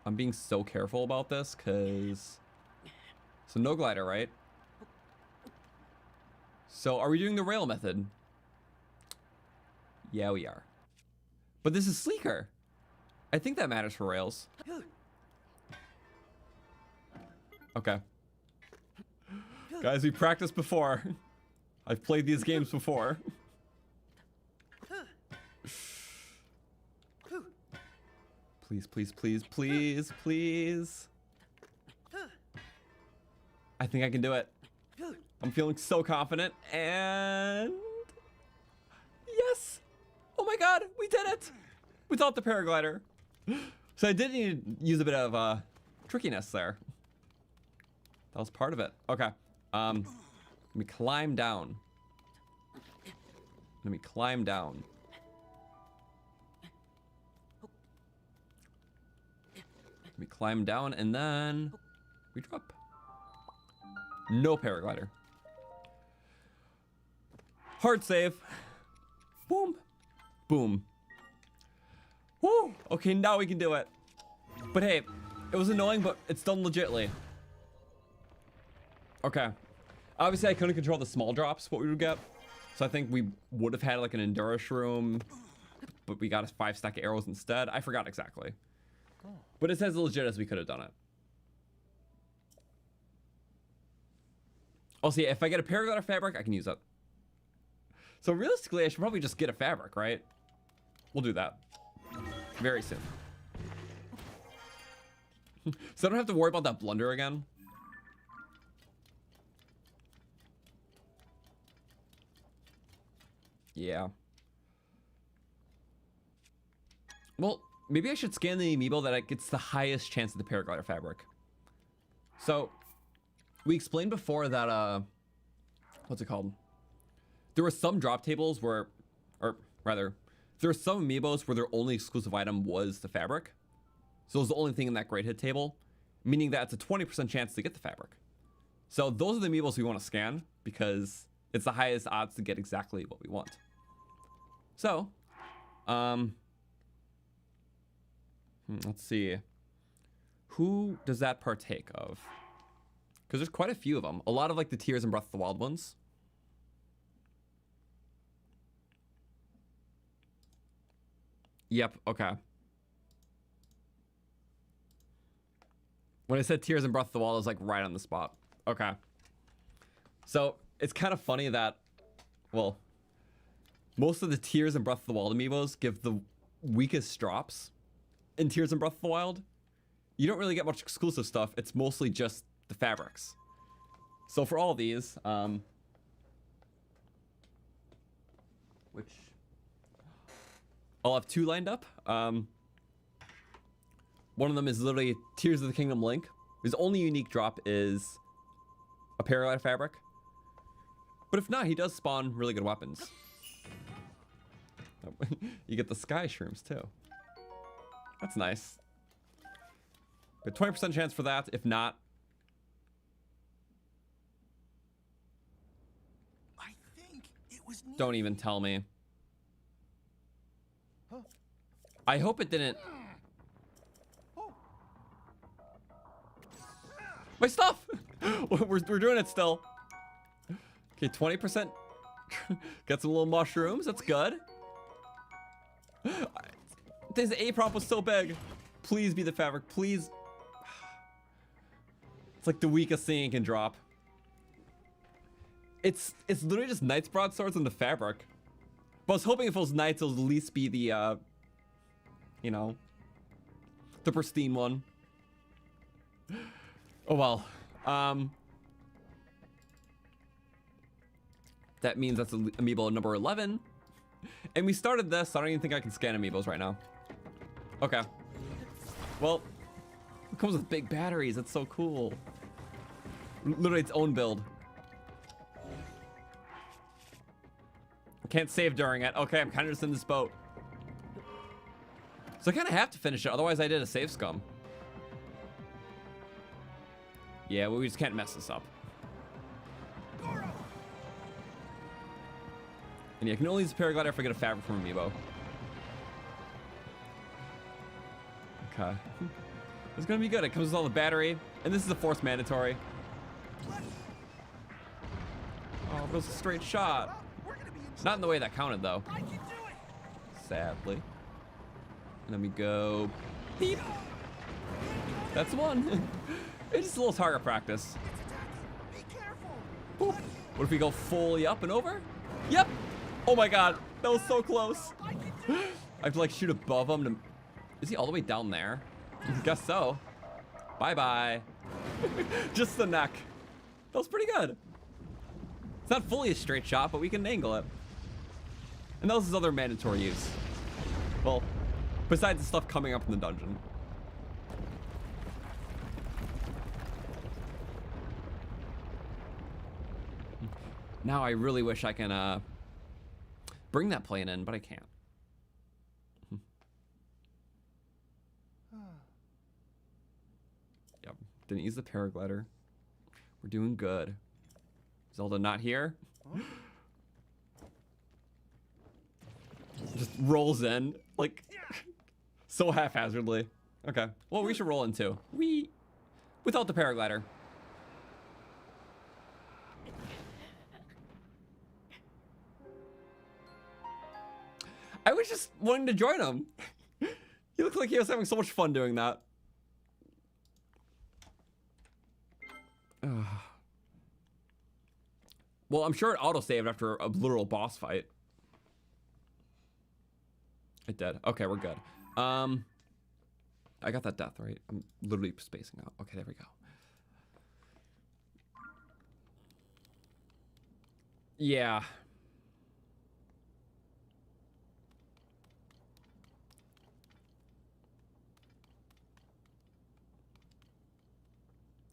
I'm being so careful about this because... So no glider, right? So are we doing the rail method? Yeah, we are. But this is sleeker. I think that matters for rails. Okay. Guys, we practiced before. I've played these games before. Please, please, please, please, please. I think I can do it. I'm feeling so confident, and yes! Oh my god, we did it! Without the paraglider. So I did need to use a bit of trickiness there. That was part of it. Okay. Let me climb down. Let me climb down. Let me climb down, and then we drop. No paraglider. Hard save. Boom. Boom. Woo! Okay, now we can do it. But hey, it was annoying, but it's done legitly. Okay. Obviously, I couldn't control the small drops, what we would get. So I think we would have had like an Endurance room, but we got a 5-stack of arrows instead. I forgot exactly. But it's as legit as we could have done it. Also, yeah, if I get a paraglider fabric, I can use it. So realistically, I should probably just get a fabric, right? We'll do that very soon. So I don't have to worry about that blunder again. Yeah. Well, maybe I should scan the Amiibo that gets the highest chance of the paraglider fabric. So, we explained before that, what's it called? There were some drop tables where, or rather, there were some Amiibos where their only exclusive item was the fabric. So it was the only thing in that great hit table, meaning that it's a 20% chance to get the fabric. So those are the Amiibos we want to scan because it's the highest odds to get exactly what we want. So, let's see. Who does that partake of? Because there's quite a few of them. A lot of like the Tears and Breath of the Wild ones. Yep, okay. When I said Tears and Breath of the Wild, I was like right on the spot. Okay. So it's kind of funny that, well, most of the Tears and Breath of the Wild amiibos give the weakest drops in Tears and Breath of the Wild. You don't really get much exclusive stuff. It's mostly just the fabrics. So for all these, which I'll have two lined up. One of them is literally Tears of the Kingdom Link. His only unique drop is a paraglider fabric. But if not, he does spawn really good weapons. You get the sky shrooms too. That's nice. But 20% chance for that. If not, I think it was don't even tell me. I hope it didn't. My stuff! we're doing it still. Okay, 20%. Got some little mushrooms. That's good. This A prompt was so big. Please be the fabric. Please. It's like the weakest thing it can drop. It's literally just Knight's broadswords and the fabric. But I was hoping if it was Knights, it would at least be the, you know, the pristine one. Oh well. That means that's Amiibo number 11. And we started this, so I don't even think I can scan Amiibos right now. Okay. Well, it comes with big batteries. That's so cool. Literally its own build. Can't save during it. Okay, I'm kind of just in this boat. So I kind of have to finish it, otherwise I did a save scum. Yeah, well, we just can't mess this up. And yeah, I can only use a paraglider if I get a fabric from Amiibo. Okay. It's gonna be good. It comes with all the battery, and this is a force mandatory. Oh, it was a straight shot. Not in the way that counted, though. Sadly. And then we go. Beep. That's one. It's just a little target practice. Boop. What if we go fully up and over? Yep. Oh my god, that was so close. I have to like shoot above him to... Is he all the way down there? I guess so. Bye-bye. Just the neck. That was pretty good. It's not fully a straight shot, but we can angle it. And that was his other mandatory use. Well, besides the stuff coming up in the dungeon. Now I really wish I can bring that plane in, but I can't. Yep, didn't use the paraglider. We're doing good. Zelda not here. Just rolls in, like, so haphazardly. Okay, well, we should roll in too. Without the paraglider. I was just wanting to join him. He looked like he was having so much fun doing that. Well, I'm sure it auto-saved after a literal boss fight. It did. Okay, we're good. I got that death, right? I'm literally spacing out. Okay, there we go. Yeah.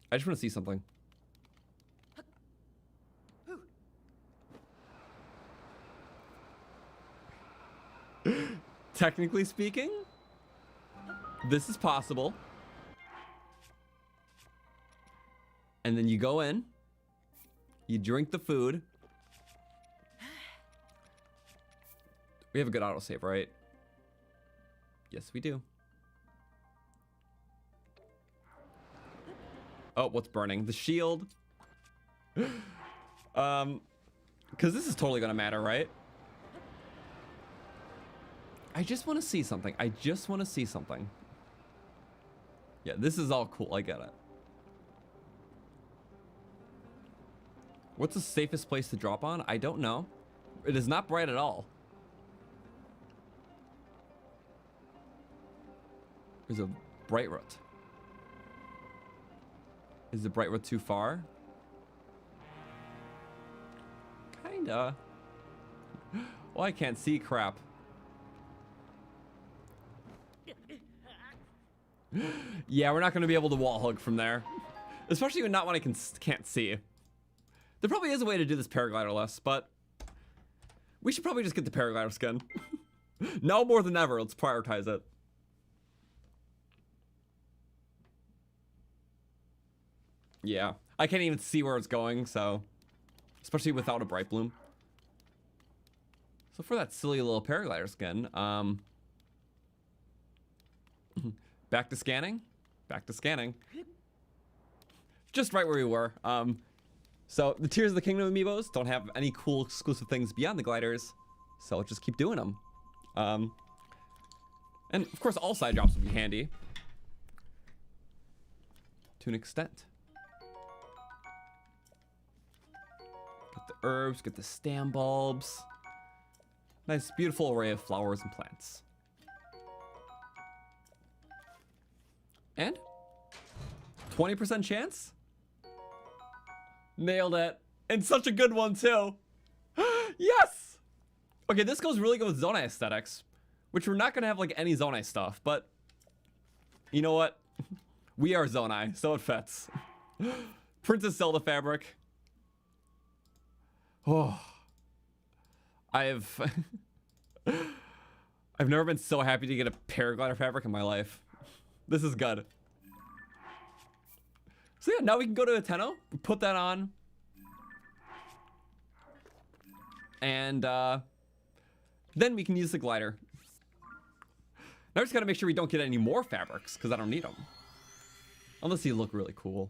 I just want to see something. Technically speaking, this is possible. And then you go in, you drink the food. We have a good autosave, right? Yes, we do. Oh, what's burning? The shield. Because this is totally gonna matter, right? I just want to see something. I just want to see something. Yeah, this is all cool. I get it. What's the safest place to drop on? I don't know. It is not bright at all. There's a bright road. Is the bright road too far? Kinda. Well, I can't see crap. Yeah, we're not going to be able to wall hug from there. Especially when not when I can't see. There probably is a way to do this paragliderless, but we should probably just get the paraglider skin. Now more than ever, let's prioritize it. Yeah, I can't even see where it's going, so especially without a bright bloom. So for that silly little paraglider skin, back to scanning. Back to scanning. Just right where we were. So the Tears of the Kingdom amiibos don't have any cool exclusive things beyond the gliders, so let's just keep doing them. And of course, all side drops would be handy to an extent. Get the herbs, get the stam bulbs. Nice, beautiful array of flowers and plants. And 20% chance? Nailed it. And such a good one, too. Yes! Okay, this goes really good with Zonai aesthetics, which we're not going to have, like, any Zonai stuff, but you know what? We are Zonai, so it fits. Princess Zelda fabric. Oh. I've never been so happy to get a paraglider fabric in my life. This is good. So yeah, now we can go to a Tenno, put that on, and then we can use the glider. Now I just gotta make sure we don't get any more fabrics, because I don't need them. Unless they look really cool.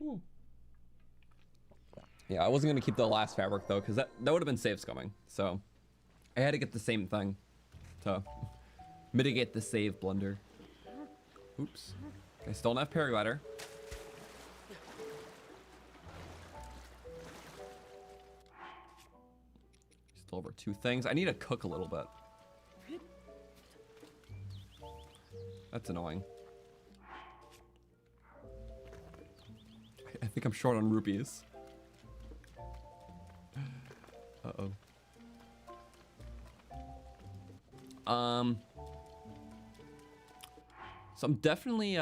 Ooh. Yeah, I wasn't gonna keep the last fabric though, because that would have been save scumming. So I had to get the same thing to mitigate the save blunder. Oops. I still don't have paraglider. Still over 2 things. I need to cook a little bit. That's annoying. I think I'm short on rupees. Uh-oh. So I'm definitely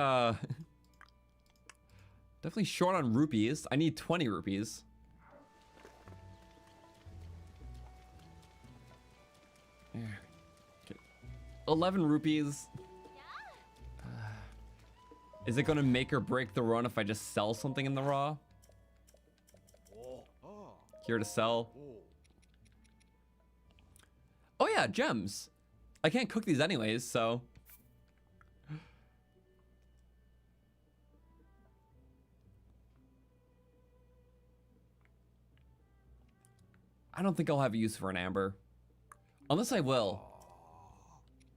definitely short on rupees. I need 20 rupees. Yeah. Okay. 11 rupees. Is it gonna make or break the run if I just sell something in the raw? Here to sell. Oh yeah, gems. I can't cook these anyways, so. I don't think I'll have a use for an amber. Unless I will.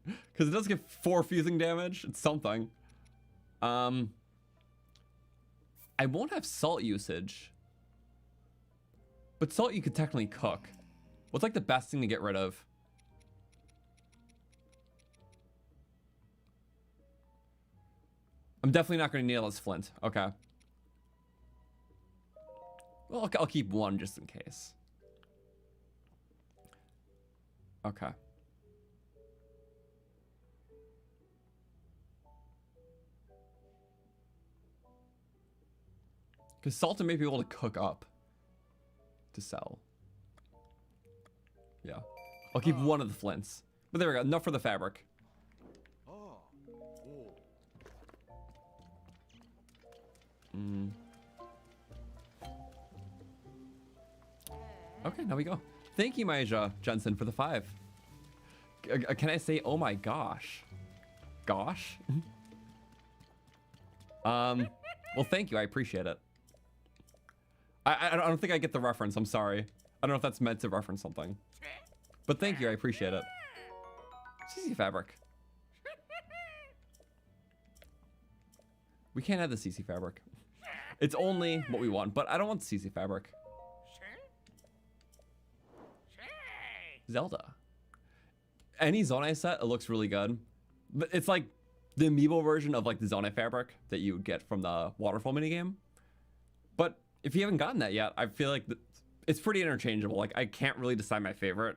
Because it does give 4 fusing damage. It's something. I won't have salt usage. But salt you could technically cook. What's like the best thing to get rid of? I'm definitely not going to need all this flint. Okay. Well, I'll keep 1 just in case. Okay. Because salt may be able to cook up to sell. Yeah. I'll keep 1 of the flints. But there we go. Enough for the fabric. Okay, now we go. Thank you, Maja Jensen, for the 5. Can I say, oh my gosh? Gosh? Well, thank you. I appreciate it. I don't think I get the reference. I'm sorry. I don't know if that's meant to reference something. But thank you. I appreciate it. CC fabric. We can't have the CC fabric. It's only what we want, but I don't want the CC fabric. Zelda. Any Zonai set, it looks really good. But it's like the Amiibo version of like the Zonai fabric that you would get from the waterfall minigame. But if you haven't gotten that yet, I feel like it's pretty interchangeable. Like, I can't really decide my favorite.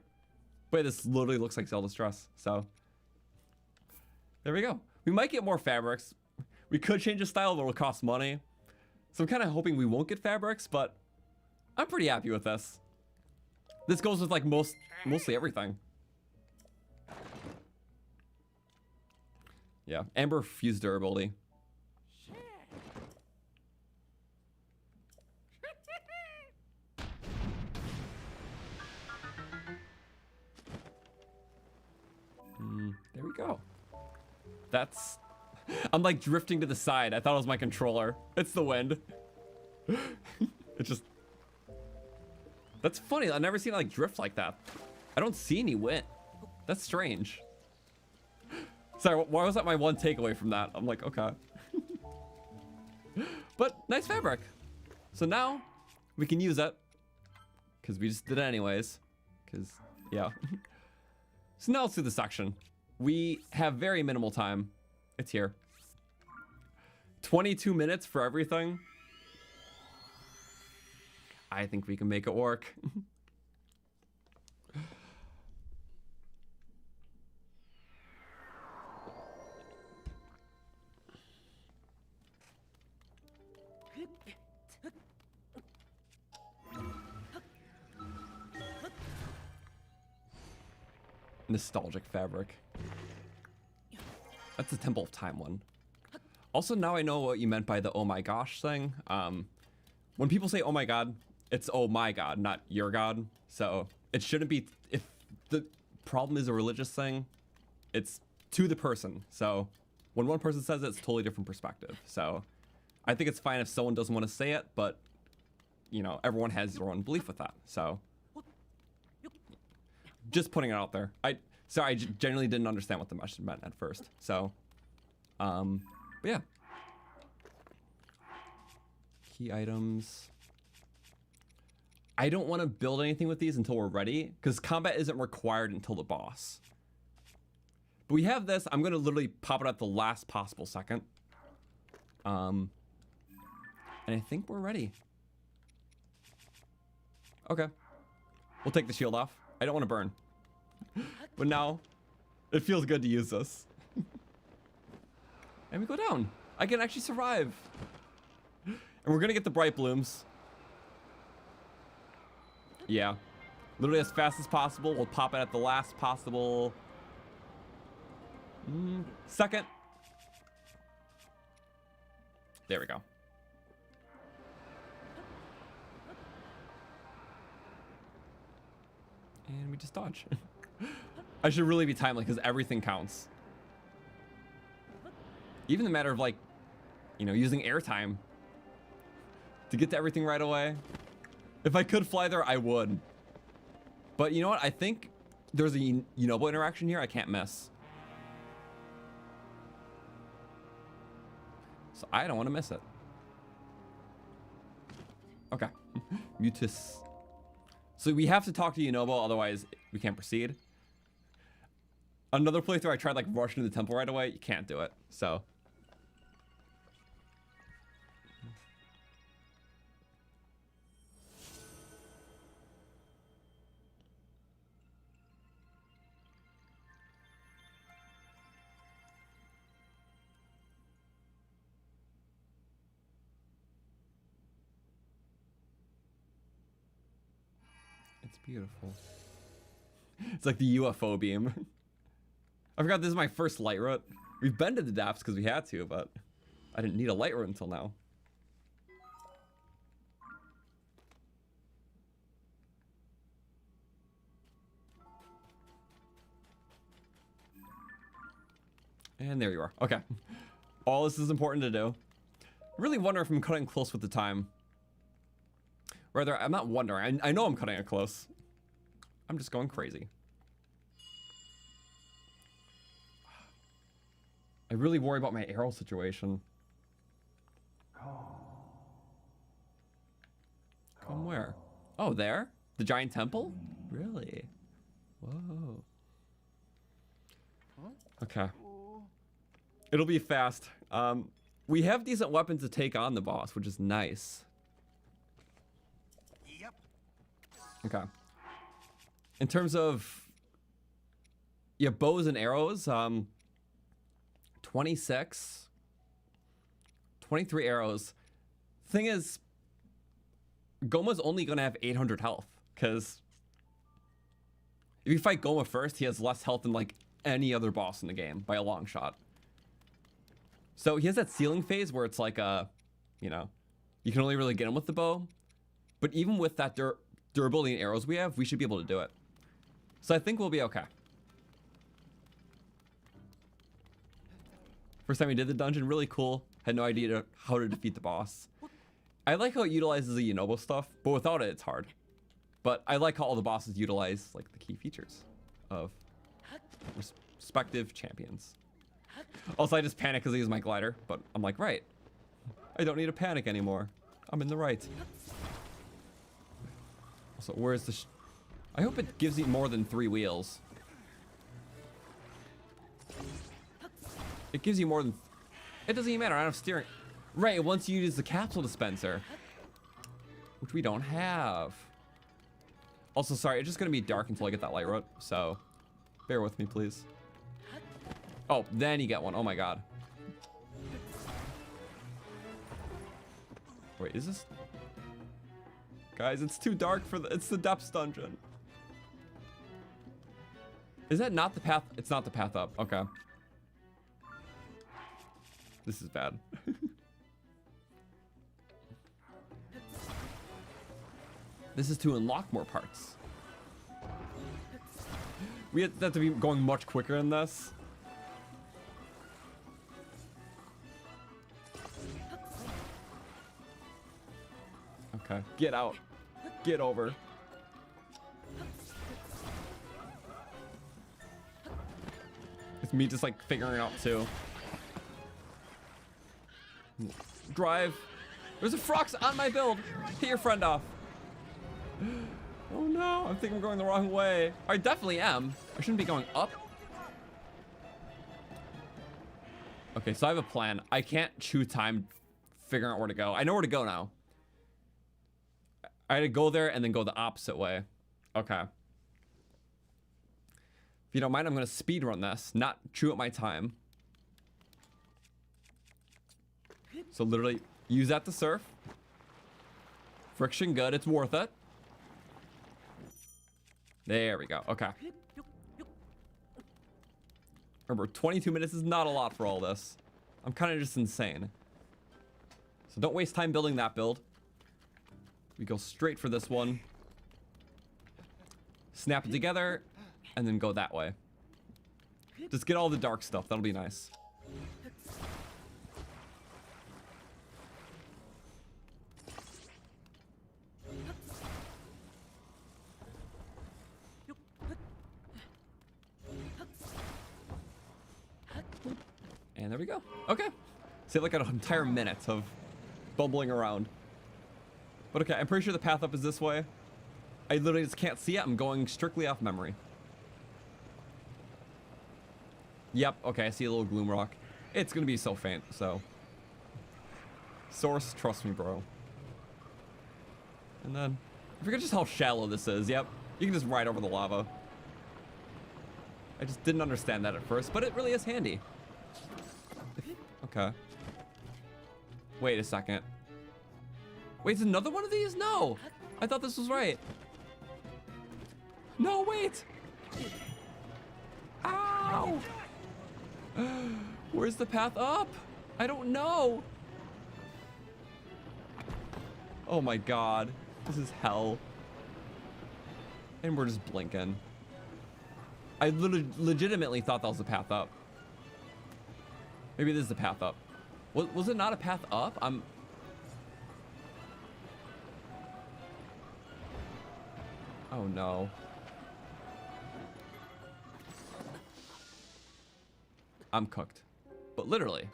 But this literally looks like Zelda's dress. So, there we go. We might get more fabrics. We could change the style, but it'll cost money. So I'm kind of hoping we won't get fabrics, but I'm pretty happy with this. This goes with like mostly everything. Yeah, Amber fused durability. There we go. That's... I'm like drifting to the side. I thought it was my controller. It's the wind. It just... That's funny. I've never seen it like drift like that. I don't see any wind. That's strange. Sorry, why was that my one takeaway from that? I'm like, okay. But nice fabric. So now we can use it. Because we just did it anyways. Because, yeah. So now let's do the section. We have very minimal time. It's here. 22 minutes for everything. I think we can make it work. Nostalgic fabric. That's the Temple of Time one. Also, now I know what you meant by the oh my gosh thing. When people say oh my god, it's oh my god, not your god. So it shouldn't be, if the problem is a religious thing, it's to the person. So when one person says it, it's a totally different perspective. So I think it's fine if someone doesn't want to say it, but you know, everyone has their own belief with that. So just putting it out there. Sorry, I genuinely didn't understand what the message meant at first. So, but yeah. Key items. I don't want to build anything with these until we're ready, because combat isn't required until the boss. But we have this. I'm going to literally pop it at the last possible second. And I think we're ready. Okay. We'll take the shield off. I don't want to burn. But now, it feels good to use this. And we go down. I can actually survive. And we're gonna get the bright blooms. Yeah. Literally as fast as possible. We'll pop it at the last possible second. There we go. And we just dodge. I should really be timely because everything counts. Even the matter of like, you know, using airtime to get to everything right away. If I could fly there, I would. But you know what? I think there's a yunobo interaction here I can't miss. So I don't want to miss it. Okay. Mutus. So we have to talk to yunobo, otherwise we can't proceed. Another playthrough I tried like rushing to the temple right away. You can't do it. So. It's beautiful. It's like the UFO beam. I forgot this is my first light route. We've been to the depths because we had to, but I didn't need a light route until now. And there you are. Okay. All this is important to do. Really wonder if I'm cutting close with the time. Rather, I'm not wondering. I know I'm cutting it close. I'm just going crazy. I really worry about my arrow situation. Come where? Oh, there? The giant temple? Really? Whoa. Okay. It'll be fast. We have decent weapons to take on the boss, which is nice. Yep. Okay. In terms of bows and arrows, 26, 23 arrows. Thing is, Goma's only gonna have 800 health, because if you fight Goma first, he has less health than like any other boss in the game by a long shot. So he has that ceiling phase where it's like you know, you can only really get him with the bow. But even with that durability and arrows we have, we should be able to do it. So I think we'll be okay. First time we did the dungeon, really cool. Had no idea how to defeat the boss. I like how it utilizes the yunobo stuff, but without it, it's hard. But I like how all the bosses utilize like the key features of respective champions. Also, I just panic because I use my glider, but I'm like, right. I don't need to panic anymore. I'm in the right. Also, where's the... I hope it gives you more than 3 wheels. It gives you more than... It doesn't even matter, I don't have steering. Right, once you use the capsule dispenser. Which we don't have. Also, sorry, it's just gonna be dark until I get that light road, so... Bear with me, please. Oh, then you get one. Oh my god. Wait, is this... Guys, it's too dark for the... It's the depths dungeon. Is that not the path? It's not the path up. Okay. This is bad. This is to unlock more parts. We have to be going much quicker than this. Okay, get out. Get over. It's me just like figuring it out too. Drive. There's a Frox on my build. Hit your friend off. Oh no, I think I'm going the wrong way. I definitely am. I shouldn't be going up. Okay, so I have a plan. I can't chew time figuring out where to go. I know where to go now. I had to go there and then go the opposite way. Okay. If you don't mind, I'm gonna speed run this, not chew up my time. So literally use that to surf. Friction good, it's worth it. There we go, okay. Remember, 22 minutes is not a lot for all this. I'm kind of just insane. So don't waste time building that build. We go straight for this one. Snap it together, and then go that way. Just get all the dark stuff, that'll be nice. And there we go. Okay. Save like an entire minute of bumbling around. But okay, I'm pretty sure the path up is this way. I literally just can't see it. I'm going strictly off memory. Yep, okay, I see a little gloom rock. It's gonna be so faint, so. Source, trust me, bro. And then, I forget just how shallow this is. Yep, you can just ride over the lava. I just didn't understand that at first, but it really is handy. Okay. Wait a second. Wait, is another one of these? No! I thought this was right. No, wait! Ow! Where's the path up? I don't know. Oh my god. This is hell. And we're just blinking. I legitimately thought that was the path up. Maybe this is the path up. Was it not a path up? Oh no. I'm cooked. But literally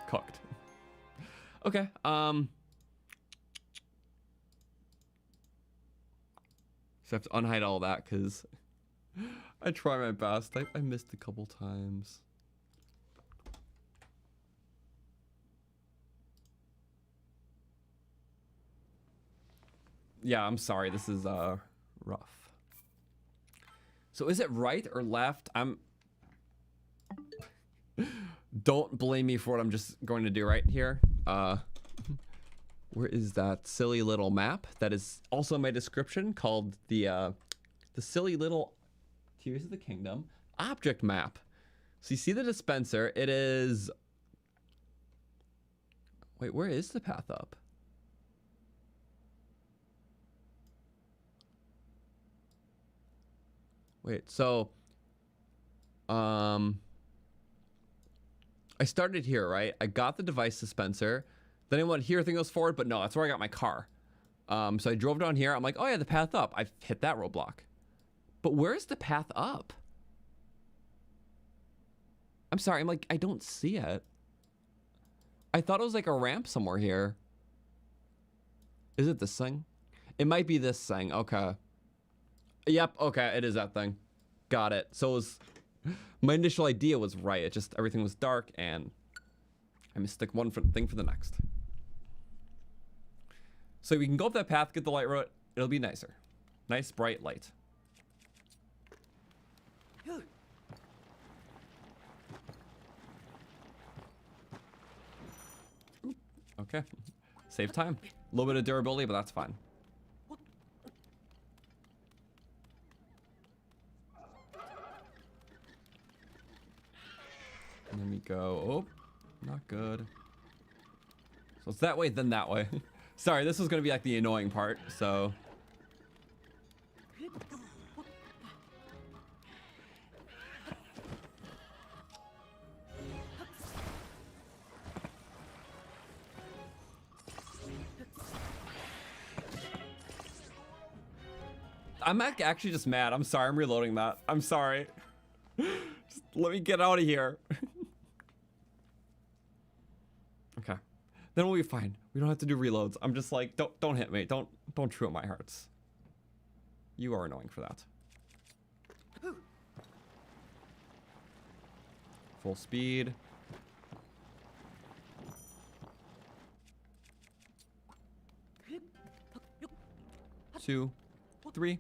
cooked. Okay, so I have to unhide all that because I try my best. I missed a couple times. Yeah, I'm sorry. This is rough. So is it right or left? Don't blame me for what I'm just going to do right here. Where is that silly little map that is also in my description called the silly little Tears of the Kingdom object map. So you see the dispenser. It is. Wait, where is the path up? Wait, so I started here, right? I got the device dispenser. Then I went here, thing goes forward, but no, that's where I got my car. So I drove down here. I'm like, oh yeah, the path up. I've hit that roadblock. But where's the path up? I'm sorry, I'm like, I don't see it. I thought it was like a ramp somewhere here. Is it this thing? It might be this thing, okay. Yep, okay, it is that thing. Got it. So it was, my initial idea was right. It just, everything was dark and I mistook one thing for the next. So we can go up that path, get the light road. It'll be nicer. Nice, bright light. Okay. Save time. A little bit of durability, but that's fine. And then we go, oh, not good. So it's that way, then that way. Sorry, this was gonna be like the annoying part, so. I'm actually just mad. I'm sorry, I'm reloading that. I'm sorry. Just let me get out of here. Okay. Then we'll be fine. We don't have to do reloads. I'm just like, don't hit me. Don't chew at my hearts. You are annoying for that. Full speed. Two, three.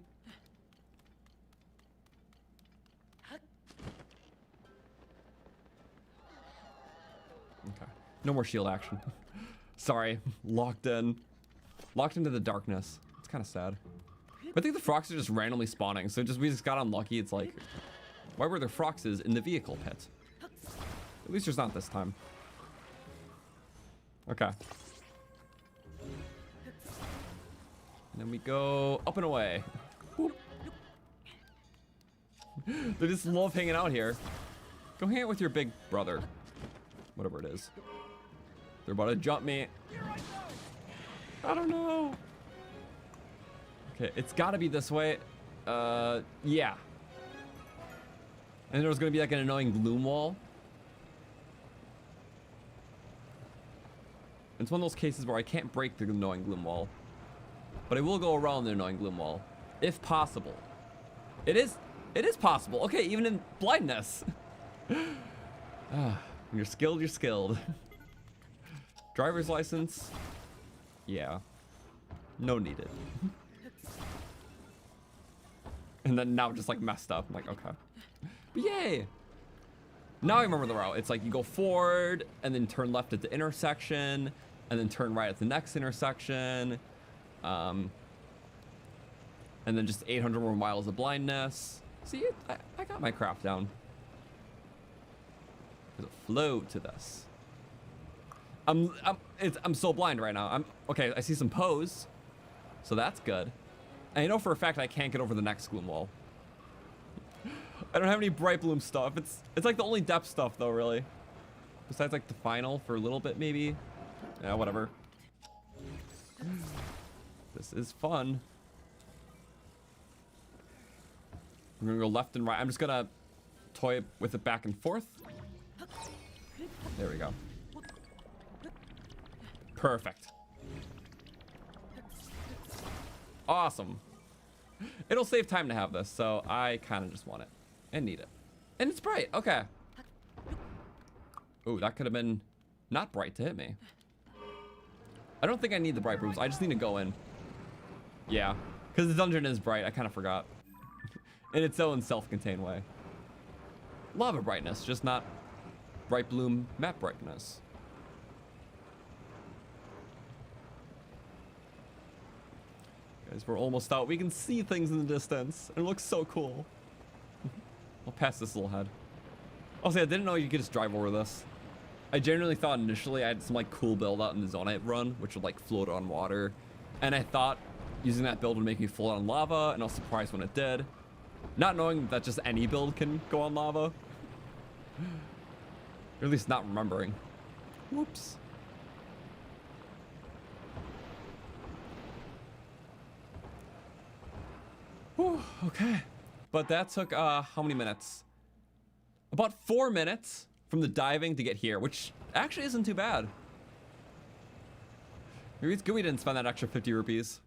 Okay. No more shield action. Sorry. Locked in. Locked into the darkness. It's kind of sad. But I think the frogs are just randomly spawning. So we just got unlucky. It's like, why were there froxes in the vehicle pit? At least there's not this time. Okay. And then we go up and away. Whoop. They just love hanging out here. Go hang out with your big brother. Whatever it is. They're about to jump me. I don't know. Okay, it's gotta be this way. Yeah. And there was gonna be like an annoying gloom wall. It's one of those cases where I can't break the annoying gloom wall. But I will go around the annoying gloom wall. If possible. It is possible. Okay, even in blindness. When you're skilled, you're skilled. Driver's license. Yeah. No needed. And then now just like messed up. I'm like, okay. But yay! Now I remember the route. It's like you go forward and then turn left at the intersection and then turn right at the next intersection. And then just 800 more miles of blindness. See, I got my craft down. There's a flow to this. I'm so blind right now. Okay. I see some pose, so that's good. And I know for a fact I can't get over the next gloom wall. I don't have any bright bloom stuff. It's like the only depth stuff though, really. Besides like the final for a little bit maybe. Yeah, whatever. This is fun. We're gonna go left and right. I'm just gonna toy with it back and forth. There we go. Perfect. Awesome. It'll save time to have this, so I kind of just want it and need it. And it's bright. Okay. Ooh, that could have been not bright to hit me. I don't think I need the bright booms. I just need to go in. Yeah, because the dungeon is bright. I kind of forgot. In its own self-contained way. Lava brightness, just not bright bloom map brightness. Guys, we're almost out. We can see things in the distance. It looks so cool. I'll pass this little head. Also, I didn't know you could just drive over this. I genuinely thought initially I had some like cool build out in the Zonai run, which would like float on water. And I thought using that build would make me float on lava, and I was surprised when it did. Not knowing that just any build can go on lava. Or at least not remembering. Whoops. Whew, okay. But that took, how many minutes? About 4 minutes from the diving to get here, which actually isn't too bad. Maybe it's good we didn't spend that extra 50 rupees.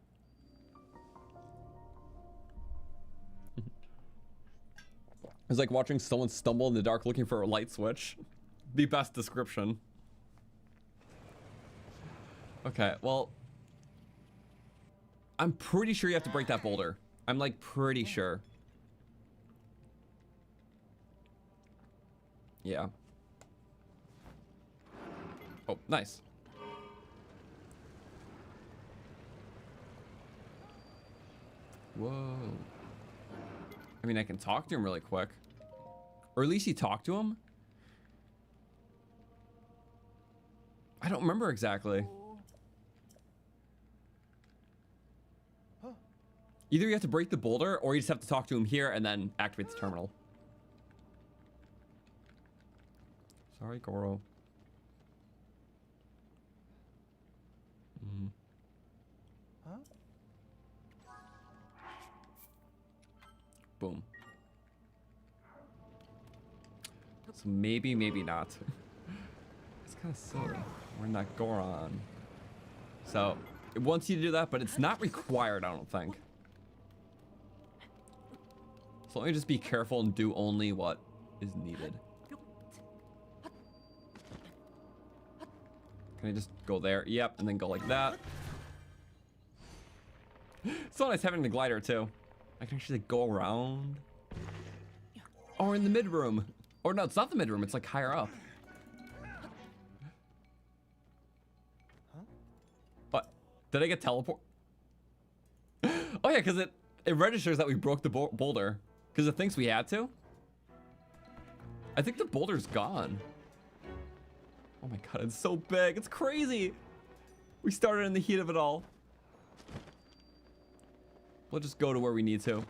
It's like watching someone stumble in the dark looking for a light switch. The best description. Okay, well, I'm pretty sure you have to break that boulder. I'm like pretty sure. Yeah. Oh, nice. Whoa. I mean, I can talk to him really quick. Or at least he talked to him? I don't remember exactly. Either you have to break the boulder, or you just have to talk to him here and then activate the terminal. Sorry, Goro. Boom. So maybe, maybe not. It's kind of silly. We're not Goron. So it wants you to do that, but it's not required, I don't think. So let me just be careful and do only what is needed. Can I just go there? Yep, and then go like that. It's so nice having the glider too. I can actually go around. Or in the mid room. Or no, it's not the mid room, it's like higher up. What? Did I get teleport? Oh yeah, because it registers that we broke the boulder. Because it thinks we had to. I think the boulder's gone. Oh my god, it's so big. It's crazy. We started in the heat of it all. We'll just go to where we need to.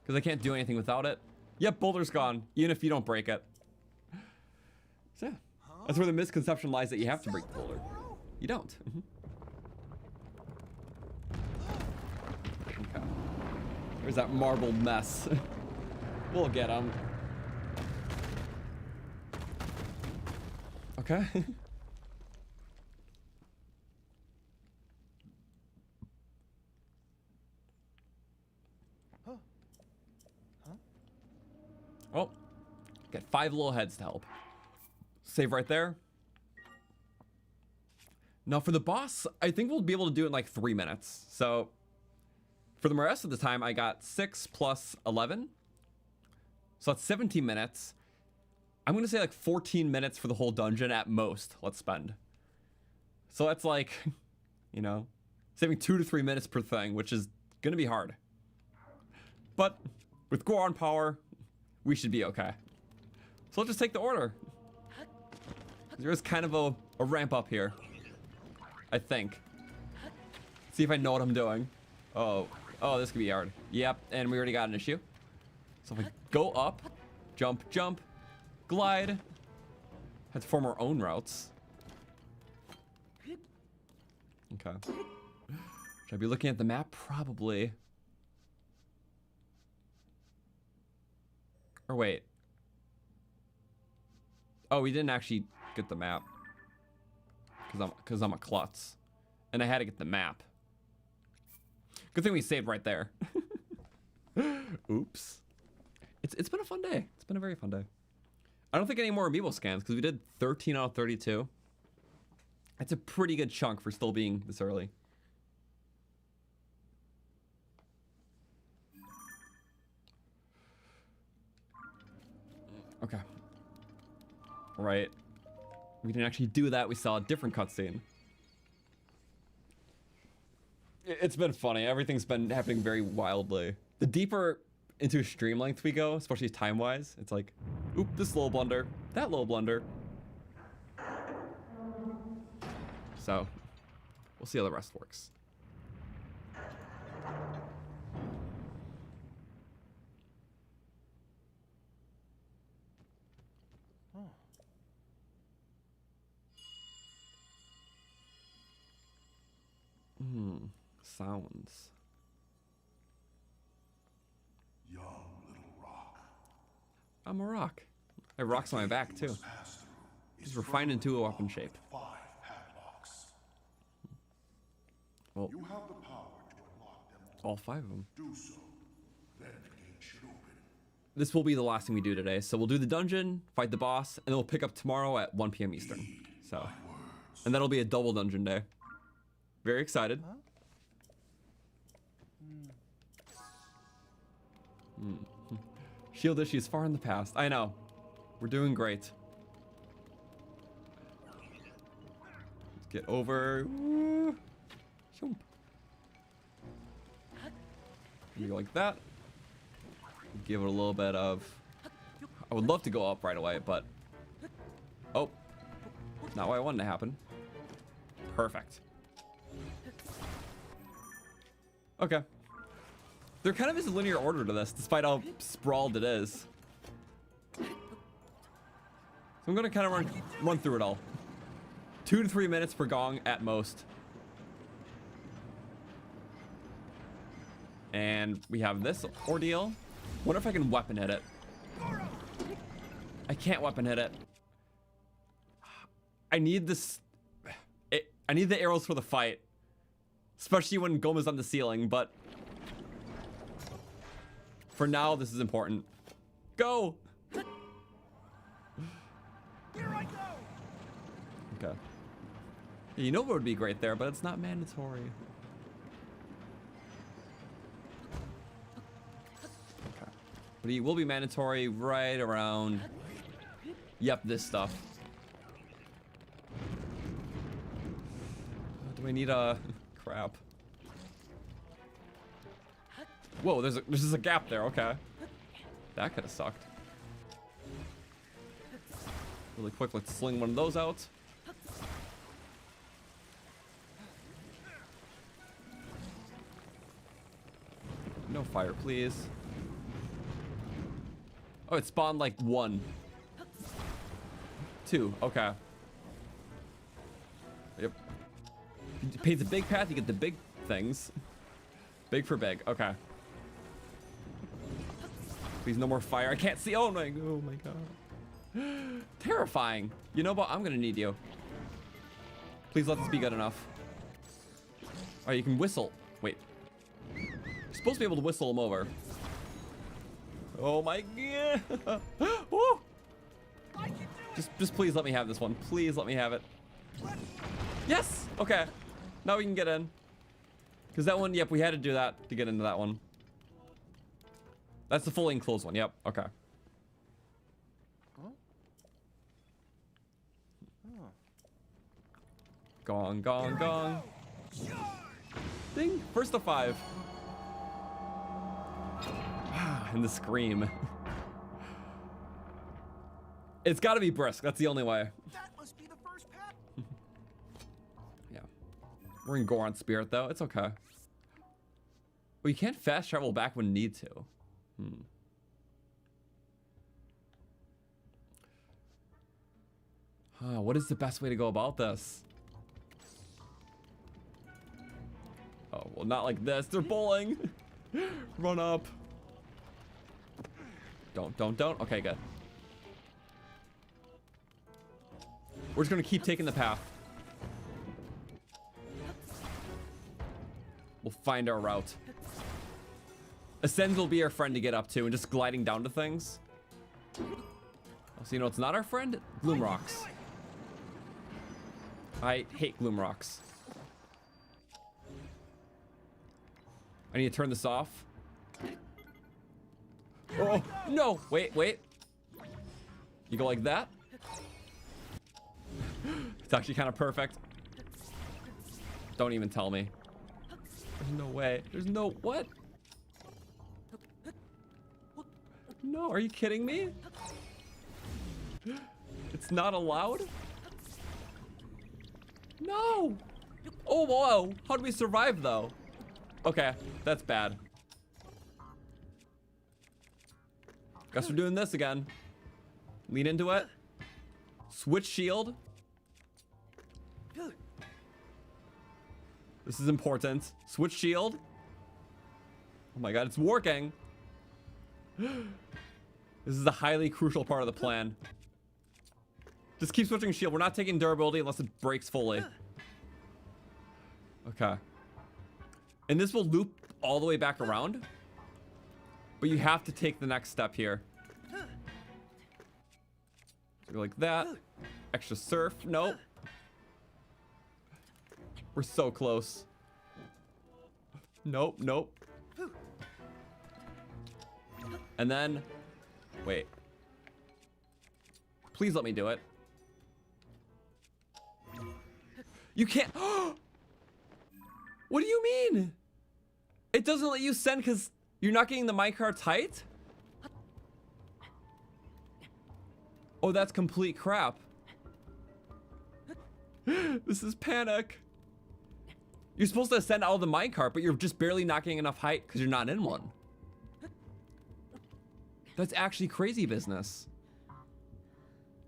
Because I can't do anything without it. Yep, boulder's gone. Even if you don't break it. So yeah. That's where the misconception lies that you have to break the boulder. You don't. Okay. There's that marbled mess. We'll get him. Okay. Oh, got 5 little heads to help. Save right there. Now for the boss, I think we'll be able to do it in like 3 minutes. So for the rest of the time, I got 6 plus 11. So that's 17 minutes. I'm gonna say like 14 minutes for the whole dungeon at most, let's spend. So that's like, you know, saving 2 to 3 minutes per thing, which is gonna be hard. But with Goron power, we should be okay. So let's just take the order. There is kind of a ramp up here, I think. See if I know what I'm doing. Oh, this could be hard. Yep, and we already got an issue. So if I go up, jump, jump, glide. Had to form our own routes. Okay. Should I be looking at the map? Probably. Or wait. Oh, we didn't actually get the map. Because I'm a klutz. And I had to get the map. Good thing we saved right there. Oops. It's been a fun day. It's been a very fun day. I don't think any more Amiibo scans because we did 13 out of 32. That's a pretty good chunk for still being this early. Okay. Right. We didn't actually do that. We saw a different cutscene. It's been funny. Everything's been happening very wildly. The deeper into stream length we go, especially time-wise, it's like, oop, this little blunder, that little blunder. So, we'll see how the rest works. Sounds. Young little rock. I'm a rock. I have rocks on my back too. He's refined into a weapon shape. 5 padlocks. Well, You have the power to unlock them. all 5 of them. Do so. Then the gate should open. This will be the last thing we do today. So we'll do the dungeon, fight the boss, and then we'll pick up tomorrow at 1 p.m. Eastern. So, and that'll be a double dungeon day. Very excited. Huh? Shield issues far in the past. I know. We're doing great. Let's get over. Woo. Shoomp. Maybe like that. Give it a little bit of. I would love to go up right away, but. Oh. Not what I wanted to happen. Perfect. Okay. There kind of is a linear order to this, despite how sprawled it is. So I'm gonna kind of run through it all. 2 to 3 minutes per gong at most. And we have this ordeal. Wonder if I can weapon hit it. I can't weapon hit it. I need this. I need the arrows for the fight. Especially when Goma's on the ceiling, but for now, this is important. Go! Here I go. Okay. Yeah, you know what would be great there, but it's not mandatory. Okay. But it will be mandatory right around. Yep, this stuff. Do we need a crap? Whoa, there's just a gap there. Okay, that could have sucked. Really quick, let's sling one of those out. No fire, please. Oh, it spawned like 1. 2, okay. Yep. It paints a big path, you get the big things. Big for big, okay. Please, no more fire. I can't see. Oh my god. Terrifying. You know what? I'm gonna need you. Please let this be good enough. Oh, you can whistle. Wait. You're supposed to be able to whistle them over. Oh my god. Woo! Just please let me have this one. Please let me have it. Yes! Okay. Now we can get in. Because that one, yep, we had to do that to get into that one. That's the fully enclosed one. Yep. Okay. Huh? Oh. Gong, gong, gong. Ding. First of 5. And the scream. It's got to be brisk. That's the only way. That must be the first path. Yeah. We're in Goron spirit though. It's okay. We can't fast travel back when need to. What is the best way to go about this? Oh, well, not like this. They're bowling. Run up. Don't. Okay, good. We're just gonna keep taking the path. We'll find our route. Ascend will be our friend to get up to, and just gliding down to things. Oh, so you know it's not our friend? Gloom rocks. I hate gloom rocks. I need to turn this off. Oh, no. Wait. You go like that. It's actually kind of perfect. Don't even tell me. There's no way. There's no... What? No, are you kidding me? It's not allowed? No! Oh, whoa. How do we survive, though? Okay, that's bad. Guess we're doing this again. Lean into it. Switch shield. This is important. Switch shield. Oh my god, it's working. This is a highly crucial part of the plan. Just keep switching shield. We're not taking durability unless it breaks fully. Okay. And this will loop all the way back around. But you have to take the next step here. So go like that. Extra surf. Nope. We're so close. Nope. And then... Wait. Please let me do it. You can't... What do you mean? It doesn't let you send because you're not getting the minecart height? Oh, that's complete crap. This is panic. You're supposed to send out of the minecart, but you're just barely not getting enough height because you're not in one. That's actually crazy business.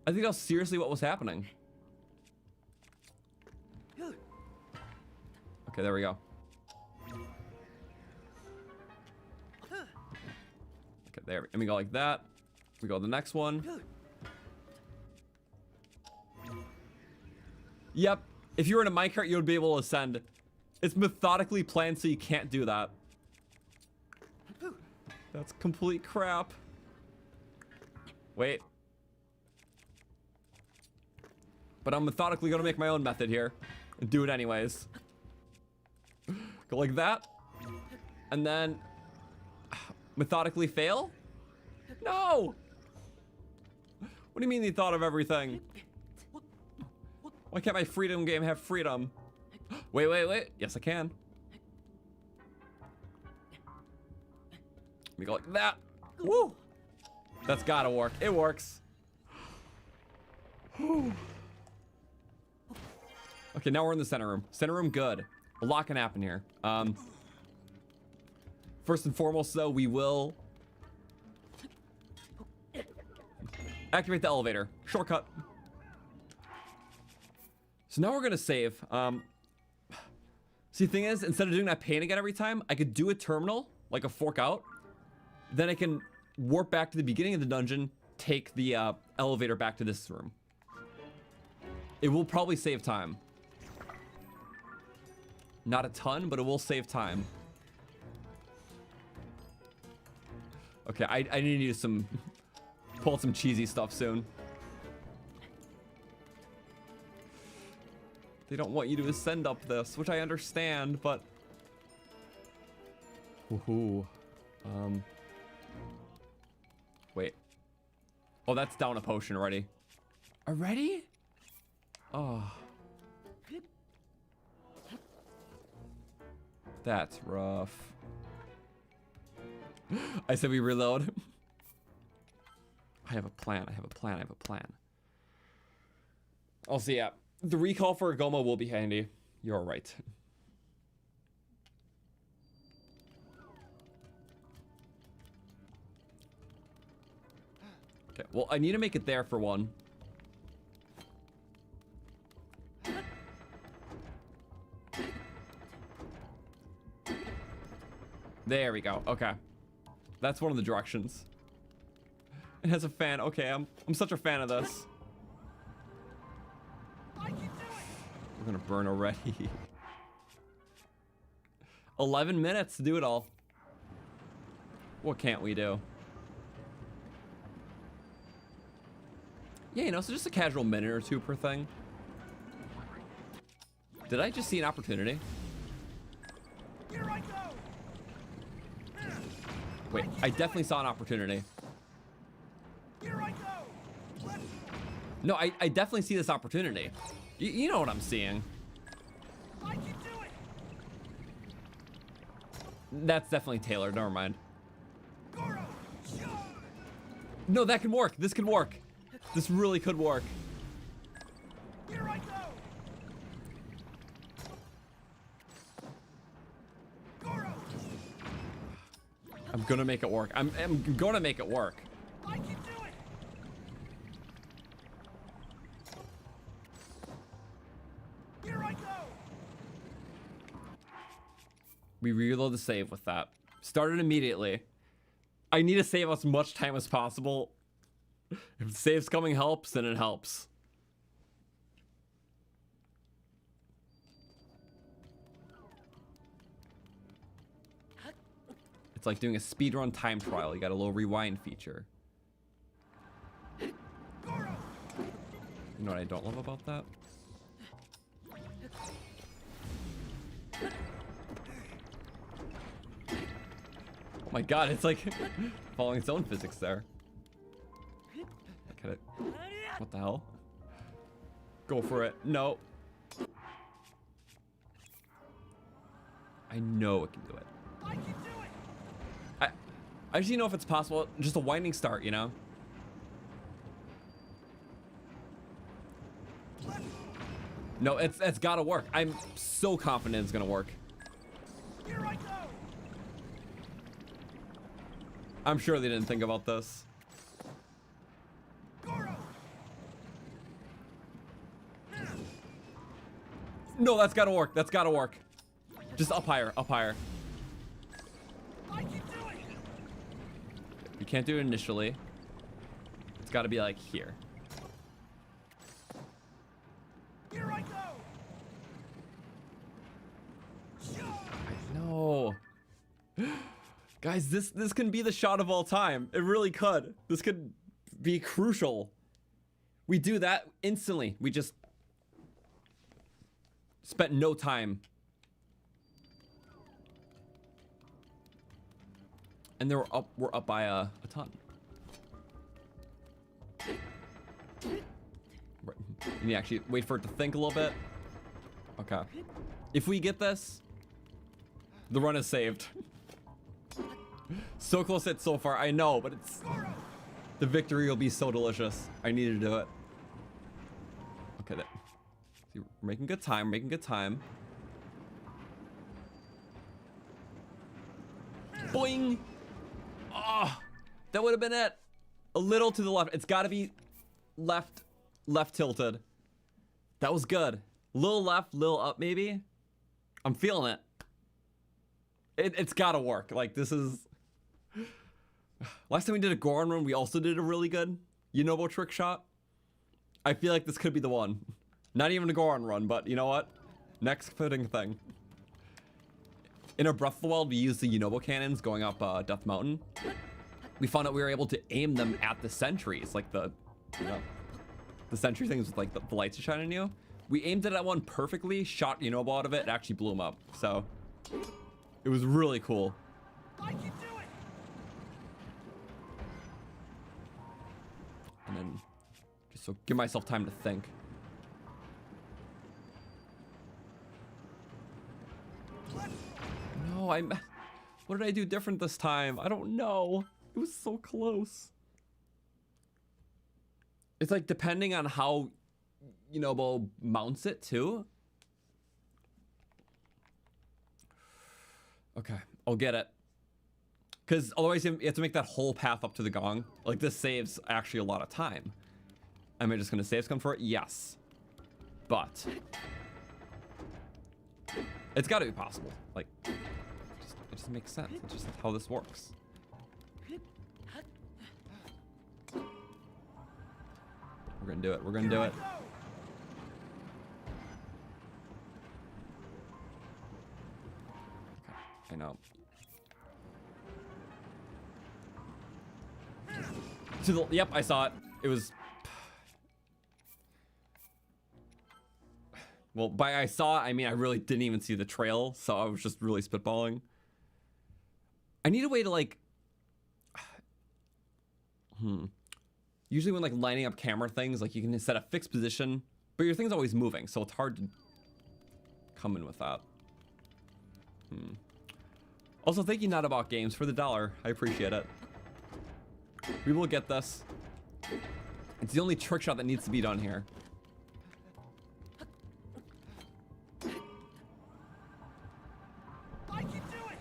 I think that's seriously what was happening. Okay, there we go. Okay, there. And we go like that. We go to the next one. Yep. If you were in a minecart, you would be able to ascend. It's methodically planned so you can't do that. That's complete crap. Wait. But I'm methodically gonna make my own method here and do it anyways. Go like that. And then methodically fail? No! What do you mean you thought of everything? Why can't my freedom game have freedom? Wait. Yes, I can. Let me go like that. Woo! That's gotta work. It works. Okay, now we're in the center room. Center room, good. A lot can happen here. First and foremost, though, we will activate the elevator. Shortcut. So now we're gonna save. See, the thing is, instead of doing that pain again every time, I could do a terminal, like a fork out. Then I can warp back to the beginning of the dungeon, take the elevator back to this room. It will probably save time. Not a ton, but it will save time. Okay, I need to do some... pull some cheesy stuff soon. They don't want you to ascend up this, which I understand, but... Woohoo. Wait. Oh, that's down a potion already. Already? Oh. That's rough. I said we reload. I have a plan. I'll see ya. The recall for a Goma will be handy. You're right. Okay, well, I need to make it there for one. There we go. Okay. That's one of the directions. It has a fan. Okay, I'm such a fan of this. I can do it. We're gonna burn already. 11 minutes to do it all. What can't we do? Yeah, you know, so just a casual minute or two per thing. Did I just see an opportunity? Here I go. Wait, I definitely saw an opportunity. Here I go. Let's No, I definitely see this opportunity. You know what I'm seeing. I can do it. That's definitely tailored. Never mind. Goron. Charge. No, that can work. This can work. This really could work. Here I go. Goron. I'm gonna make it work. I'm gonna make it work. I can do it. Here I go. We reload the save with that. Started immediately. I need to save as much time as possible. If the save's coming helps, then it helps. It's like doing a speedrun time trial. You got a little rewind feature. Goron. You know what I don't love about that? Oh my god, it's like following its own physics there. Look at it. What the hell? Go for it. No. I know it can do it. I can do it. I just need to know if it's possible. Just a winding start, you know? No, it's gotta work. I'm so confident it's gonna work. Here I go. I'm sure they didn't think about this. Goron. No, that's gotta work. That's gotta work. Just up higher, up higher. I can do it. You can't do it initially. It's gotta be like here. Here I go. No. Guys, this can be the shot of all time. It really could. This could be crucial. We do that instantly. We just spent no time. And then we're up by a ton. Right. You need to actually wait for it to think a little bit. Okay. If we get this, the run is saved. So close it so far, I know, but it's the victory will be so delicious. I need to do it. Okay, see, we're making good time, making good time. Boing! Oh, that would have been it. A little to the left. It's got to be left tilted. That was good. Little left, little up, maybe. I'm feeling it. It's got to work. Like, this is... Last time we did a Goron run, we also did a really good yunobo trick shot. I feel like this could be the one. Not even a Goron run, but you know what? Next fitting thing. In our Breath of the Wild, we used the yunobo cannons going up Death Mountain. We found out we were able to aim them at the sentries, like the sentry things with like the lights shining on you. We aimed it at one perfectly, shot yunobo out of it, and actually blew them up. So it was really cool. I can do it. And then just so give myself time to think. No, what did I do different this time? I don't know. It was so close. It's like depending on how yunobo mounts it too. Okay, I'll get it. Because otherwise you have to make that whole path up to the gong. Like, this saves actually a lot of time. Am I just going to save scum for it? Yes. But it's got to be possible. Like, I just just makes sense. It's just how this works. We're gonna do it. We're gonna do it. I know. To the, yep, I saw it. It was. Well, by I saw it, I mean I really didn't even see the trail, so I was just really spitballing. I need a way to like. Usually when like lining up camera things, like you can set a fixed position, but your thing's always moving, so it's hard to come in with that. Also, thank you Not About Games for the $1. I appreciate it. We will get this. It's the only trick shot that needs to be done here. I can do it.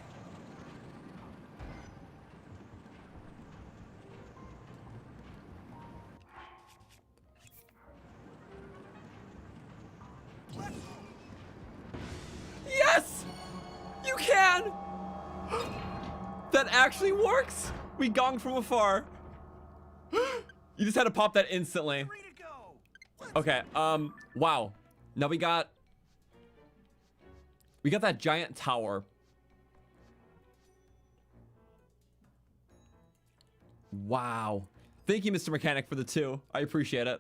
Yes! You can! That actually works! We gonged from afar. You just had to pop that instantly. Free to go. Okay, wow. Now we got that giant tower. Wow. Thank you, Mr. Mechanic, for the 2. I appreciate it.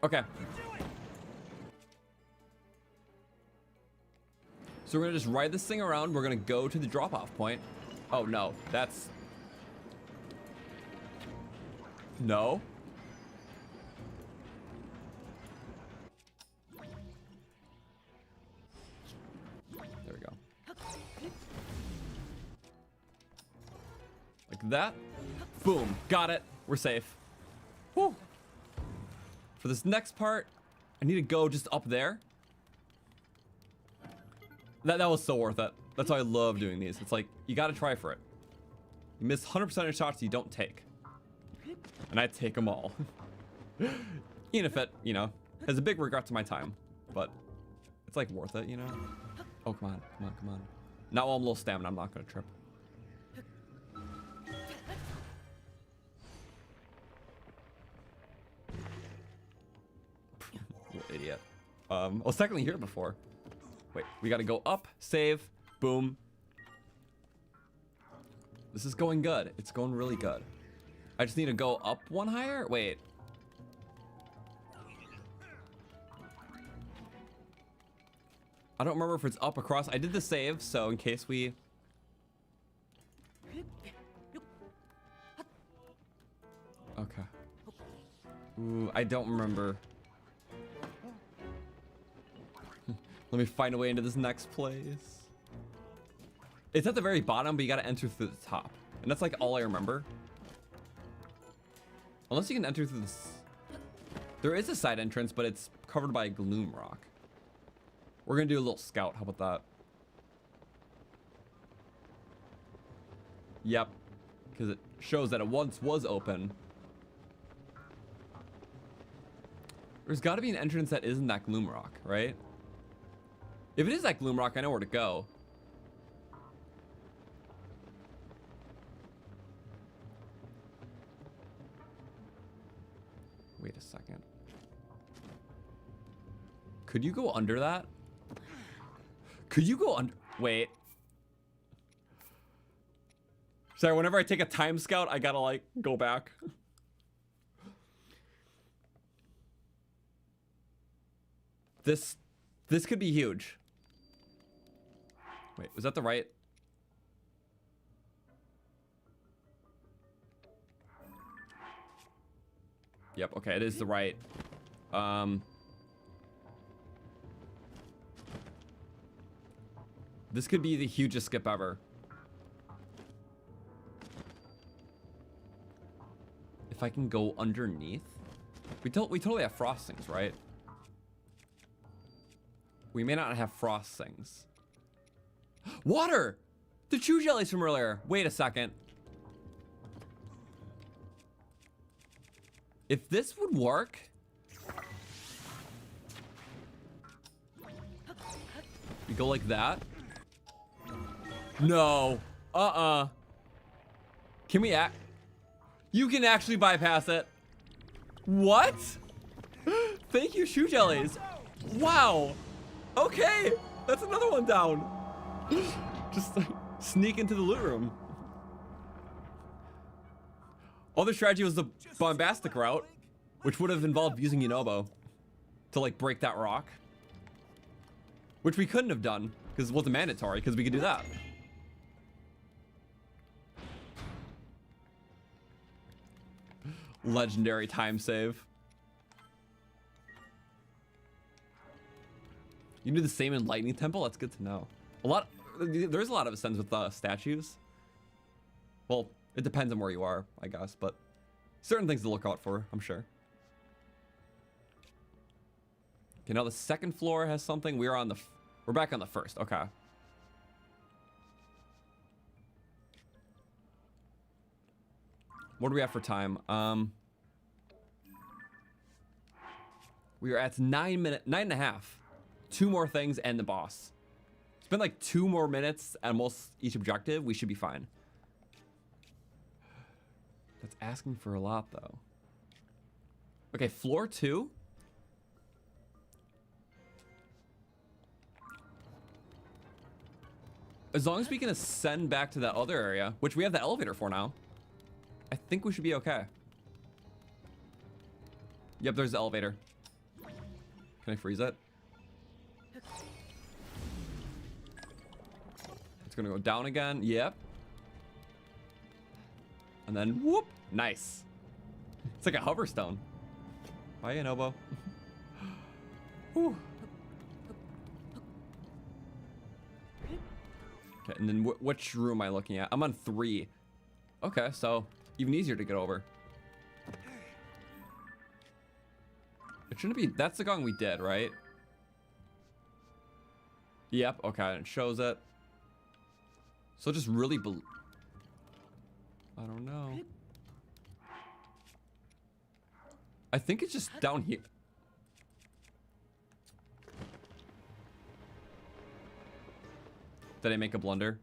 Okay. So we're gonna just ride this thing around. We're gonna go to the drop-off point. Oh no, that's... No. There we go. Like that. Boom, got it. We're safe. Whew. For this next part, I need to go just up there. That was so worth it. That's why I love doing these. It's like, you gotta try for it. You miss 100% of shots you don't take. And I take them all. Even if it, you know, has a big regret to my time. But it's like worth it, you know? Oh, come on, come on, come on. Not while I'm low stamina, I'm not gonna trip. Little idiot. I was technically here before. Wait, we gotta go up, save, boom. This is going good. It's going really good. I just need to go up one higher? Wait. I don't remember if it's up across. I did the save, so in case we... Okay. Ooh, I don't remember. Let me find a way into this next place. It's at the very bottom, but you gotta enter through the top. And that's like all I remember. Unless you can enter through this. There is a side entrance, but it's covered by gloom rock. We're gonna do a little scout. How about that? Yep. Because it shows that it once was open. There's gotta be an entrance that isn't that gloom rock, right? If it is that gloom rock, I know where to go. Wait a second. Could you go under that? Could you go under? Wait. Sorry, whenever I take a time scout, I gotta like go back. This could be huge. Wait, was that the right? Yep, okay, it is the right. This could be the hugest skip ever. If I can go underneath. We totally have frostings, right? We may not have frostings. Water! The chew jellies from earlier. Wait a second. If this would work. We go like that. No. Can we act? You can actually bypass it. What? Thank you, shoe jellies. Wow. Okay. That's another one down. Just like, sneak into the loot room. Other strategy was the bombastic route, which would have involved using Yunobo to like break that rock. Which we couldn't have done because it wasn't mandatory because we could do that. Legendary time save. You do the same in Lightning Temple? That's good to know. There's a lot of ascends with statues. Well, it depends on where you are, I guess, but certain things to look out for, I'm sure. Okay, now the second floor has something. We're back on the first. Okay. What do we have for time? We are at 9.5. 2 more things and the boss. Spend like 2 more minutes at almost each objective. We should be fine. That's asking for a lot though. Okay, floor 2. As long as we can ascend back to that other area, which we have the elevator for now, I think we should be okay. Yep, there's the elevator. Can I freeze it? It's gonna go down again. Yep. And then whoop. Nice. It's like a hover stone. Bye, Yunobo. Whew. Okay, and then which room am I looking at? I'm on 3. Okay, so even easier to get over. It shouldn't be. That's the gong we did, right? Yep. Okay, it shows it. So just really. I don't know. I think it's just down here. Did I make a blunder?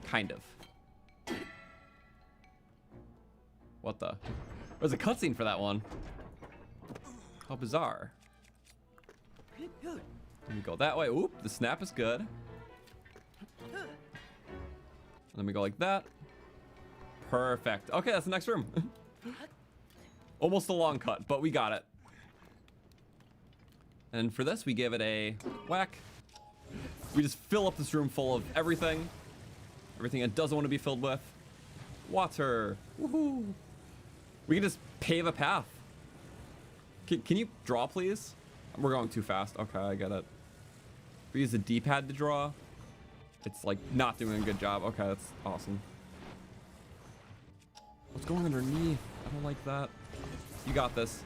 Kind of. What the? There's a cutscene for that one. How bizarre. Let me go that way. Oop, the snap is good. Let me go like that. Perfect. Okay, that's the next room. Almost a long cut, but we got it. And for this, we give it a whack. We just fill up this room full of everything. Everything it doesn't want to be filled with. Water. Woohoo. We can just pave a path. Can you draw, please? We're going too fast. Okay, I get it. We use the D-pad to draw. It's like not doing a good job. Okay, that's awesome. What's going underneath? I don't like that. You got this.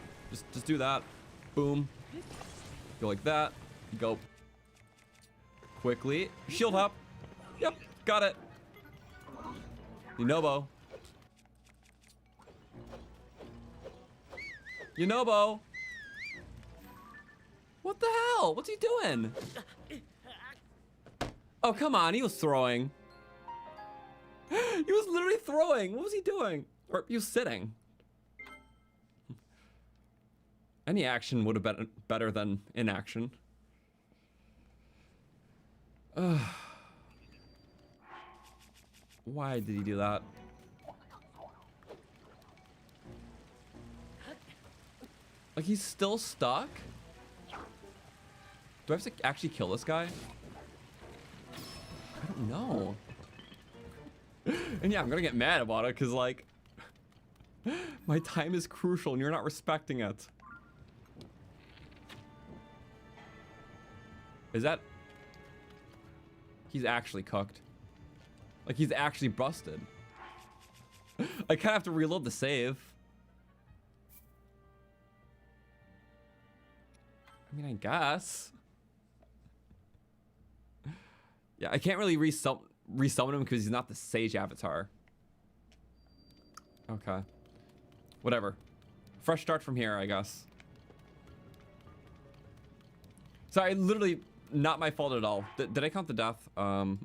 Just do that. Boom. Go like that. Go. Quickly. Shield hop. Yep, got it. Yunobo. Yunobo. What the hell? What's he doing? Oh, come on. He was throwing. He was literally throwing. What was he doing? Or he was sitting. Any action would have been better than inaction. Why did he do that? Like, he's still stuck? Do I have to actually kill this guy? I don't know. And yeah, I'm gonna get mad about it because, like, my time is crucial and you're not respecting it. Is that... He's actually cooked. Like, he's actually busted. I kind of have to reload the save. I mean, I guess. Yeah, I can't really resummon him because he's not the Sage Avatar. Okay. Whatever. Fresh start from here, I guess. Sorry, literally not my fault at all. Did I count the death? I have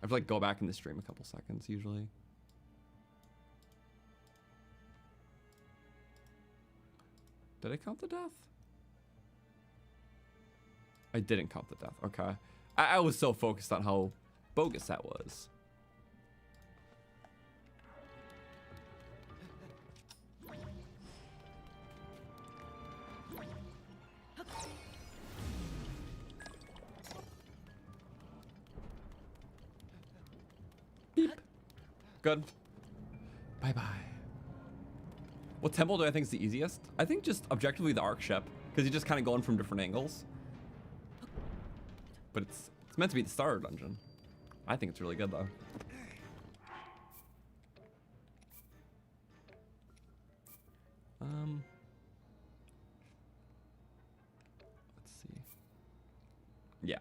to like go back in the stream a couple seconds usually. Did I count the death? I didn't count the death. Okay. I was so focused on how bogus that was. Beep. Good. Bye-bye. What temple do I think is the easiest? I think just objectively the arc ship, because you're just kind of going from different angles. But it's meant to be the starter dungeon. I think it's really good though. Let's see. Yeah.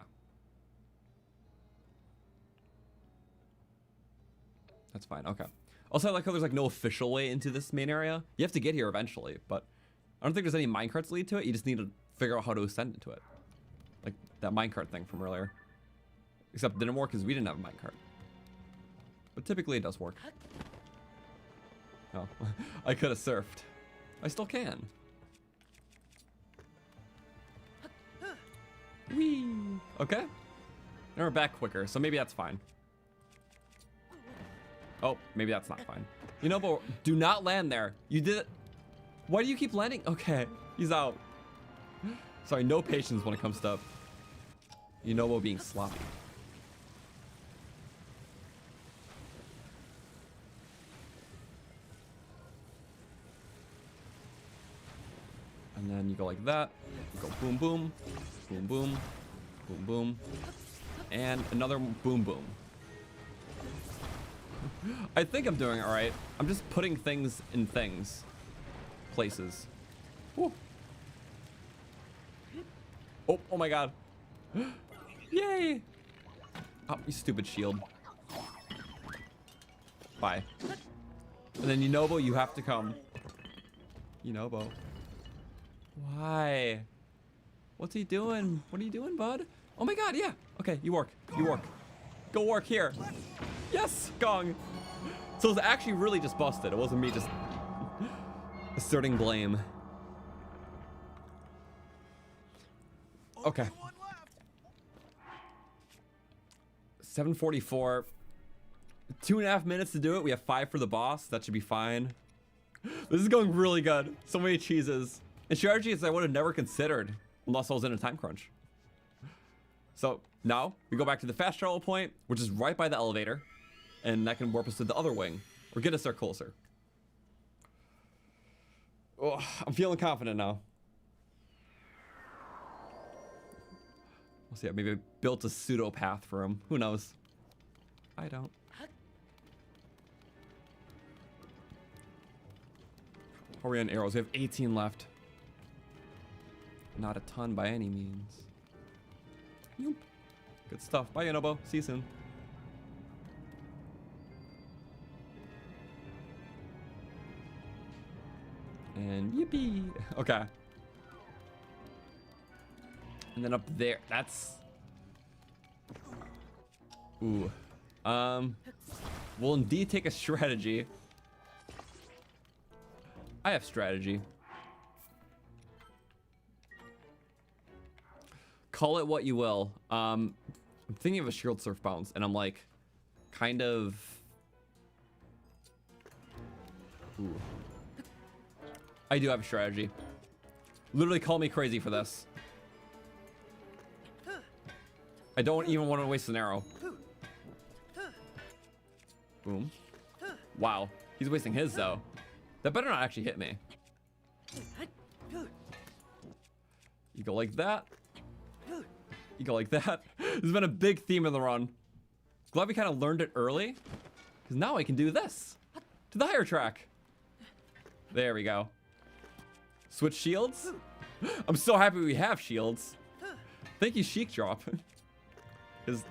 That's fine. Okay. Also, I like how there's like no official way into this main area. You have to get here eventually, but I don't think there's any minecarts lead to it. You just need to figure out how to ascend into it. Like that minecart thing from earlier. Except it didn't work because we didn't have a minecart. But typically it does work. Oh, I could have surfed. I still can. Whee! Okay. Now we're back quicker, so maybe that's fine. Oh, maybe that's not fine. You know, but do not land there. You did it. Why do you keep landing? Okay, he's out. Sorry, no patience when it comes to Yunobo being sloppy. And then you go like that. You go boom, boom, boom, boom, boom, boom, and another boom, boom. I think I'm doing it right. I'm just putting things in things. Places. Woo. Oh, oh my god. Yay! Oh, you stupid shield. Bye. And then Yunobo, you have to come. Yunobo. Why? What's he doing? What are you doing, bud? Oh my god, yeah. Okay, you work. You work. Go work here. Yes, Gong. So it's actually really just busted. It wasn't me just asserting blame. Okay. 7:44. 2.5 minutes to do it. We have 5 for the boss. That should be fine. This is going really good. So many cheeses. And strategies I would have never considered unless I was in a time crunch. So now we go back to the fast travel point, which is right by the elevator. And that can warp us to the other wing or get us there closer. Oh, I'm feeling confident now. We'll see. Maybe I built a pseudo path for him. Who knows? I don't. How are we on arrows? We have 18 left. Not a ton by any means. Yoop. Good stuff. Bye, Yunobo. See you soon. And yippee. Okay. And then up there, that's... Ooh. We'll indeed take a strategy. I have strategy. Call it what you will. I'm thinking of a shield surf bounce, and I'm like, kind of... Ooh. I do have a strategy. Literally call me crazy for this. I don't even want to waste an arrow. Boom. Wow. He's wasting his, though. That better not actually hit me. You go like that. You go like that. This has been a big theme of the run. Glad we kind of learned it early. Because now I can do this. To the higher track. There we go. Switch shields. I'm so happy we have shields. Thank you, Sheik Drop. Because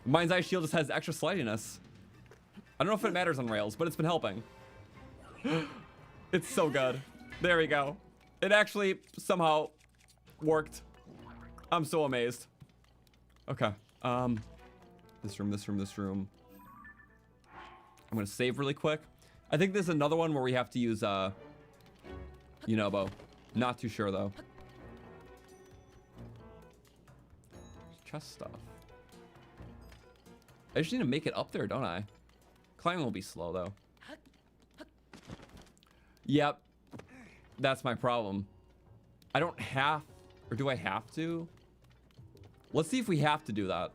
Mind's Eye shield just has extra slidiness. I don't know if it matters on rails, but it's been helping. It's so good. There we go. It actually somehow worked. I'm so amazed. Okay. This room. I'm gonna save really quick. I think there's another one where we have to use yunobo. Not too sure though. Chest stuff. I just need to make it up there, don't I? Climbing will be slow though. Yep. That's my problem. I don't have, or do I have to? Let's see if we have to do that.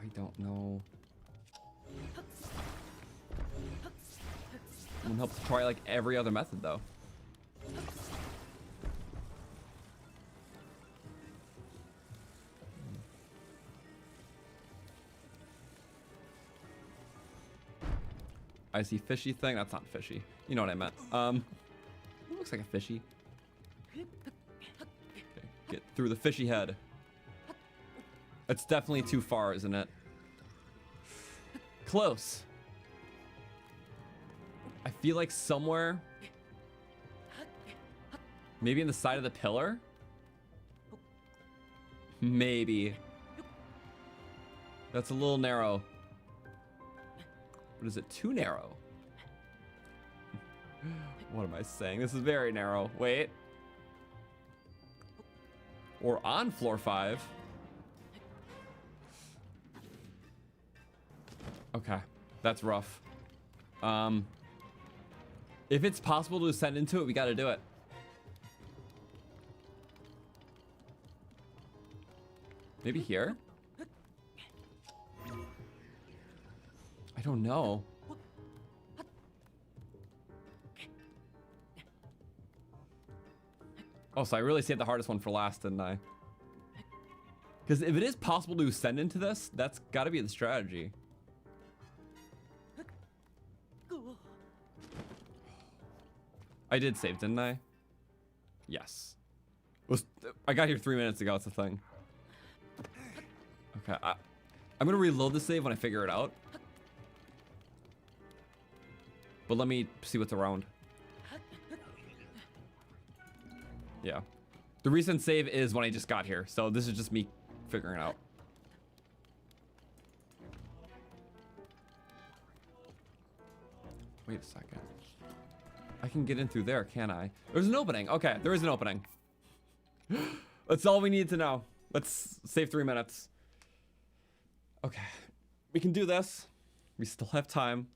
I don't know. It would help to try like every other method though. I see fishy thing. That's not fishy. You know what I meant. It looks like a fishy. Okay, get through the fishy head. It's definitely too far, isn't it? Close. I feel like somewhere. Maybe in the side of the pillar? Maybe. That's a little narrow. But is it too narrow? What am I saying? This is very narrow. Wait. Or on floor 5. Okay, that's rough. If it's possible to ascend into it, we gotta do it. Maybe here? I don't know. Oh, so I really saved the hardest one for last, didn't I? Because if it is possible to ascend into this, that's gotta be the strategy. I did save, didn't I? Yes. I got here 3 minutes ago, it's a thing. Okay, I'm gonna reload the save when I figure it out. But let me see what's around. Yeah. The recent save is when I just got here, so this is just me figuring it out. Wait a second. I can get in through there, can't I? There's an opening. Okay, there is an opening. That's all we need to know. Let's save 3 minutes. Okay. We can do this. We still have time.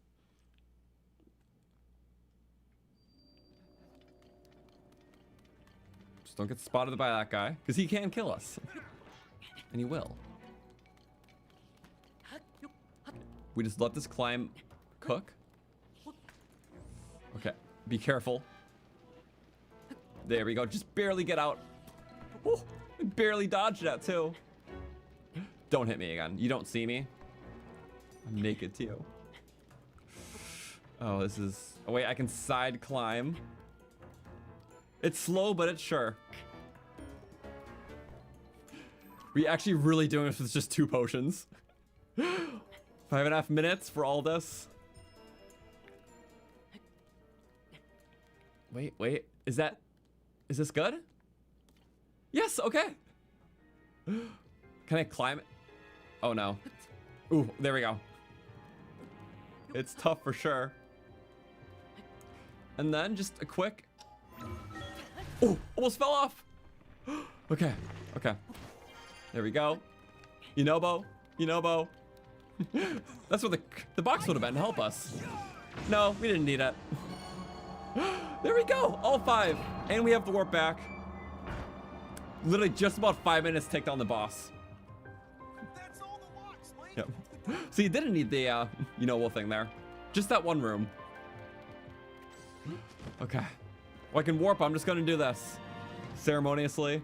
Just don't get spotted by that guy, because he can kill us. And he will. We just let this climb cook. Okay. Be careful. There we go. Just barely get out. Oh, I barely dodged that too. Don't hit me again. You don't see me. I'm naked too. Oh, this is... Oh, wait. I can side climb. It's slow, but it's sure. We actually really doing this with just 2 potions. 5.5 minutes for all this. Wait, is this good? Yes, okay. Can I climb it? Oh no. Ooh, there we go. It's tough for sure. And then just a quick. Oh, almost fell off. Okay. There we go. Yunobo. That's what the box would have been to help us. No, we didn't need it. There we go, all 5. And we have the warp back. Literally just about 5 minutes to take down the boss. That's all the locks, Link. Yep. So you didn't need the, yunobo thing there. Just that one room. Okay. Well, I can warp, I'm just gonna do this. Ceremoniously.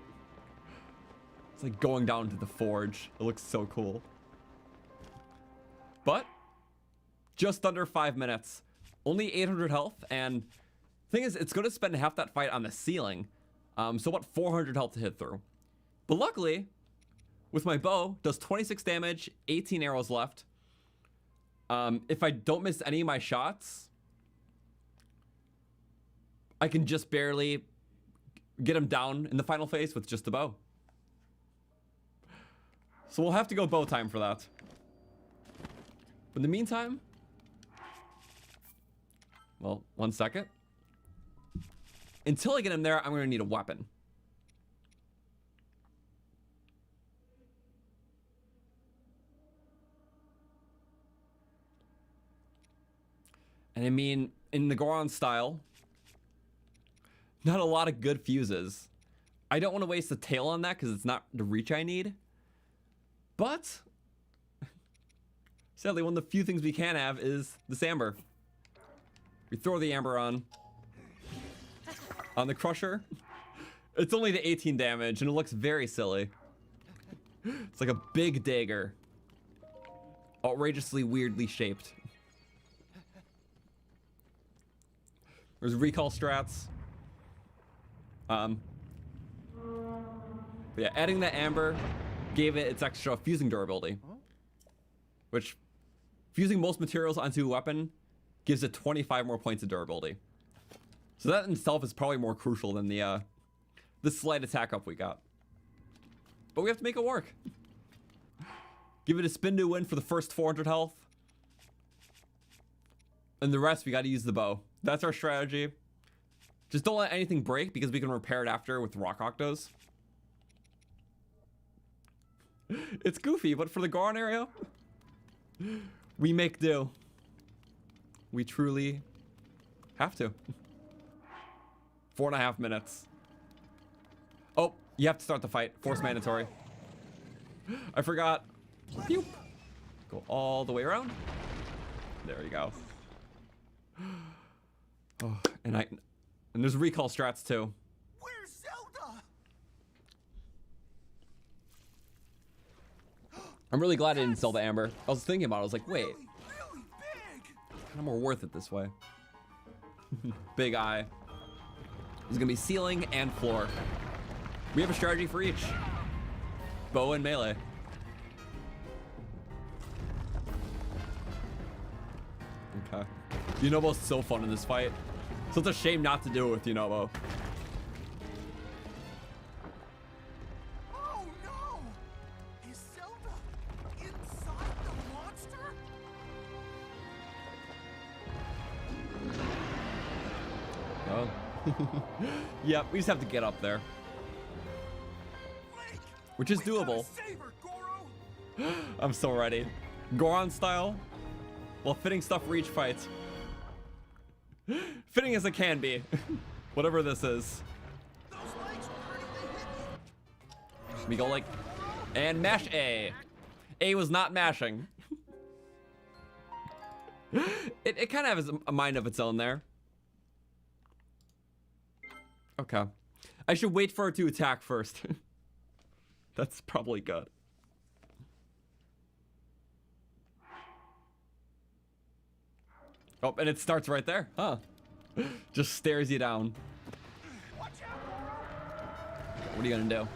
It's like going down to the forge. It looks so cool. But, just under 5 minutes. Only 800 health, and thing is, it's going to spend half that fight on the ceiling. So what, 400 health to hit through. But luckily, with my bow, does 26 damage, 18 arrows left. If I don't miss any of my shots, I can just barely get him down in the final phase with just the bow. So we'll have to go bow time for that. But in the meantime, well, 1 second. Until I get him there, I'm going to need a weapon. And I mean, in the Goron style, not a lot of good fuses. I don't want to waste the tail on that because it's not the reach I need. But sadly, one of the few things we can have is this amber. We throw the amber on the crusher. It's only the 18 damage and it looks very silly. It's like a big dagger. Outrageously weirdly shaped. There's recall strats. But yeah, adding the amber gave it its extra fusing durability. Which, fusing most materials onto a weapon gives it 25 more points of durability. So that in itself is probably more crucial than the slight attack up we got. But we have to make it work. Give it a spin to win for the first 400 health. And the rest, we got to use the bow. That's our strategy. Just don't let anything break because we can repair it after with rock octos. It's goofy, but for the Goron area, we make do. We truly have to. 4.5 minutes. Oh, you have to start the fight. Force mandatory. I forgot. Pew. Go all the way around. There you go. Oh, and there's recall strats too. Where's Zelda? I'm really glad I didn't sell the amber. I was thinking about it. I was like, wait, Really big. kind of more worth it this way. Big eye. There's gonna be ceiling and floor. We have a strategy for each. Bow and melee. Okay. Yunobo's so fun in this fight. So it's a shame not to do it with Yunobo. Oh no! Is Zelda inside the monster? Oh. Yep, we just have to get up there. Link, Which is we gotta doable. save her, Goro. I'm so ready. Goron style. Well, fitting stuff for each fight. Fitting as it can be. Whatever this is. Those legs hurt if they hit you. We go like, and mash A. A was not mashing. It kind of has a mind of its own there. Okay. I should wait for it to attack first. That's probably good. Oh, and it starts right there, huh? Just stares you down. Watch out, What are you gonna do?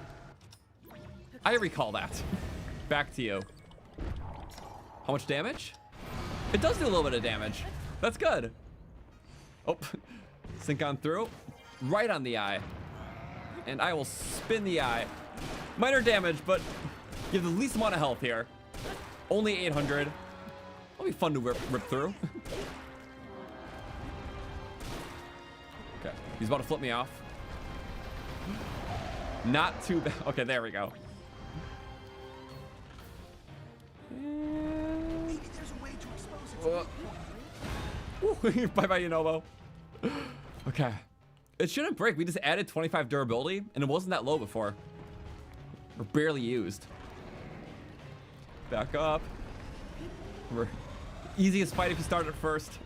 I recall that. Back to you. How much damage? It does do a little bit of damage. That's good. Oh, sink on through. Right on the eye. And I will spin the eye. Minor damage, but give the least amount of health here. Only 800. That'll be fun to rip through. Okay, he's about to flip me off. Not too bad. Okay, there we go. Maybe there's a way to expose it. Bye bye, Yunobo. Okay. It shouldn't break. We just added 25 durability, and it wasn't that low before. We're barely used. Back up. We're easiest fight if you start at first.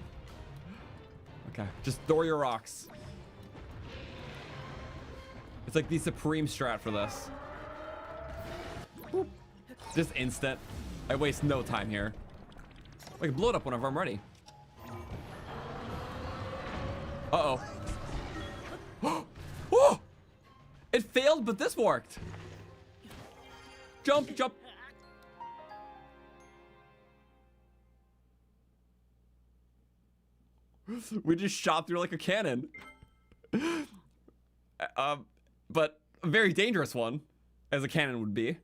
Okay, just throw your rocks. It's like the supreme strat for this. Boop. Just instant. I waste no time here. I can blow it up whenever I'm ready. Uh-oh. Oh! It failed, but this worked. Jump, jump. We just shot through like a cannon. but a very dangerous one, as a cannon would be.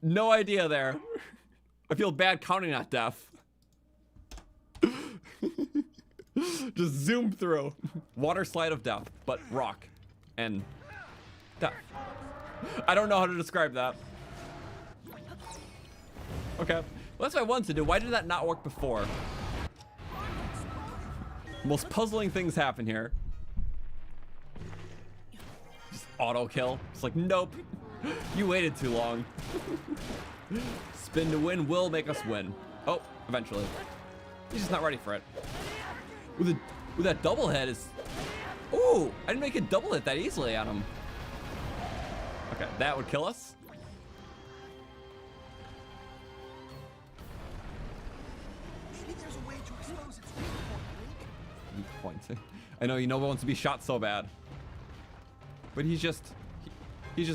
No idea there. I feel bad counting that death. Just zoom through. Water slide of death, but rock and death. I don't know how to describe that. Okay, well, that's what I wanted to do. Why did that not work before? Most puzzling things happen here. Just auto kill. It's like, nope. You waited too long. Spin to win will make us win. Oh, eventually. He's just not ready for it. With that double hit is... Ooh, I didn't make a double hit that easily on him. Okay, that would kill us. Maybe there's a way to expose its weak point. Point. I know Yunobo wants to be shot so bad. But he's just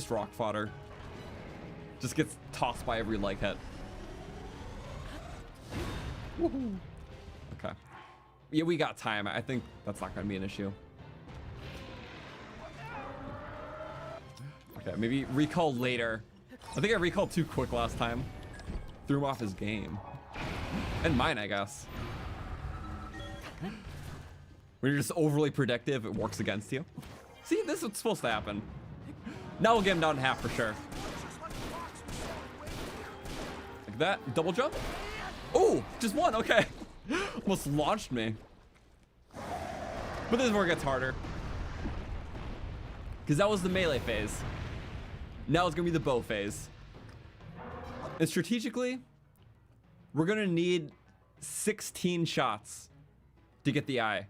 rock fodder. Just gets tossed by every leg hit. Woohoo. Okay. Yeah, we got time. I think that's not gonna be an issue. Okay, maybe recall later. I think I recalled too quick last time. Threw him off his game. And mine, I guess. When you're just overly predictive, it works against you. See, this is what's supposed to happen. Now we'll get him down in half for sure. Like that. Double jump. Oh, just one. Okay. Almost launched me. But this is where it gets harder. Because that was the melee phase. Now it's going to be the bow phase. And strategically, we're going to need 16 shots to get the eye.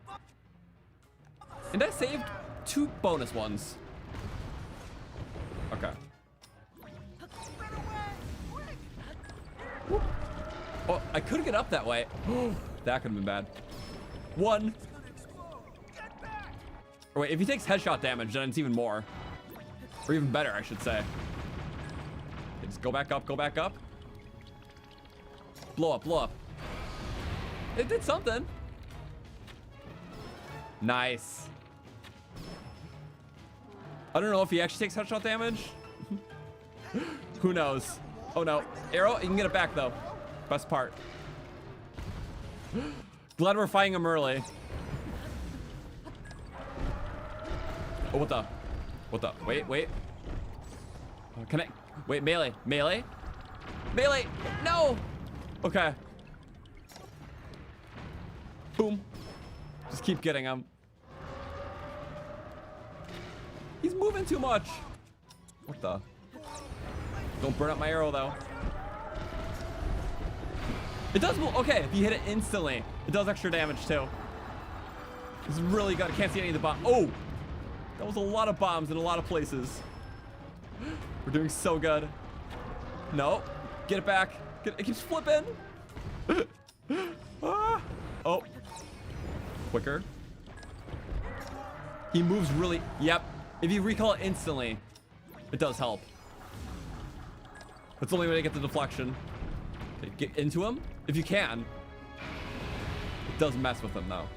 And I saved 2 bonus ones. Okay. Oh, I could get up that way. That could have been bad. 1. Or wait, if he takes headshot damage, then it's even more. Or even better, I should say. Okay, just go back up, go back up. Blow up, blow up. It did something. Nice. I don't know if he actually takes headshot damage. Who knows? Oh no. Arrow, you can get it back though. Best part. Glad we're fighting him early. Oh, what the? What the? Wait, wait. Can I? Wait, melee. Melee? Melee! No! Okay. Boom. Just keep getting him. He's moving too much. What the? Don't burn up my arrow though. It does move. Okay, if you hit it instantly, it does extra damage too. It's really good. I can't see any of the bombs. Oh! That was a lot of bombs in a lot of places. We're doing so good. No. Get it back. It keeps flipping. Ah. Oh. Quicker. He moves really... Yep. If you recall it instantly, it does help. That's the only way to get the deflection. Okay, get into him if you can. It does mess with him though.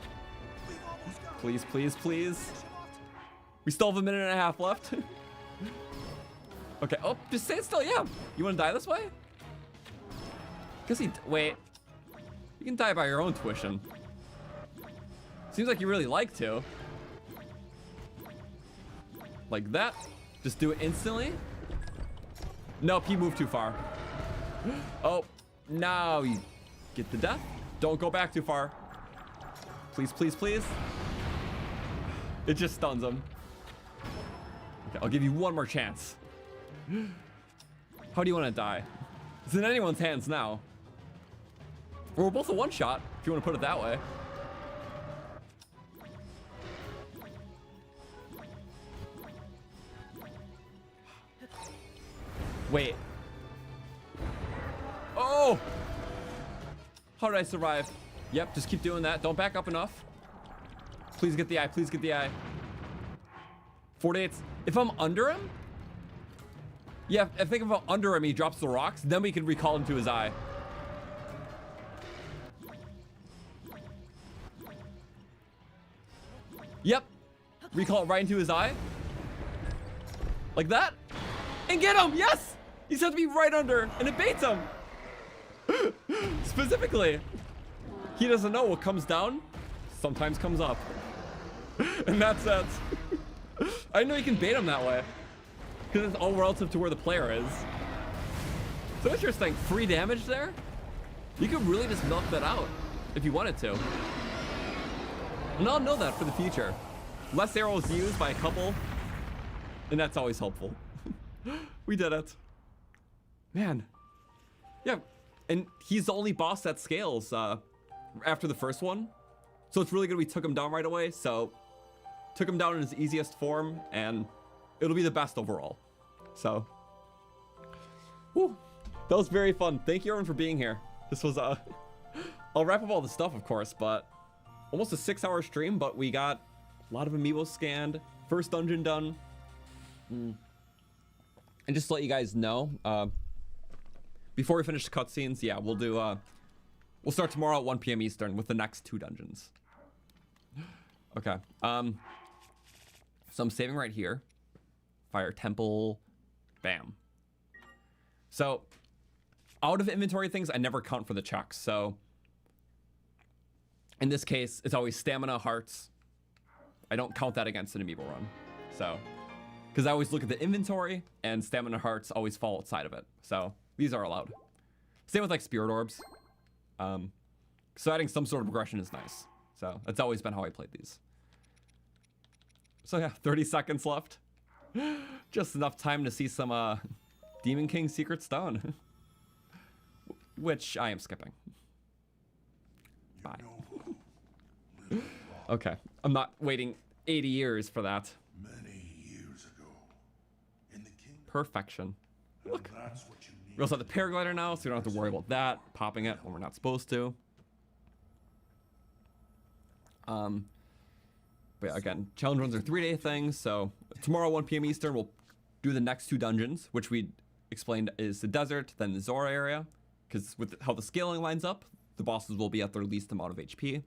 Please, please, please. We still have 1.5 minutes left. Okay. Oh, just stay still. Yeah. You want to die this way? Because wait. You can die by your own tuition. Seems like you really like to. Like that. Just do it instantly. Nope, he moved too far. Oh, now you get the death. Don't go back too far. Please, please, please. It just stuns him. Okay, I'll give you one more chance. How do you want to die? It's in anyone's hands now. Or we're both a one-shot, if you want to put it that way. Wait. Oh! How did I survive? Yep, just keep doing that. Don't back up enough. Please get the eye. Please get the eye. 48. If I'm under him? Yeah, I think if I'm under him, he drops the rocks. Then we can recall him to his eye. Yep. recall it right into his eye. Like that. And get him, yes! He's have to be right under, and it baits him. Specifically. He doesn't know what comes down, sometimes comes up. In that sense. I didn't know you can bait him that way. Because it's all relative to where the player is. So interesting, free damage there? You could really just milk that out if you wanted to. And I'll know that for the future. Less arrows used by a couple, and that's always helpful. We did it. Man. Yeah, and he's the only boss that scales after the first one. So it's really good we took him down right away. So took him down in his easiest form, and it'll be the best overall. So, whew, that was very fun. Thank you everyone for being here. This was I'll wrap up all the stuff, of course, but almost a 6-hour stream, but we got a lot of amiibos scanned, first dungeon done. And just to let you guys know, before we finish the cutscenes, yeah, we'll do we'll start tomorrow at 1 p.m. Eastern with the next 2 dungeons. Okay. So I'm saving right here. Fire Temple. Bam. So out of inventory things, I never count for the checks. So in this case, it's always stamina, hearts. I don't count that against an amiibo run. So, because I always look at the inventory, and stamina hearts always fall outside of it. So these are allowed. Same with like spirit orbs. So adding some sort of progression is nice. So that's always been how I played these. So yeah, 30 seconds left. Just enough time to see some Demon King Secret Stone. Which I am skipping. Bye. Okay, I'm not waiting 80 years for that. Many years ago, in the kingdom, Perfection. Look. that's what you need. We also have the paraglider now, so we don't have to worry about that, popping it when we're not supposed to. But yeah, again, challenge runs are 3-day things, so tomorrow 1 p.m. Eastern we'll do the next 2 dungeons, which we explained is the desert, then the Zora area, because with how the scaling lines up, the bosses will be at their least amount of HP.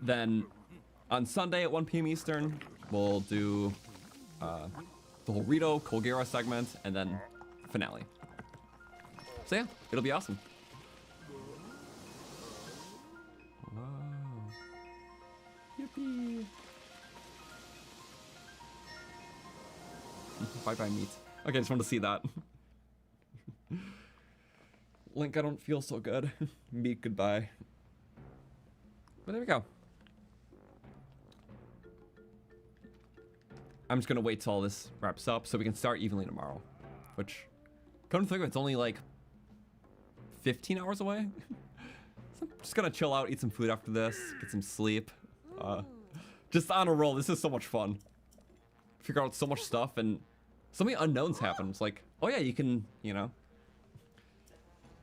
Then on Sunday at 1 p.m. Eastern, we'll do the whole Rito, Colgera segment, and then finale. So yeah, it'll be awesome. Wow. Yippee. Bye-bye meat. Okay, I just wanted to see that. Link, I don't feel so good. Meat, goodbye. But there we go. I'm just gonna wait till all this wraps up so we can start evenly tomorrow. Which, come to think of it, it's only like 15 hours away. So I'm just gonna chill out, eat some food after this, get some sleep. Just on a roll. This is so much fun. Figure out so much stuff, and so many unknowns happen. It's like, oh yeah, you can, you know.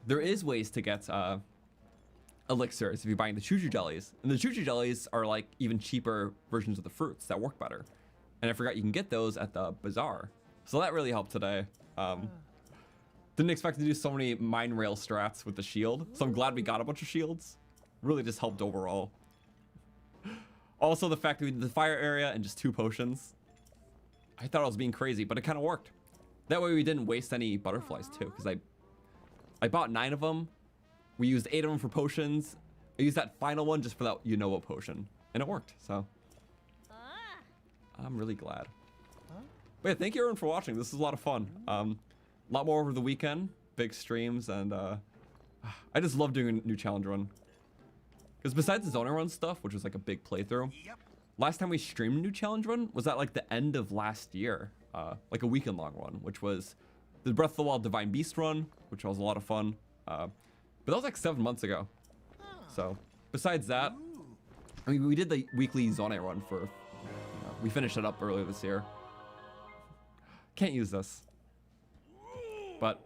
There is ways to get elixirs if you're buying the choo-choo jellies. And the choo-choo jellies are like even cheaper versions of the fruits that work better. And I forgot you can get those at the bazaar. So that really helped today. Didn't expect to do so many mine rail strats with the shield. So I'm glad we got a bunch of shields. Really just helped overall. Also the fact that we did the fire area and just 2 potions. I thought I was being crazy, but it kind of worked. That way we didn't waste any butterflies too, because I bought 9 of them. We used 8 of them for potions. I used that final one just for that yunobo potion, and it worked. So I'm really glad. But yeah, thank you everyone for watching. This is a lot of fun. A lot more over the weekend, big streams, and I just love doing a new challenge run. Because besides the Zonai run stuff, which was like a big playthrough, last time we streamed a new challenge run was at like the end of last year, like a weekend long run, which was the Breath of the Wild Divine Beast run, which was a lot of fun. But that was like 7 months ago. So besides that, I mean, we did the weekly Zonai run for, we finished it up earlier this year. Can't use this. But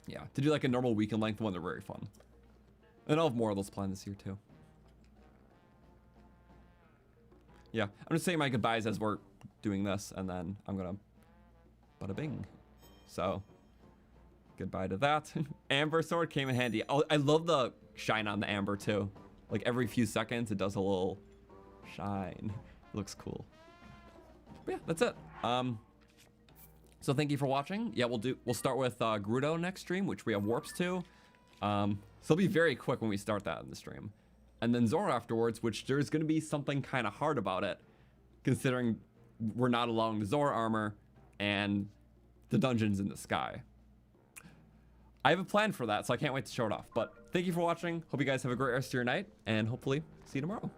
yeah, to do like a normal weekend length one, they're very fun. And I'll have more of those planned this year too. Yeah, I'm just saying my goodbyes as we're doing this, and then I'm gonna bada bing. So goodbye to that. Amber sword came in handy. Oh, I love the shine on the amber too. Like every few seconds it does a little Shine. It looks cool. But yeah, that's it. So thank you for watching. Yeah, we'll start with Grudo next stream, which we have warps to. So it'll be very quick when we start that in the stream. And then Zora afterwards, which there's going to be something kind of hard about it, considering we're not allowing the Zora armor and the dungeons in the sky. I have a plan for that, so I can't wait to show it off. But thank you for watching. Hope you guys have a great rest of your night, and hopefully see you tomorrow.